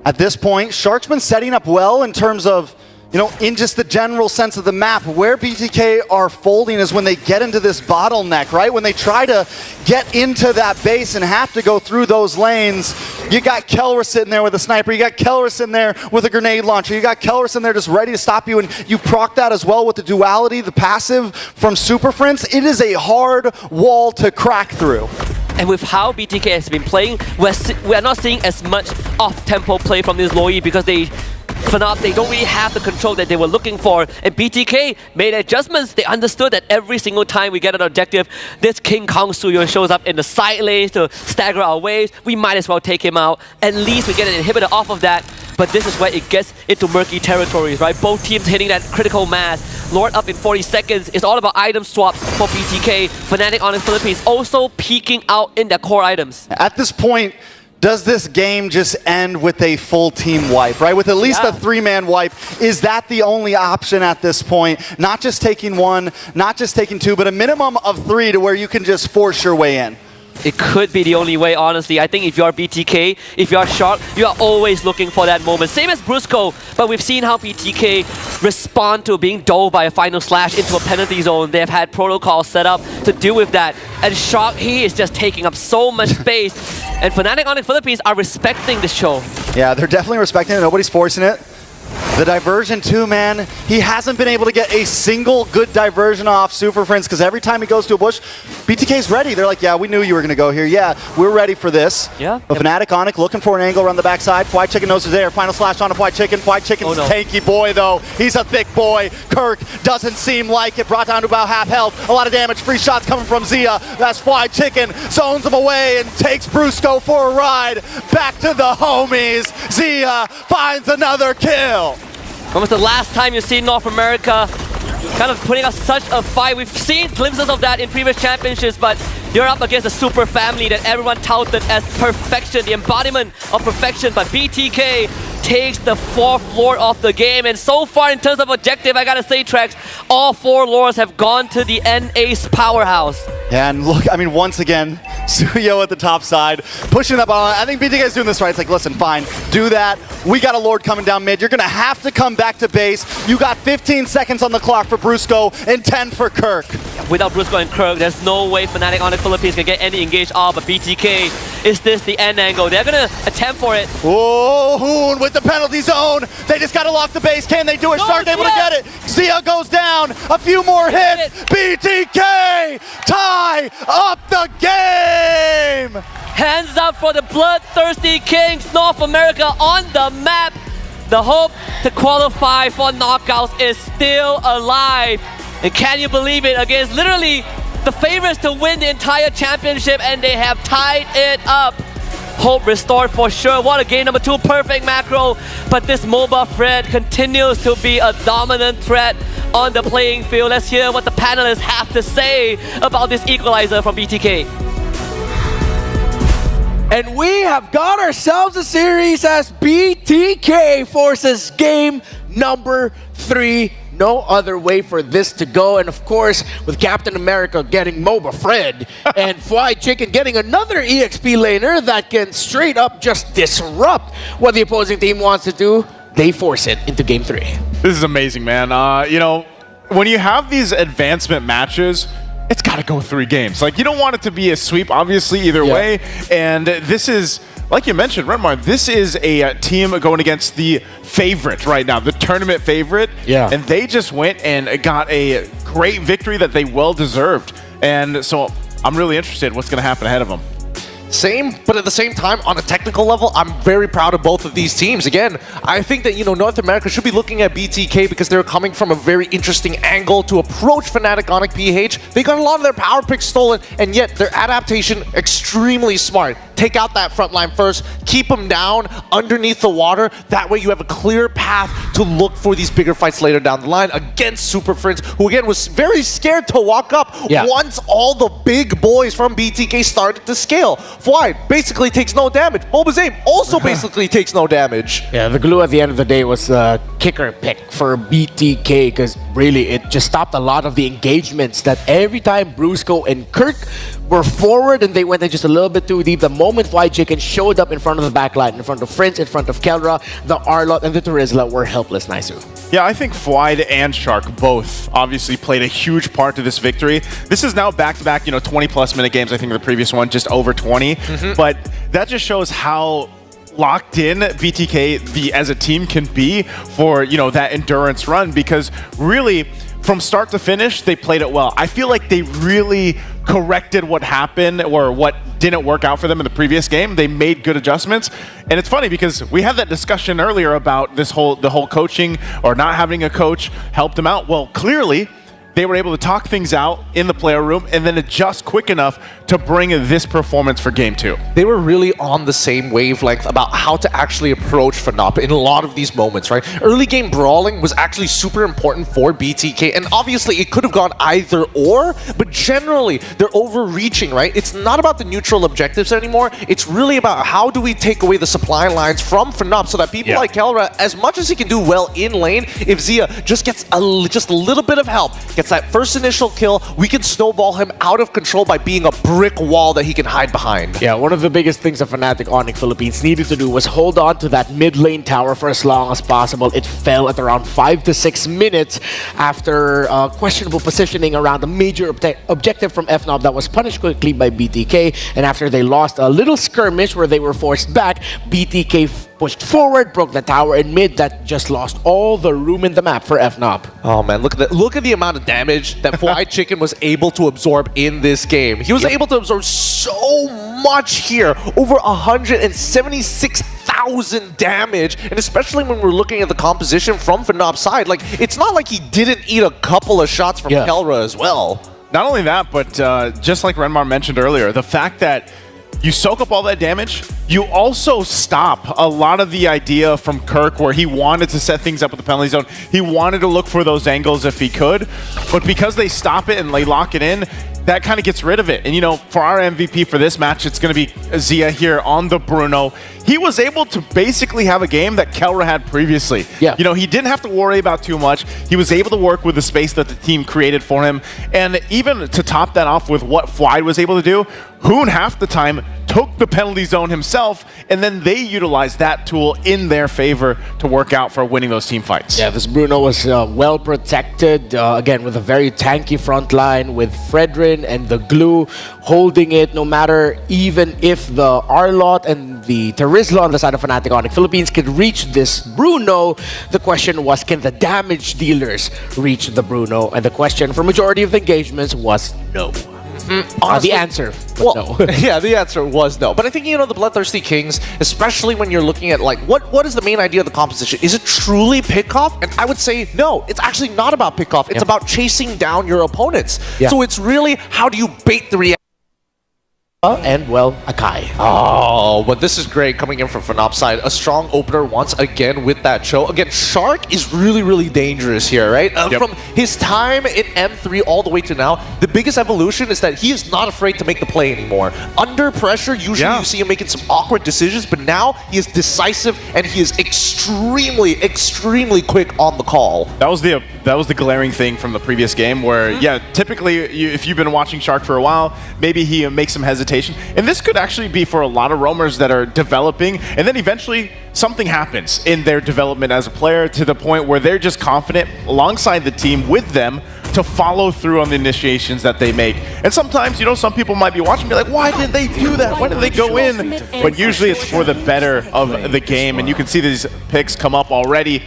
At this point, Shark's been setting up well in terms of, you know, in just the general sense of the map. Where BTK are folding is when they get into this bottleneck, right? When they try to get into that base and have to go through those lanes. You got Kelra sitting there with a sniper. You got Kelra sitting there with a grenade launcher. You got Kelra sitting there just ready to stop you, and you proc that as well with the duality, the passive from Super Friends. It is a hard wall to crack through. And with how BTK has been playing, we're not seeing as much off-tempo play from this Loi because they don't really have the control that they were looking for. And BTK made adjustments. They understood that every single time we get an objective, this King Kong Suyo shows up in the side lanes to stagger our waves. We might as well take him out. At least we get an inhibitor off of that. But this is where it gets into murky territories, right? Both teams hitting that critical mass. Lord up in 40 seconds. It's all about item swaps for BTK. Fnatic Onyx Philippines also peeking out in their core items. At this point, does this game just end with a full team wipe, right? With at least a three-man wipe, is that the only option at this point? Not just taking one, not just taking two, but a minimum of three to where you can just force your way in. It could be the only way, honestly. I think if you're BTK, if you're Shark, you are always looking for that moment. Same as Brusco, but we've seen how BTK respond to being dove by a final slash into a penalty zone. They have had protocols set up to deal with that. And Shark, he is just taking up so much space. And Fnatic Onyx Philippines are respecting the show. Yeah, they're definitely respecting it. Nobody's forcing it. The diversion too, man. He hasn't been able to get a single good diversion off Super Friends because every time he goes to a bush, BTK's ready. They're like, yeah, we knew you were going to go here. Yeah, we're ready for this. Yeah. But Fnatic Onyx looking for an angle around the backside. White Chicken knows it's there. Final slash on a White Chicken. White Chicken's a tanky boy, though. He's a thick boy. Kirk doesn't seem like it. Brought down to about half health. A lot of damage. Free shots coming from Zia. That's White Chicken. Zones him away and takes Brusco for a ride. Back to the homies. Zia finds another kill. When was the last time you've seen North America kind of putting up such a fight? We've seen glimpses of that in previous championships, but you're up against a super family that everyone touted as perfection, the embodiment of perfection. But BTK takes the fourth Lord of the game, and so far in terms of objective, I gotta say, Trex, all four Lords have gone to the N-Ace powerhouse. Yeah, and look, I mean, once again, Suyo at the top side, pushing up on. I think BTK is doing this right. It's like, listen, fine, do that. We got a Lord coming down mid. You're going to have to come back to base. You got 15 seconds on the clock for Brusco and 10 for Kirk. Without Brusco and Kirk, there's no way Fnatic Onyx Philippines can get any engaged off, but BTK, is this the end angle? They're going to attempt for it. Oh, Hoon with the penalty zone. They just got to lock the base. Can they do it? Shark able to get it. Zia goes down. A few more hits. BTK tie up the game. Hands up for the bloodthirsty Kings. North America on the map. The hope to qualify for knockouts is still alive. And can you believe it? Against literally the favorites to win the entire championship, and they have tied it up. Hope restored for sure. What a game number 2, perfect macro. But this MOBA Fred continues to be a dominant threat on the playing field. Let's hear what the panelists have to say about this equalizer from BTK. And we have got ourselves a series as BTK forces game number 3. No other way for this to go. And of course, with Captain America getting MOBA Fred and Fly Chicken getting another EXP laner that can straight up just disrupt what the opposing team wants to do, they force it into game 3. This is amazing, man. You know, when you have these advancement matches, it's got to go 3 games. Like, you don't want it to be a sweep, obviously, either way. And this is, like you mentioned, Redmar, this is a team going against the favorite right now, the tournament favorite. Yeah. And they just went and got a great victory that they well deserved. And so I'm really interested in what's going to happen ahead of them. Same, but at the same time, on a technical level, I'm very proud of both of these teams. Again, I think that, North America should be looking at BTK because they're coming from a very interesting angle to approach Fnatic Onic PH. They got a lot of their power picks stolen, and yet their adaptation extremely smart. Take out that front line first, keep them down underneath the water. That way you have a clear path to look for these bigger fights later down the line against Super Friends, who again was very scared to walk up once all the big boys from BTK started to scale. Fly basically takes no damage. MOBA's aim also basically takes no damage. Yeah, the glue at the end of the day was a kicker pick for BTK because really it just stopped a lot of the engagements that every time Brusco and Kirk were forward and they went in just a little bit too deep. The moment White Chicken showed up in front of the backline, in front of Friends, in front of Kelra, the Arlot and the Terizla were helpless, Naisu. Yeah, I think Fwide and Shark both obviously played a huge part to this victory. This is now back-to-back, 20-plus minute games. I think the previous one just over 20. But that just shows how locked in BTK as a team can be for, that endurance run, because really from start to finish, they played it well. I feel like they really corrected what happened or what didn't work out for them in the previous game. They made good adjustments. And it's funny because we had that discussion earlier about the whole coaching or not having a coach helped them out. Well, clearly they were able to talk things out in the player room and then adjust quick enough to bring this performance for Game 2. They were really on the same wavelength about how to actually approach FNOP in a lot of these moments, right? Early game brawling was actually super important for BTK, and obviously it could have gone either or, but generally they're overreaching, right? It's not about the neutral objectives anymore. It's really about how do we take away the supply lines from FNOP so that people like Kelra, as much as he can do well in lane, if Zia just gets just a little bit of help, gets that first initial kill, we can snowball him out of control by being a brick wall that he can hide behind. Yeah, one of the biggest things that Fnatic Onic Philippines needed to do was hold on to that mid lane tower for as long as possible. It fell at around 5 to 6 minutes after questionable positioning around a major objective from FNOB that was punished quickly by BTK, and after they lost a little skirmish where they were forced back, BTK pushed forward, broke the tower in mid. That just lost all the room in the map for FNOB. Oh man, look at the amount of damage that Fly Chicken was able to absorb in this game. He was able to absorb so much here, over 176,000 damage, and especially when we're looking at the composition from FNOB's side, like it's not like he didn't eat a couple of shots from Kelra as well. Not only that, but just like Renmar mentioned earlier, the fact that you soak up all that damage, you also stop a lot of the idea from Kirk where he wanted to set things up with the penalty zone. He wanted to look for those angles if he could, but because they stop it and they lock it in, that kind of gets rid of it. And for our MVP for this match, it's going to be Zia here on the Bruno. He was able to basically have a game that Kelra had previously. Yeah. He didn't have to worry about too much. He was able to work with the space that the team created for him. And even to top that off with what Fly was able to do, Hoon half the time took the penalty zone himself, and then they utilized that tool in their favor to work out for winning those team fights. Yeah, this Bruno was well protected, again, with a very tanky front line, with Fredrin and the glue holding it, no matter even if the Arlot and the Terizla on the side of Fnatic Onic Philippines could reach this Bruno. The question was, can the damage dealers reach the Bruno? And the question for majority of the engagements was no. Honestly, the answer was no. Yeah, the answer was no. But I think, the Bloodthirsty Kings, especially when you're looking at, like, what is the main idea of the composition? Is it truly pick-off? And I would say, no, it's actually not about pick-off. It's about chasing down your opponents. So it's really, how do you bait the reaction? And, well, Akai. Oh, but this is great coming in from FNOP's side. A strong opener once again with that show. Again, Shark is really, really dangerous here, right? From his time in M3 all the way to now, the biggest evolution is that he is not afraid to make the play anymore. Under pressure, usually you see him making some awkward decisions, but now he is decisive and he is extremely, extremely quick on the call. That was the glaring thing from the previous game where, typically, if you've been watching Shark for a while, maybe he makes some hesitation. And this could actually be for a lot of roamers that are developing, and then eventually something happens in their development as a player to the point where they're just confident alongside the team with them to follow through on the initiations that they make. And sometimes, you know, some people might be watching me like, why did they do that? Why did they go in? But usually it's for the better of the game, and you can see these picks come up already.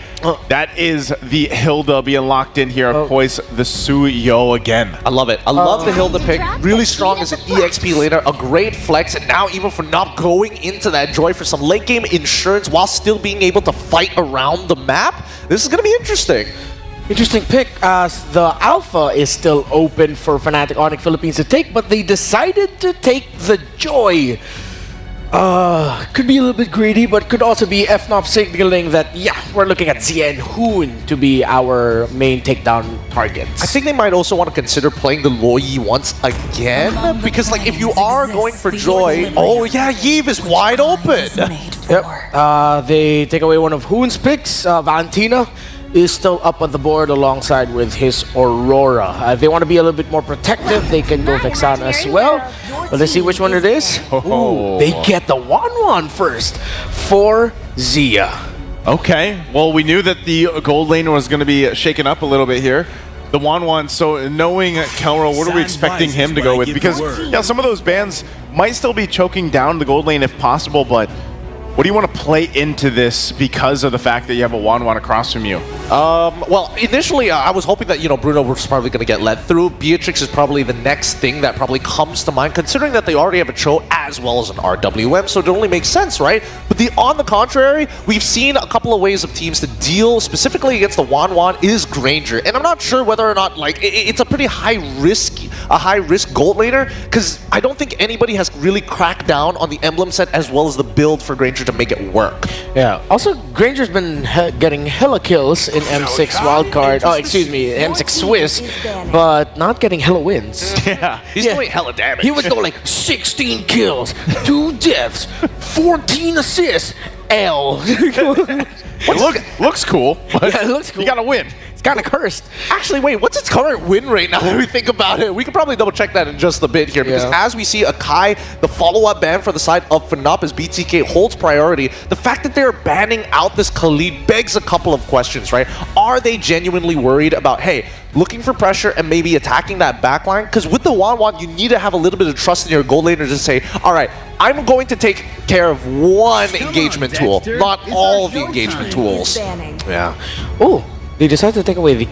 That is the Hilda being locked in here. Of course, the Suyo again. I love it. I love the Hilda pick. Really strong as an EXP laner, a great flex, and now even for not going into that Joy for some late game insurance while still being able to fight around the map. This is going to be interesting. Interesting pick, as the Alpha is still open for Fnatic Onyx Philippines to take, but they decided to take the Joy. Could be a little bit greedy, but could also be FNOP signaling that, yeah, we're looking at Zia and Hoon to be our main takedown targets. I think they might also want to consider playing the Loyi once again, because like if you are going for Joy, oh yeah, Yves is wide open. Yep, they take away one of Hoon's picks. Valentina is still up on the board alongside with his Aurora. If they want to be a little bit more protective, they can go Vexana as well. But let's see which one it is. Ooh, they get the 1-1 first for Zia. Okay, well, we knew that the gold lane was going to be shaken up a little bit here. The 1-1, so knowing Kelro, what are we expecting him to go with? Because yeah, some of those bans might still be choking down the gold lane if possible, but what do you want to play into this because of the fact that you have a 1-1 across from you? Well, initially I was hoping that, you know, Bruno was probably going to get led through. Beatrix is probably the next thing that probably comes to mind, considering that they already have a Cho as well as an RWM, so it only makes sense, right? But on the contrary, we've seen a couple of ways of teams to deal specifically against the 1-1 is Granger. And I'm not sure whether or not, like, it's a pretty high-risk gold laner, because I don't think anybody has really cracked down on the emblem set as well as the build for Granger to make it work. Yeah. Also, Granger's been getting hella kills in M6 wildcard. Oh, excuse me, M6 Swiss, but not getting hella wins. Yeah, he's doing hella damage. He would go like 16 kills, 2 deaths, 14 assists. L. Looks cool. But yeah, it looks cool. You gotta win. It's kind of cursed. Actually, wait, what's its current win rate now that we think about it? We can probably double check that in just a bit here, because as we see Akai, the follow-up ban for the side of FNOP as BTK holds priority, the fact that they're banning out this Khalid begs a couple of questions, right? Are they genuinely worried about, hey, looking for pressure and maybe attacking that backline? Because with the 1-1, you need to have a little bit of trust in your gold laner to say, all right, I'm going to take care of one engagement tool, not all of the engagement tools. Yeah. Oh, they decided to take away the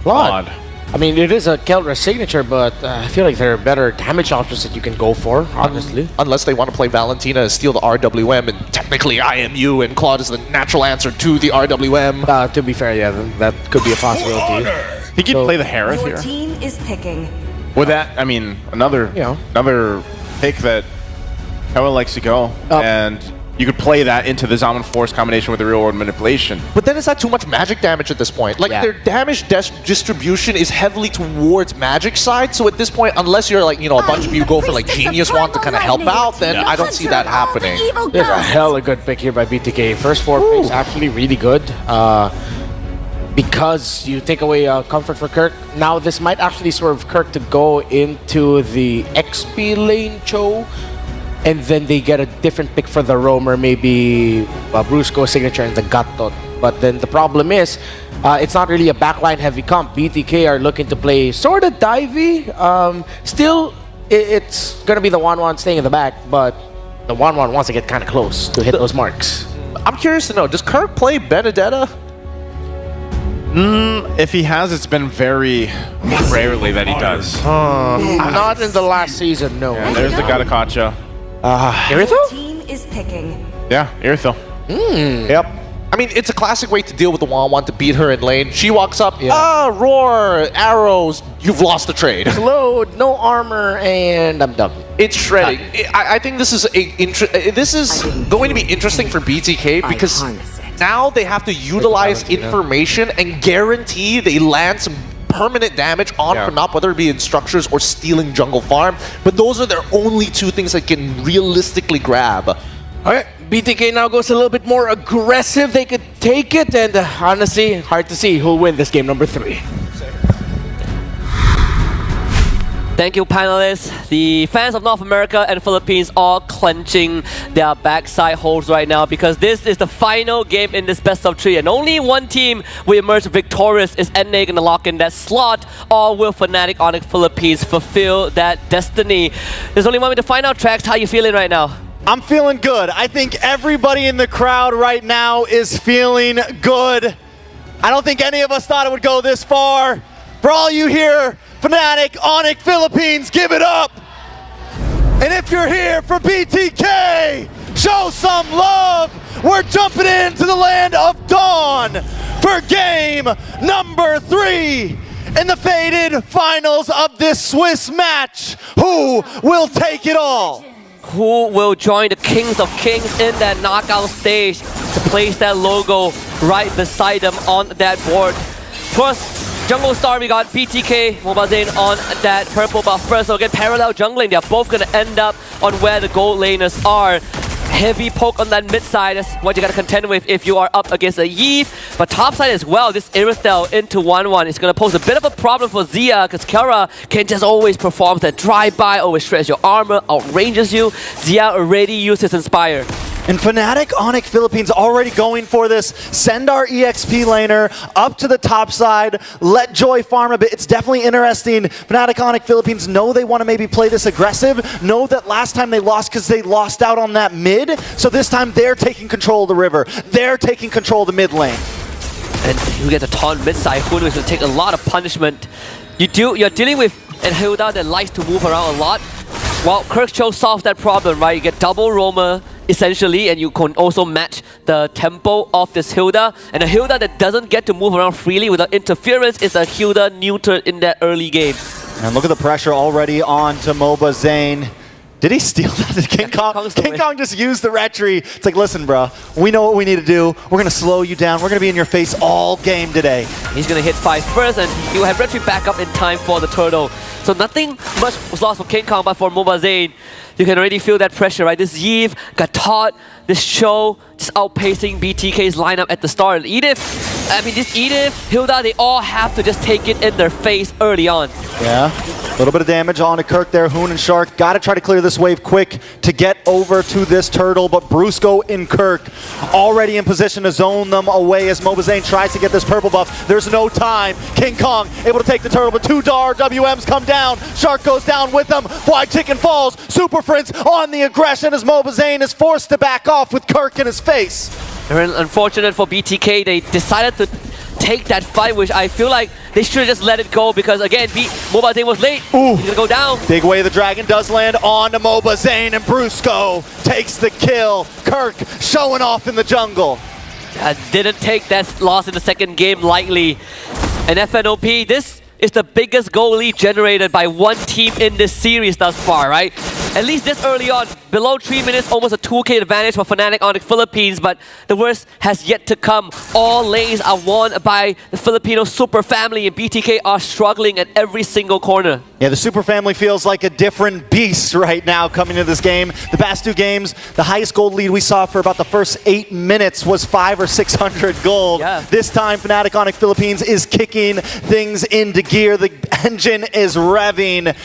Claude. I mean, it is a Kelra signature, but I feel like there are better damage options that you can go for, honestly. Unless they want to play Valentina and steal the RWM, and technically IMU, and Claude is the natural answer to the RWM. To be fair, yeah, that could be a possibility. He could play the Harith here. Your team is picking. With that, I mean, another pick that Kelra likes to go, and you could play that into the Zaman Force combination with the real world manipulation. But then is that too much magic damage at this point? Like, their damage distribution is heavily towards magic side, so at this point, unless you're like, you know, a bunch of you go for like Genius Wand to kind of help out, then I don't see that happening. There's a hella good pick here by BTK. First 4 picks actually really good. Because you take away comfort for Kirk. Now this might actually swerve Kirk to go into the XP lane Cho, and then they get a different pick for the roamer, maybe Brusco signature and the Gatot. But then the problem is, it's not really a backline heavy comp. BTK are looking to play sort of divey. Still, it's gonna be the 1-1 staying in the back, but the 1-1 wants to get kind of close to hit those marks. I'm curious to know, does Kirk play Benedetta? If he has, it's been very rarely that he does. Not in the last season, no. Yeah, there's the Gatakacha. Iritho? Team is picking. Yeah, Iritho. Yep. I mean, it's a classic way to deal with the 1-1 to beat her in lane. She walks up, roar, arrows, you've lost the trade. Load, no armor, and I'm done. It's shredding. I think this is going to be interesting for BTK because now they have to utilize information and guarantee they land some permanent damage on FNOP, whether it be in structures or stealing jungle farm. But those are their only 2 things that can realistically grab. Alright, BTK now goes a little bit more aggressive. They could take it, and honestly, hard to see who'll win this game number 3. Thank you, panelists. The fans of North America and Philippines all clenching their backside holes right now because this is the final game in this best of 3 and only one team will emerge victorious is NA going to lock in that slot, or will Fnatic Onyx Philippines fulfill that destiny? There's only one way to find out. Tracks, how you feeling right now? I'm feeling good. I think everybody in the crowd right now is feeling good. I don't think any of us thought it would go this far. For all you here, Fnatic Onyx Philippines, give it up! And if you're here for BTK, show some love! We're jumping into the land of Dawn for game number 3 in the faded finals of this Swiss match. Who will take it all? Who will join the Kings of Kings in that knockout stage to place that logo right beside them on that board? First, Jungle Star, we got BTK, MOBA on that purple buff first. So again, parallel jungling, they're both going to end up on where the gold laners are. Heavy poke on that mid side, that's what you got to contend with if you are up against a Yve. But top side as well, this Irithel into 1-1 is going to pose a bit of a problem for Xia, because Kara can just always perform that drive-by, always stretch your armor, outranges you. Xia already used his Inspire. And Fnatic Onyx Philippines already going for this. Send our EXP laner up to the top side. Let Joy farm a bit. It's definitely interesting. Fnatic Onyx Philippines know they want to maybe play this aggressive. Know that last time they lost because they lost out on that mid. So this time they're taking control of the river. They're taking control of the mid lane. And you get the taunt mid side. Hunu is going to take a lot of punishment. You're dealing with a Hilda that likes to move around a lot. Well, Kirkcho solves that problem, right? You get double roamer, essentially, and you can also match the tempo of this Hilda. And a Hilda that doesn't get to move around freely without interference is a Hilda neutered in that early game. And look at the pressure already on to MOBA Zane. Did he steal that? King Kong? King Kong just used the retry. It's like, listen, bro, we know what we need to do. We're going to slow you down. We're going to be in your face all game today. He's going to hit 5 first, and you have retry back up in time for the turtle. So nothing much was lost for King Kong, but for MOBA Zane, you can already feel that pressure, right? This Yve got taught, this show just outpacing BTK's lineup at the start. Edith, Hilda, they all have to just take it in their face early on. Yeah, a little bit of damage on to Kirk there. Hoon and Shark got to try to clear this wave quick to get over to this turtle, but Brusco and Kirk already in position to zone them away as MOBA Zane tries to get this purple buff. There's no time. King Kong able to take the turtle, but 2 WMs come down. Shark goes down with them. Fly Chicken falls. Super Prince on the aggression as MOBA Zane is forced to back off with Kirk in his face. Very unfortunate for BTK. They decided to take that fight, which I feel like they should have just let it go because, again, MOBA Zane was late. Ooh. He's gonna go down. Big Way of the Dragon does land on to MOBA Zane, and Brusco takes the kill. Kirk showing off in the jungle. Didn't take that loss in the second game lightly. And FNOP, this is the biggest goal lead generated by one team in this series thus far, right? At least this early on, below 3 minutes, almost a 2K advantage for Fnatic Onyx Philippines, but the worst has yet to come. All lanes are won by the Filipino super family, and BTK are struggling at every single corner. Yeah, the super family feels like a different beast right now coming into this game. The past 2 games, the highest gold lead we saw for about the first 8 minutes was 500 or 600 gold. Yeah. This time, Fnatic Onyx Philippines is kicking things into gear. The engine is revving.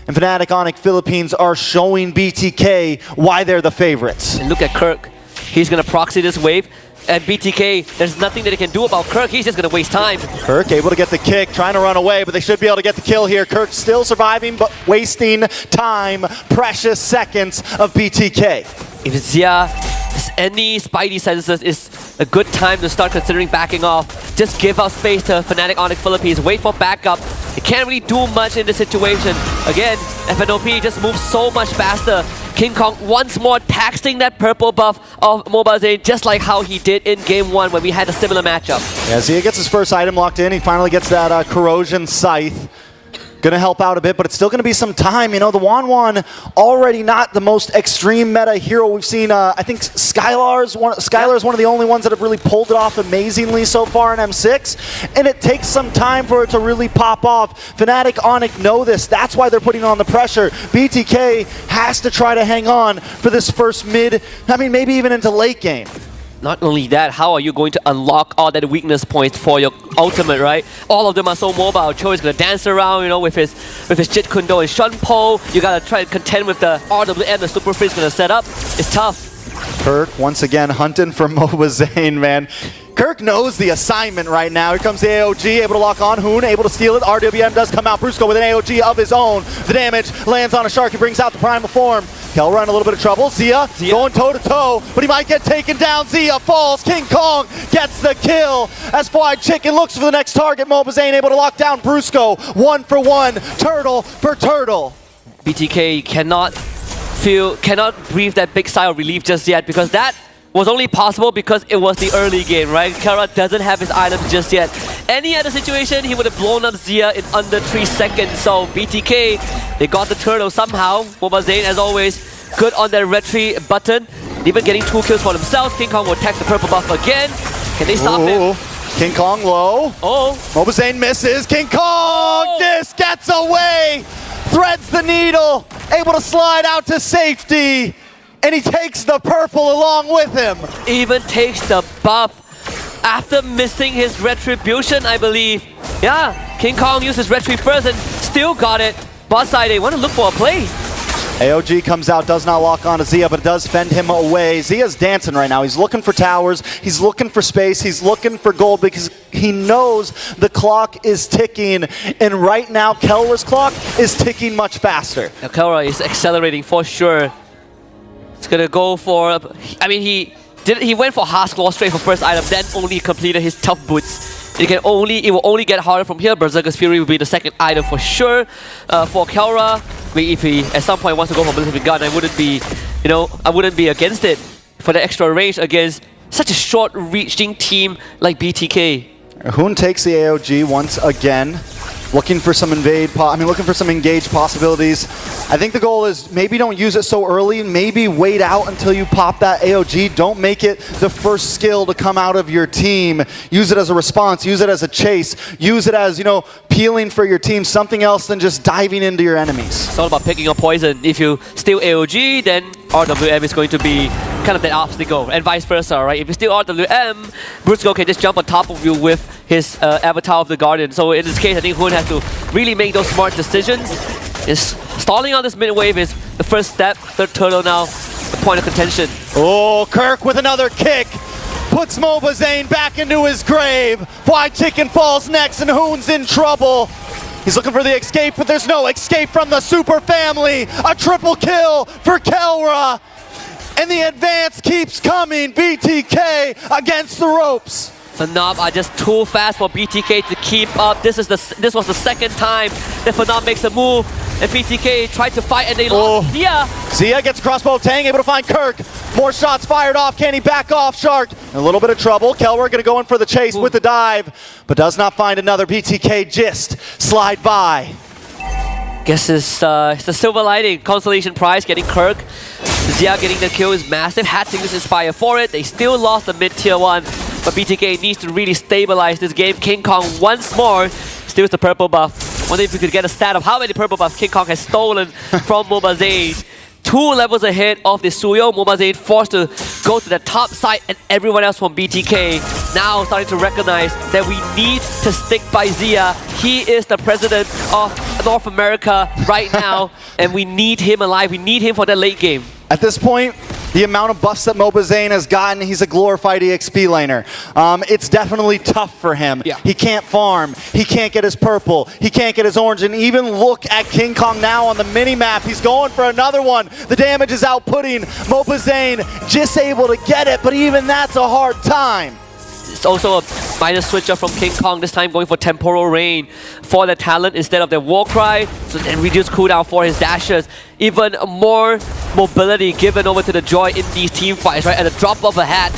And Fnatic Onyx Philippines are showing BTK why they're the favorites. And look at Kirk. He's going to proxy this wave. And BTK, there's nothing that he can do about Kirk. He's just going to waste time. Kirk able to get the kick, trying to run away, but they should be able to get the kill here. Kirk still surviving, but wasting time. Precious seconds of BTK. If Xia has any spidey senses, it's a good time to start considering backing off. Just give out space to Fnatic Onyx Philippines. Wait for backup. They can't really do much in this situation. Again, FNOP just moves so much faster. King Kong once more taxing that purple buff of MOBA Zane, just like how he did in Game 1 when we had a similar matchup. Yeah, Xia gets his first item locked in. He finally gets that Corrosion Scythe. Gonna help out a bit, but it's still gonna be some time. You know, the Wan already not the most extreme meta hero we've seen. I think Skylar is one of the only ones that have really pulled it off amazingly so far in M6, and it takes some time for it to really pop off. Fnatic Onyx know this. That's why they're putting on the pressure. BTK has to try to hang on for this first mid, maybe even into late game. Not only that, how are you going to unlock all that weakness points for your ultimate, right? All of them are so mobile. Cho is gonna dance around, you know, with his Jit Kundo and Shunpo. You gotta try to contend with the RWM, the Super Freeze gonna set up. It's tough. Kirk once again hunting for MOBA Zane, man. Kirk knows the assignment right now. Here comes the AOG, able to lock on. Hoon able to steal it. RWM does come out. Brusco with an AOG of his own. The damage lands on a Shark. He brings out the primal form. Kelra in a little bit of trouble. Zia going toe-to-toe, but he might get taken down. Zia falls. King Kong gets the kill. As Fried Chicken looks for the next target. MOBA Zane able to lock down Brusco. 1 for 1. Turtle for turtle. BTK cannot breathe that big sigh of relief just yet, because that was only possible because it was the early game, right? Kara doesn't have his items just yet. Any other situation, he would have blown up Zia in under 3 seconds. So BTK, they got the turtle somehow. MOBA Zane, as always, good on their retreat button. Even getting 2 kills for themselves. King Kong will attack the purple buff again. Can they stop him? King Kong low. MOBA Zane misses. King Kong just gets away. Threads the needle. Able to slide out to safety. And he takes the purple along with him. Even takes the buff after missing his retribution, I believe. Yeah, King Kong used his retreat first and still got it. Bot side, they want to look for a play. AOG comes out, does not lock on to Zia, but does fend him away. Zia's dancing right now. He's looking for towers. He's looking for space. He's looking for gold because he knows the clock is ticking. And right now, Kelra's clock is ticking much faster. Now, Kelra is accelerating for sure. It's gonna go for, I mean, he went for Hask Claw straight for first item, then only completed his tough boots. It will only get harder from here. Berserker's Fury will be the second item for sure. For Kelra, if he at some point wants to go for Blizzard Gun, I wouldn't be against it for the extra range against such a short-reaching team like BTK. Hoon takes the AOG once again. Looking for some looking for some engaged possibilities. I think the goal is maybe don't use it so early. Maybe wait out until you pop that AOG. Don't make it the first skill to come out of your team. Use it as a response. Use it as a chase. Use it as, peeling for your team. Something else than just diving into your enemies. It's all about picking up poison. If you steal AOG, then RWM is going to be kind of that obstacle, and vice versa, right? If you steal RWM, Brusco can just jump on top of you with his Avatar of the Guardian. So in this case, I think Hoon has to really make those smart decisions. Stalling on this mid wave is the first step. Third turtle now, the point of contention. Oh, Kirk with another kick. Puts MOBA Zane back into his grave. Fried Chicken falls next and Hoon's in trouble. He's looking for the escape, but there's no escape from the super family. A triple kill for Kelra. And the advance keeps coming. BTK against the ropes. The Phenob are just too fast for BTK to keep up. This was the second time that Phenob makes a move, and BTK tried to fight and they lost. Zia gets crossbow Tang, able to find Kirk. More shots fired off. Can he back off? Shark in a little bit of trouble. Kelra gonna go in for the chase with the dive, but does not find another. BTK just slide by. Guess it's the silver lining. Consolation prize getting Kirk. Zia getting the kill is massive. Had to use Inspire for it. They still lost the mid tier 1. But BTK needs to really stabilize this game. King Kong once more steals the purple buff. Wonder if we could get a stat of how many purple buffs King Kong has stolen from MOBA Zane. 2 levels ahead of the Suyo. MOBA Zane forced to go to the top side, and everyone else from BTK now starting to recognize that we need to stick by Zia. He is the president of North America right now, and we need him alive. We need him for the late game. At this point, the amount of buffs that MOBA Zane has gotten, he's a glorified EXP laner. It's definitely tough for him. He can't farm, he can't get his purple, he can't get his orange, and even look at King Kong now on the mini-map. He's going for another one. The damage is outputting MOBA Zane, just able to get it, but even that's a hard time. It's also a minus switcher from King Kong, this time going for Temporal Rain for the talent instead of the Warcry, so then reduce cooldown for his dashes. Even more mobility given over to the Joy in these team fights, right? At the drop of a hat,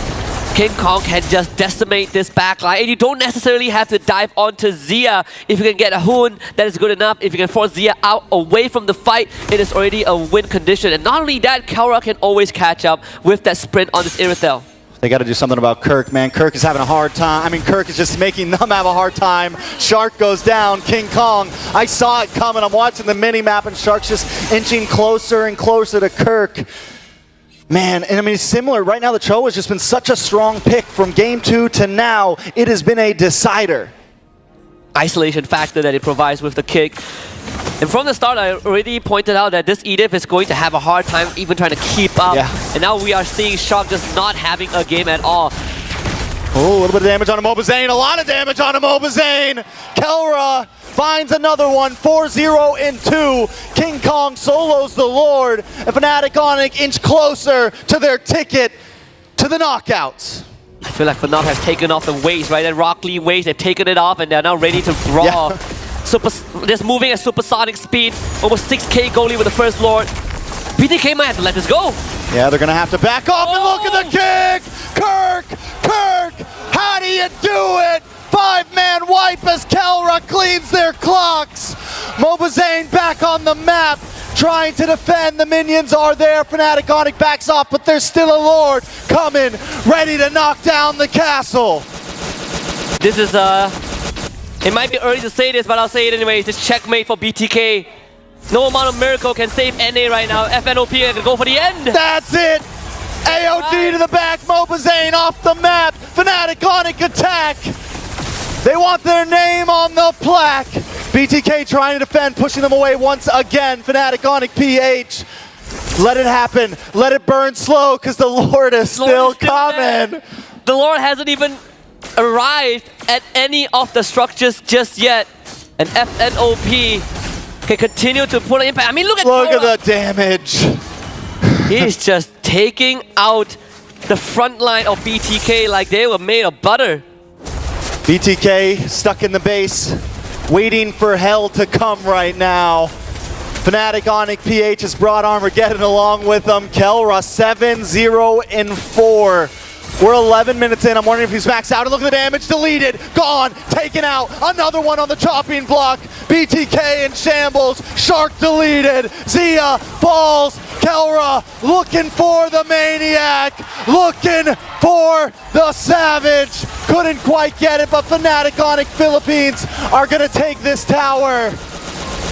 King Kong can just decimate this backline, and you don't necessarily have to dive onto Zia. If you can get a Hoon, that is good enough. If you can force Zia out away from the fight, it is already a win condition. And not only that, Kelra can always catch up with that sprint on this Irithel. They got to do something about Kirk, man. Kirk is having a hard time. I mean, Kirk is just making them have a hard time. Shark goes down. King Kong, I saw it coming. I'm watching the mini-map, and Shark's just inching closer and closer to Kirk. Man, and I mean, it's similar. Right now, the Cho has just been such a strong pick from game 2 to now. It has been a decider. Isolation factor that it provides with the kick. And from the start, I already pointed out that this Edith is going to have a hard time even trying to keep up. Yeah. And now we are seeing Shock just not having a game at all. Oh, a little bit of damage on a MOBA Zane. A lot of damage on a MOBA Zane. Kelra finds another one. 4-0 in 2. King Kong solos the Lord. And Fnatic Onic inch closer to their ticket to the knockouts. I feel like Fnatic has taken off the waist, right? That Rock Lee waist, they've taken it off and they're now ready to brawl. Just moving at supersonic speed. Almost 6k goalie with the first Lord. BTK might have to let this go. Yeah, they're going to have to back off and look at the kick! Kirk! How do you do it? 5-man wipe as Kelra cleans their clocks. MOBA Zane back on the map, trying to defend. The minions are there. Fnatic Onic backs off, but there's still a Lord coming, ready to knock down the castle. This is, it might be early to say this, but I'll say it anyways. It's checkmate for BTK. No amount of miracle can save NA right now. FNOP can go for the end. That's it. AOD to the back. MOBA Zane off the map. Fnatic Onic attack. They want their name on the plaque. BTK trying to defend, pushing them away once again. Fnatic Onic PH. Let it happen. Let it burn slow, because the Lord is still coming. The Lord hasn't even arrived at any of the structures just yet. And FNOP can continue to put an impact. I mean, look at the damage. He's just taking out the front line of BTK like they were made of butter. BTK stuck in the base, waiting for hell to come right now. Fnatic Onic PH has brought Armageddon along with them. Kelra 7-0 in 4. We're 11 minutes in. I'm wondering if he's maxed out. And look at the damage. Deleted. Gone. Taken out. Another one on the chopping block. BTK in shambles. Shark deleted. Zia falls. Kelra looking for the Maniac. Looking for the Savage. Couldn't quite get it, but Fnatic Onic Philippines are going to take this tower.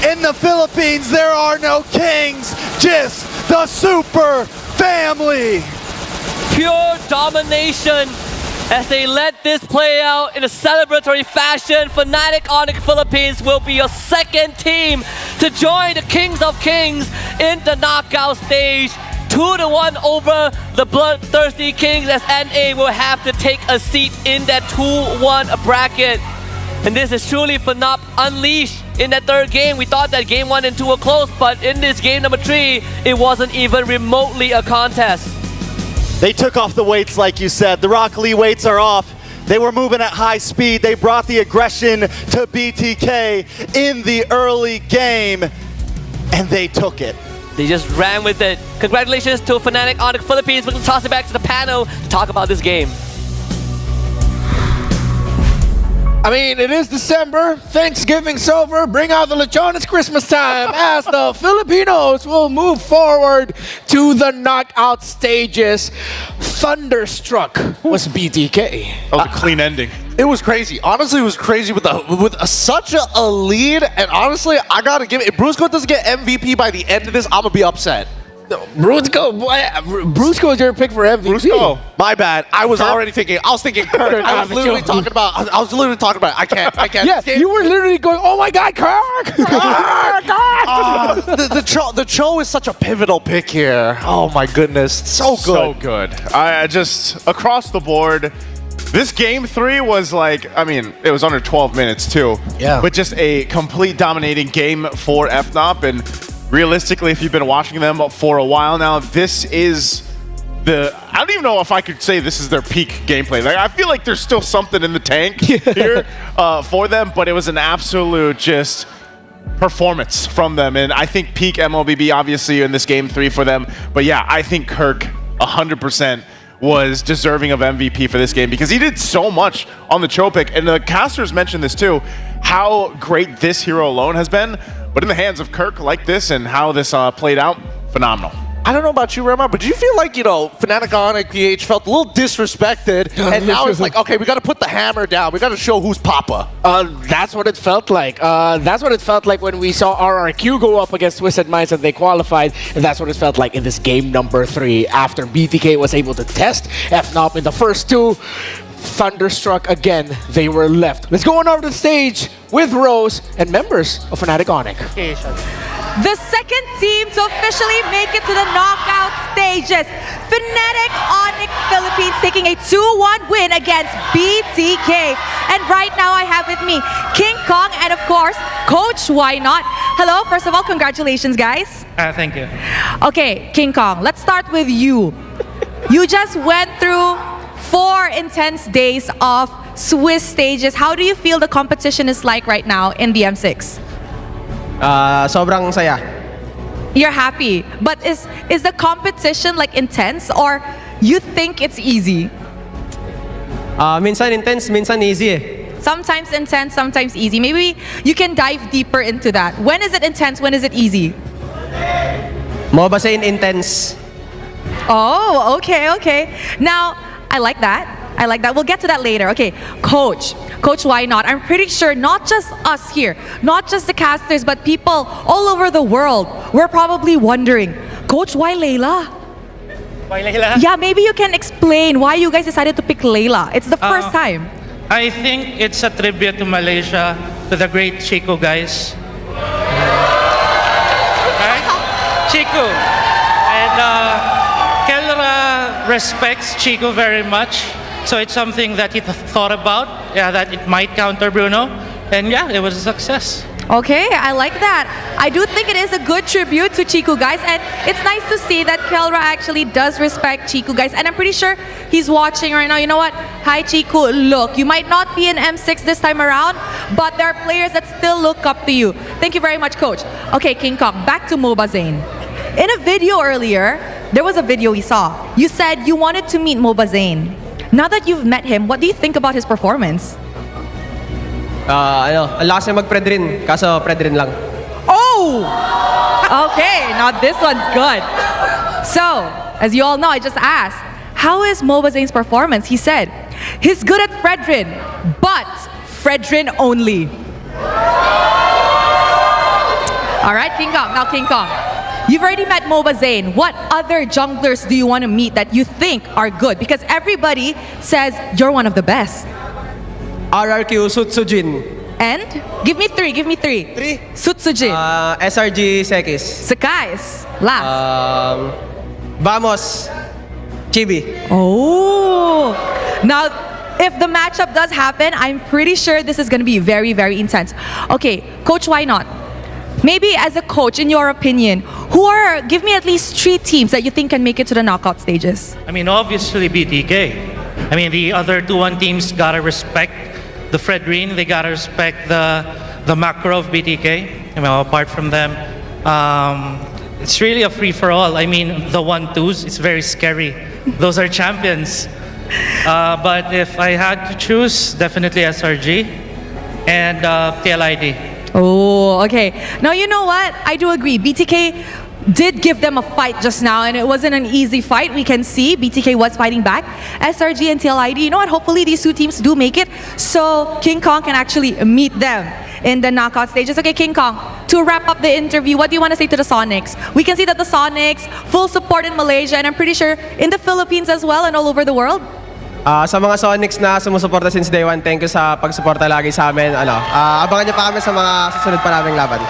In the Philippines, there are no kings. Just the super family. Pure domination as they let this play out in a celebratory fashion. Fnatic Onic Philippines will be your second team to join the Kings of Kings in the knockout stage. 2-1 over the Bloodthirsty Kings as NA will have to take a seat in that 2-1 bracket. And this is truly Fnatic unleashed in that third game. We thought that game 1 and 2 were close, but in this game number 3, it wasn't even remotely a contest. They took off the weights, like you said. The Rock Lee weights are off. They were moving at high speed. They brought the aggression to BTK in the early game, and they took it. They just ran with it. Congratulations to Fnatic Onic Philippines. We're going to toss it back to the panel to talk about this game. I mean, it is December, Thanksgiving's over, bring out the lechon, it's Christmas time as the Filipinos will move forward to the knockout stages. Thunderstruck was BTK. That was a clean ending. It was crazy. Honestly, it was crazy with such a lead, and honestly, I gotta give it. If Brusco doesn't get MVP by the end of this, I'm gonna be upset. No, Brusco is your pick for MVP. Brusco. My bad. I was thinking Kirk. I was literally talking about it. I can't. Yeah, you were literally going, oh my God, Kirk! The Cho is such a pivotal pick here. Oh my goodness. So good. So good. I just, across the board, this game 3 was like, I mean, it was under 12 minutes too. Yeah. But just a complete dominating game for FNOP, and realistically, if you've been watching them for a while now, this is I don't even know if I could say this is their peak gameplay. Like, I feel like there's still something in the tank here for them, but it was an absolute just performance from them. And I think peak MLBB, obviously, in this game 3 for them. But yeah, I think Kirk 100% was deserving of MVP for this game because he did so much on the Cho pick. And the casters mentioned this too, how great this hero alone has been. But in the hands of Kirk like this and how this played out, phenomenal. I don't know about you, Rema, but do you feel like, Fnatic Onyx PH felt a little disrespected, and now it's like, okay, we got to put the hammer down. We got to show who's Papa. That's what it felt like. That's what it felt like when we saw RRQ go up against Twisted Minds and they qualified, and that's what it felt like in this game number 3 after BTK was able to test FNOP in the first 2. Thunderstruck again, they were left. Let's go on over to the stage with Rose and members of Fnatic Onyx. The second team to officially make it to the knockout stages. Fnatic Onyx Philippines taking a 2-1 win against BTK. And right now I have with me King Kong and of course, Coach Why Not. Hello, first of all, congratulations guys. Thank you. Okay, King Kong, let's start with you. You just went through 4 intense days of Swiss stages. How do you feel the competition is like right now in the M6? Sobrang saya. You're happy, but is the competition like intense or you think it's easy? Minsan intense, minsan easy eh. Sometimes intense, sometimes easy. Maybe you can dive deeper into that. When is it intense? When is it easy? MOBA saying intense. Oh, okay. Now, I like that. We'll get to that later. Okay, Coach, why not? I'm pretty sure not just us here, not just the casters, but people all over the world were probably wondering, Coach, why Layla? Why Layla? Yeah, maybe you can explain why you guys decided to pick Layla. It's the first time. I think it's a tribute to Malaysia, to the great Chico guys. Right? Chico. And Kelra respects Chico very much. So it's something that he thought about, that it might counter Bruno. And yeah, it was a success. Okay, I like that. I do think it is a good tribute to Chiku guys, and it's nice to see that Kelra actually does respect Chiku guys, and I'm pretty sure he's watching right now. You know what? Hi Chiku, look, you might not be in M6 this time around, but there are players that still look up to you. Thank you very much, Coach. Okay, King Kong, back to MOBA Zane. In a video earlier, there was a video we saw. You said you wanted to meet MOBA Zane. Now that you've met him, what do you think about his performance? Ang lakas niya mag-pred rin, kaso pred rin lang. Oh! Okay, now this one's good. So, as you all know, I just asked, how is MOBA Zane's performance? He said, he's good at Fredrin, but Fredrin only. Alright, King Kong. Now, King Kong. You've already met MOBA Zane. What other junglers do you want to meet that you think are good? Because everybody says you're one of the best. RRQ, Sutsujin. And? Give me three. 3? Sutsujin. SRG, Sekis. Sakais. Last. Vamos, Chibi. Oh. Now, if the matchup does happen, I'm pretty sure this is going to be very, very intense. Okay, Coach, why not? Maybe as a coach, in your opinion, give me at least 3 teams that you think can make it to the knockout stages. I mean, obviously BTK. I mean, the other 2-1 teams gotta respect the Fredrin. They gotta respect the macro of BTK. I mean, apart from them, it's really a free-for-all. I mean, the 1-2s, it's very scary. Those are champions. But if I had to choose, definitely SRG and TLID. Oh, okay. Now, you know what? I do agree. BTK did give them a fight just now, and it wasn't an easy fight. We can see BTK was fighting back. SRG and TLID, you know what? Hopefully, these 2 teams do make it, so King Kong can actually meet them in the knockout stages. Okay, King Kong, to wrap up the interview, what do you want to say to the Sonics? We can see that the Sonics, full support in Malaysia, and I'm pretty sure in the Philippines as well and all over the world. Sa mga Sonics na sumusuporta since day one, thank you sa pagsuporta lagi sa amin. Abangan niyo pa kami sa mga susunod pa naming laban.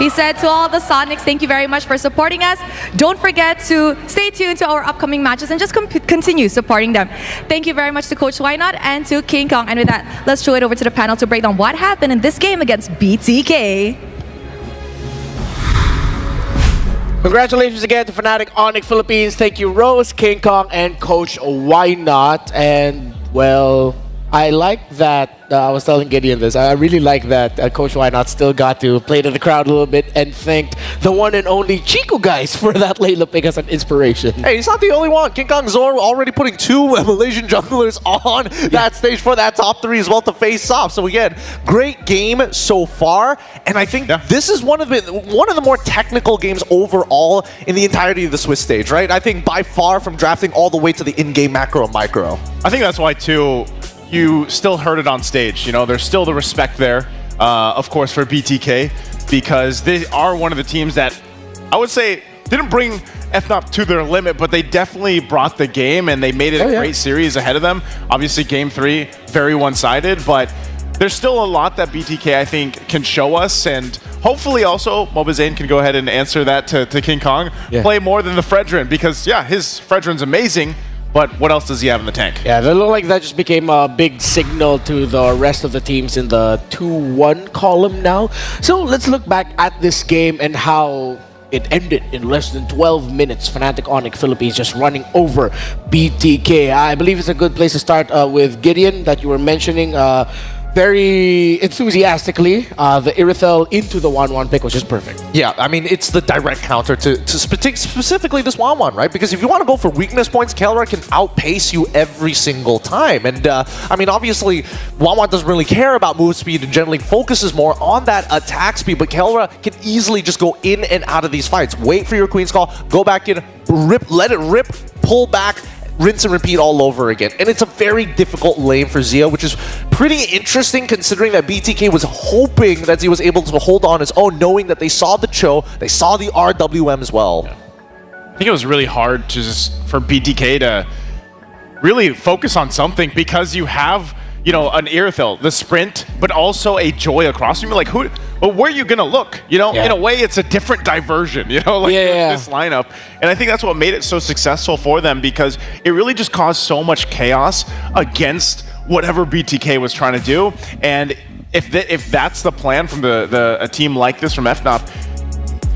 He said to all the Sonics, thank you very much for supporting us. Don't forget to stay tuned to our upcoming matches and just continue supporting them. Thank you very much to Coach Why Not and to King Kong. And with that, let's throw it over to the panel to break down what happened in this game against BTK. Congratulations again to Fnatic Onyx Philippines. Thank you, Rose, King Kong, and Coach Why Not. And, well, I like that. I was telling Gideon this. I really like that Coach Why Not still got to play to the crowd a little bit and thanked the one and only Chico guys for that Layla pick as an inspiration. Hey, he's not the only one. King Kong Zor already putting 2 Malaysian junglers on that stage for that top 3 as well to face off. So again, great game so far, and I think this is one of the more technical games overall in the entirety of the Swiss stage, right? I think by far from drafting all the way to the in-game macro and micro. I think that's why too. You still heard it on stage. You know, there's still the respect there, of course, for BTK, because they are one of the teams that I would say didn't bring FNOP to their limit, but they definitely brought the game and they made it a great series ahead of them. Obviously, Game 3, very one-sided, but there's still a lot that BTK, I think, can show us, and hopefully also MOBA Zane can go ahead and answer that to King Kong. Play more than the Fredrin, because, yeah, his Fredrin's amazing, but what else does he have in the tank? Yeah, it looked like that just became a big signal to the rest of the teams in the 2-1 column now. So let's look back at this game and how it ended in less than 12 minutes. Fnatic Onyx Philippines just running over BTK. I believe it's a good place to start with Gideon that you were mentioning. Very enthusiastically, the Irithel into the 1-1 pick was just perfect. Yeah, I mean, it's the direct counter to specifically this 1-1, right? Because if you want to go for weakness points, Kelra can outpace you every single time. And, I mean, obviously, 1-1 doesn't really care about move speed and generally focuses more on that attack speed, but Kelra can easily just go in and out of these fights. Wait for your Queen's Call, go back in, rip, let it rip, pull back, rinse and repeat all over again. And it's a very difficult lane for Zia, which is pretty interesting considering that BTK was hoping that he was able to hold on his own, knowing that they saw the Cho, they saw the RWM as well. I think it was really hard to for BTK to really focus on something because you have, you know, an Irithel, the sprint, but also a Joy across from you. Like, where are you gonna look? You know, in a way, it's a different diversion. You know, like this lineup, and I think that's what made it so successful for them because it really just caused so much chaos against whatever BTK was trying to do. And if that's the plan from a team like this from FNOP,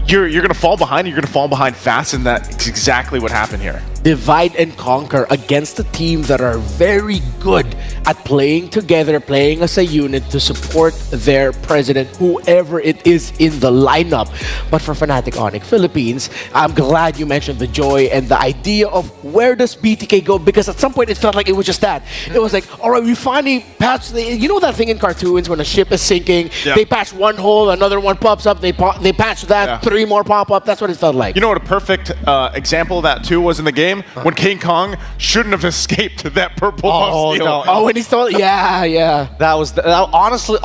you're gonna fall behind. You're gonna fall behind fast, and that's exactly what happened here. Divide and conquer against a team that are very good at playing together, playing as a unit to support their president, whoever it is in the lineup. But for Fnatic Onyx Philippines, I'm glad you mentioned the joy and the idea of where does BTK go, because at some point it felt like it was just that. It was like, all right, we finally patched you know that thing in cartoons when a ship is sinking, they patch one hole, another one pops up, they patch that, 3 more pop up. That's what it felt like. You know what a perfect example of that too was in the game? When King Kong shouldn't have escaped that purple buff steal. Oh, when he stole it? Yeah. That was, honestly,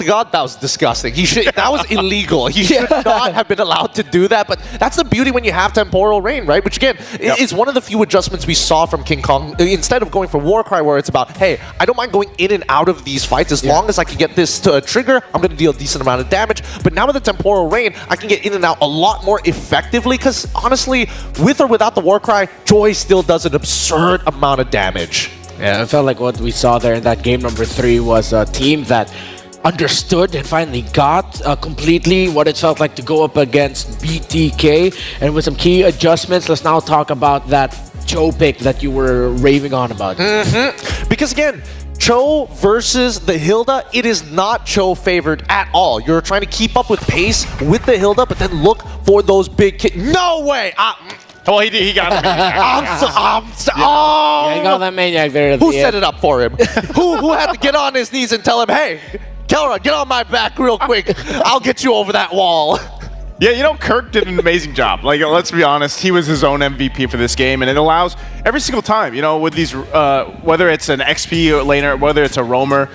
God, that was disgusting. That was illegal. He should not have been allowed to do that, but that's the beauty when you have Temporal Rain, right? Which again, is one of the few adjustments we saw from King Kong. Instead of going for Warcry, where it's about, hey, I don't mind going in and out of these fights as long as I can get this to a trigger, I'm going to deal a decent amount of damage. But now with the Temporal Rain, I can get in and out a lot more effectively because honestly, with or without the Warcry, Joy still does an absurd amount of damage. Yeah, it felt like what we saw there in that game number 3 was a team that understood and finally got completely what it felt like to go up against BTK. And with some key adjustments, let's now talk about that Cho pick that you were raving on about. Because again, Cho versus the Hilda, it is not Cho favored at all. You're trying to keep up with pace with the Hilda, but then look for those big No way! Well, he got him. Yeah, he got that maniac there. Who set it up for him? who had to get on his knees and tell him, hey, Kelra, get on my back real quick. I'll get you over that wall. Yeah, you know, Kirk did an amazing job. Like, let's be honest, he was his own MVP for this game, and it allows every single time, you know, with these, whether it's an XP laner, whether it's a roamer,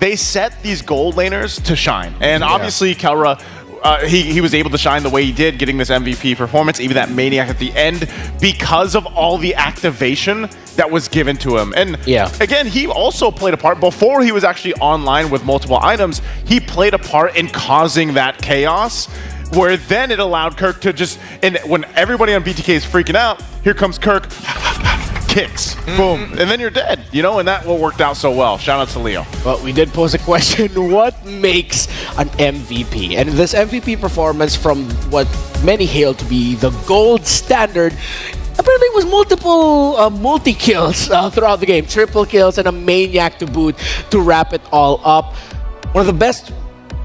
they set these gold laners to shine. And obviously, Kelra, he was able to shine the way he did, getting this MVP performance, even that Maniac at the end, because of all the activation that was given to him. And again, he also played a part, before he was actually online with multiple items, he played a part in causing that chaos, where then it allowed Kirk to just, and when everybody on BTK is freaking out, here comes Kirk, kicks, boom, and then you're dead, you know, and that worked out so well. Shout out to Leo. But we did pose a question, what makes an MVP? And this MVP performance, from what many hail to be the gold standard, apparently it was multiple multi-kills throughout the game. Triple kills and a maniac to boot to wrap it all up. One of the best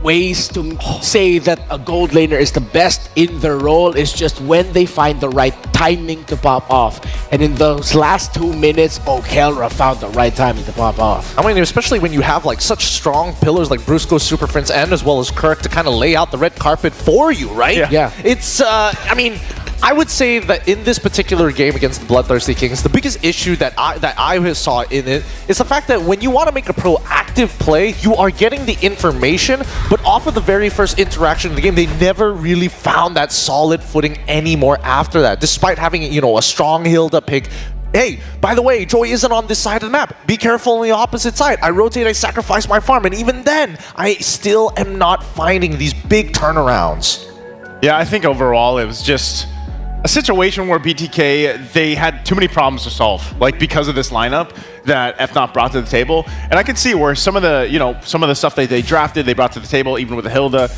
ways to say that a gold laner is the best in their role is just when they find the right timing to pop off. And in those last 2 minutes, Kelra found the right timing to pop off. I mean, especially when you have like such strong pillars like Brusco, Super Prince, and as well as Kirk to kind of lay out the red carpet for you, right? Yeah. It's, I mean, I would say that in this particular game against the Bloodthirsty Kings, the biggest issue that I saw in it is the fact that when you want to make a proactive play, you are getting the information, but off of the very first interaction in the game, they never really found that solid footing anymore after that, despite having, you know, a strong Hilda pick. Hey, by the way, Joy isn't on this side of the map. Be careful on the opposite side. I rotate, I sacrifice my farm, and even then, I still am not finding these big turnarounds. Yeah, I think overall it was just a situation where BTK, they had too many problems to solve, like because of this lineup that FNOT brought to the table. And I can see where some of the, you know, some of the stuff that they drafted, they brought to the table, even with the Hilda,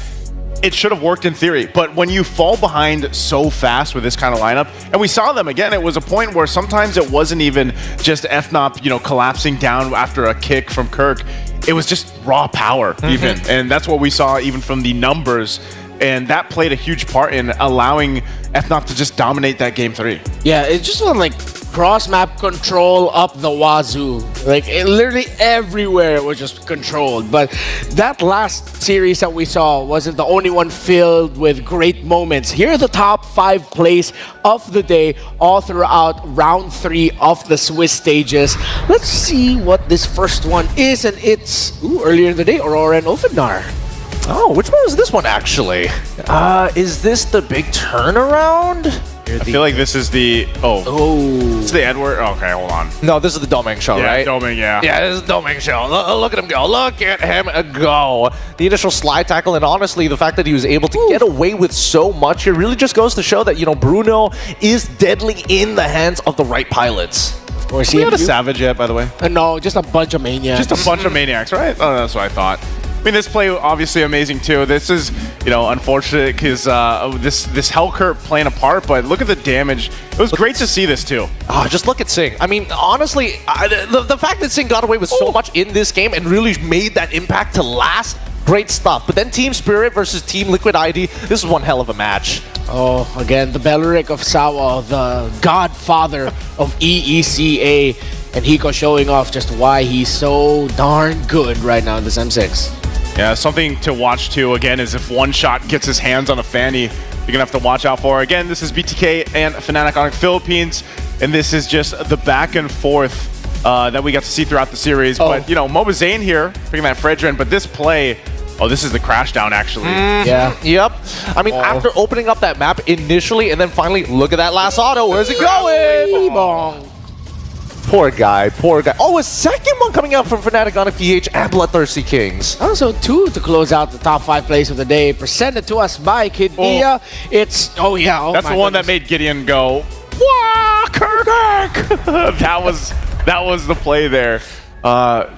it should have worked in theory. But when you fall behind so fast with this kind of lineup, and we saw them again, it was a point where sometimes it wasn't even just FNOT, you know, collapsing down after a kick from Kirk. It was just raw power even. And that's what we saw even from the numbers. And that played a huge part in allowing FNOT to just dominate that game 3. Yeah, it just was like cross-map control up the wazoo. Like, literally everywhere was just controlled. But that last series that we saw wasn't the only one filled with great moments. Here are the top 5 plays of the day all throughout round 3 of the Swiss stages. Let's see what this first one is. And it's, earlier in the day, Aurora and Ulfidnar. Oh, which one is this one actually? Is this the big turnaround? I feel like this is the... Oh. It's the Edward... Okay, hold on. No, this is the Doming show, right? Doming, yeah. Yeah, this is the Doming show. Look at him go. Look at him go. The initial slide tackle, and honestly, the fact that he was able to get away with so much here really just goes to show that, you know, Bruno is deadly in the hands of the right pilots. Of course, he had a Savage yet, by the way? No, just a bunch of maniacs. Just a bunch of maniacs, right? Oh, that's what I thought. I mean, this play obviously amazing too. This is, you know, unfortunate because this Hellcurt playing a part, but look at the damage. It was great to see this too. Oh, just look at Sing. I mean, honestly, the fact that Sing got away with so much in this game and really made that impact to last, great stuff. But then Team Spirit versus Team Liquid ID, this is one hell of a match. Oh, again, the Beleric of Sawa, the godfather of EECA, and Hiko showing off just why he's so darn good right now in this M6. Yeah, something to watch too, again, is if one shot gets his hands on a Fanny, you're going to have to watch out for. Again, this is BTK and Fnatic Onyx Philippines, and this is just the back and forth that we got to see throughout the series. But, you know, MOBA Zane here, picking that Fredrin, but this play... Oh, this is the crash down, actually. Yeah. Yep. I mean, after opening up that map initially, and then finally, look at that last auto. Where's it going? Poor guy, poor guy. Oh, a second one coming out from Fnatic on a PH and Bloodthirsty Kings. Also, 2 to close out the top 5 plays of the day, presented to us by Kid Dia. It's, that's the one that made Gideon go, "Wah, Kirk!" that was the play there.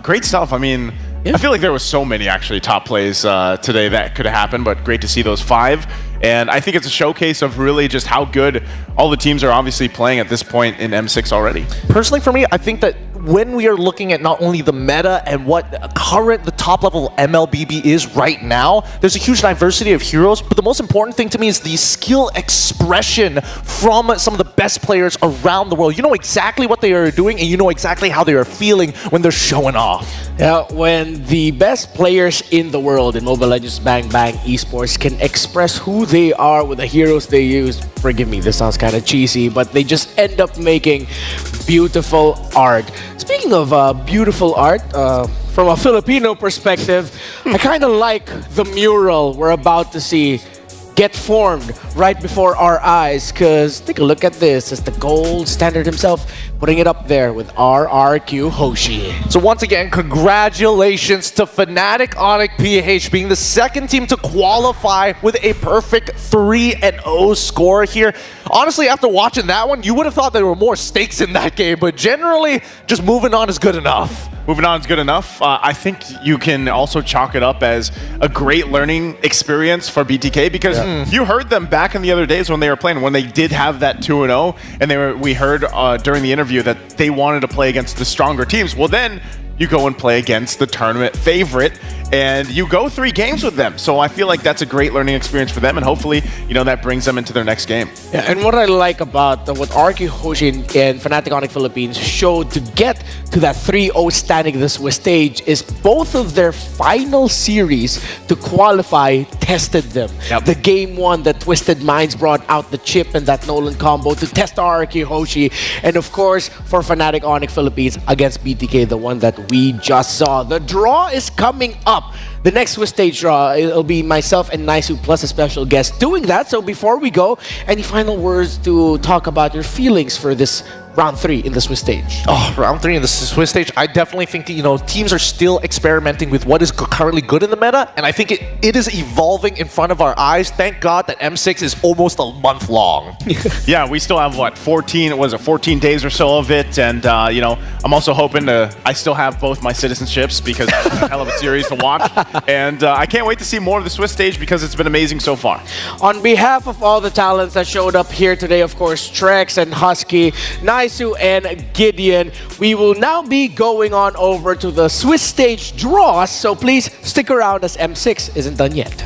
Great stuff. I mean, I feel like there was so many actually top plays today that could have happened, but great to see those 5. And I think it's a showcase of really just how good all the teams are obviously playing at this point in M6 already. Personally, for me, I think that when we are looking at not only the meta and what the top level MLBB is right now, there's a huge diversity of heroes, but the most important thing to me is the skill expression from some of the best players around the world. You know exactly what they are doing, and you know exactly how they are feeling when they're showing off. Yeah, when the best players in the world in Mobile Legends Bang Bang Esports can express who they are with the heroes they use, forgive me, this sounds kind of cheesy, but they just end up making beautiful art. Speaking of beautiful art, from a Filipino perspective, I kind of like the mural we're about to see get formed right before our eyes, because take a look at this. It's the gold standard himself putting it up there with RRQ Hoshi. So once again, congratulations to Fnatic Onyx PH being the second team to qualify with a perfect 3-0 score here. Honestly, after watching that one, you would have thought there were more stakes in that game, but generally, just moving on is good enough. moving on is good enough. I think you can also chalk it up as a great learning experience for BTK because you heard them back in the other days when they were playing, when they did have that 2-0, and we heard during the interview that they wanted to play against the stronger teams. Well, then you go and play against the tournament favorite, and you go 3 games with them. So I feel like that's a great learning experience for them, and hopefully, that brings them into their next game. Yeah, and what I like about what RQ Hoshin and Fnatic Onyx Philippines showed to get to that 3-0 standing in the Swiss stage is both of their final series to qualify tested them. The game 1 that Twisted Minds brought out the chip and that Nolan combo to test RQ Hoshi, and of course for Fnatic Onyx Philippines against BTK, the one that we just saw. The draw is coming up. The next Swiss stage draw, it'll be myself and Naisu plus a special guest doing that. So before we go, any final words to talk about your feelings for this round 3 in the Swiss stage? Oh, round 3 in the Swiss stage, I definitely think that, teams are still experimenting with what is currently good in the meta, and I think it is evolving in front of our eyes. Thank God that M6 is almost a month long. Yeah, we still have, 14 days or so of it, and, I'm also hoping I still have both my citizenships because it's a hell of a series to watch, and I can't wait to see more of the Swiss stage because it's been amazing so far. On behalf of all the talents that showed up here today, of course, Trex and Husky, Naisu and Gideon, we will now be going on over to the Swiss stage draws, so please stick around as M6 isn't done yet.